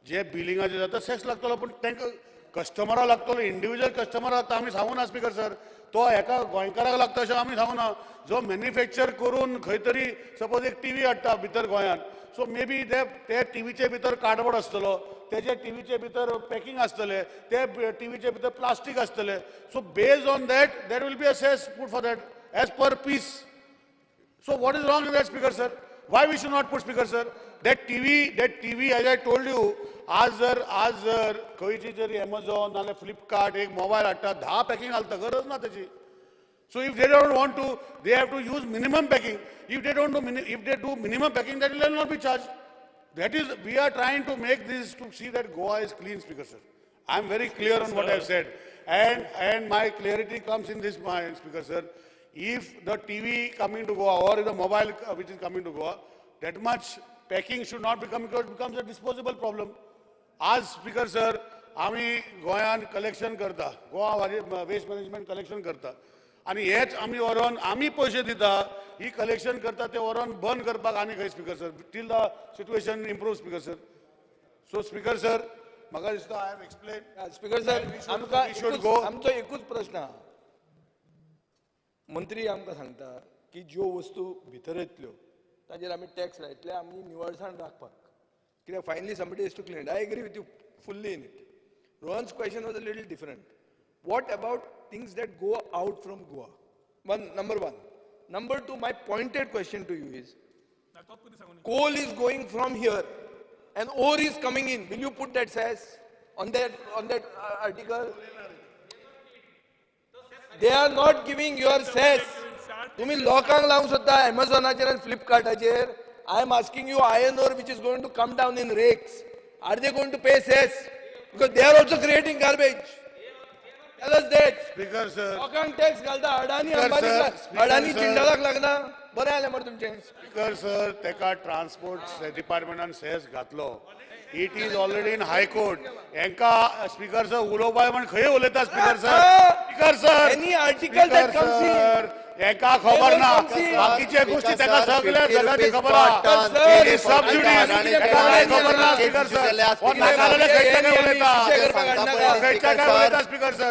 [SPEAKER 15] जे बिलिंगाचे जाता, सेस लागतलो, पण तांकां कस्टमराक लागतलो, इंडिव्हिज्युअल कस्टमराक आमी सांगू ना, Speaker sir. तो एका गोंयकाराक लागता अशें आमी सांगू ना. जो मॅन्युफॅक्चर करून खंय तरी सपोज एक टीव्ही हाडटा भितर गोंयान, सो मे बी ते टीव्हीचे भितर कार्डबोर्ड आसतलो, तेजे टीव्हीचे भितर पॅकिंग आसतले, ते टीव्हीचे भितर प्लास्टीक आसतले. So based on that will be a cess put for that as per piece. So what is wrong with that, Speaker sir? Why we should not put, Speaker sir? That TV, as I told you, आज जर खंयची जरी Amazon नाल्यार Flipkart एक mobile हाडटा, 10 packing घालता, गरज ना त्याची. So if they don't want to, they have to use minimum packing. If they do minimum packing, that will not be charged. That is, we are trying to make this to see that Goa is clean, Speaker sir. I am very clear on what I have said, and my clarity comes in this point, Speaker sir. If the TV coming to Goa or the mobile which is coming to Goa, that much packing should not become, because it becomes a disposable problem. आज speaker sir आम्ही गोंयान collection करता, Goa waste management collection करता आणि हेच आम्ही व्हरोन आम्ही पैसे दिता, ही कलेक्शन करता ते व्हरोन बंद करपाक आनी खंय speaker sir, till the situation improve speaker sir. So speaker sir म्हाका दिसता I have explain.
[SPEAKER 12] Speaker sir आमचो एकूच प्रश्न आहा. मंत्री आमकां सांगता की ज्यो वस्तू भितर येतल्यो ताजेर आमी टॅक्स लायतले, आमी निवळसाण राखपाक, कित्याक finally somebody has to clean it. I agree with you fully in it. Rohan's question was a little different. What about things that go out from Goa? Number one. Number two, my pointed question to you is, coal is going from here and ore is coming in. Will you put that cess on that article? They are not giving your cess. तुम्ही लोकांक लावंक सोदता Amazonaचेर and Flipkartचेर. I am asking you, iron ore which is going to come down in rakes, are they going to pay cess? Because they are also creating garbage. Tell us that.
[SPEAKER 15] Speaker sir.
[SPEAKER 12] लोकांक tax घालता, अडानी अडानी जिंदालाक लागना. बरें जालें मरे तुमचें.
[SPEAKER 15] Speaker sir तेका transport डिपार्टमेंटान सेस घातलो. It is already in high court. हेंका स्पीकर सर उलोवपाक म्हण खंय उलयता speaker sir? Speaker sir
[SPEAKER 12] any article that comes in.
[SPEAKER 15] एका खबर ना, बाकीचे गोष्टी तेका सगळ्या जगाची खबर आहा. सबसिडीज एका खबर ना स्पीकर सर. कोण नाकाले खंयचे काय उलयता, खंयचे काय उलयता स्पीकर सर.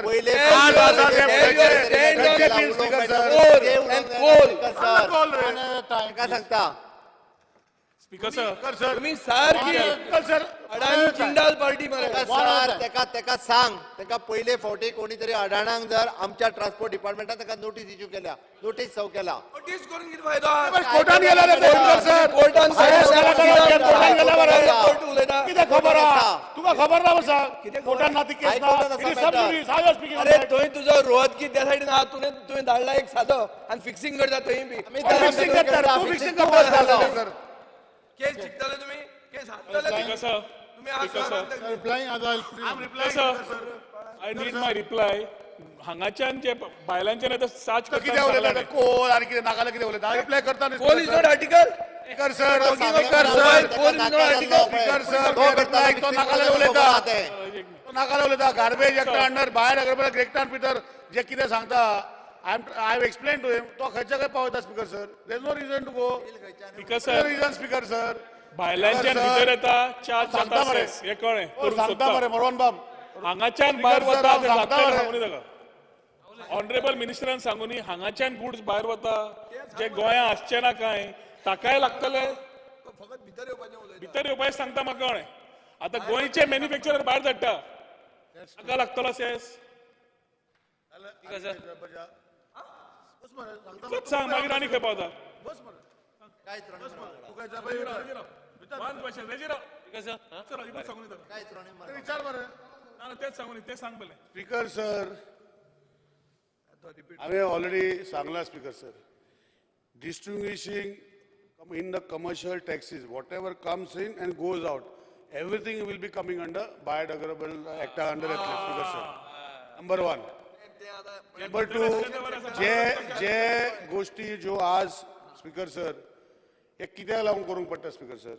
[SPEAKER 15] आज आसा ते खंयचे बिल स्पीकर सर.
[SPEAKER 1] काय सांगता
[SPEAKER 6] स्पीकर सर
[SPEAKER 12] तुम्ही सारखी
[SPEAKER 15] सर
[SPEAKER 12] अडानी जिंदाल पार्टी मरे.
[SPEAKER 1] सर तेका सांग, तेका पयले फावटी कोणी तरी अडाणांक जर आमच्या ट्रान्सपोर्ट डिपार्टमेंटान तेका नोटीस इश्यू केल्या, नोटीस सर्व केला.
[SPEAKER 12] नोटीस करून किती फायदो?
[SPEAKER 15] कोर्टान गेला रे स्पीकर सर.
[SPEAKER 12] कोर्टान
[SPEAKER 15] कोर्टान गेला बरं.
[SPEAKER 12] कोर्ट उलयता.
[SPEAKER 15] कितें खबर आहा तुका? खबर ना बसा कोर्टान ना ती केस ना.
[SPEAKER 12] अरे थंय तुजो रोहत की त्या सायडीन आहा, तुवें धाडला एक सादो आनी फिक्सिंग करता थंय बी.
[SPEAKER 15] फिक्सिंग करता, तू फिक्सिंग करता सर.
[SPEAKER 12] केस जिखतले तुम्ही, केस हारतले तुम्ही.
[SPEAKER 6] I need my reply. हांगाच्यान जे बायलांच्यान आतां साच
[SPEAKER 15] कितें उलयता कोल आनी कितें नाकाले कितें उलयता. रिप्लाय करता न्ही
[SPEAKER 12] coal is not article.
[SPEAKER 15] Speaker sir, speaker sir,
[SPEAKER 12] coal is not article.
[SPEAKER 15] Speaker sir तो नाकाले उलयता, तो नाकाले उलयता. गार्बेज एकटा अंडर भायर अगर ग्रेक्टान भितर जे कितें सांगता, I have explained to him. तो खंयच्या खंय पावयता speaker sir. There is no reason to go.
[SPEAKER 6] Speaker sir
[SPEAKER 15] reason speaker sir.
[SPEAKER 6] बायलांच्यान भितर येता चार्ज जाता सेस हे कळ्ळें करूंक
[SPEAKER 15] सांगता
[SPEAKER 6] सोदता.
[SPEAKER 15] मरे मरोन बाब.
[SPEAKER 6] हांगाच्यान भायर वता ते
[SPEAKER 15] सांगता
[SPEAKER 6] लागतले
[SPEAKER 15] मरे.
[SPEAKER 6] सांगूनी ताका. ऑनरेबल मिनिस्टरान सांगूनी हांगाच्यान गुड्स भायर वता जे गोंया आसचे ना काय ताकाय लागतले.
[SPEAKER 12] फकत भितर येवपाचें उलयता.
[SPEAKER 6] भितर येवपाचें सांगता म्हाका कळ्ळें. आतां गोंयचे मॅन्युफॅक्चरर भायर धाडटा ताका लागतलो सेस. इतलोच सांग मागीर आनी खंय पावता. One question, Rejiro.
[SPEAKER 15] विचार मरे.
[SPEAKER 6] तेच सांगून ते सांग पहिले.
[SPEAKER 15] स्पीकर सर हांवें already Sangla speaker sir. Distinguishing in the commercial taxes, whatever comes in and goes out, everything will be coming under Biodegradable Act under Speaker sir. Number one. Number two, जे गोष्टी जो आज स्पीकर सर हे कित्याक लागून करूंक पडटा speaker sir.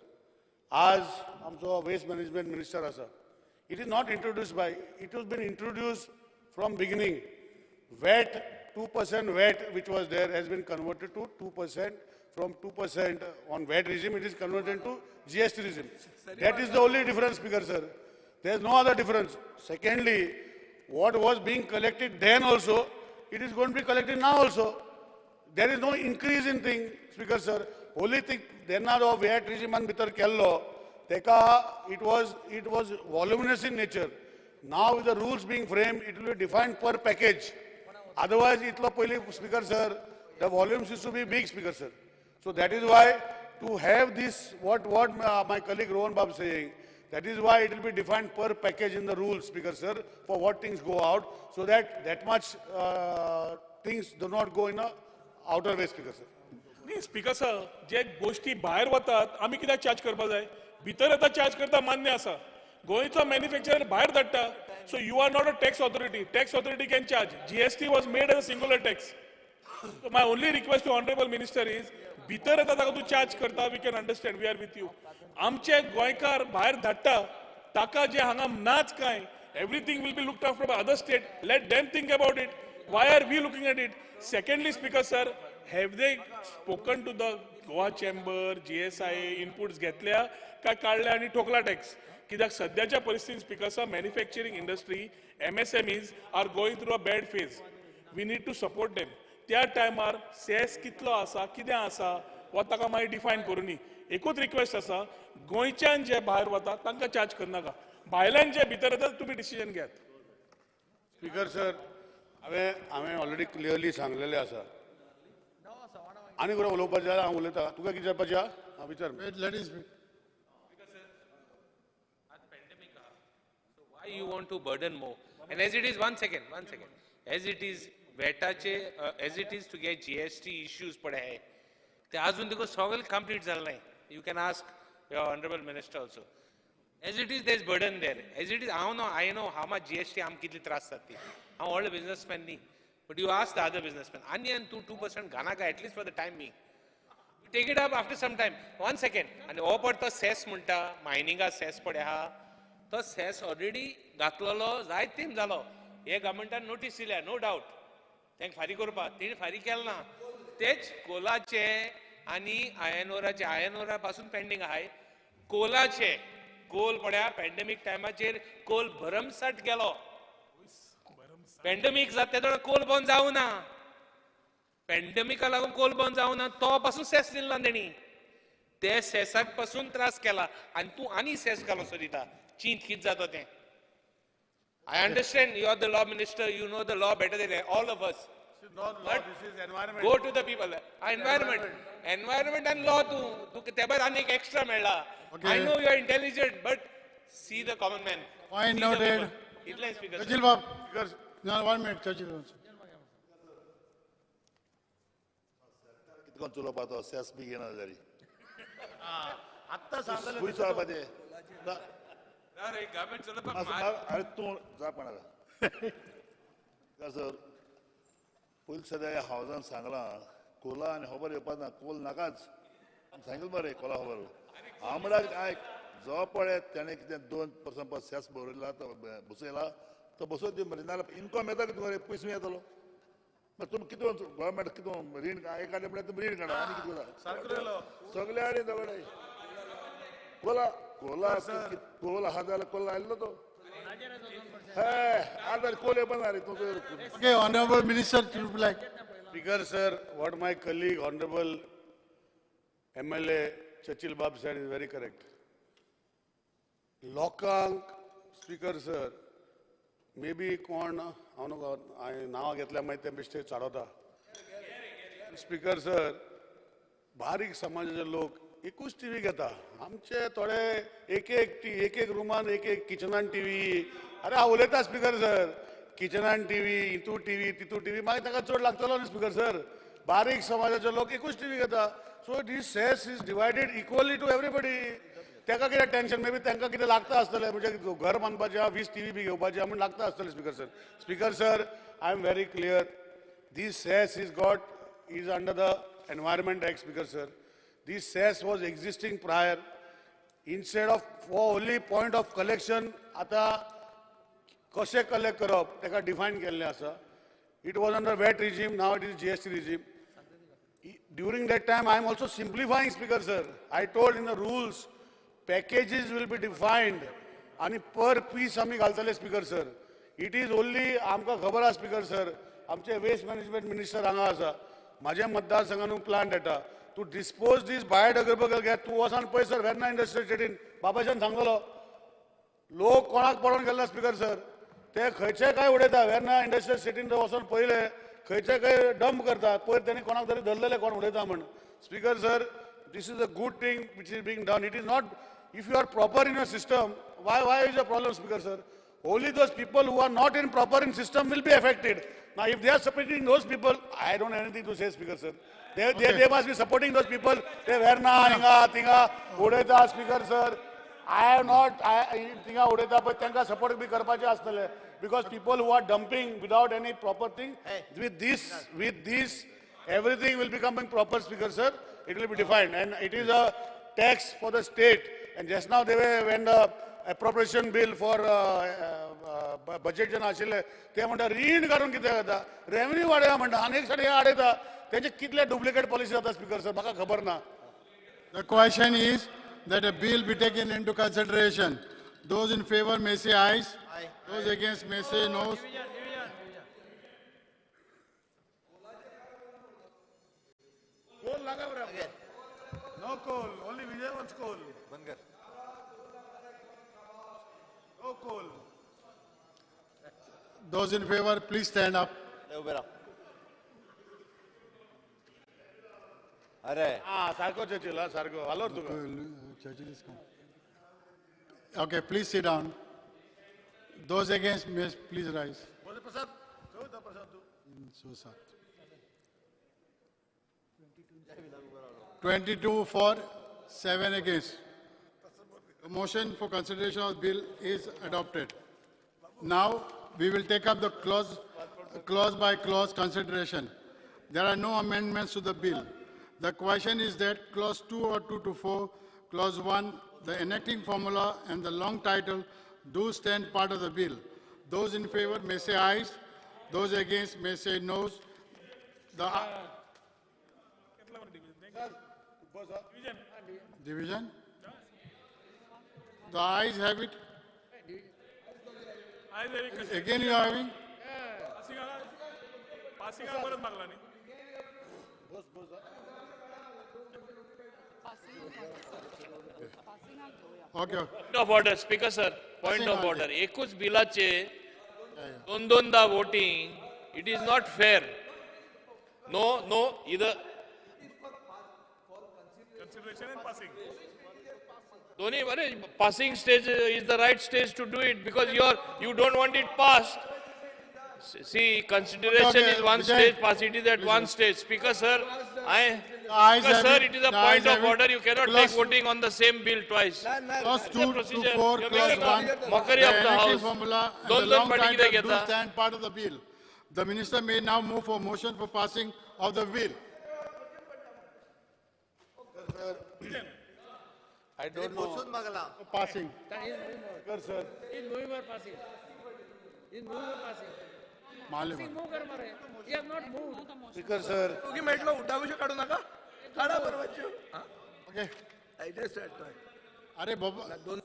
[SPEAKER 15] आज आमचो waste management minister आसा. It is not introduced by, it has been introduced from beginning. VAT, 2% VAT which was there has been converted to 2%. From 2% on VAT regime, it is converted to GST regime. That is the only difference, Speaker sir. There is no other difference. Secondly, what was being collected then also, it is going to be collected now also. There is no increase in thing, Speaker sir. Only thing, then now VAT regime and bitar kello, it was voluminous in nature. Now with the rules being framed, it will be defined per package. Otherwise, itlo pahili, Speaker sir, the volumes used to be big, Speaker sir. So that is why to have this, what my colleague Rohan Babu saying, that is why it will be defined per package in the rules, Speaker sir, for what things go out, so that much things do not go in a outer way, Speaker sir.
[SPEAKER 6] नाही speaker sir, जे गोष्टी भायर वतात आम्ही कित्याक charge करपा जाय? भितर येता चार्ज करता मान्य आसा. गोंयचो मॅन्युफॅक्चरर भायर धाडटा. So you are not a tax authority. Tax authority can charge. GST was made as a singular tax. So my only request to Honorable Minister is, भितर येता ताका तूं चार्ज करता we can understand we are with you आमचे गोंयकार भायर धाडटा ताका जे हांगा नाच काय everything will be looked after by other state let them think about it why are we looking at it secondly speaker sir have they spoken to the Goa chamber GSI inputs घेतल्या काय काढल्या आणि ठोकला टॅक्स कित्याक सद्याच्या परिस्थितीत speaker sir manufacturing industry MSMEs are going through a bad phase we need to support them त्या टायमार सेस कितलो आसा कितें आसा वा ताका मागीर डिफायन करूनी एकूच रिक्वेस्ट आसा गोंयच्यान जे भायर वता तांकां चार्ज करनाका भायल्यान जे भितर येतात तुमी डिसिजन घेयात
[SPEAKER 15] स्पीकर सर हांवें ऑलरेडी क्लियरली सांगलेलें आसा आनी कोण उलोवपाचें जाल्यार हांव उलयतां तुका कितें विचारपाचें आहा विचार
[SPEAKER 9] Why you want to burden more? And as it is, one second. As it is, as it is to get GST issues पड़े हैं, ते अजून देखो सगळं complete झालं नाही. You can ask your honorable minister also. As it is, there is burden there. As it is, I know how much GST आम कितली त्रास जाती. I'm all a businessman नहीं. But you ask the other businessmen. Onion 2% गाना का at least for the time being. You take it up after some time. 1 second. आणि हो पडतो सेस म्हणटा मायनिंगा सेस पडे हा. तो सेस ऑलरेडी घातलेलो जायत तेम जालो हे गव्हर्मेंटान नोटीस दिल्या नो डाउट तांकां फारीक करपाक तेणी फारीक केलें ना तेच कोलाचे आनी आयन ओरा पासून पेंडींग आहाय कोलाचे कोल पड्या पॅन्डेमीक टायमाचेर कोल भरमसाट गेलो पॅन्डेमीक जाता तेदोळ कोल बंद जावं ना पॅन्डेमिका लागून कोल बंद जावं ना तो पासून सेस दिलो ना तेणी ते सेसाक पासून त्रास केला आनी तूं आनी सेस घालो सोदिता चीन कित जाता तें I understand you are the law minister, you know the law better than all of us.
[SPEAKER 15] This is not law, this is environment.
[SPEAKER 9] Go to the people. Environment and law तू तेबर आनी एक extra मेळ्ळा. I know you are intelligent, but see the common man.
[SPEAKER 7] Point noted.
[SPEAKER 9] It'll speak.
[SPEAKER 7] Churchill Bob, no, 1 minute, Churchill.
[SPEAKER 16] कितकोन चुलो पातो cess B घेना जारी
[SPEAKER 5] आत्ता सांगले
[SPEAKER 16] खुंय चलपाचें
[SPEAKER 9] अरे गवर्नमेंट चलो
[SPEAKER 16] अरे तूं जा कोणाला सर पयलीं सद्या ह्या हावजान सांगलां कोला आनी खबर येवपाक ना कोल नाकाच सांगितलें मरे कोला खबर हांव म्हणल्यार आयक जो पळय तेणें कितें 2% सेस भरयला तो बसयला तो बसोवन दी मरे नाल्यार इनकम येता कितें मरे पयसो येतलो मागीर तुमी कितें गव्हर्मेंट कितें रीण एक काडलें म्हणल्यार तुमी रीण काडा आनी कितें सगळे आनी दगडे कोला कोला कोल आहा जाल्यार कोल आयल्लो तो आतां कोल येवपाना रे तुजो
[SPEAKER 7] Okay, Honorable Minister to reply.
[SPEAKER 15] Speaker sir, what my colleague Honorable MLA Churchill Bob said is very correct. Lokank, Speaker sir, maybe कोण हांव नांव घेतल्या मागीर ते बेश्टे चाडवता. Speaker sir, बारीक समाजाचे लोक एकूच टीव्ही घेता आमचे थोडे एक रुमान एक किचनान टीव्ही अरे हांव उलयता स्पीकर सर किचनान टीव्ही हितू टीव्ही मागीर ताका चड लागतलो न्ही स्पीकर सर बारीक समाजाचे लोक एकूच टीव्ही घेता so this cess is divided equally to everybody ताका कितें टेन्शन मे बी तांकां कितें लागता आसतलें म्हणजे घर बांदपाचें 20 टीव्ही बी घेवपाचें म्हूण लागता आसतलें speaker sir I am very clear this cess is under the environment act speaker sir This cess was existing prior. Instead of for only point of collection, आता कशें collect करप ताका define केल्लें आसा. It was under VAT regime, now it is GST regime. During that time, I am also simplifying, Speaker sir. I told in the rules, packages will be defined, आणि per piece आमी घालतले, Speaker sir. It is only आमकां खबर आसा, Speaker sir. आमचे waste management minister हांगा आसा. म्हाज्या मतदारसंघान प्लांट येता. To dispose this biodegradable gas, तूं वसान पळय सर वेर्ना इंडस्ट्रियल स्टेटीन बाबाच्यान सांगलो लोक कोणाक पडोवन गेल्ला स्पीकर सर ते खंयचे काय उडयता वेर्ना इंडस्ट्रियल स्टेटीन वचून पळयले खंयचे काय डंप करता पयर तेणी कोणाक तरी धरलेले कोण उडयता म्हण speaker sir this is a good thing which is being done. It is not, if you are proper in your system, why is the problem, Speaker sir? Only those people who are not in proper in system will be affected. Now, if they are supporting those people, I don't have anything to say, Speaker sir. They must be supporting those people. They verna, hinga, tinga, udeta, Speaker sir. I have not, tinga, udeta, but thanka support be karpache astale. Because people who are dumping without any proper thing, with this, everything will become proper, Speaker sir. it will be defined. And it is a tax for the state. And just now when the appropriation bill for budget जन आशिल्ले ते म्हणटा रीण काडून कितें जाता revenue Wadiyar म्हणटा आनी एक सायड हे आडयता तेंचे कितले डुप्लिकेट पॉलिसी जाता स्पीकर सर म्हाका खबर ना.
[SPEAKER 7] The question is that a bill be taken into consideration. Those in favor may say aye. Those against may say no.
[SPEAKER 15] Coal laga barabar. No coal. Only Vijay wants coal. No coal.
[SPEAKER 7] Those in favor, please stand up.
[SPEAKER 1] अरे
[SPEAKER 15] सारको Churchill सारको आलो तुका.
[SPEAKER 7] Okay, please sit down. Those against may please rise.
[SPEAKER 15] बोले प्रसाद जो था प्रसाद तू.
[SPEAKER 7] So sad. 22 for, 7 against. The motion for consideration of bill is adopted. Now we will take up the clause by clause consideration. There are no amendments to the bill. The question is that clause 2 or 2 to 4, clause 1, the enacting formula and the long title do stand part of the bill. Those in favor may say aye. Those against may say no. The division? The ayes have it. Again you are having? Okay.
[SPEAKER 11] Point of order, Speaker sir. Point of order. एकूच बिलाचे दोन-दोनदा voting. It is not fair. No. Either.
[SPEAKER 6] Consideration and passing.
[SPEAKER 11] Passing stage is the right stage to do it because you don't want it passed. See, consideration is one stage, pass it is at one stage. Speaker sir, it is a point of order. You cannot take voting on the same bill twice.
[SPEAKER 7] Clause 2 to 4, clause 1,
[SPEAKER 11] mockery of the House.
[SPEAKER 7] Formula and the long title do stand part of the bill. The minister may now move for motion for passing of the bill.
[SPEAKER 15] I don't know.
[SPEAKER 7] Passing.
[SPEAKER 15] Speaker sir.
[SPEAKER 12] He's moving for passing. He's moving for passing.
[SPEAKER 7] Move
[SPEAKER 12] He has not moved.
[SPEAKER 15] Speaker sir.
[SPEAKER 12] तुम्ही म्हटलं उठावशे काढू नका काढा परवाची.
[SPEAKER 7] Okay.
[SPEAKER 12] I just said that.
[SPEAKER 7] अरे बाबा दोन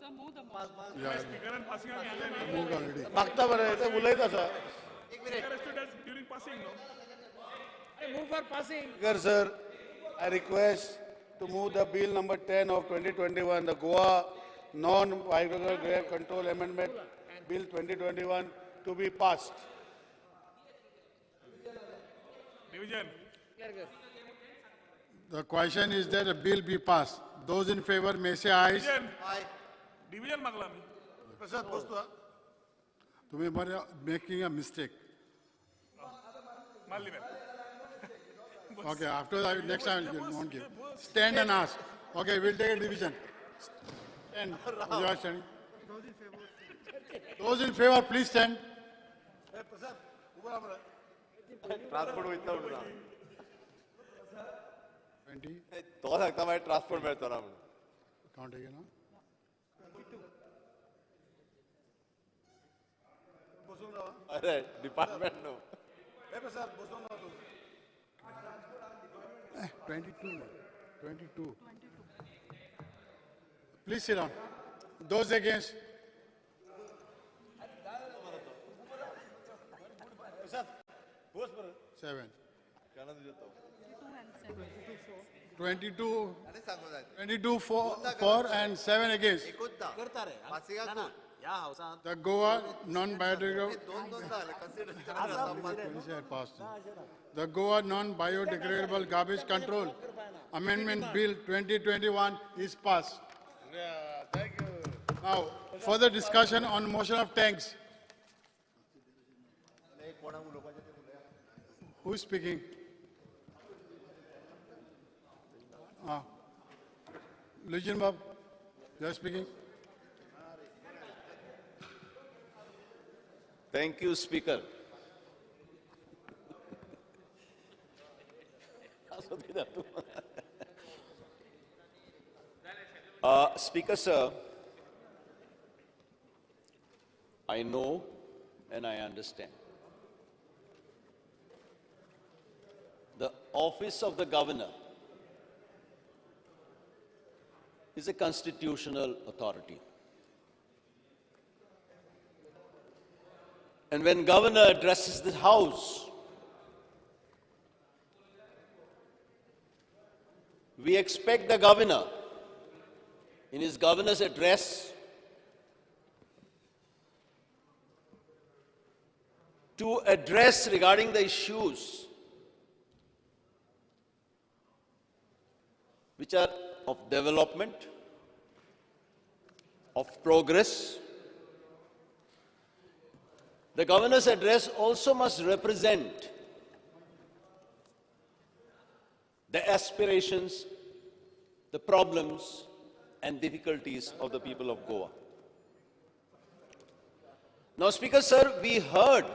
[SPEAKER 15] मागता बरं ते उलयत असा.
[SPEAKER 6] During passing, no?
[SPEAKER 12] I move for passing.
[SPEAKER 15] Speaker sir, I request to move the bill number 10 of 2021, the Goa Non-Biographical Grave Control Amendment Bill 2021 to be passed.
[SPEAKER 6] Division.
[SPEAKER 7] The question is that a bill be passed. Those in favor may say aye.
[SPEAKER 6] Division मागला मी.
[SPEAKER 15] प्रसाद बसतो.
[SPEAKER 7] तुम्ही बरं making a mistake.
[SPEAKER 6] मारली नाही.
[SPEAKER 7] Okay, after that, next time I won't give. Stand and ask. Okay, we'll take a division. Stand. You are standing. Those in favor, please stand.
[SPEAKER 1] Transport वयता म्हणून
[SPEAKER 7] 20.
[SPEAKER 1] तो सांगता मागीर ट्रान्सपोर्ट मेळचो ना म्हणून.
[SPEAKER 7] Count again, huh?
[SPEAKER 1] अरे department no.
[SPEAKER 7] 22. Please sit down. Those against? Seven. 22 for and 7 against. The Goa non-biodegradable The Goa non-biodegradable garbage control amendment bill 2021 is passed.
[SPEAKER 15] Thank you.
[SPEAKER 7] Now, further discussion on motion of thanks. Who is speaking? Legion Bob, you are speaking.
[SPEAKER 8] Thank you, Speaker. Speaker, sir, I know and I understand. The office of the governor is a constitutional authority. And when governor addresses the House, we expect the governor, in his governor's address, to address regarding the issues which are of development, of progress. The governor's address also must represent the aspirations, the problems and difficulties of the people of Goa. Now, Speaker, sir, we heard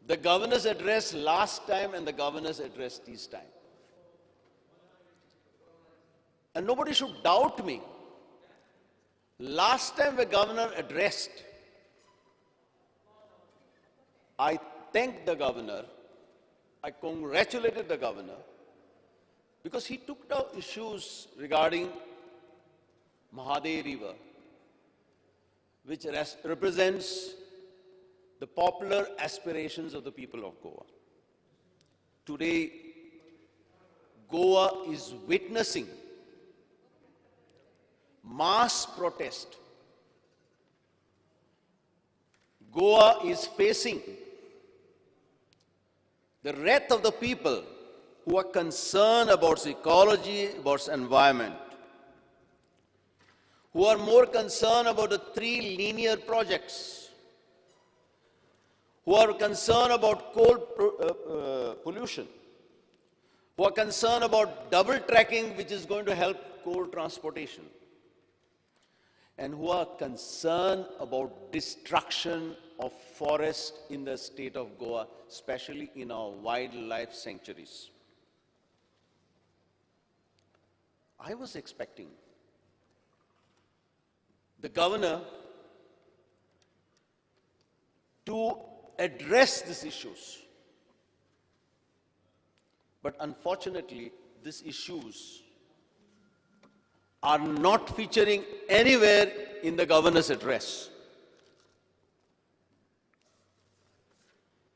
[SPEAKER 8] the governor's address last time and the governor's address this time. And nobody should doubt me. Last time the governor addressed, I thanked the governor, I congratulated the governor, because he took the issues regarding Mahade River, which represents the popular aspirations of the people of Goa. Today, Goa is witnessing mass protest. Goa is facing the wrath of the people who are concerned about ecology, about environment, who are more concerned about the 3 linear projects, who are concerned about coal pollution, who are concerned about double tracking, which is going to help coal transportation, and who are concerned about destruction of forest in the state of Goa, especially in our wildlife sanctuaries. I was expecting the governor to address these issues. But unfortunately, these issues are not featuring anywhere in the governor's address.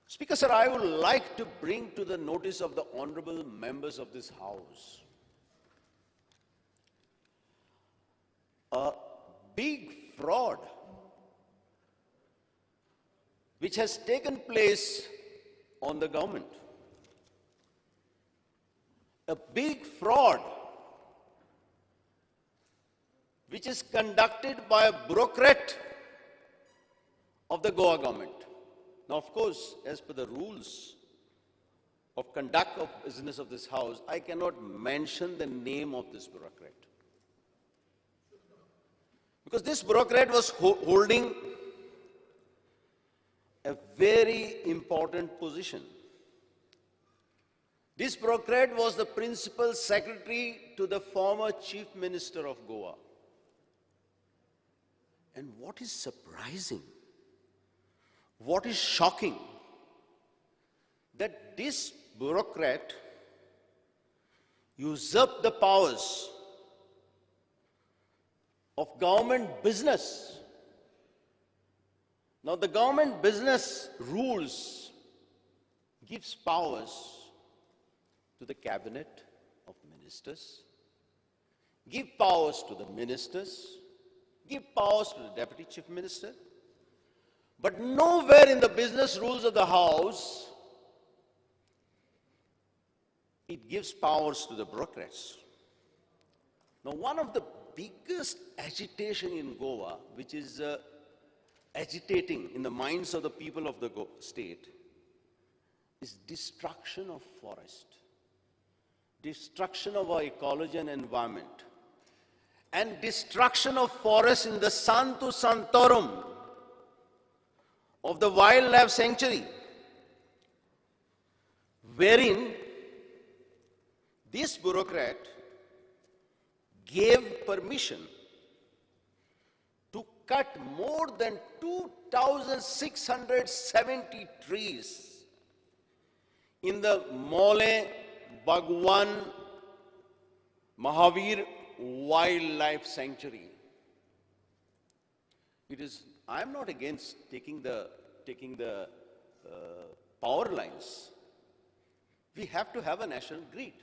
[SPEAKER 8] Speaker, sir, I would like to bring to the notice of the honorable members of this House a big fraud which has taken place on the government. A big fraud which is conducted by a bureaucrat of the Goa government. Now, of course, as per the rules of conduct of business of this House, I cannot mention the name of this bureaucrat. Because this bureaucrat was holding a very important position. This bureaucrat was the principal secretary to the former Chief Minister of Goa. And what is surprising, what is shocking, that this bureaucrat usurped the powers of government business. Now, the government business rules gives powers to the cabinet of ministers, give powers to the ministers, give powers to the deputy chief minister, but nowhere in the business rules of the House it gives powers to the bureaucrats. Now, one of the biggest agitation in Goa, which is agitating in the minds of the people of the state, is destruction of forest, destruction of our ecology and environment, and destruction of forests in the Santu Santorum of the wildlife sanctuary, wherein this bureaucrat gave permission to cut more than 2,670 trees in the Mole Bhagwan Mahavir Wildlife Sanctuary. I am not against taking the power lines. We have to have a national grid.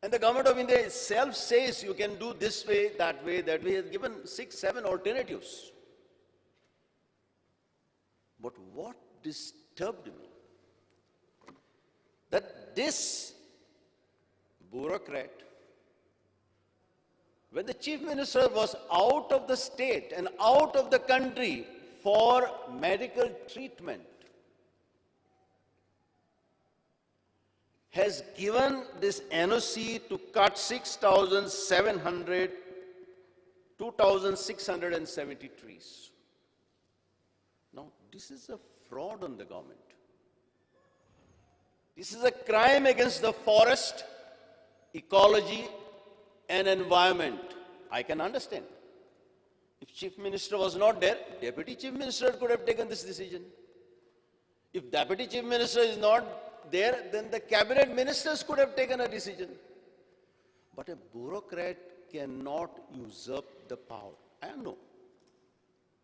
[SPEAKER 8] And the government of India itself says you can do this way, that way, that way. It has given 6, 7 alternatives. But what disturbed me, that this bureaucrat, when the chief minister was out of the state and out of the country for medical treatment, has given this NOC to cut 2,670 trees. Now, this is a fraud on the government. This is a crime against the forest, ecology, and environment. I can understand. If Chief Minister was not there, Deputy Chief Minister could have taken this decision. If Deputy Chief Minister is not there, then the cabinet ministers could have taken a decision. But a bureaucrat cannot usurp the power. I know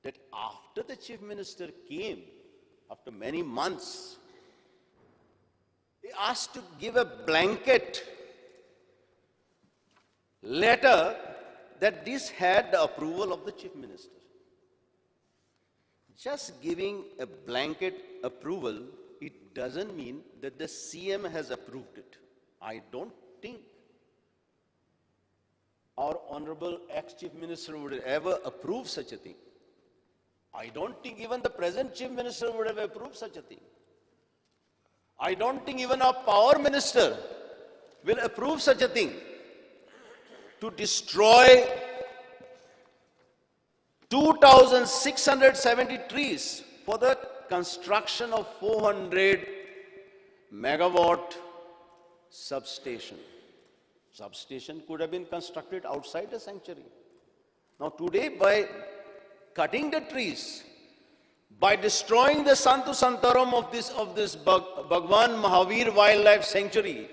[SPEAKER 8] that after the chief minister came, after many months, he asked to give a blanket letter that this had the approval of the chief minister. Just giving a blanket approval, it doesn't mean that the CM has approved it. I don't think our honorable ex-chief minister would ever approve such a thing. I don't think even the present chief minister would have approved such a thing. I don't think even our power minister will approve such a thing. To destroy 2,670 trees for the construction of 400 megawatt substation. Substation could have been constructed outside the sanctuary. Now today, by cutting the trees, by destroying the Santu Santaram of this Bhagwan Mahavir Wildlife Sanctuary,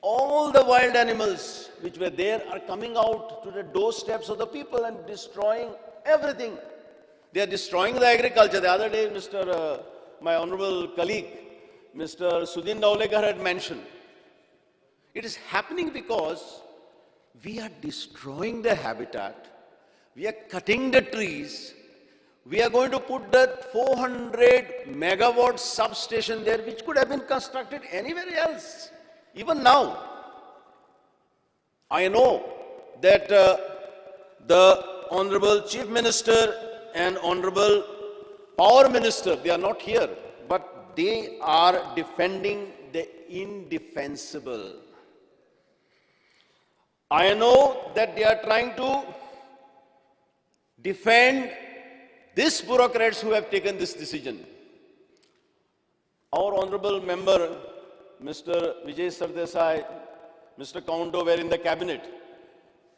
[SPEAKER 8] all the wild animals which were there are coming out to the doorsteps of the people and destroying everything. They are destroying the agriculture. The other day, my honorable colleague, Mr. Sudhin Naulekar had mentioned, it is happening because we are destroying the habitat, we are cutting the trees, we are going to put the 400 megawatt substation there, which could have been constructed anywhere else. Even now, I know that the Honorable Chief Minister and Honorable Power Minister, they are not here, but they are defending the indefensible. I know that they are trying to defend these bureaucrats who have taken this decision. Our honorable member, Mr. Vijay Sardesai, Mr. Kaundo were in the cabinet.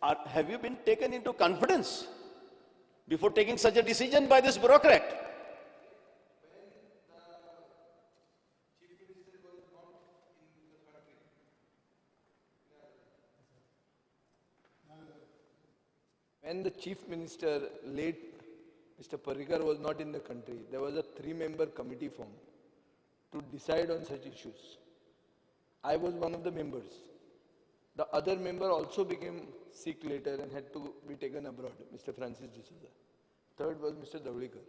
[SPEAKER 8] Have you been taken into confidence before taking such a decision by this bureaucrat?
[SPEAKER 12] When the Chief Minister, late Mr. Parrikar, was not in the country, there was a 3-member committee formed to decide on such issues. I was one of the members. The other member also became sick later and had to be taken abroad, Mr. Francis D'Souza. Third was Mr. Davlikar.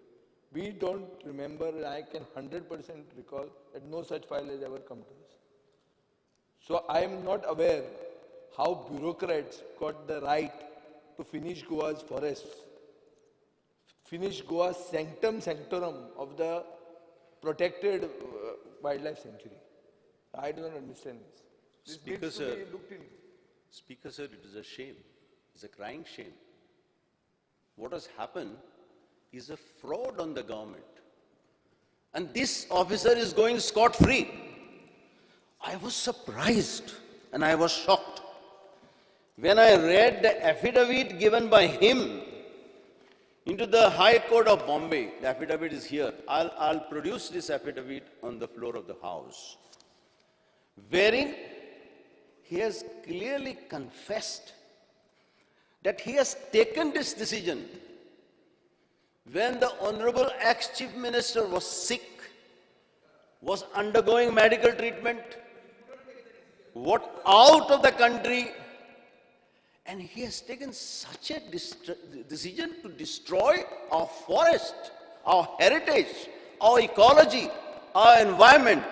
[SPEAKER 12] We don't remember, and I can 100% recall that no such file has ever come to us. So I am not aware how bureaucrats got the right to finish Goa's forests, finish Goa's sanctum sanctorum of the protected wildlife sanctuary. I do not understand this.
[SPEAKER 8] Speaker sir, it is a shame. It's a crying shame. What has happened is a fraud on the government. And this officer is going scot-free. I was surprised and I was shocked when I read the affidavit given by him into the High Court of Bombay, the affidavit is here. I'll produce this affidavit on the floor of the House, wherein he has clearly confessed that he has taken this decision when the Honorable ex-Chief Minister was sick, was undergoing medical treatment, what out of the country, and he has taken such a decision to destroy our forest, our heritage, our ecology, our environment.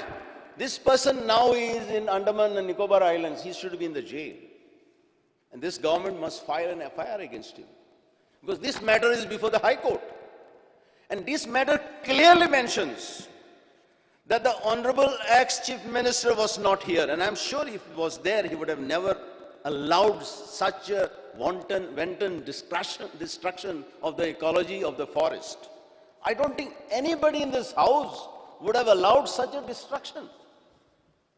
[SPEAKER 8] This person now is in Andaman and Nicobar Islands. He should be in the jail. And this government must file an FIR against him. Because this matter is before the High Court. And this matter clearly mentions that the Honorable ex-Chief Minister was not here. And I'm sure if he was there, he would have never allowed such a wanton destruction of the ecology of the forest. I don't think anybody in this house would have allowed such a destruction.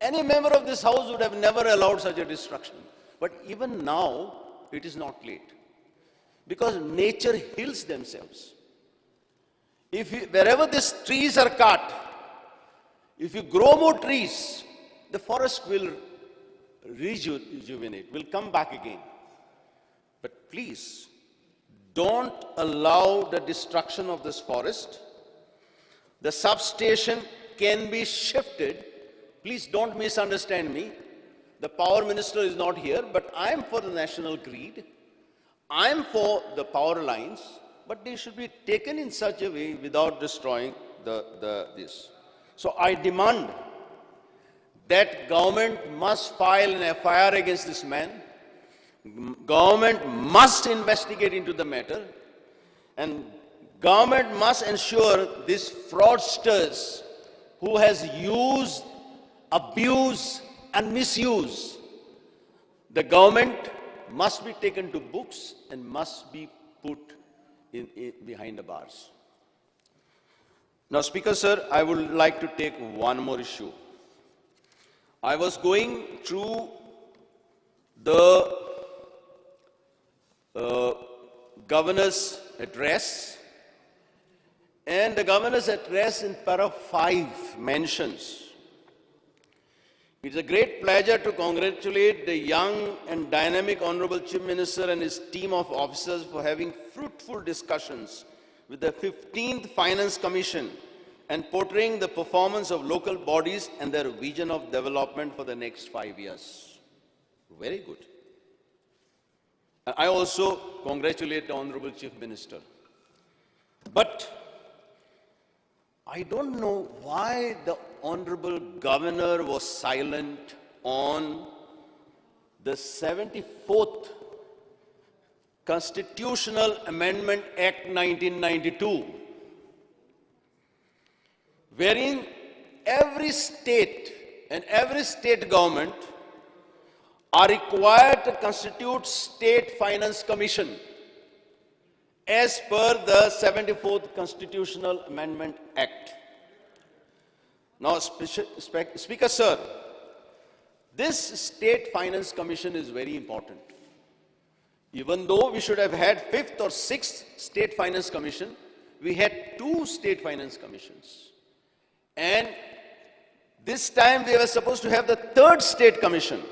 [SPEAKER 8] Any member of this house would have never allowed such a destruction. But even now, it is not late. Because nature heals themselves. Wherever these trees are cut, if you grow more trees, the forest will rejuvenate, will come back again. But please, don't allow the destruction of this forest. The substation can be shifted. Please don't misunderstand me. The power minister is not here, but I am for the national grid. I am for the power lines, but they should be taken in such a way without destroying this. So I demand that government must file an FIR against this man. Government must investigate into the matter, and government must ensure these fraudsters who has used, abused and misused, the government must be taken to books and must be put behind the bars. Now, Speaker, sir, I would like to take one more issue. I was going through the governor's address, and the governor's address in para 5 mentions, "It's a great pleasure to congratulate the young and dynamic Honorable Chief Minister and his team of officers for having fruitful discussions with the 15th Finance Commission and portraying the performance of local bodies and their vision of development for the next 5 years." Very good. I also congratulate the Honorable Chief Minister. But I don't know why the Honorable Governor was silent on the 74th Constitutional Amendment Act 1992, wherein every state and every state government are required to constitute State Finance Commission as per the 74th Constitutional Amendment Act. Now, Speaker, sir, this State Finance Commission is very important. Even though we should have had 5th or 6th State Finance Commission, we had 2 State Finance Commissions. And this time they were supposed to have the 3rd State Commission.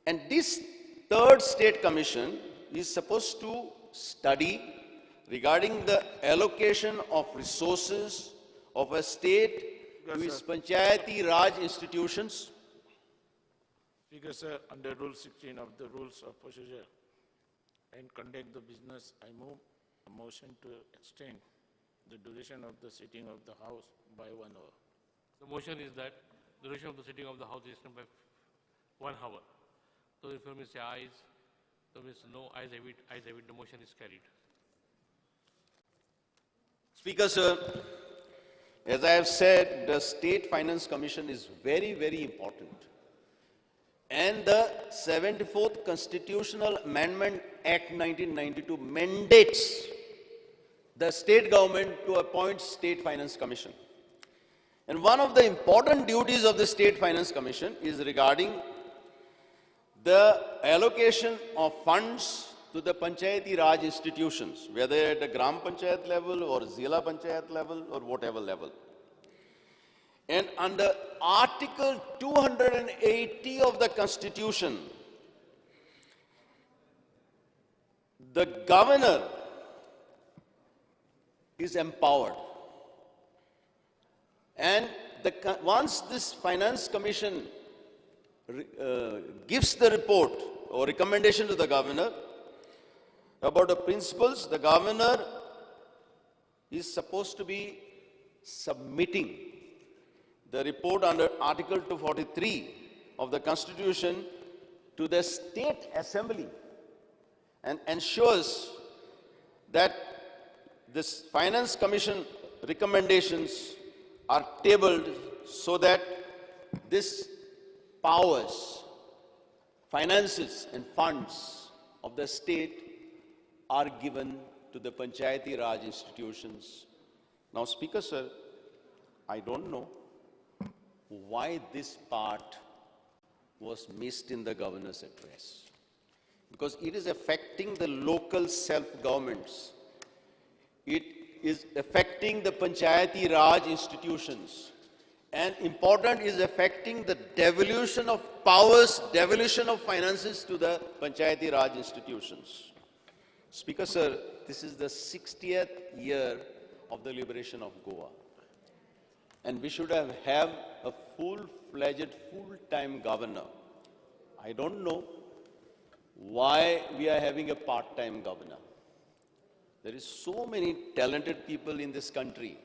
[SPEAKER 8] And this 3rd State Commission is supposed to study regarding the allocation of resources of a state to its Panchayati Raj institutions.
[SPEAKER 6] Speaker, sir, under Rule 16 of the Rules of Procedure and conduct the business, I move a motion to extend the duration of the sitting of the House by 1 hour.
[SPEAKER 3] The motion is that the duration of the sitting of the House is extended by 1 hour. So if you say ayes, so means no, ayes have it, the motion is carried.
[SPEAKER 8] Speaker, sir, as I have said, the State Finance Commission is very, very important. And the 74th Constitutional Amendment Act 1992 mandates the state government to appoint State Finance Commission. And one of the important duties of the State Finance Commission is regarding the allocation of funds to the Panchayati Raj institutions, whether at the Gram Panchayat level or Zila Panchayat level or whatever level. And under Article 280 of the Constitution, the governor is empowered. And once this Finance Commission gives the report or recommendation to the governor about the principles, the governor is supposed to be submitting the report under Article 243 of the Constitution to the State Assembly and ensures that this Finance Commission recommendations are tabled so that this powers, finances and funds of the state are given to the Panchayati Raj institutions. Now, Speaker, sir, I don't know why this part was missed in the governor's address. Because it is affecting the local self-governments. It is affecting the Panchayati Raj institutions. And important is affecting the devolution of powers, devolution of finances to the Panchayati Raj institutions. Speaker, sir, this is the 60th year of the liberation of Goa. And we should have a full-fledged, full-time governor. I don't know why we are having a part-time governor. There is so many talented people in this country.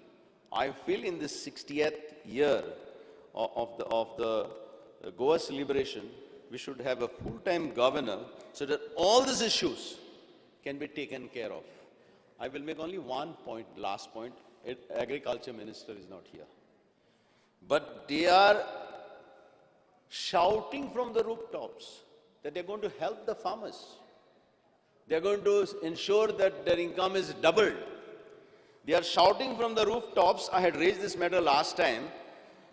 [SPEAKER 8] I feel in this 60th year of the Goa's liberation, we should have a full-time governor so that all these issues can be taken care of. I will make only one point, last point. Agriculture Minister is not here. But they are shouting from the rooftops that they're going to help the farmers. They're going to ensure that their income is doubled. They are shouting from the rooftops, I had raised this matter last time,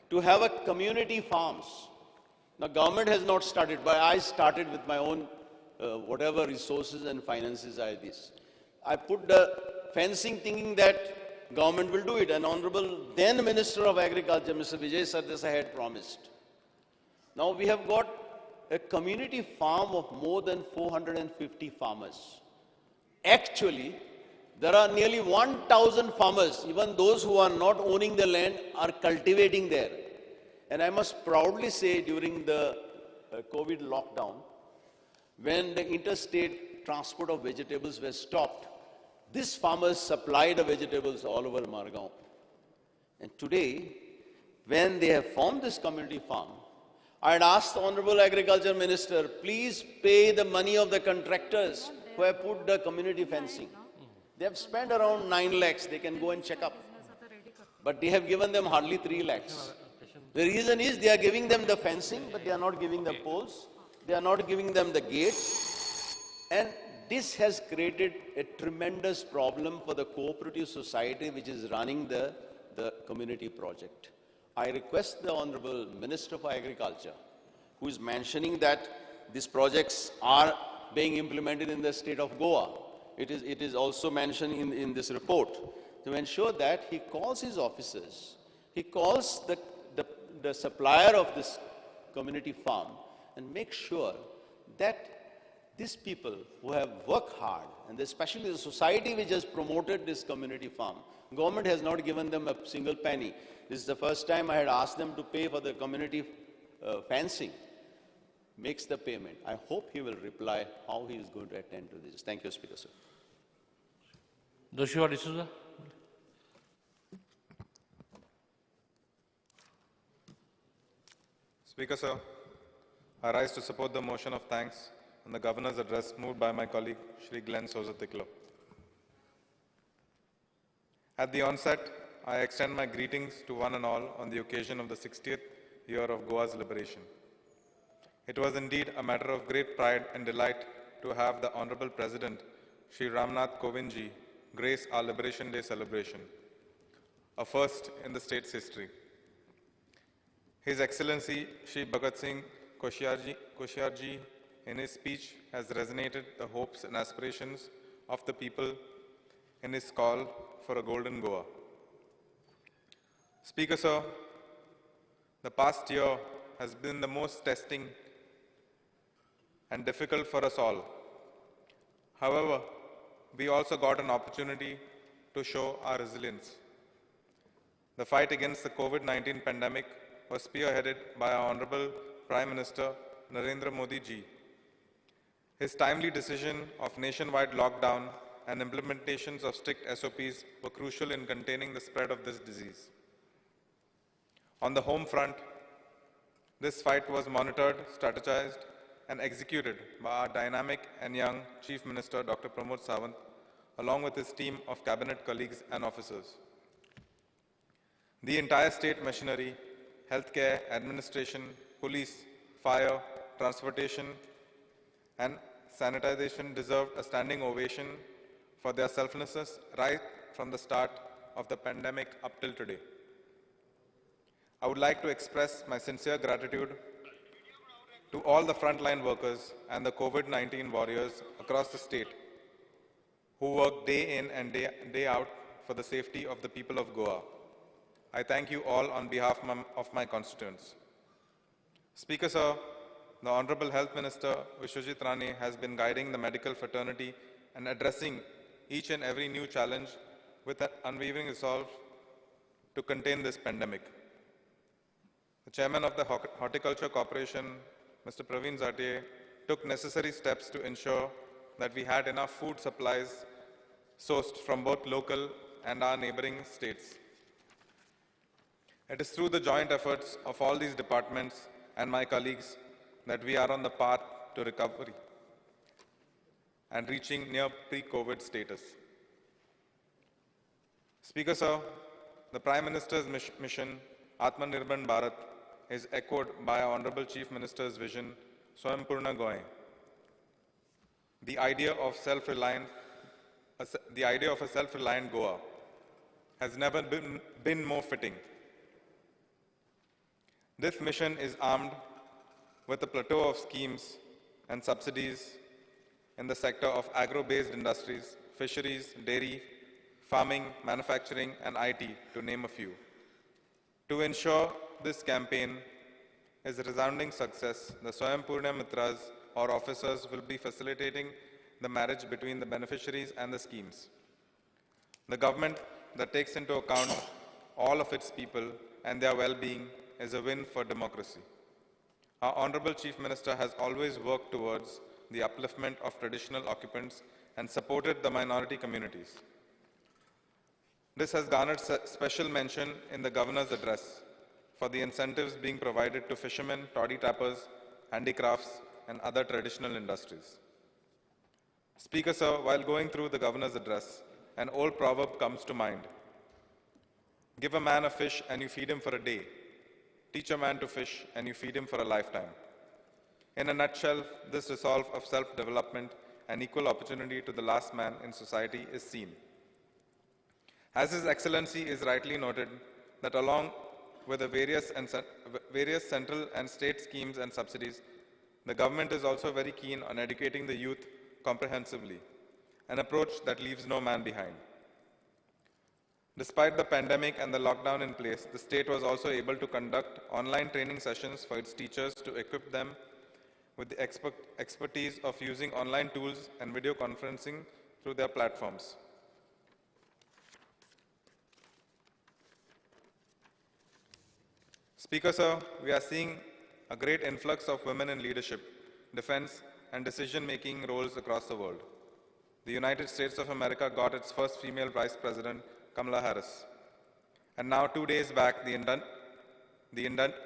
[SPEAKER 8] to have a community farms. Now, government has not started, but I started with my own whatever resources and finances I had this. I put the fencing thinking that government will do it. And Honorable then Minister of Agriculture, Mr. Vijay Sardesai had promised. Now we have got a community farm of more than 450 farmers. Actually, there are nearly 1,000 farmers, even those who are not owning the land, are cultivating there. And I must proudly say during the COVID lockdown, when the interstate transport of vegetables was stopped, these farmers supplied the vegetables all over Margao. And today, when they have formed this community farm, I had asked the Honorable Agriculture Minister, please pay the money of the contractors who have put the community fencing. They have spent around 9 lakhs, they can go and check up. But they have given them hardly 3 lakhs. The reason is they are giving them the fencing, but they are not giving the poles. They are not giving them the gates. And this has created a tremendous problem for the cooperative society which is running the community project. I request the Honorable Minister for Agriculture, who is mentioning that these projects are being implemented in the state of Goa. It is also mentioned in this report, to ensure that he calls his officers, he calls the supplier of this community farm and make sure that these people who have worked hard, and especially the society which has promoted this community farm, government has not given them a single penny. This is the first time I had asked them to pay for the community fencing, makes the payment. I hope he will reply how he is going to attend to this. Thank you, Speaker, sir.
[SPEAKER 3] Joshua D'Souza.
[SPEAKER 17] Speaker, sir, I rise to support the motion of thanks and the Governor's address moved by my colleague, Shri Glenn Souza Tiklo. At the onset, I extend my greetings to one and all on the occasion of the 60th year of Goa's liberation. It was indeed a matter of great pride and delight to have the Honorable President, Shri Ramnath Kovindji, grace our Liberation Day celebration, a first in the state's history. His Excellency Shri Bhagat Singh Koshyarji in his speech has resonated the hopes and aspirations of the people in his call for a golden Goa. Speaker, sir, the past year has been the most testing and difficult for us all. However, we also got an opportunity to show our resilience. The fight against the COVID-19 pandemic was spearheaded by our Honorable Prime Minister Narendra Modi ji. His timely decision of nationwide lockdown and implementations of strict SOPs were crucial in containing the spread of this disease. On the home front, this fight was monitored, strategized, and executed by our dynamic and young Chief Minister, Dr. Pramod Sawant, along with his team of cabinet colleagues and officers. The entire state machinery, healthcare, administration, police, fire, transportation, and sanitization deserved a standing ovation for their selflessness right from the start of the pandemic up till today. I would like to express my sincere gratitude to all the frontline workers and the COVID-19 warriors across the state who work day in and day out for the safety of the people of Goa. I thank you all on behalf of my constituents. Speaker, sir, the Honorable Health Minister Vishwajit Rane has been guiding the medical fraternity and addressing each and every new challenge with an unwavering resolve to contain this pandemic. The Chairman of the Horticulture Corporation, Mr. Praveen Zatie, took necessary steps to ensure that we had enough food supplies sourced from both local and our neighboring states. It is through the joint efforts of all these departments and my colleagues that we are on the path to recovery and reaching near pre-COVID status. Speaker, sir, the Prime Minister's mission, Atmanirbhar Bharat, is echoed by our Honorable Chief Minister's vision, Swayambhurna Goa. The idea of a self-reliant Goa has never been more fitting. This mission is armed with a plateau of schemes and subsidies in the sector of agro-based industries, fisheries, dairy, farming, manufacturing, and IT, to name a few. To ensure this campaign is a resounding success, the Swayambhurna Mitras or officers will be facilitating the marriage between the beneficiaries and the schemes. The government that takes into account all of its people and their well-being is a win for democracy. Our Honorable Chief Minister has always worked towards the upliftment of traditional occupants and supported the minority communities. This has garnered special mention in the Governor's address for the incentives being provided to fishermen, toddy tappers, handicrafts, and other traditional industries. Speaker, sir, while going through the Governor's address, an old proverb comes to mind. Give a man a fish and you feed him for a day. Teach a man to fish and you feed him for a lifetime. In a nutshell, this resolve of self-development and equal opportunity to the last man in society is seen. As His Excellency is rightly noted, that along with the various central and state schemes and subsidies, the government is also very keen on educating the youth comprehensively, an approach that leaves no man behind. Despite the pandemic and the lockdown in place, the state was also able to conduct online training sessions for its teachers to equip them with the expertise of using online tools and video conferencing through their platforms. Speaker, sir, we are seeing a great influx of women in leadership, defense, and decision-making roles across the world. The United States of America got its first female Vice President, Kamala Harris. And now 2 days back, the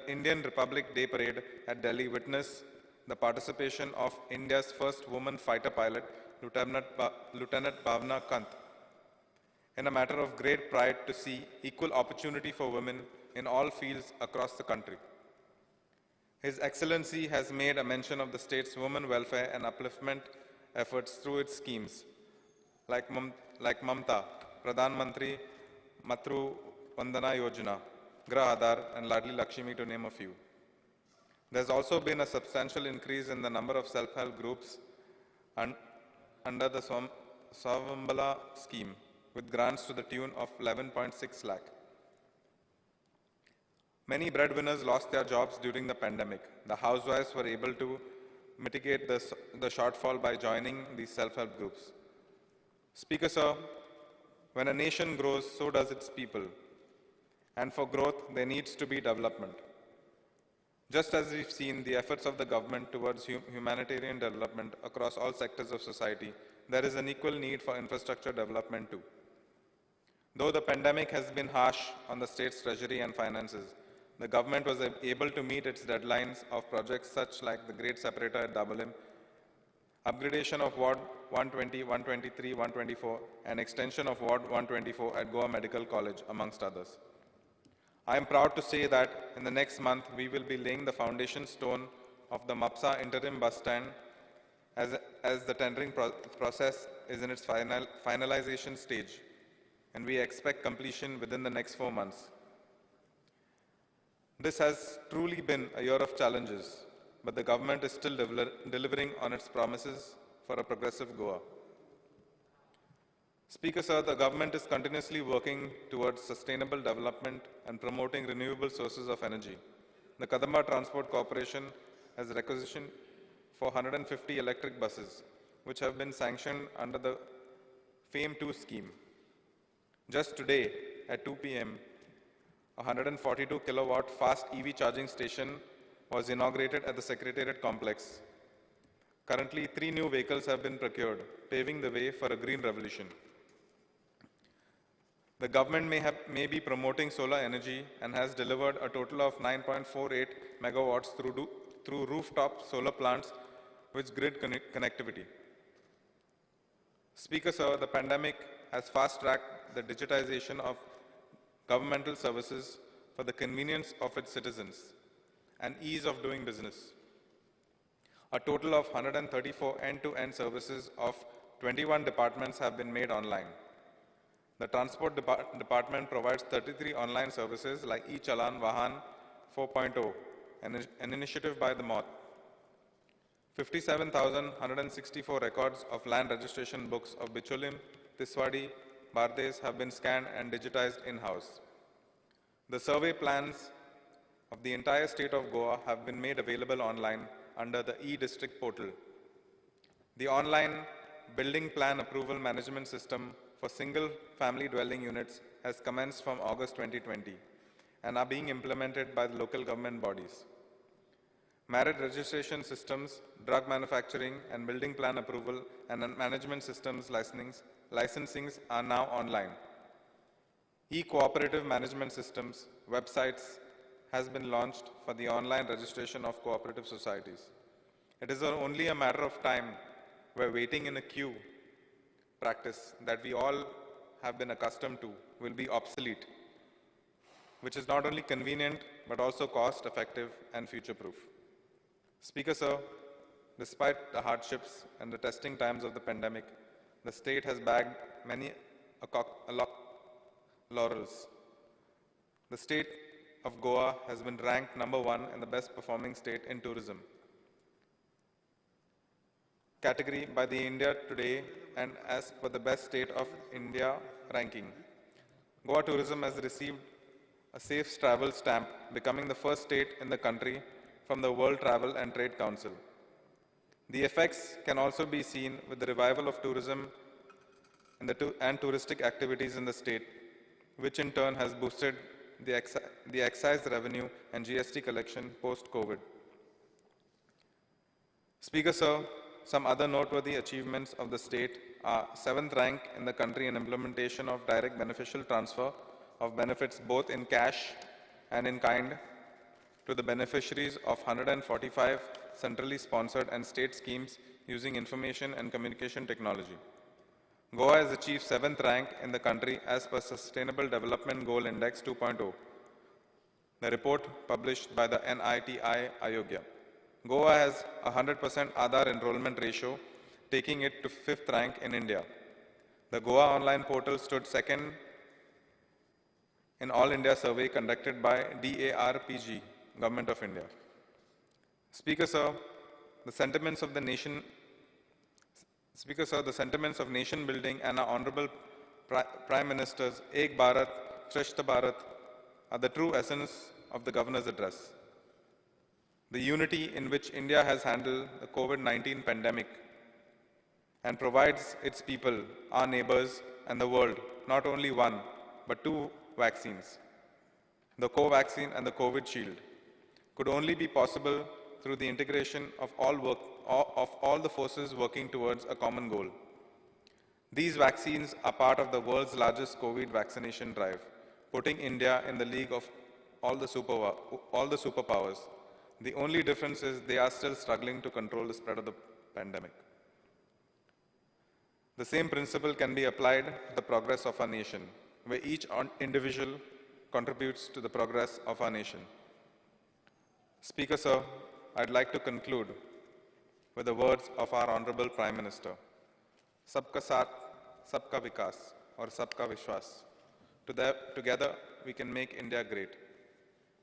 [SPEAKER 17] Indian Republic Day Parade at Delhi witnessed the participation of India's first woman fighter pilot, Lieutenant Bhavna Kant. In a matter of great pride to see equal opportunity for women in all fields across the country. His Excellency has made a mention of the state's women welfare and upliftment efforts through its schemes, like Mamta, Pradhan Mantri Matru Vandana Yojana, Grah Aadhar, and Ladli Lakshmi, to name a few. There's also been a substantial increase in the number of self-help groups under the Swavambala scheme, with grants to the tune of 11.6 lakh. Many breadwinners lost their jobs during the pandemic. The housewives were able to mitigate the shortfall by joining these self-help groups. Speaker, sir, when a nation grows, so does its people. And for growth, there needs to be development. Just as we've seen the efforts of the government towards humanitarian development across all sectors of society, there is an equal need for infrastructure development too. Though the pandemic has been harsh on the state's treasury and finances, the government was able to meet its deadlines of projects such like the Great Separator at Dabolim, upgradation of Ward 120, 123, 124, and extension of Ward 124 at Goa Medical College, amongst others. I am proud to say that in the next month, we will be laying the foundation stone of the Mapsa interim bus stand as the tendering process is in its finalization stage, and we expect completion within the next 4 months. This has truly been a year of challenges, but the government is still delivering on its promises for a progressive Goa. Speaker, sir, the government is continuously working towards sustainable development and promoting renewable sources of energy. The Kadamba Transport Corporation has requisitioned for 150 electric buses, which have been sanctioned under the FAME2 scheme. Just today, at 2 p.m., a 142 kilowatt fast EV charging station was inaugurated at the Secretariat complex. Currently, 3 new vehicles have been procured, paving the way for a green revolution. The government may be promoting solar energy and has delivered a total of 9.48 megawatts through rooftop solar plants with grid connectivity. Speaker, sir, the pandemic has fast-tracked the digitization of governmental services for the convenience of its citizens and ease of doing business. A total of 134 end-to-end services of 21 departments have been made online. The Transport Department provides 33 online services like E-Chalan Vahan 4.0, an initiative by the MoT. 57,164 records of land registration books of Bicholim, Tiswadi, Bardes have been scanned and digitized in-house. The survey plans of the entire state of Goa have been made available online under the e-district portal. The online building plan approval management system for single-family dwelling units has commenced from August 2020 and are being implemented by the local government bodies. Marriage registration systems, drug manufacturing and building plan approval and management systems licensings are now online. E-cooperative management systems websites has been launched for the online registration of cooperative societies. It is only a matter of time where waiting in a queue practice that we all have been accustomed to will be obsolete, which is not only convenient but also cost-effective and future-proof. Speaker, sir, despite the hardships and the testing times of the pandemic, the state has bagged many laurels. The state of Goa has been ranked #1 in the best performing state in tourism category by the India Today and as per the best state of India ranking. Goa tourism has received a Safe Travel stamp, becoming the first state in the country from the World Travel and Trade Council. The effects can also be seen with the revival of tourism and touristic activities in the state, which in turn has boosted the excise revenue and GST collection post-COVID. Speaker, sir, some other noteworthy achievements of the state are 7th rank in the country in implementation of direct beneficial transfer of benefits both in cash and in kind to the beneficiaries of 145 centrally sponsored and state schemes using information and communication technology. Goa has achieved 7th rank in the country as per Sustainable Development Goal Index 2.0, the report published by the NITI Ayogya. Goa has a 100% Aadhaar enrollment ratio, taking it to 5th rank in India. The Goa online portal stood 2nd in All India survey conducted by DARPG, Government of India. Speaker, sir, the sentiments of the nation, Speaker, sir, the sentiments of nation building and our honorable Prime Minister's Ek Bharat, Shrestha Bharat are the true essence of the governor's address. The unity in which India has handled the COVID-19 pandemic and provides its people, our neighbors, and the world not only one, but two vaccines, the Covaxin and the COVID Shield, could only be possible through the integration of all the forces working towards a common goal. These vaccines are part of the world's largest COVID vaccination drive, putting India in the league of all the superpowers. The only difference is they are still struggling to control the spread of the pandemic. The same principle can be applied to the progress of our nation, where each individual contributes to the progress of our nation. Speaker, sir, I'd like to conclude with the words of our Honorable Prime Minister. Sabka Saath, Sabka Vikas, or Sabka Vishwas. Together, we can make India great.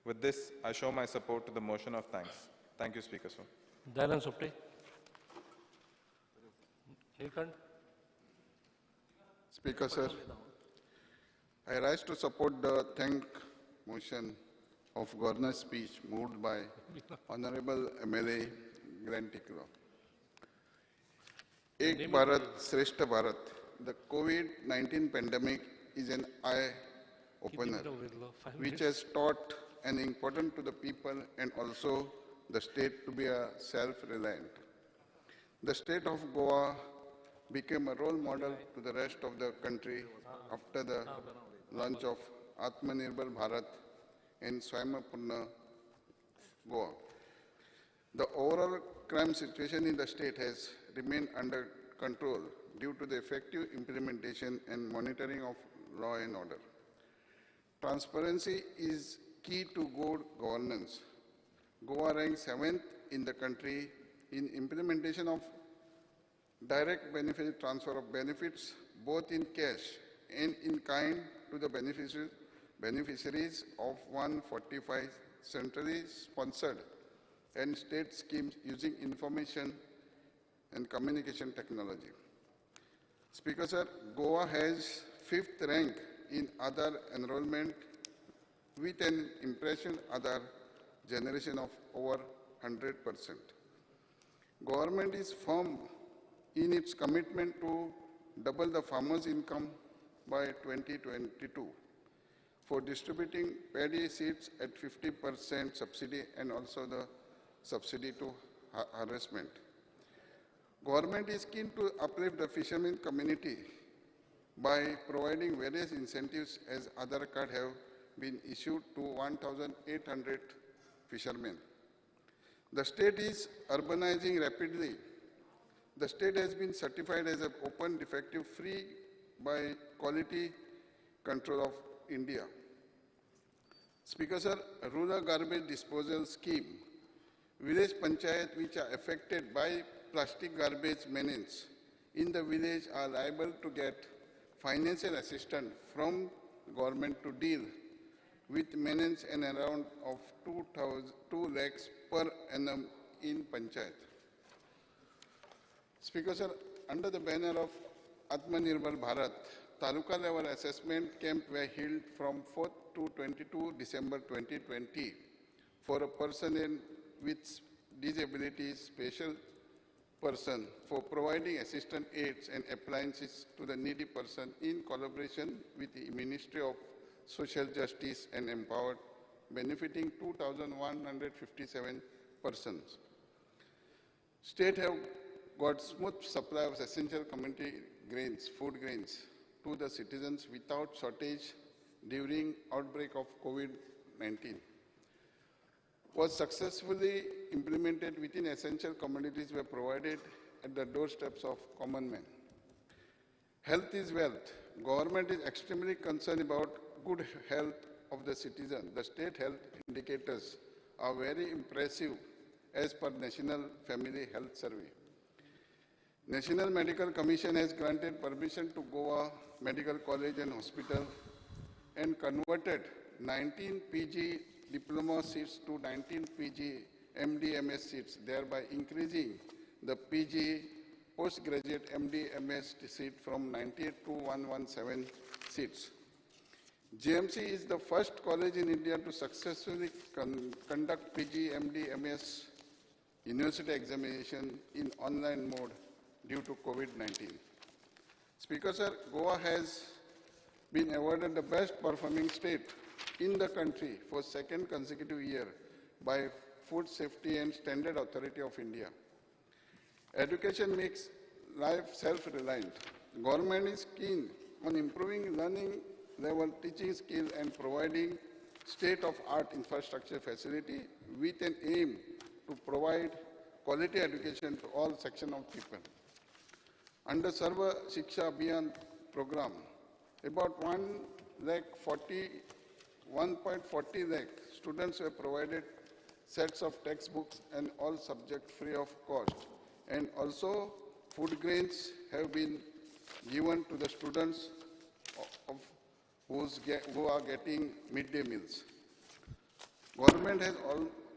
[SPEAKER 17] With this, I show my support to the motion of thanks. Thank you, Speaker, sir.
[SPEAKER 3] Dayanand Sopte. Neelkant.
[SPEAKER 7] Speaker, sir, I rise to support the thank motion of governor's speech moved by Honorable MLA Grant Tikro. Ek Bharat, Shrestha Bharat. The COVID-19 pandemic is an eye-opener, which has taught and important to the people and also the state to be self-reliant. The state of Goa became a role model to the rest of the country after the launch of Atmanirbhar Bharat and Swayambhurna Goa. The overall crime situation in the state has remained under control due to the effective implementation and monitoring of law and order. Transparency is key to good governance. Goa ranks 7th in the country in implementation of direct benefit transfer of benefits, both in cash and in kind, to the beneficiaries of 145 centrally sponsored and state schemes using information and communication technology. Speaker, sir, Goa has 5th rank in Aadhaar enrollment with an impression Aadhaar generation of over 100%. Government is firm in its commitment to double the farmers' income by 2022 for distributing paddy seeds at 50% subsidy and also the subsidy to harvestment. Government is keen to uplift the fishermen community by providing various incentives as Aadhaar card have been issued to 1,800 fishermen. The state is urbanizing rapidly. The state has been certified as an open, defective, free by Quality Control of India. Speaker, sir, rural garbage disposal scheme. Village panchayat which are affected by plastic garbage menace in the village are liable to get financial assistance from government to deal with menace and around of 2 lakhs per annum in panchayat. Speaker, sir, under the banner of Atmanirbhar Bharat, Taluka level assessment camp were held from 4th to 22 December 2020 for a person with disability, special person, for providing assistant aids and appliances to the needy person in collaboration with the Ministry of Social Justice and Empowered, benefiting 2,157 persons. State have got smooth supply of essential community grains, food grains, to the citizens without shortage during outbreak of COVID-19. Was successfully implemented within essential commodities were provided at the doorsteps of common men. Health is wealth. Government is extremely concerned about good health of the citizen. The state health indicators are very impressive as per National Family Health Survey. National Medical Commission has granted permission to Goa Medical College and Hospital and converted 19 PG diploma seats to 19 PG MD/MS seats, thereby increasing the PG postgraduate MD/MS seat from 98 to 117 seats. GMC is the first college in India to successfully conduct PG, MD, MS university examination in online mode due to COVID-19. Speaker sir, Goa has been awarded the best performing state in the country for second consecutive year by Food Safety and Standard Authority of India. Education makes life self-reliant. Government is keen on improving learning level teaching skill and providing state-of-art infrastructure facility with an aim to provide quality education to all sections of people. Under Sarva Shiksha Abhiyan program, about 1.40 lakh students were provided sets of textbooks and all subjects free of cost. And also food grains have been given to the students who are getting midday meals. Government has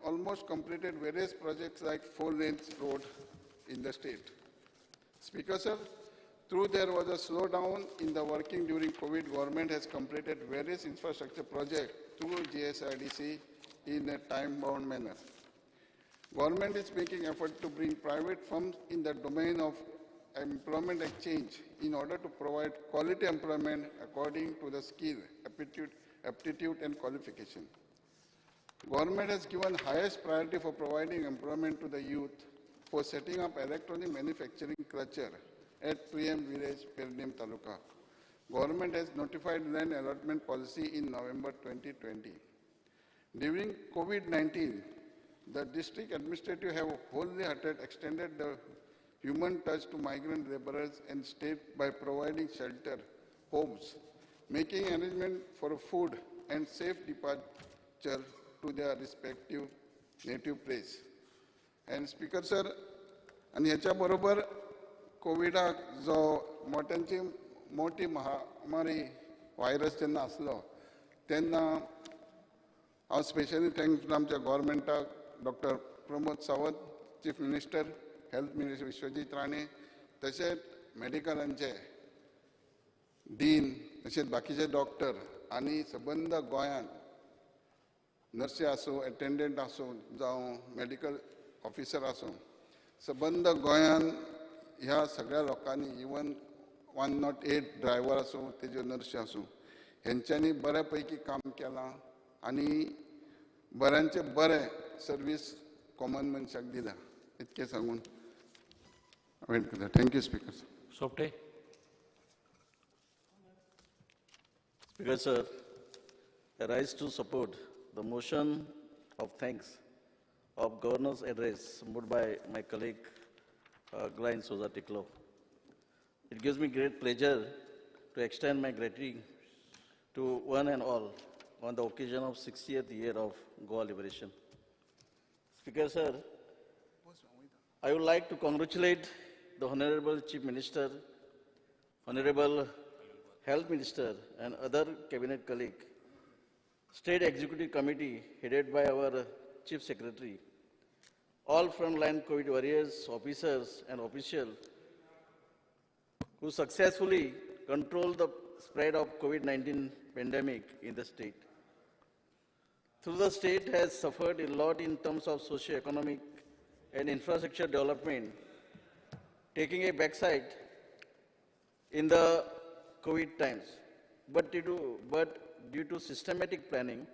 [SPEAKER 7] almost completed various projects like 4-lanes road in the state. Speaker sir, though there was a slowdown in the working during COVID, government has completed various infrastructure projects through GSIDC in a time-bound manner. Government is making effort to bring private firms in the domain of employment exchange in order to provide quality employment according to the skill, aptitude and qualification. Government has given highest priority for providing employment to the youth for setting up electronic manufacturing cluster at Priyam village, Pernem Taluka. Government has notified land allotment policy in November 2020. During COVID-19, the district administrative have wholehearted extended the human touch to migrant laborers and state by providing shelter, homes, making arrangement for food and safe departure to their respective native place. And Speaker sir, आणि ह्याच्या बरोबर कोविडाक जो मोठी महामारी virus जेन्ना आसलो तेन्ना हांव स्पेशली थँक्स आमच्या गव्हर्मेंटाक doctor Pramod Sawant chief minister health minister Vishwajit Rane तशेंच मेडिकलांचे डीन तशेंच बाकीचे डॉक्टर आनी सबंद गोंयांत नर्सी आसूं एटेंडंट आसूं जावं मेडिकल ऑफिसर आसूं सबंद गोंयांत ह्या सगळ्या लोकांनी इवन 108 ड्रायव्हर आसूं तेज्यो नर्सी आसूं हेंच्यांनी बऱ्या पैकी काम केलां आनी बऱ्यांचे बरें सर्वीस कॉमन मनशाक दिला इतकें सांगून वेट करता. Thank you speaker.
[SPEAKER 2] Sopte.
[SPEAKER 8] Speaker sir, I rise to support the motion of thanks of Governor's address moved by my colleague Glenn Souza Tiklo. It gives me great pleasure to extend my gratitude to one and all on the occasion of 60th year of Goa liberation. Speaker sir, I would like to congratulate the Honorable Chief Minister, Honorable Health Minister and other Cabinet colleagues, State Executive Committee headed by our Chief Secretary, all frontline COVID warriors, officers and officials who successfully controlled the spread of COVID-19 pandemic in the state. Though the state has suffered a lot in terms of socio-economic and infrastructure development, taking a backside in the COVID times, but due to systematic planning,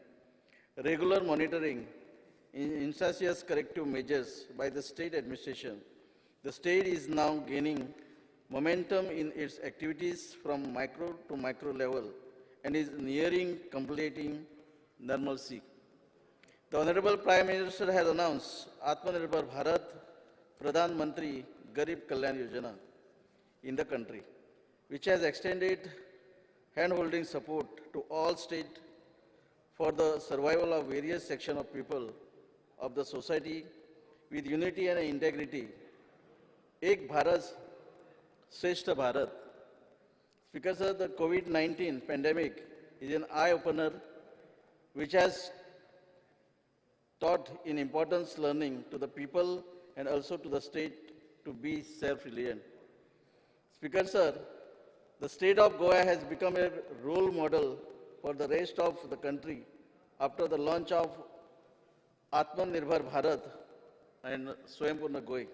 [SPEAKER 8] regular monitoring, insidious corrective measures by the state administration, the state is now gaining momentum in its activities from micro to macro level and is nearing completing normalcy. The Honorable Prime Minister has announced Atmanirbhar Bharat Pradhan Mantri Garib Kalyan Yojana in the country, which has extended hand-holding support to all states for the survival of various sections of people of the society with unity and integrity. Ek Bharat, Shrestha Bharat. Because of the COVID-19 pandemic is an eye-opener which has
[SPEAKER 18] taught in importance learning to the people and also to the state to be self-reliant. Speaker sir, the state of Goa has become a role model for the rest of the country after the launch of Atmanirbhar Bharat and Swayambhurna Goy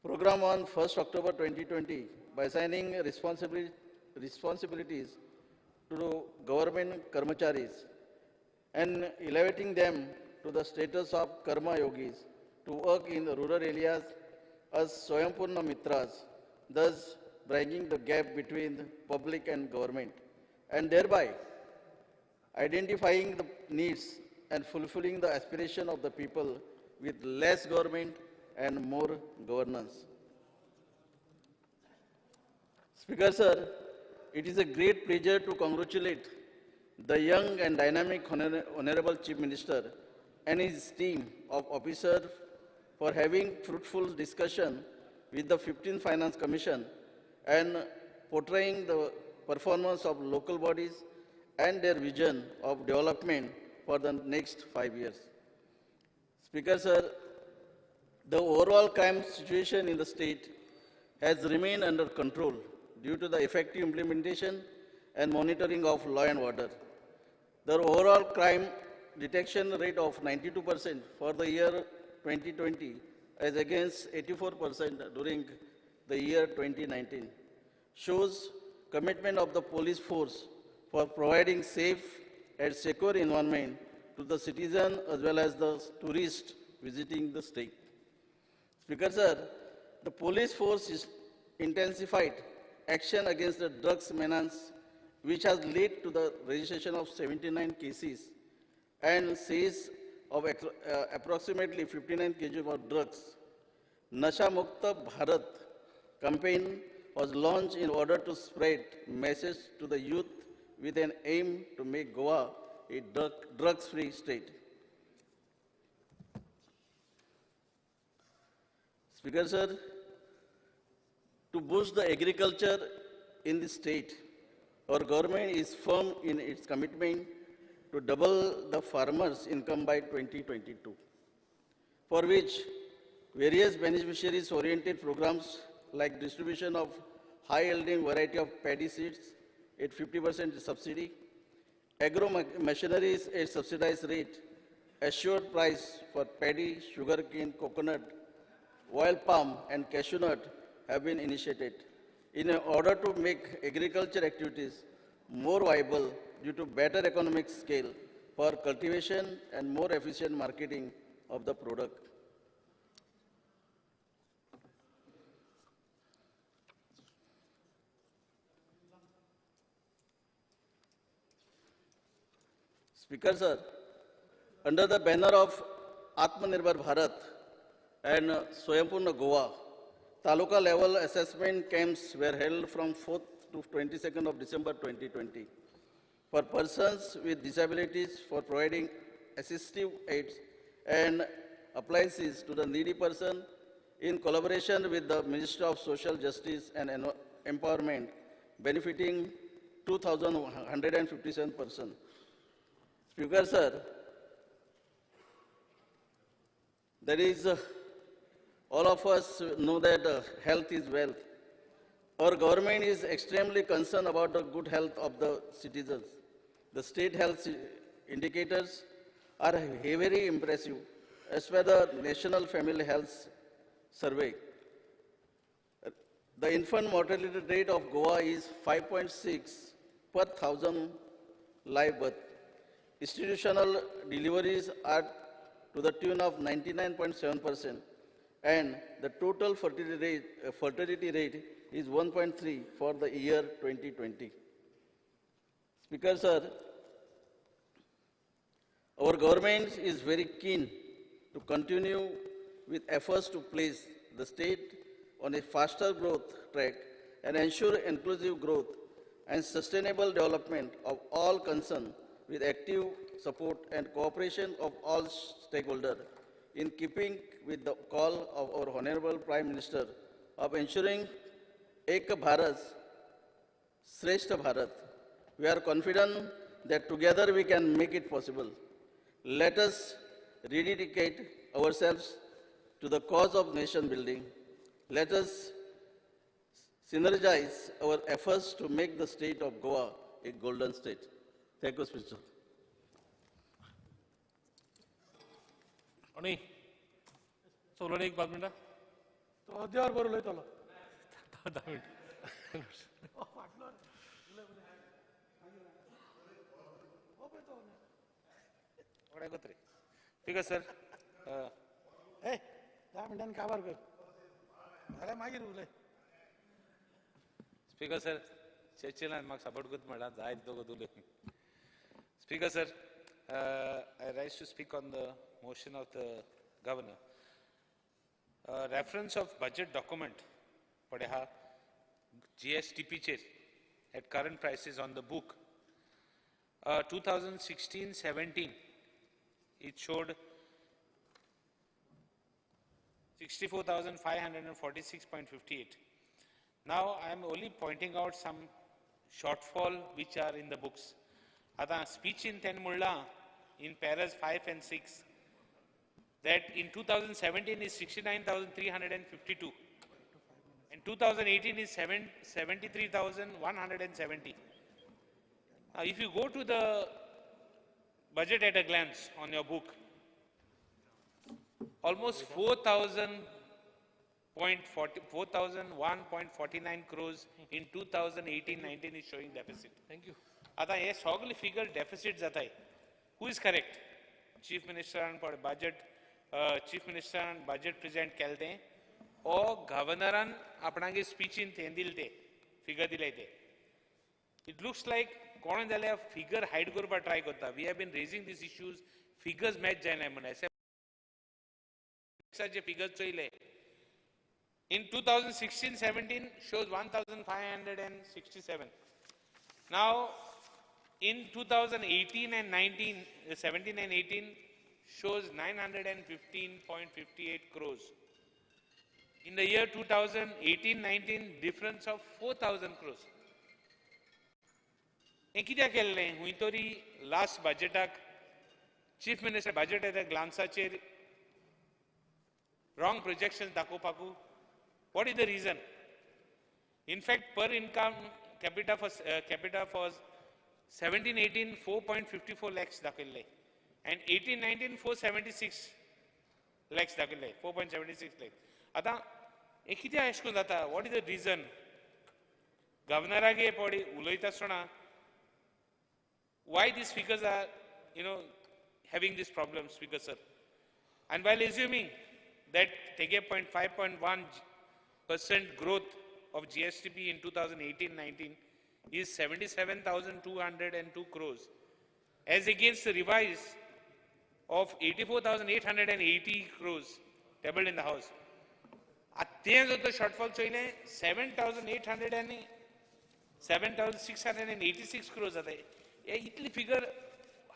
[SPEAKER 18] program on 1st October 2020 by assigning responsibilities to government karmacharis and elevating them to the status of karma yogis to work in the rural areas as Swayambhurna Mitras, thus bridging the gap between the public and government, and thereby identifying the needs and fulfilling the aspiration of the people with less government and more governance. Speaker sir, it is a great pleasure to congratulate the young and dynamic Honorable Chief Minister and his team of officers for having fruitful discussion with the 15th Finance Commission and portraying the performance of local bodies and their vision of development for the next 5 years. Speaker sir, the overall crime situation in the state has remained under control due to the effective implementation and monitoring of law and order. The overall crime detection rate of 92% for the year 2020 as against 84% during the year 2019 shows commitment of the police force for providing safe and secure environment to the citizen as well as the tourists visiting the state. Speaker sir, the police force is intensified action against the drugs menace, which has led to the registration of 79 cases and seize of approximately 59 kg of drugs. Nasha Mukta Bharat campaign was launched in order to spread message to the youth with an aim to make Goa a drugs-free state. Speaker sir, to boost the agriculture in the state, our government is firm in its commitment to double the farmers' income by 2022, for which various beneficiaries-oriented programs like distribution of high-yielding variety of paddy seeds at 50% subsidy, agro machineries at subsidized rate, assured price for paddy, sugarcane, coconut, oil palm, and cashew nut have been initiated in order to make agriculture activities more viable due to better economic scale for cultivation and more efficient marketing of the product. Speaker sir, under the banner of Atmanirbhar Bharat and Swayambhurna Goa, Taluka level assessment camps were held from 4th to 22nd of December 2020 for persons with disabilities for providing assistive aids and appliances to the needy person in collaboration with the Ministry of Social Justice and Empowerment, benefiting 2,157 persons. Speaker sir, there is all of us know that health is wealth. Our government is extremely concerned about the good health of the citizens. The state health indicators are very impressive as per the National Family Health Survey. The infant mortality rate of Goa is 5.6 per 1,000 live birth. Institutional deliveries are to the tune of 99.7%, and the total fertility rate is 1.3 for the year 2020. Speaker sir, our government is very keen to continue with efforts to place the state on a faster growth track and ensure inclusive growth and sustainable development of all concerned with active support and cooperation of all stakeholders in keeping with the call of our Honorable Prime Minister of ensuring Ek Bharat, Shrestha Bharat. We are confident that together we can make it possible. Let us rededicate ourselves to the cause of nation building. Let us synergize our efforts to make the state of Goa a golden state. Thank you, Mr.
[SPEAKER 3] आणि सोलून एक 5 मिनिटं
[SPEAKER 6] तो अद्यावर बरोबर उलयतलो
[SPEAKER 3] 10 मिनिटं
[SPEAKER 9] Speaker sir,
[SPEAKER 6] 10 मिनिटांनी काबार कर जाल्यार मागीर उलय
[SPEAKER 9] Speaker sir, चर्चिलान म्हाका सपोर्ट करता म्हणला जायत दोगोत उलय. Speaker sir, I rise to speak on the motion of the governor. Reference of budget document पडे हा GSTP चेर at current prices on the book. 2016-17 it showed 64,546.58. Now I am only pointing out some shortfall which are in the books. आता speech in 10 mulla in paras 5 and 6 that in 2017 is 69,352 and 2018 is 73,170. Now if you go to the budget at a glance on your book, almost 4,001.49 crores in 2018-19 is showing deficit.
[SPEAKER 3] Thank you.
[SPEAKER 9] आता हे सगळे figure deficit जाताय. Who is correct? Chief Minister and budget, Chief Minister and budget present केलते, or Governor and आपणागे speech in ते दिल ते figure दिले ते. It looks like कोण जाले figure hide करपा try करता. We have been raising these issues. Figures match जायना म्हणून. ऐसे figures चोइले. In 2016-17 shows 1,567. Now, in 2018 and 19, 17 and 18 shows 915.58 crores. In the year 2018-19, difference of 4,000 crores. हें कित्याक केल्लें? हुंय तरी लास्ट बजेटाक चीफ मिनिस्टर बजेट येता ग्लान्साचेर wrong projections दाखोवपाकू. What is the reason? In fact, per income capita for 17-18 4.54 lakhs दाखयल्ले and 18-19 476 lakhs दाखयल्ले 4.76 lakhs. आता हे कित्याक अशें करून जाता? What is the reason? गव्हर्नरागे पडी उलयता आसतना why these figures are, having this problem, Speaker sir. And while assuming that take a 5.1% growth of GSTP in 2018-19 is 77,202 crores, as against the revise of 84,880 crores tabled in the House. At the end of the shortfall, 7,686 crores. It'll figure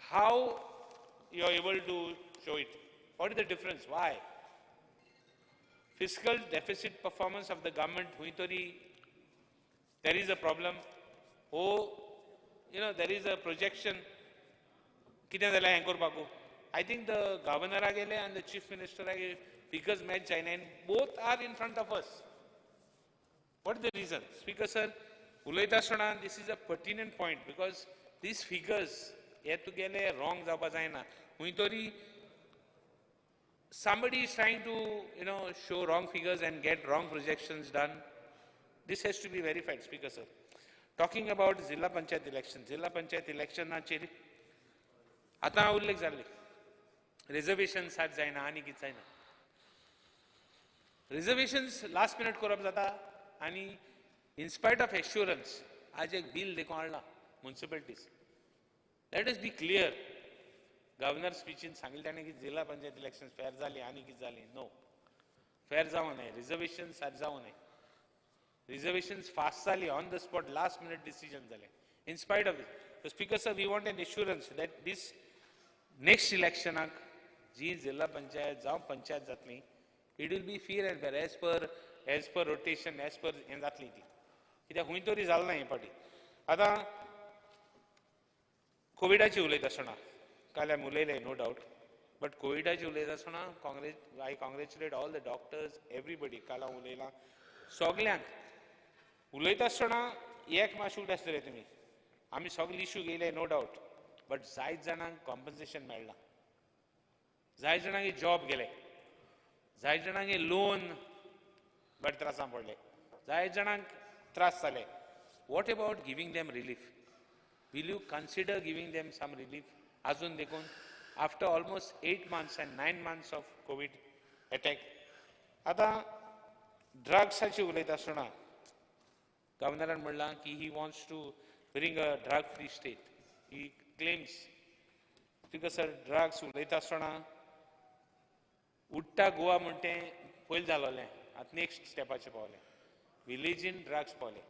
[SPEAKER 9] how you are able to show it. What is the difference? Why? Fiscal deficit performance of the government, there is a problem. There is a projection. I think the governor and the chief minister figures match China and both are in front of us. What is the reason? Speaker sir, this is a pertinent point because these figures wrong. Somebody is trying to show wrong figures and get wrong projections done. This has to be verified, Speaker sir. Talking about Zilla Panchayat election na cheri. Ata ullekh zalli. Reservations had zaina ani ki zaina. Reservations last minute korab zata ani in spite of assurance आज एक bill देखो आणला municipalities. Let us be clear. Governor speech in सांगितल्याने की जिल्हा panchayat elections fair झाली आणि की झाली. No. Fair जाऊ नये. Reservations आज जाऊ नये. Reservations fast झाली on the spot last minute decision झाले. In spite of it. So Speaker sir, we want an assurance that this next election जी जिल्हा पंचायत जाऊ पंचायत जातली, it will be fair and fair as per rotation, as per हें जातली ती. कित्याक हुंय तरी जाल ना हे पाटी. आता कोविडाची उलयता आसतना काल आमी उलयले नो डावट बट कोविडाची उलयता आसतना I congratulate all the doctors everybody काल हांव उलयलां सगल्यांक उलयता आसतना एक मातशें उगड आसतले तुमी आमी सगळे इश्यू गेले नो डावट बट जायत जाणांक कॉम्पन्सेशन मेळना जायत जाणांक जॉब गेले जायत जाणांक लोन बट त्रासां पडले जायत जाणांक त्रास जाले what about giving them relief will you consider giving them some relief अजून देखून after almost 8 months and 9 months of Covid attack आतां ड्रग्साची उलयता आसतना गव्हर्नरान म्हणलां की he wants to bring a drug free state he claims because sir drugs उलयता आसतना उडटा गोवा म्हणटा तें पयलीं जालोलें आतां नेक्स्ट स्टेपाचेर पावलें विलेजीन ड्रग्स पावले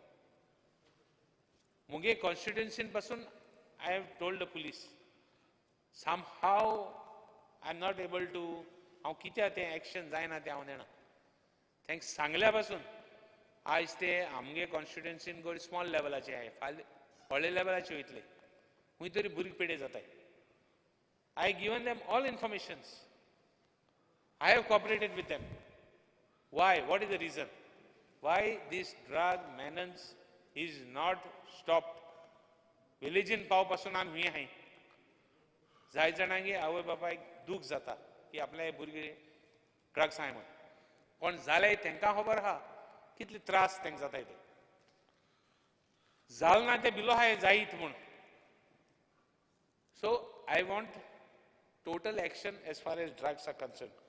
[SPEAKER 9] मुगे कॉन्स्टिट्युएन्सीन पासून I have told the police somehow I'm not able to हांव कित्याक तें एक्शन जायना तें हांव नेना तांकां सांगल्या पासून आयज ते आमगे कॉन्स्टिट्युएन्सीन गोड स्मॉल लेवलाचे आहाय फाल्यां व्हडले लेवलाचे वयतले खंय तरी भुरगे पेडे जाताय I given them all informations I have cooperated with them. Why? What is the reason? Why this drug menace is not stopped? Villagein पाव पासून आमी ही हाय जाय जाणांगे आवय बापायक दूख जाता की आपले भुरगे ड्रग्स हाय म्हण कोण जाले तांकां खबर आहा कितले त्रास तांकां जाताय ते जाल ना ते बिलो हाय जायत म्हण so I want total action as far as drugs are concern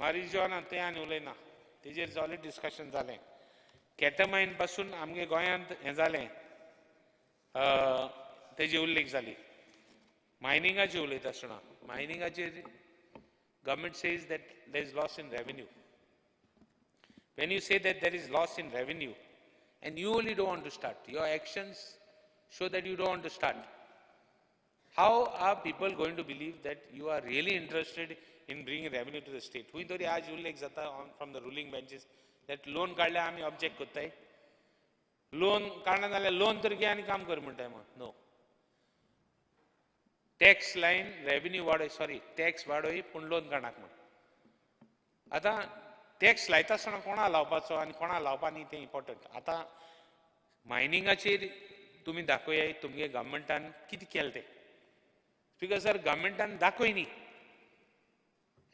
[SPEAKER 9] marijuana ते आनी उलयना तेजेर जाले डिस्कशन जालें कॅटमाइन पासून आमगे गोंयांत हें जालें तेजी उल्लेख जाली मायनिंगाची उलयता आसतना मायनिंगाचेर government says that there is loss in revenue when you say that there is loss in revenue and you only don't want to start your actions show that you don't want to start how are people going to believe that you are really interested in bringing revenue to the state? हुई तरी आज उल्लेख जाता from the ruling benches that loan काढल्या आम्ही object करताय loan काढना जाल्यार loan तर घे आनी काम कर म्हणटाय मग नो टॅक्स लायन रेवेन्यू वाडय सॉरी टॅक्स वाडय पूण लोन काडनाक म्हण आतां टॅक्स लायता आसतना कोणा लावपाचो आनी कोणा लावपा न्ही तें इम्पॉर्टंट आतां मायनिंगाचेर तुमी दाखोयाय तुमगे गव्हर्मेंटान कितें केलें तें because our government and dakoini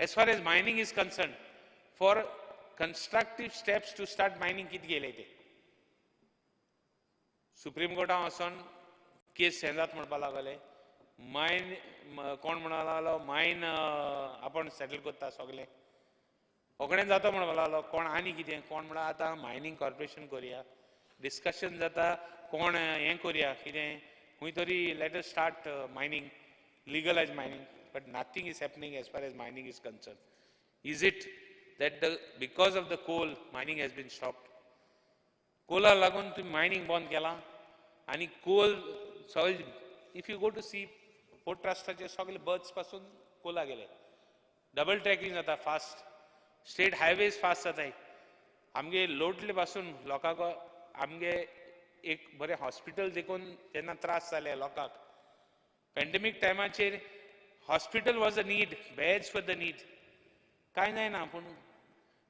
[SPEAKER 9] as far as mining is concerned for constructive steps to start mining kit gele te supreme court ason case sendat म्हणपा लागले माइन कोण म्हणा लागलो माइन आपण सेटल करता सगळे ओकडेन जाता म्हणपा लागलो कोण आनी कितें कोण म्हणा आतां मायनिंग कॉर्पोरेशन करुया डिस्कशन जाता कोण हें करुया कितें खंय तरी let us start mining legalize mining, but nothing is happening as far as mining is concerned. Is it that because of the coal, mining has been stopped? Coal lagun to mining bond kela, and coal soil. If you go to see Port Trust, सगळे birds पासून coal गेले. Double tracking जाता fast. State highways fast जाताय. आमगे लोटले पासून लोकांक आमगे एक बरे हॉस्पिटल देखून तेन्ना त्रास जाले लोकांक pandemic टायमाचेर hospital was a need beds for the need कांय जायना पूण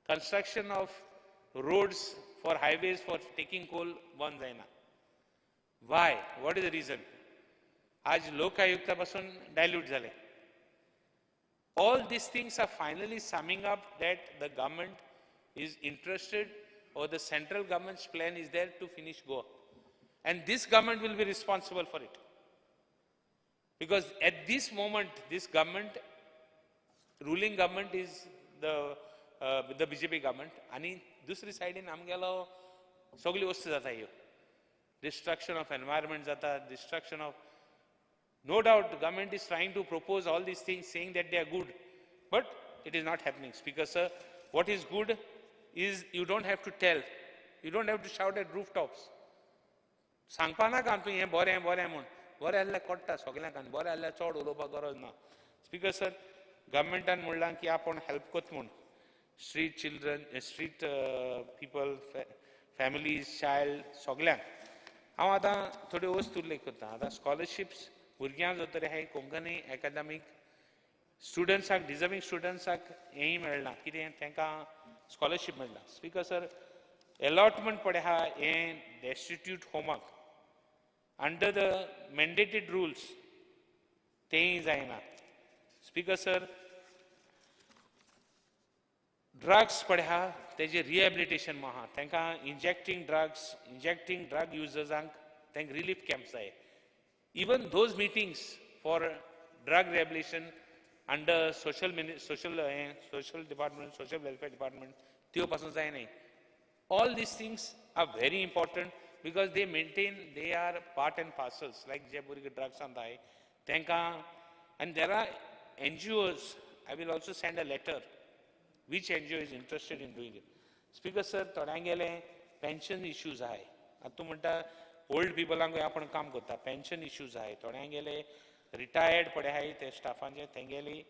[SPEAKER 9] construction of roads for highways for taking coal बंद जायना why what is the reason आज लोक आयुक्ता पासून डायल्यूट जाले all these things are finally summing up that the government is interested or the central government's plan is there to finish Goa. And this government will be responsible for it. Because at this moment, this government, ruling government is the BJP government. And dusri side in amgelo sogli वस्तू जाता ह्यो. Destruction of environment jata, destruction of, no doubt the government is trying to propose all these things saying that they are good. But it is not happening. Speaker sir, what is good is you don't have to tell. You don't have to shout at rooftops. सांगपा नाका तूं हें बरें बरें म्हूण बरें जाल्यार कोट्टा सगळ्यांक आनी बरें जाल्यार चड उलोवपाक गरज ना स्पिकर सर गव्हर्मेंटान म्हणलां की आपूण हेल्प कोत म्हूण street children street people families child सगळ्यांक हांव आतां थोड्यो वस्तू उल्लेख करता आतां स्कॉलरशिप्स भुरग्यांक जो तरी हाय कोंकणी एकाडेमीक स्टुडंट्साक डिजर्विंग स्टुडंट्साक हेंय मेळना कितें तांकां स्कॉलरशीप मेळना स्पीकर सर अलॉटमेंट पडे आहा हें डेस्टिट्यूट होमाक अंडर द मॅन्डेटेड रुल्स तेंय जायना स्पीकर सर ड्रग्स पडे आहा तेजें रिहेबिलिटेशन आहा तांकां इंजेक्टींग ड्रग युजर्सांक तांकां रिलीफ कॅम्प्स जाय even those meetings for drug rehabilitation under social department social welfare department त्यो पासून जायनाय all these things are very important because they are part and parcels like je burge drugs and hai tenka and there are NGOs. I will also send a letter which NGO is interested in doing it. Speaker sir todangele pension issues hai atu म्हणटा old people ango आपण काम करता pension issues hai todangele retired पडे hai ते स्टाफांचे तेंगेली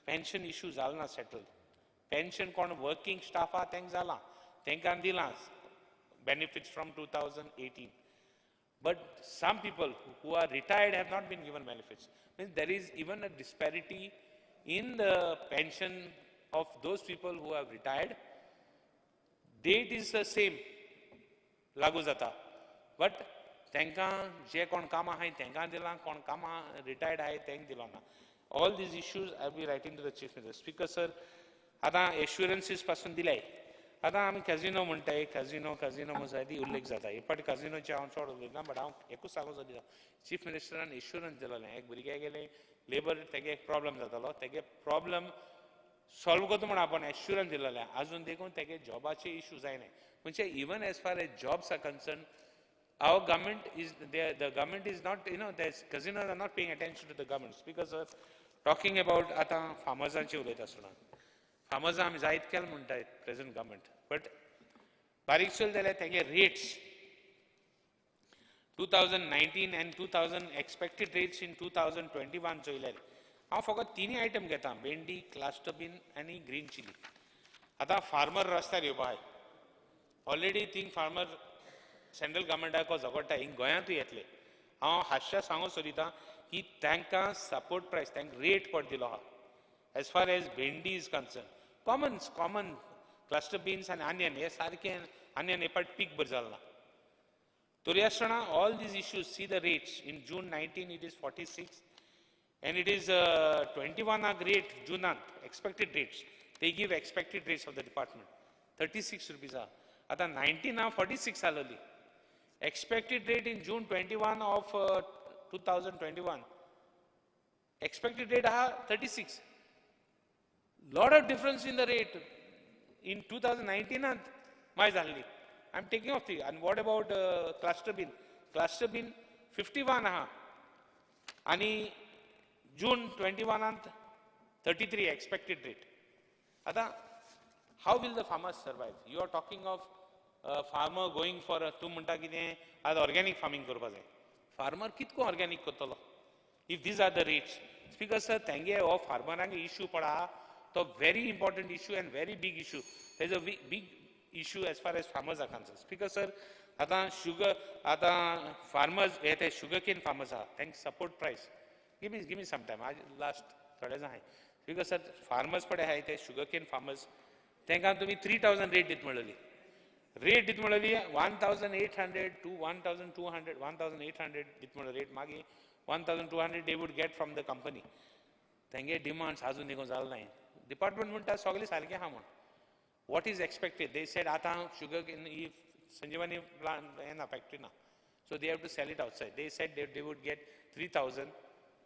[SPEAKER 9] pension issues alna settled pension कोण working staff ha तेंक जाला तांकां दिलां benefits from 2018 but some people who are retired have not been given benefits means there is even a disparity in the pension of those people who have retired date is the same लागू जाता but तांकां जे कोण कामां आहाय तांकां दिलां कोण कामां रिटायर्ड आहाय तांकां दिलो ना all these issues I will be writing to the chief minister speaker sir आतां assurances पासून दिले आतां आमी कॅजिनो म्हणटाय कॅजिनो मसायदी उल्लेख जाता हे फाटी कॅजिनोचे हांव चड उलयना बट हांव एकूच सांगूंक सोदिता चीफ मिनिस्टरान एश्युरन्स दिलोलें एक भुरग्याक गेले लेबर तेगे एक प्रॉब्लम जातालो तेगे प्रॉब्लम सॉल्व करता म्हण आपण एश्युरन्स दिलोलें आजून देखून तेगे जॉबाचे इश्यू जायनाय म्हणजे even as far as jobs are concern our government is the government is not casinos are not paying attention to the government because of talking about ata farmersanचे उलयता आसतना farmers आमी जायत केल म्हणटाय present government but बारीक चल जाल्यार तेगे rates 2019 and 2000 expected rates in 2021 चोयल्यार हांव फकत तीनय आयटम घेता भेंडी क्लास्टर बीन आनी ग्रीन चिली आतां फार्मर रस्त्यार येवपा ऑलरेडी थिंग फार्मर सेंट्रल गव्हर्मेंटाक झगडटा हिंग गोंयांतूय येतले हांव हास्य सांगूंक सोदितां की तांकां सपोर्ट प्रायस तांकां रेट पड दिलो आहा एज फार एज भेंडी is concern common cluster beans आनी आनियन हे सारकें आनियन हे पाट पीक बरें जालें ना तरी आसतना all these issues see the rates in June 19 it is 46 and it is 21 rate जुनांत expected rates they give expected rates of the department 36 rupees आता 19 now 46 salary expected rate in June 21 of 2021 expected rate 36 lot of difference in the rate in 2019 and my zalli I'm taking off the and what about cluster bin 51 ani June 21 and 33 expected rate आता how will the farmers survive you are talking of farmer going for तूं म्हणटा कितें आज organic farming करपा जाय farmer कितको organic करतलो if these are the rates speaker sir तेंगे हो फार्मरांक इश्यू पडा तो very important issue and very big issue there is a big issue as far as farmers are concern speaker sir आतां फार्मर्स हे ते शुगर केन farmers आहा तांकां सपोर्ट प्रायस give me some time last थोडे जाय स्पीकर सर फार्मर्स पडे आहाय ते शुगर केन फार्मर्स तांकां तुमी 3000 रेट दित म्हणलेली रेट दित म्हणलेली 1800 to 1200 1800 दित म्हणलेली रेट मागीर 1200 they would get from the company तेंगे डिमांड्स आजून देखून जाल नाय डिपार्टमेंट म्हणटा सगळें सारकें आहा म्हण what is expected they said आतां शुगर केन ही संजीवनी प्लांट हे ना फॅक्टरी ना so they have to sell it outside they said they would get 3000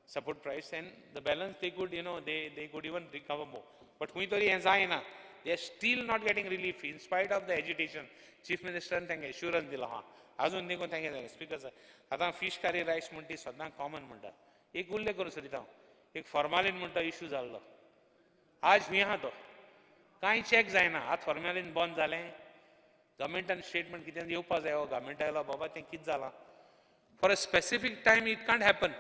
[SPEAKER 9] support price and the balance they could they could even recover more but हुई तरी हे जायना they are still not getting relief in spite of the agitation chief minister तांकां assurance दिलो हा आजून देखून तांगे जाय स्पीकर सर आतां फिश करी रायस म्हणटी सदां कॉमन म्हणटा एक उल्लेख करूं सोदिता एक फॉर्मालिन म्हणटा इश्यू जाल्लो आज हुंय आहा तो कांय चॅक जायना आज फॉर्मालिन बंद जालें गव्हर्मेंटान स्टेटमेंट कितें येवपा जाय गव्हर्मेंट आयलो बाबा तें कितें जालां for a specific time it can't happen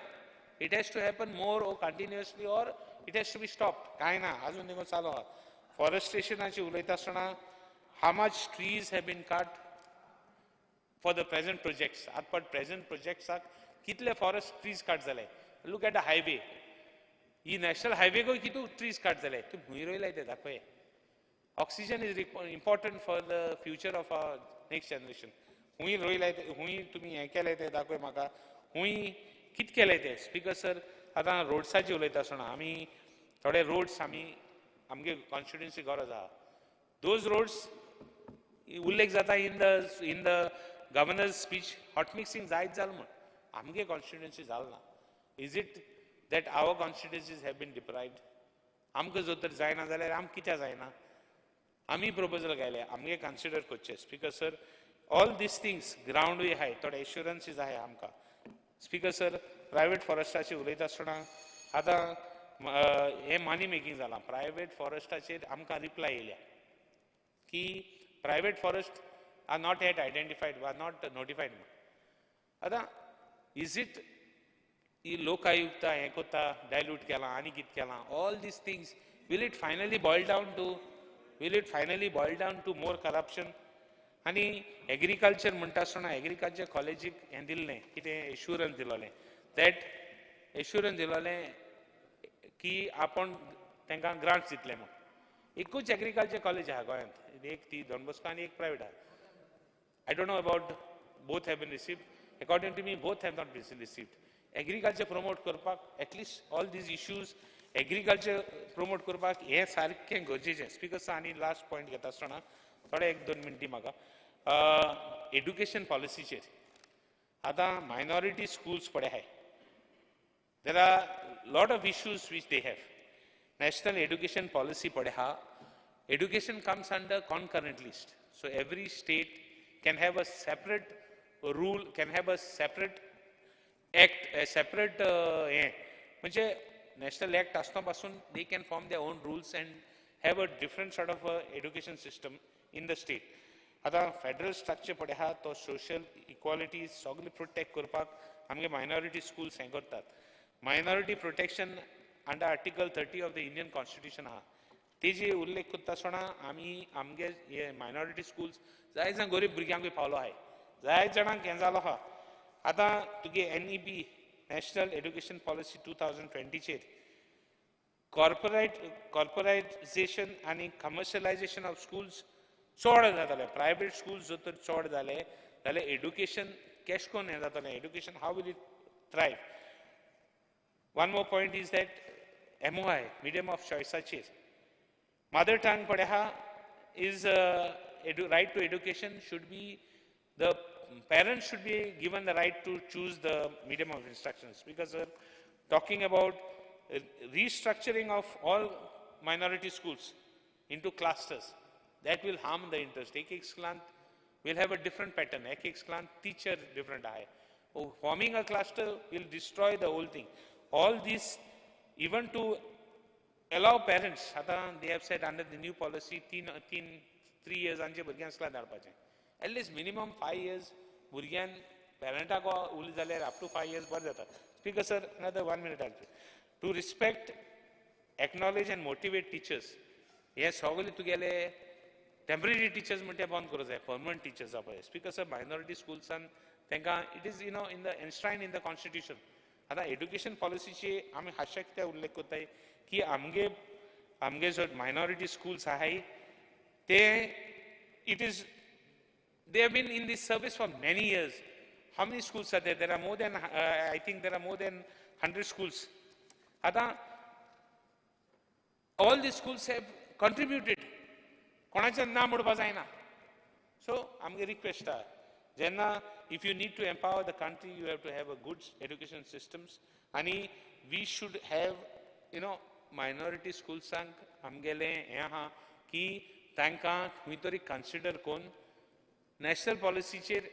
[SPEAKER 9] it has to happen more or continuously or it has to be stopped काय ना अजून देखून चालू आहा फॉरेस्टेशनाची उलयता आसतना how much trees have been cut for the present projects at present projects कितले forest trees cut जाले look at the highway ही नॅशनल हायवे कितू ट्रीज काट जाले तू भूंय रोयलाय ते दाखय oxygen is important for the future of our next generation हुंय रोयलाय ते हुंय तुमी हें केलें ते दाखय म्हाका हुंय कित केलें ते स्पीकर सर आतां रोड्साची उलयता आसतना आमी थोडे रोड्स आमगे कॉन्स्टिट्युन्सी गरज आहा दोज रोड्स उल्लेख जाता in the governor's speech hot mixing जायत जाल म्हण आमगे कॉन्स्टिट्युन्सी जाल ना is it that our constituencies have been deprived आमकां जर तर जायना जाल्यार आमकां कित्याक जायना आमी प्रपोजल घायले आमगे कन्सिडर करचे speaker sir all these things ग्रावंडूय आहाय थोडे एश्युरन्सीस आहाय आमकां स्पीकर सर प्रायवेट फॉरेस्टाचे उलयता आसतना आतां हें मनी मेकींग जालां प्रायवेट फॉरेस्टाचेर आमकां रिप्लाय येयल्या की private forest are not yet identified वा नॉट नोटिफायड आतां इज इट ही लोक आयुक्ता हें कोत्ता डायल्यूट केलां आनी कितें केलां all these things will it finally boil down to more corruption आनी एग्रीकल्चर म्हणटा आसतना एग्रीकल्चर कॉलेजीक हें दिल्लें कितें एश्युरन्स दिलोलें दॅट एश्युरन्स दिलोलें की आपण तांकां ग्रांट्स दितले म्हूण एकूच एग्रीकल्चर कॉलेज आहा गोंयांत एक ती डॉन बॉस्को आनी एक प्रायवेट आहा I don't know about both have been received according to me both have not been received agriculture promote करपाक at least all these issues agriculture promote करपाक हें सारकें गरजेचें स्पीकर सर आनी लास्ट पॉयंट घेता आसतना थोडे एक दोन मिनटी म्हाका एड्युकेशन पॉलिसीचेर आतां मायनॉरिटी स्कूल्स पळय आहाय there are lot of issues which they have national education policy पळय आहा education comes under concurrent list so every state can have a separate rule can have a separate act separate हें म्हणजे national act आसता पासून they can form their own rules and have a different sort of education system in the state आतां federal structure पळय आहा तो social equality सगळी protect करपाक आमगे मायनॉरिटी स्कूल्स हें करतात minority protection under article 30 of the Indian constitution आहा तेजी उल्लेख करता आसतना आमी आमगे हे मायनॉरिटी स्कूल्स जाय जाण गरीब भुरग्यांकूय पावलो आहाय जाय जाणांक हें जालो आहा आतां तुगे NEP नॅशनल एड्युकेशन पॉलिसी 2020चेर कॉर्पोरेटायझेशन आनी कमर्शियलायझेशन ऑफ स्कूल्स चड जाताले प्रायवेट स्कूल्स जर तर चड जाले जाल्यार एड्युकेशन केश कोन्न हें जातालें education how will it thrive one more point is that MOI medium of चॉयसाचेर मदर टंग पळय आहा is right to education should be the parents should be given the right to choose the medium of instructions because talking about restructuring of all minority schools into clusters that will harm the interest ek slant will have a different pattern ek slant teacher different eye forming a cluster will destroy the whole thing all these even to allow parents they have said under the new policy 3 years आमचे भुरग्यांक स्कूलाक धाडपाचें at least minimum 5 years भुरग्यान पेरंटाक उलय जाल्यार up to 5 years बरें जाता speaker sir another 1 minute to respect acknowledge and motivate teachers हे सगळे तुगेले temporary teachers म्हणटा बंद करूं जाय परमनंट टीचर्स आहा पळय स्पीकर सर मायनॉरिटी स्कूल्सान तांकां it is in the enshrine in the constitution आतां एड्युकेशन पॉलिसीचे आमी हास्य कित्याक उल्लेख करताय की आमगे जो मायनॉरिटी स्कूल्स आहाय ते it is they have been in this service for many years how many schools are there are more than I think there are more than 100 schools ata all these schools have contributed konachen na mudpa zaina so amge request jenna if you need to empower the country you have to have a good education systems ani we should have minority schools sank amgele yaha ki तांकां खंय तरी consider करून national पॉलिसीचेर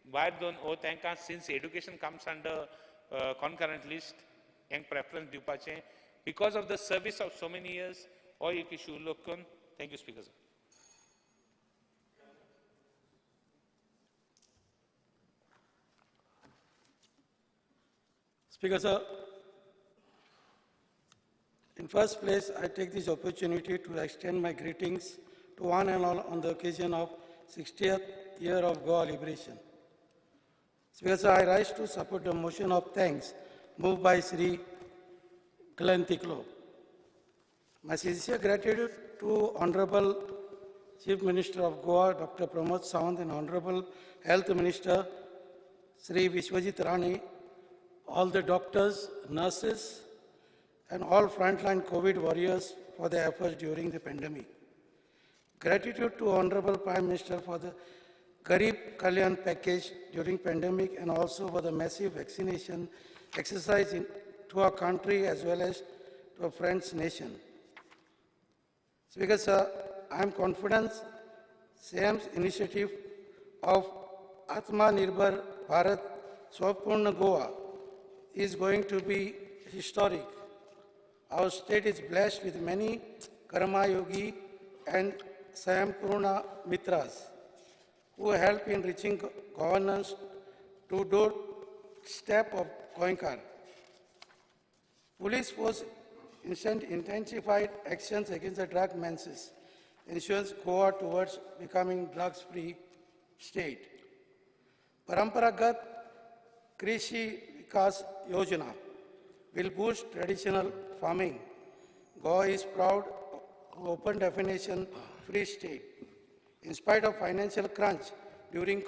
[SPEAKER 9] भायर दोन तांकां since education comes under concurrent list हेंक preference दिवपाचें because of the service of so many years हो एक इश्यू उल्लेख करून thank you speaker sir
[SPEAKER 19] Speaker sir, in first place I take this opportunity to extend my greetings to one and all on the occasion of 60th year of Goa liberation. Speaker, I rise to support the motion of thanks moved by Sri Kalantiklo. My sincere gratitude to Honorable Chief Minister of Goa, Dr. Pramod Sawant, and Honorable Health Minister, Sri Vishwajit Rani, all the doctors, nurses, and all frontline COVID warriors for their efforts during the pandemic. Gratitude to Honorable Prime Minister for the Garib Kalyan package during pandemic and also for the massive vaccination exercise to our country as well as to our friends nation. Speaker Sir, I am confident SAM's initiative of Atma Nirbhar Bharat Swapurna Goa is going to be historic. Our state is blessed with many Karma Yogi and Sampurna Mitras who help in reaching governance to doorstep of Goenka. Police force intensified actions against the drug menace, ensures Goa towards becoming drugs-free state. Paramparagat Krishi Vikas Yojana will boost traditional farming. Goa is proud of open definition free state. In spite of financial crunch during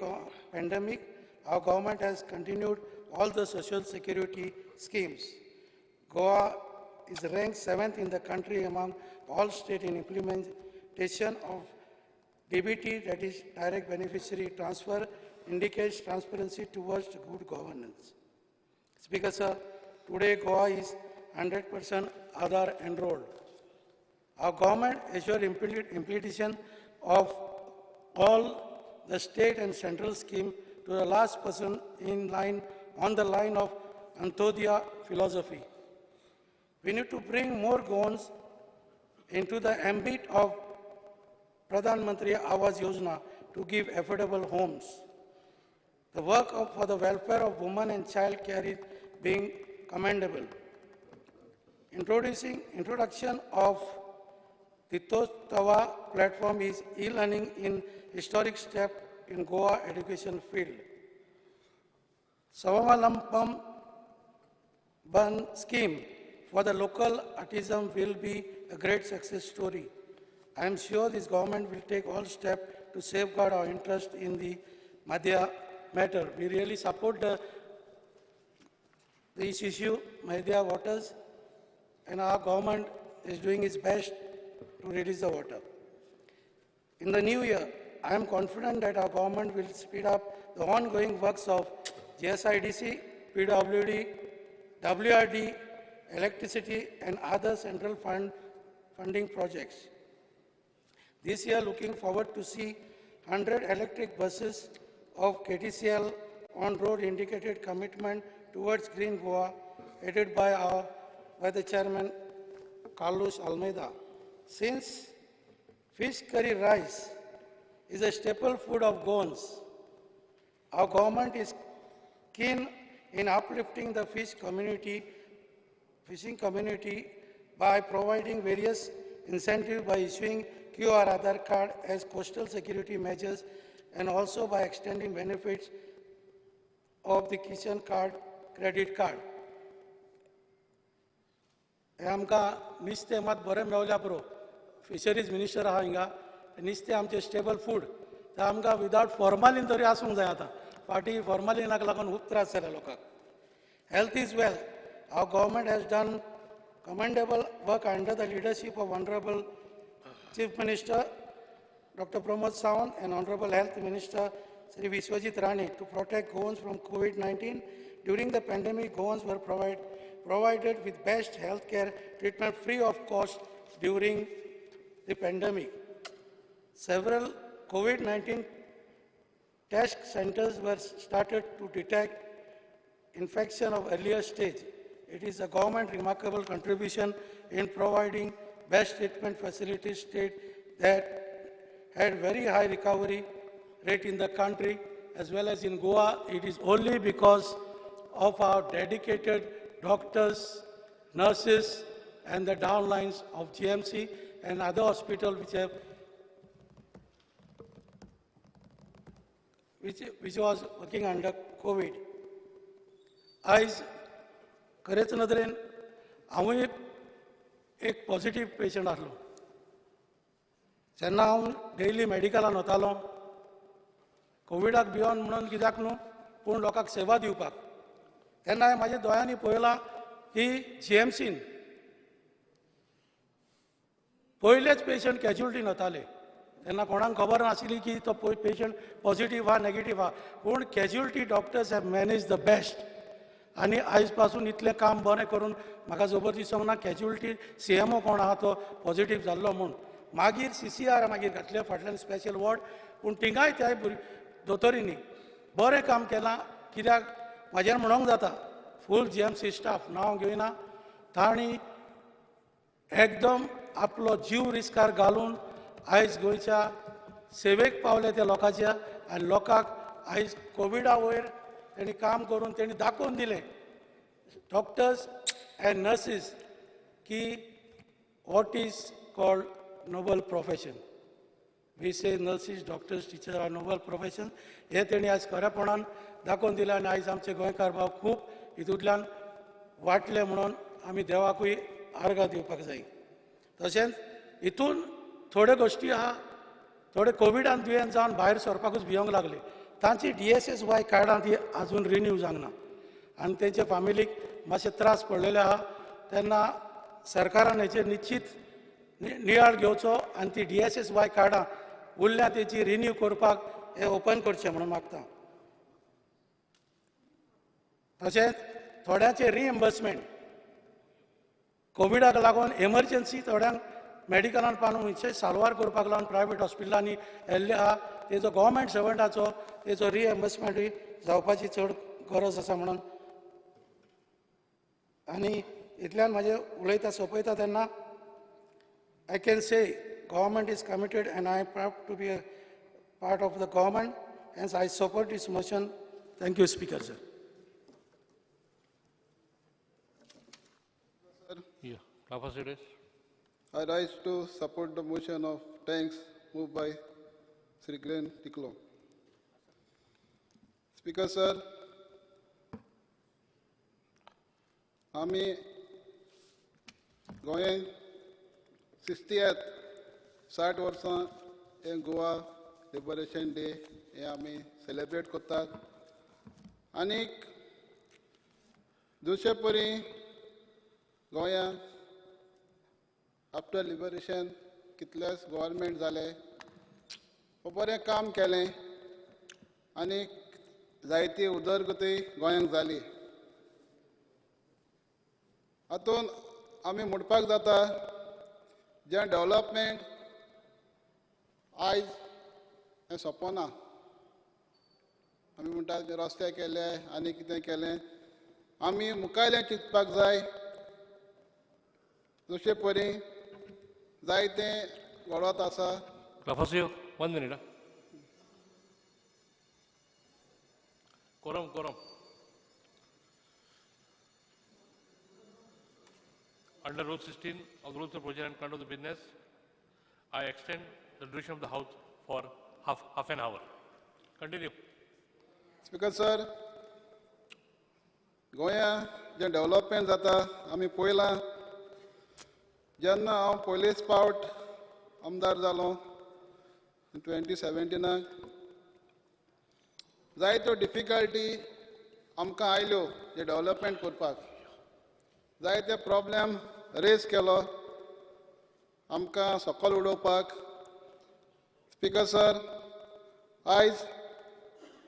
[SPEAKER 19] pandemic, our government has continued all the social security schemes. Goa is ranked 7th in the country among all states in implementation of DBT, that is direct beneficiary transfer, indicates transparency towards good governance. Speaker Sir, today Goa is 100% Aadhaar enrolled. Our government assured implementation of all the state and central scheme to the last person in line on the line of Antodaya philosophy. We need to bring more Goans into the ambit of Pradhan Mantri Awas Yojana to give affordable homes. The work for the welfare of women and child care is being commendable. Introduction of the Tostawa platform is e-learning in historic step in Goa education field. Savamalampam Ban scheme for the local artisan will be a great success story. I am sure this government will take all steps to safeguard our interest in the Madhya matter. We really support this issue, Madhya waters, and our government is doing its best to release the water. In the new year, I am confident that our government will speed up the ongoing works of GSIDC, PWD, WRD, electricity, and other central funding projects. This year, looking forward to see 100 electric buses of KTCL on road indicated commitment towards Green Goa, headed by the chairman, Carlos Almeida. Since fish curry rice is a staple food of Goans, our government is keen in uplifting the fishing community by providing various incentives by issuing QR Aadhaar card as coastal security measures and also by extending benefits of the kitchen card, credit card. आमकां नुस्तें मात बरें मेवल्या पुरो fisheries minister आहा हिंगा नुस्तें आमचें stable food तर आमकां विदावट फॉर्मालीन तरी आसूंक जाय आतां फाटीं फॉर्मालिनाक लागून खूब त्रास जाला लोकांक. Health is well. Our government has done commendable work under the leadership of Honorable Chief Minister Dr. Pramod Sawant and Honorable Health Minister Sri Vishwajit Rani to protect Goans from COVID-19. During the pandemic, Goans were provided with best health care treatment free of cost during the pandemic. Several COVID-19 test centers were started to detect infection of earlier stage. It is a government remarkable contribution in providing best treatment facilities state that had very high recovery rate in the country as well as in Goa. It is only because of our dedicated doctors, nurses, and the downlines of GMC and other hospitals which was working under COVID. As खरेच नदरेन हांवूय एक positive patient आसलो. जेन्ना हांव daily मेडिकलान वतालो कोविडाक भिवन म्हणून कित्याक न्हू पूण लोकांक सेवा दिवपाक, तेन्ना हांवें म्हाज्या दोळ्यांनी पळयलां की GMCन पयलेच पेशंट कॅज्युअलिटीन वताले. तेन्ना कोणाक खबर नाशिल्ली की तो पेशंट पॉझिटिव्ह आहा नेगेटिव्ह आहा, पूण casualty doctors have manage the best. आनी आयज पासून इतलें काम बरें करून म्हाका जबर दिसोंक ना कॅज्युअलिटी CMO कोण आहा तो पॉझिटिव्ह जाल्लो म्हूण. मागीर CCR मागीर घातले फाटल्यान स्पेशल वॉर्ड, पूण थिंगाय त्या दोतोरींनी बरें काम केलां. कित्याक म्हाजेर म्हणोंक जाता फूल GMC स्टाफ नांव घेयना, तांणी एकदम आपलो जीव रिस्कार घालून आयज गोंयच्या सेवेक पावले त्या लोकांच्या. आनी लोकांक आयज कोविडा वयर तेणी काम करून तेणी दाखोवन दिलें डॉक्टर्स अँड नर्सीस की what is called noble profession. We say nurses doctors teachers are noble profession. हे तेणी आयज खरेपणान दाखोवन दिलें आनी आयज आमचे गोंयकार भाव खूब हितूंतल्यान वाटले म्हणून आमी देवाकूय आर्गां दिवपाक जाय. तशेंच हितून थोड्यो गोश्टी आहा, थोडे कोविडान दुयेंत जावन भायर सरपाकूच भियोंक लागले. तांची DSSY कार्डां ती आजून रिन्यू जावंक ना आनी तेंचे फॅमिलीक मातशे त्रास पडलेले आहा. तेन्ना सरकारान हेचेर निश्चित नियाळ घेवचो आनी ती DSSY कार्डां उरल्या तेची रिन्यू करपाक हे ओपन करचें म्हणून मागता. तशेंच थोड्यांचे रिएम्बर्समेंट कोविडाक लागून एमर्जन्सी थोड्यांक मेडिकलान पावून साल्वार करपाक लागून प्रायवेट हॉस्पिटलांनी व्हेल्ले आहा. तेजो गव्हर्मेंट सर्वंटाचो तेजो रिएम्बर्समेंटूय जावपाची चड गरज आसा म्हणून. आनी इतल्यान म्हाजें उलयता सोंपयता तेन्ना I can say government is committed and I am proud to be a part of the government. Hence I support this motion. Thank you, Speaker, sir.
[SPEAKER 3] Yeah, Professor.
[SPEAKER 20] I rise to support the motion of thanks moved by Sri Glenn Tiklo. Speaker, sir, आमी गोंयांत 60 वर्सां हे Goa liberation day हे आमी celebrate करतात. आनीक दुसरे परी गोंयांत after liberation कितलेच government जाले, बरें काम केलें आनीक जायती उदरगती गोंयांत जाली. हातूंत आमी म्हणपाक जाता जें डेव्हलपमेंट आयज हें सोंपना. आमी म्हणटात रस्ते केले आनी कितें केलें, आमी मुखायलें चिंतपाक जाय. दुसरे परी जायतें घडत आसा.
[SPEAKER 3] Professor, 1 minute. Quorum. Under Rule 16 of the Rules of Procedure and Conduct of the Business, I extend the duration of the House for half an hour. Continue.
[SPEAKER 20] Speaker, sir, गोंयांत जें डेव्हलपमेंट जाता आमी पळयलां. जेन्ना हांव पयलेच फावट आमदार जालो 2017 जायत्यो डिफिकल्टी आमकां आयल्यो जे डेव्हलपमेंट करपाक. जायते प्रॉब्लेम रेज केलो आमकां सकयल उडोवपाक. स्पीकर सर, आयज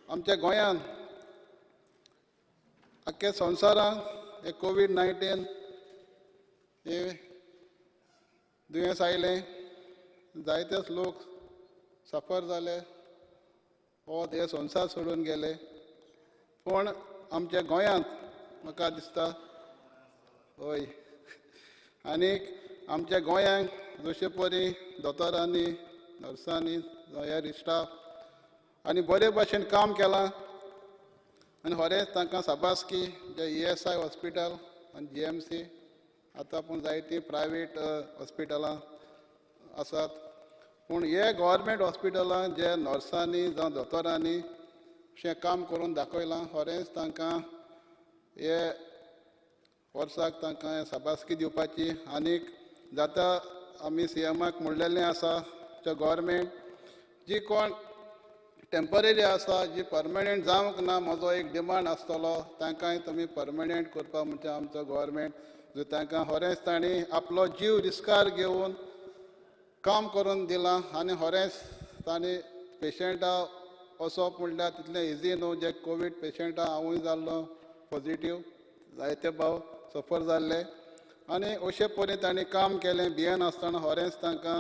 [SPEAKER 20] आमच्या गोंयांत आख्या संवसारांत हे COVID-19 हे दुयेंस आयलें. जायतेच लोक सफर जाले, हो हे संवसार सोडून गेले. पूण आमच्या गोंयांत म्हाका दिसता हय आनीक आमच्या गोंयांत जशे परी दोतोरांनी नर्सांनी हेर स्टाफ आनी बरे भशेन काम केलां आनी खरेंच तांकां शाबासकी. जे ESI हॉस्पिटल आनी GMC आतां पूण जायतीं प्रायवेट हॉस्पिटलां आसात. पूण हे गव्हर्मेंट हॉस्पिटलांत जे नर्सांनी जावं दोतोरांनी अशें काम करून दाखयलां, खरेंच तांकां हे वर्साक तांकां शाबासकी दिवपाची आनीक जाता आमी सीएमाक म्हणलेलें आसा गव्हर्मेंट जी कोण टेम्पररी आसा जी परमनंट जावंक ना म्हजो एक डिमांड आसतलो तांकांय तुमी परमनंट करपा म्हणजे आमचो गव्हर्मेंट जो तांकां खरेंच तांणी आपलो जीव रिस्कार घेवन काम करून दिलां आनी खरेंच तांणी पेशंटा वचप म्हणल्यार तितलें इजी न्हू जे कोवीड पेशंटा हांवूय जाल्लो पॉझिटीव जायते भाव सफर जाल्ले आनी अशे परीन तांणी काम केलें भियेन आसतना खरेंच तांकां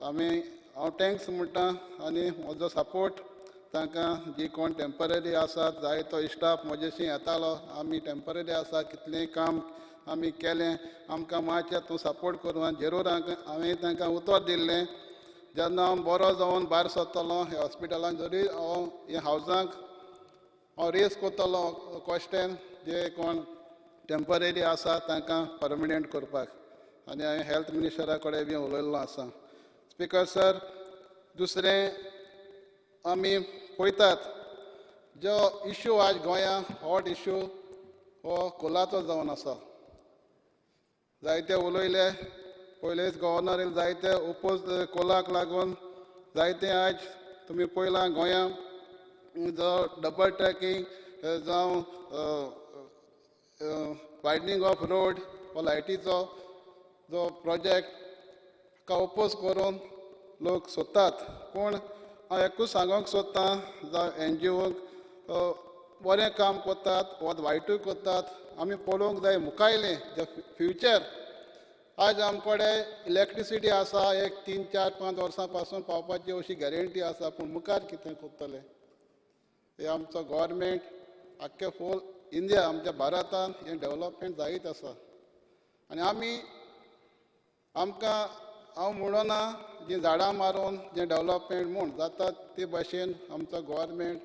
[SPEAKER 20] हांव थँक्स म्हणटा आनी म्हजो सपोर्ट तांकां जी कोण टेम्पररी आसात जाय तो स्टाफ म्हजेशी येतालो आमी टेम्पररी आसा कितलेंय काम आमी केलें आमकां मातशें तूं सपोर्ट करूं आनी जरूर हांवें तांकां उतर दिल्लें जेन्ना हांव बरो जावन भायर सरतलो ह्या हॉस्पिटलान जरी हांव ह्या हावजांक हांव रेस करतलो क्वेश्चन जे कोण टेम्पररी आसा तांकां परमनंट करपाक आनी हांवें हेल्थ मिनिस्टरा कडेन बी उलयल्लो आसा स्पीकर सर दुसरें आमी पळयतात जो इश्यू आज गोंयांत हॉट इश्यू हो कोलाचो जावन आसा जायते उलयले पयलेच गव्हर्नर जायते ओपोज कोलाक लागून जायते आज तुमी पळयलां गोंयांत जो डबल ट्रॅकिंग जावं वायडनींग ऑफ रोड हो लायटीचो जो प्रोजेक्ट ताका ओपोज करून लोक सोदतात पूण हांव एकूच सांगूंक सोदतां जावं NGOक बरें काम करतात वा वायटूय करतात आमी पळोवंक जाय मुखायलें जे फ्युचर आज आमकडे इलेक्ट्रिसिटी आसा एक 3, 4, 5 वर्सां पासून पावपाची अशी गॅरंटी आसा पूण मुखार कितें करतले हे आमचो गव्हर्मेंट आख्खे फूल इंडिया आमच्या भारतान हें डेव्हलपमेंट जायत आसा आनी आमकां हांव म्हणना जी झाडां मारून जें डेव्हलपमेंट म्हूण जाता ते भाशेन आमचो गव्हर्मेंट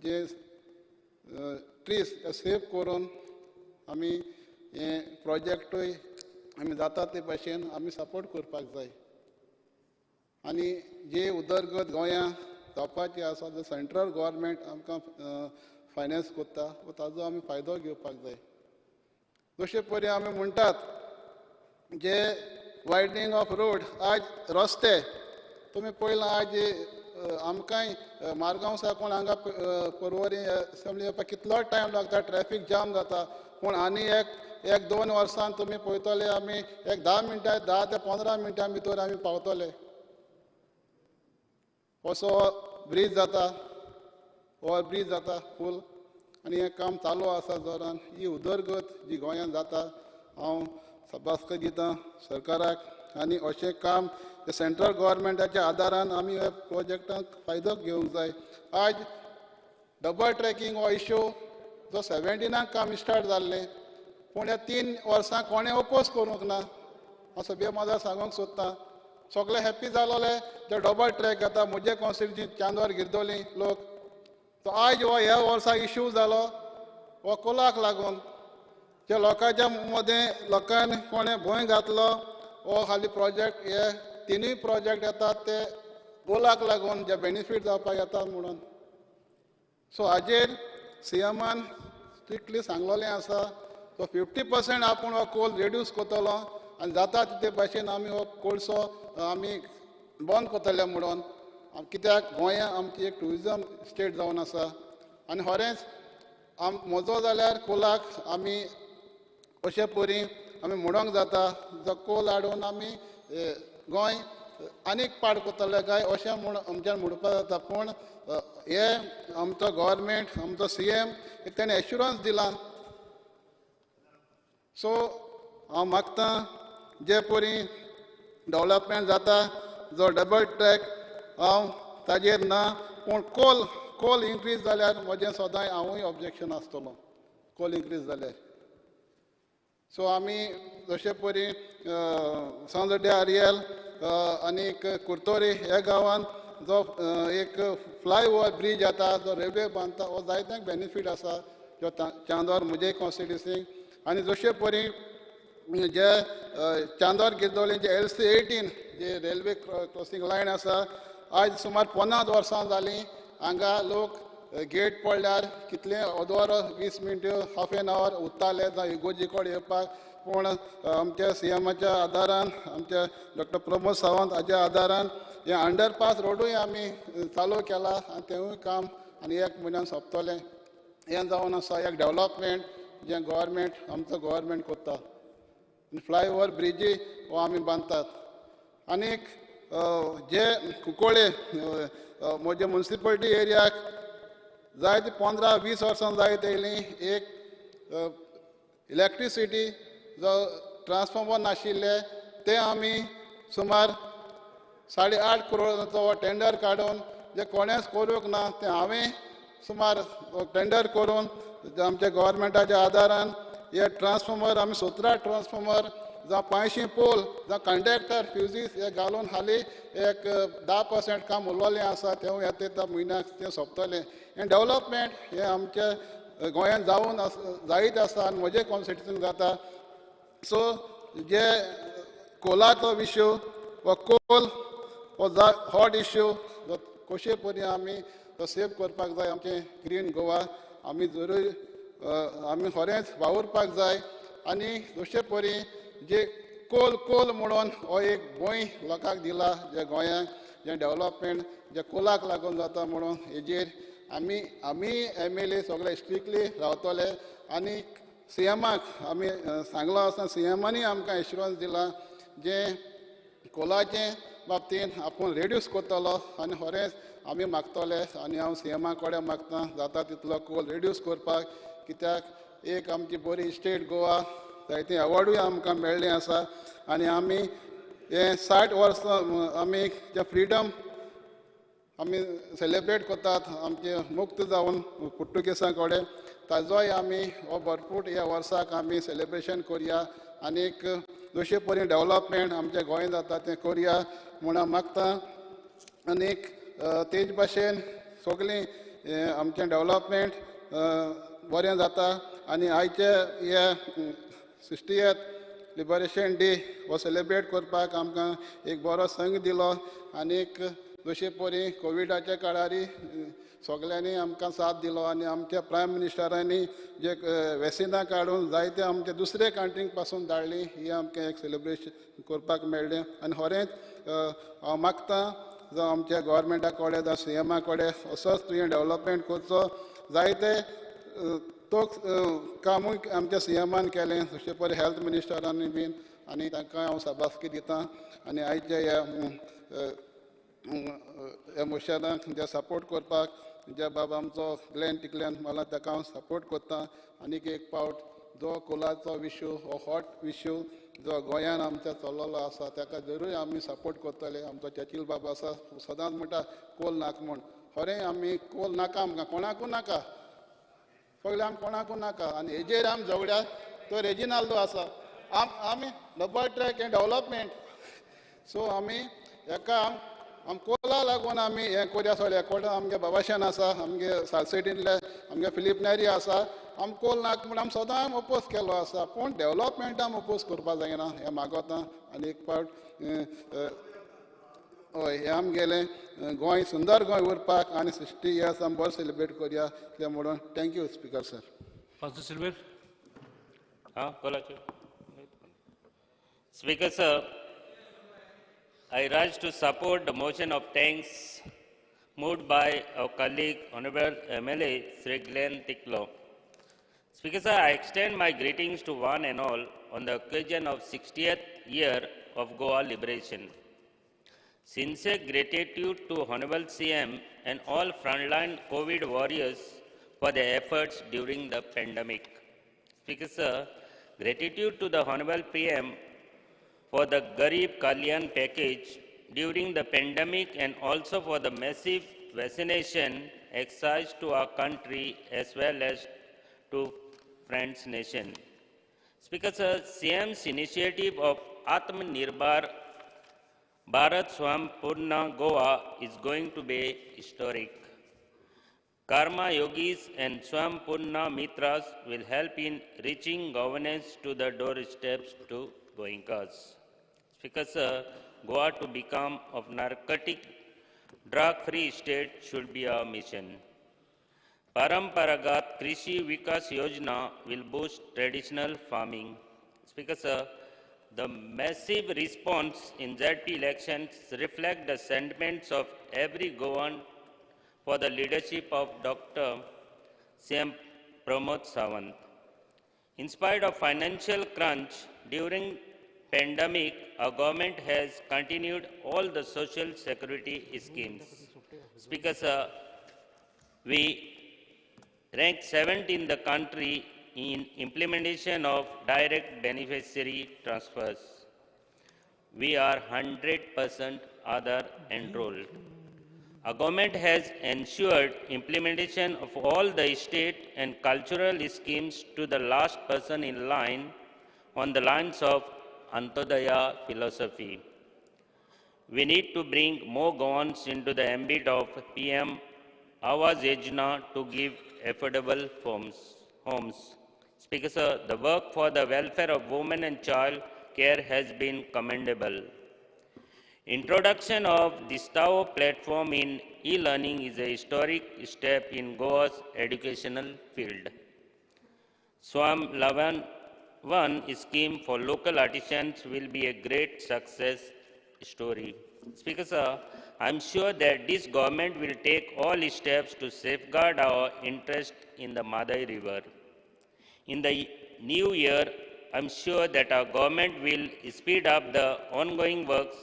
[SPEAKER 20] जे ट्रीज सेव करून आमी हे प्रोजेक्टूय आमी जाता ते भाशेन आमी सपोर्ट करपाक जाय आनी जे उदरगत गोंयांत जावपाची आसा जो सेंट्रल गव्हर्मेंट आमकां फायनान्स करता ताजो आमी फायदो घेवपाक जाय जशे परी आमी म्हणटात जे वायडनींग ऑफ रोड आज रस्ते तुमी पळयलां आज आमकांय मारगांव साकून हांगा पर्वरी असेंब्ली येवपाक कितलो टायम लागता ट्रॅफीक जाम जाता पूण आनी एक 2 वर्सां तुमी पळयतले आमी एक 10 मिनटां 10 ते 15 मिनटां भितर आमी पावतले असो ब्रीज जाता ओवर ब्रीज जाता फूल आनी हें काम चालू आसा जोरान ही उदरगत जी गोंयांत जाता हांव सभासक दितां सरकाराक आनी अशें काम सेंट्रल गव्हर्मेंटाच्या आदारान आमी ह्या प्रोजेक्टाक फायदो घेवंक जाय आज डबल ट्रॅकिंग हो इश्यू जो 17 काम स्टार्ट जाल्लें पूण ह्या 3 वर्सां कोणें ओपोज करूंक ना हांव सगळे माझा सांगूंक सोदतां सगळे हॅप्पी जालोले जे डबल ट्रॅक जाता म्हजे कॉन्स्टिट्युन्सी चांदोर गिरदोली लोक तो आज हो ह्या वर्सा इश्यू जालो हो कोलाक लागून जे लोकांच्या मदें लोकांनी कोणें भंय घातलो हो खाली प्रोजेक्ट हे 3 प्रोजेक्ट येतात ते कोलाक लागून जे बेनिफीट जावपाक येता म्हणून सो हाजेर सीएमान स्ट्रिक्टली सांगलोलें आसा तो 50% आपूण हो कोल रेड्यूस करतलो आनी जाता तिते भाशेन आमी हो कोळसो आमी बंद करतले म्हणून कित्याक गोंया आमची एक ट्युरिजम स्टेट जावन आसा आनी खरेंच म्हजो जाल्यार कोलाक आमी अशे परी आमी म्हणूंक जाता जो कोल हाडून आमी गोंय आनीक पाड करतले काय अशें म्हूण आमच्यान म्हणपाक जाता पूण हे आमचो गव्हर्मेंट आमचो सीएम तेणें एश्युरन्स दिला सो हांव मागतां जे परी डेव्हलपमेंट जाता जो डबल ट्रॅक हांव ताजेर ना पूण कोल इन्क्रीज जाल्यार म्हजें सदांय हांवूय ऑब्जेक्शन आसतलो कोल इन्क्रीज जाल्यार सो आमी जशे परी सांजड्डे आरियल आनीक कुर्तोरी ह्या गांवांत जो एक फ्लायओवर ब्रीज येता जो रेल्वे बांदता हो जायत्यांक बेनिफीट आसा जो चांदोर म्हजे कॉन्स्टिट्युन्सीक आनी जशे परी जे चांदोर गिरदोली जे LC18 जे रेल्वे क्रॉसींग लायन आसा आज सुमार 50 वर्सां जालीं हांगा लोक गेट पडल्यार कितले अर्दवर 20 मिनटां हाफ एन आवर उरताले जावं इगोर्जी कडेन येवपाक पूण आमच्या सीएमाच्या आदारान आमच्या डॉक्टर प्रमोद सावंत हाच्या आदारान हे अंडरपास रोडूय आमी चालू केला आनी तेवूय काम आनी 1 म्हयन्यान सोंपतलें हें जावन आसा एक डेव्हलपमेंट जें गव्हर्मेंट आमचो गव्हर्मेंट करता फ्लायओव्हर ब्रिजी हो आमी बांदतात आनीक जे कुंकळे म्हजे म्युनिसिपालिटी एरियाक जायते 15-20 वर्सां जायत येयलीं एक इलेक्ट्रिसिटी जो ट्रान्सफॉर्मर नाशिल्ले ते आमी सुमार 8.5 करोडाचो टेंडर काडून जे कोणेच करूंक ना ते हांवें सुमार टेंडर करून आमच्या गव्हर्मेंटाच्या आदारान हे ट्रान्सफॉर्मर आमी 17 ट्रान्सफॉर्मर जावं 500 पोल जावं कंडक्टर फ्युजीस हे घालून हालीं एक 10% काम उरलेलें आसा तेवूय येता म्हयन्याक तें सोंपतलें हें डेव्हलपमेंट हें आमच्या गोंयांत जावन जायत आसा आनी म्हजे कॉन्स्टिट्युशन जाता सो जे कोलाचो इश्यू वा कोल हो हॉट इश्यू कशे परी आमी तो सेव करपाक जाय आमचें ग्रीन गोवा आमी जरूर आमी खरेंच वावुरपाक जाय आनी दुसरे परी जे कोल म्हणून हो एक गोंय लोकांक दिला जे गोंयांक जें डेव्हलपमेंट जे कोलाक लागून जाता म्हणून हेजेर आमी MLA सगळे स्ट्रिक्टली रावतले आनी सीएमाक आमी सांगलो आसा सीएमानी आमकां एश्युरन्स दिला जें कोलाचे बाबतींत आपूण रेड्यूस करतलो आनी खरेंच आमी मागतले आनी हांव सीएमा कडेन मागता जाता तितलो कोल रेड्यूस करपाक कित्याक एक आमची बरी स्टेट गोवा जायतीं अवॉर्डूय आमकां मेळ्ळीं आसा आनी आमी हे 60 वर्सां आमी जे फ्रिडम आमी सेलेब्रेट करतात आमचे मुक्त जावन पुर्तुगेजां कडेन ताजोय आमी हो भरपूर ह्या वर्साक आमी सेलेब्रेशन करुया आनीक जशे परी डेव्हलपमेंट आमच्या गोंयांत जाता तें करुया म्हूण हांव मागतां आनीक तेच भाशेन सगळीं आमचें डेव्हलपमेंट बरें जाता आनी आयचे हे 60th लिबरेशन डे हो सेलेब्रेट करपाक आमकां एक बरो संघ दिलो आनीक जशे परी कोविडाच्या काळारी सगळ्यांनी आमकां साथ दिलो आनी आमच्या प्रायम मिनिस्टरांनी जे वॅक्सिनां काडून जायते आमच्या दुसरे कंट्रीक पासून धाडली ही आमकां एक सेलेब्रेशन करपाक मेळ्ळें आनी खरेंच हांव मागतां जावं आमच्या गव्हर्मेंटा कडेन जावं सीएमा कडेन असोच तुवें डेव्हलपमेंट करचो जायते तो कामूय आमच्या सीएमान केलें जशे परी हेल्थ मिनिस्टरांनी बीन आनी तांकां हांव शाबासकी दितां आनी आयच्या ह्या मोशनाक जे सपोर्ट करपाक जे बाबा आमचो ग्लेन टिकल्यान मला ताका हांव सपोर्ट करतां आनीक एक पावट जो कोलाचो इश्यू हो हॉट इश्यू जो गोंयान आमच्या चल्लेलो आसा ताका जरूर आमी सपोर्ट करतले आमचो चेचिल बाबा आसा सदांच म्हणटा कोल नाका म्हूण खरें आमी कोल नाका आमकां कोणाकूय नाका सगळे आमी कोणाकूय नाका आनी हेजेर आमी झगड्या तो रेजिनाल्डो आसा आमी डबल ट्रॅक हें डेव्हलपमेंट सो आमी हेका आम कोला लागून आमी हें करया सोगलें एकवटान आमगे बाबाशान आसा आमगे सालसेटींतले आमगे फिलीप नेरी आसा आम कोल नाका म्हूण आमी सदां ओपोज केलो आसा पूण डेव्हलपमेंटा आमी ओपोज करपाक जायना हें मागोता आनी एक पावट हय हें आमगेलें गोंय सुंदर गोंय उरपाक आनी 60 इयर्स आमी बरें सेलेब्रेट करया कित्याक म्हणून thank you speaker sir
[SPEAKER 3] Councillor Silver.
[SPEAKER 21] Speaker sir, I rise to support the motion of thanks moved by our colleague Honorable MLA Sri Glenn Tiklo. Speaker sir, I extend my greetings to one and all on the occasion of 60th year of Goa liberation. Sincere gratitude to Honorable CM and all frontline COVID warriors for their efforts during the pandemic. Speaker sir, gratitude to the Honorable PM for the Garib Kalyan package during the pandemic and also for the massive vaccination exercise to our country as well as to friends nation. Speaker sir, CM's initiative of Atmanirbhar Bharat Swampurna Goa is going to be historic. Karma Yogis and Swampurna Mitras will help in reaching governance to the doorsteps to Goenkas. Speaker sir, Goa to become of narcotic drug-free state should be our mission. Paramparagat Krishi Vikas Yojana will boost traditional farming. Speaker sir, the massive response in ZP elections reflect the sentiments of every Goan for the leadership of Dr. CM Pramod Sawant. In spite of financial crunch during pandemic, our government has continued all the social security schemes. Speaker sir, we rank 7th in the country in implementation of direct beneficiary transfers. We are 100% Aadhaar enrolled. Our government has ensured implementation of all the state and cultural schemes to the last person in line on the lines of Antodaya philosophy. We need to bring more Goans into the ambit of PM Awas Yojana to give affordable homes. Speaker sir, the work for the welfare of women and child care has been commendable. Introduction of the STAO platform in e-learning is a historic step in Goa's educational field. Swam Lavan 1 scheme for local artisans will be a great success story. Speaker sir, I am sure that this government will take all steps to safeguard our interest in the Madai River. In the new year, I am sure that our government will speed up the ongoing works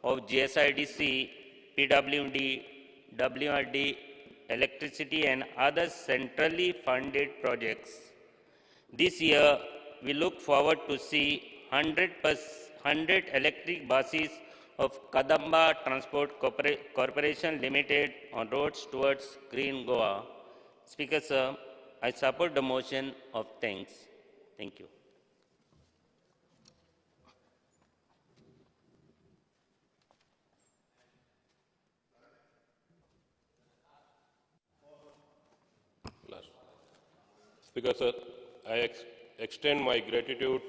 [SPEAKER 21] of GSIDC, PWD, WRD, electricity and other centrally funded projects. This year, we look forward to see 100 electric buses of Kadamba Transport Corporation Limited on roads towards Green Goa. Speaker sir, I support the motion of thanks. Thank you.
[SPEAKER 10] Speaker sir, I extend my gratitude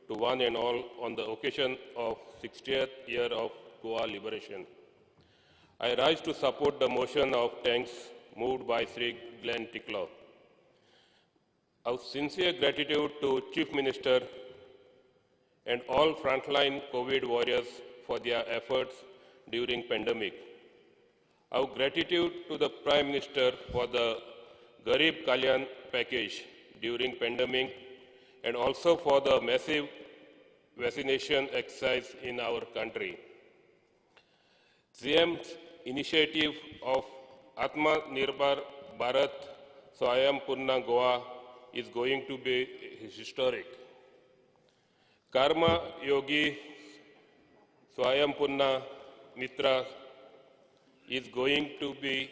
[SPEAKER 10] to one and all on the occasion of 60th year of Goa liberation. I rise to support the motion of thanks moved by Sri Glenn Ticklow. Our sincere gratitude to Chief Minister and all frontline COVID warriors for their efforts during pandemic. Our gratitude to the Prime Minister for the Garib Kalyan package during pandemic and also for the massive vaccination exercise in our country. CM's initiative of Atma Nirbhar Bharat Swayam Purna Goa is going to be historic. Karma Yogi Swayam Purna Mitra is going to be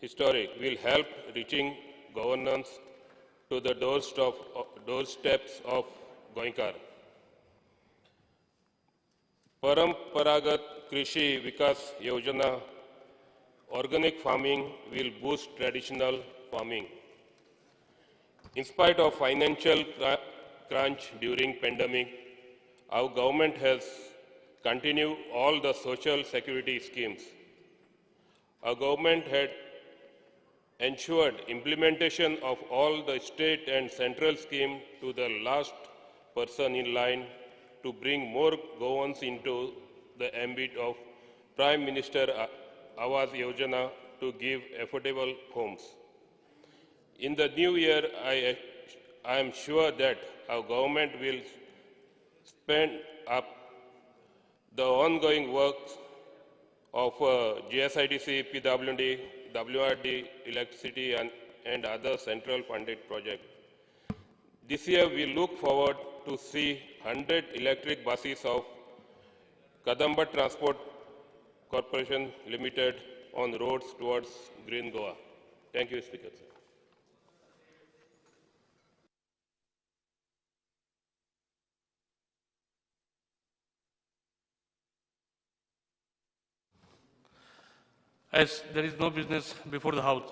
[SPEAKER 10] historic, will help reaching governance to the doorsteps of Goinkar. Paramparagat Krishi Vikas Yojana, organic farming will boost traditional farming. In spite of financial crunch during pandemic, our government has continued all the social security schemes. Our government had ensured implementation of all the state and central schemes to the last person in line to bring more Goans into the ambit of Prime Minister Awas Yojana to give affordable homes. In the new year, I am sure that our government will spend up the ongoing work of GSIDC, PWD, WRD, electricity and other central funded projects. This year, we look forward to see 100 electric buses of Kadamba Transport Corporation Limited on roads towards Green Goa. Thank you, Speaker.
[SPEAKER 3] As there is no business before the House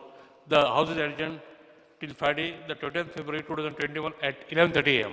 [SPEAKER 3] is adjourned till Friday, the 20th February 2021 at 11:30 a.m.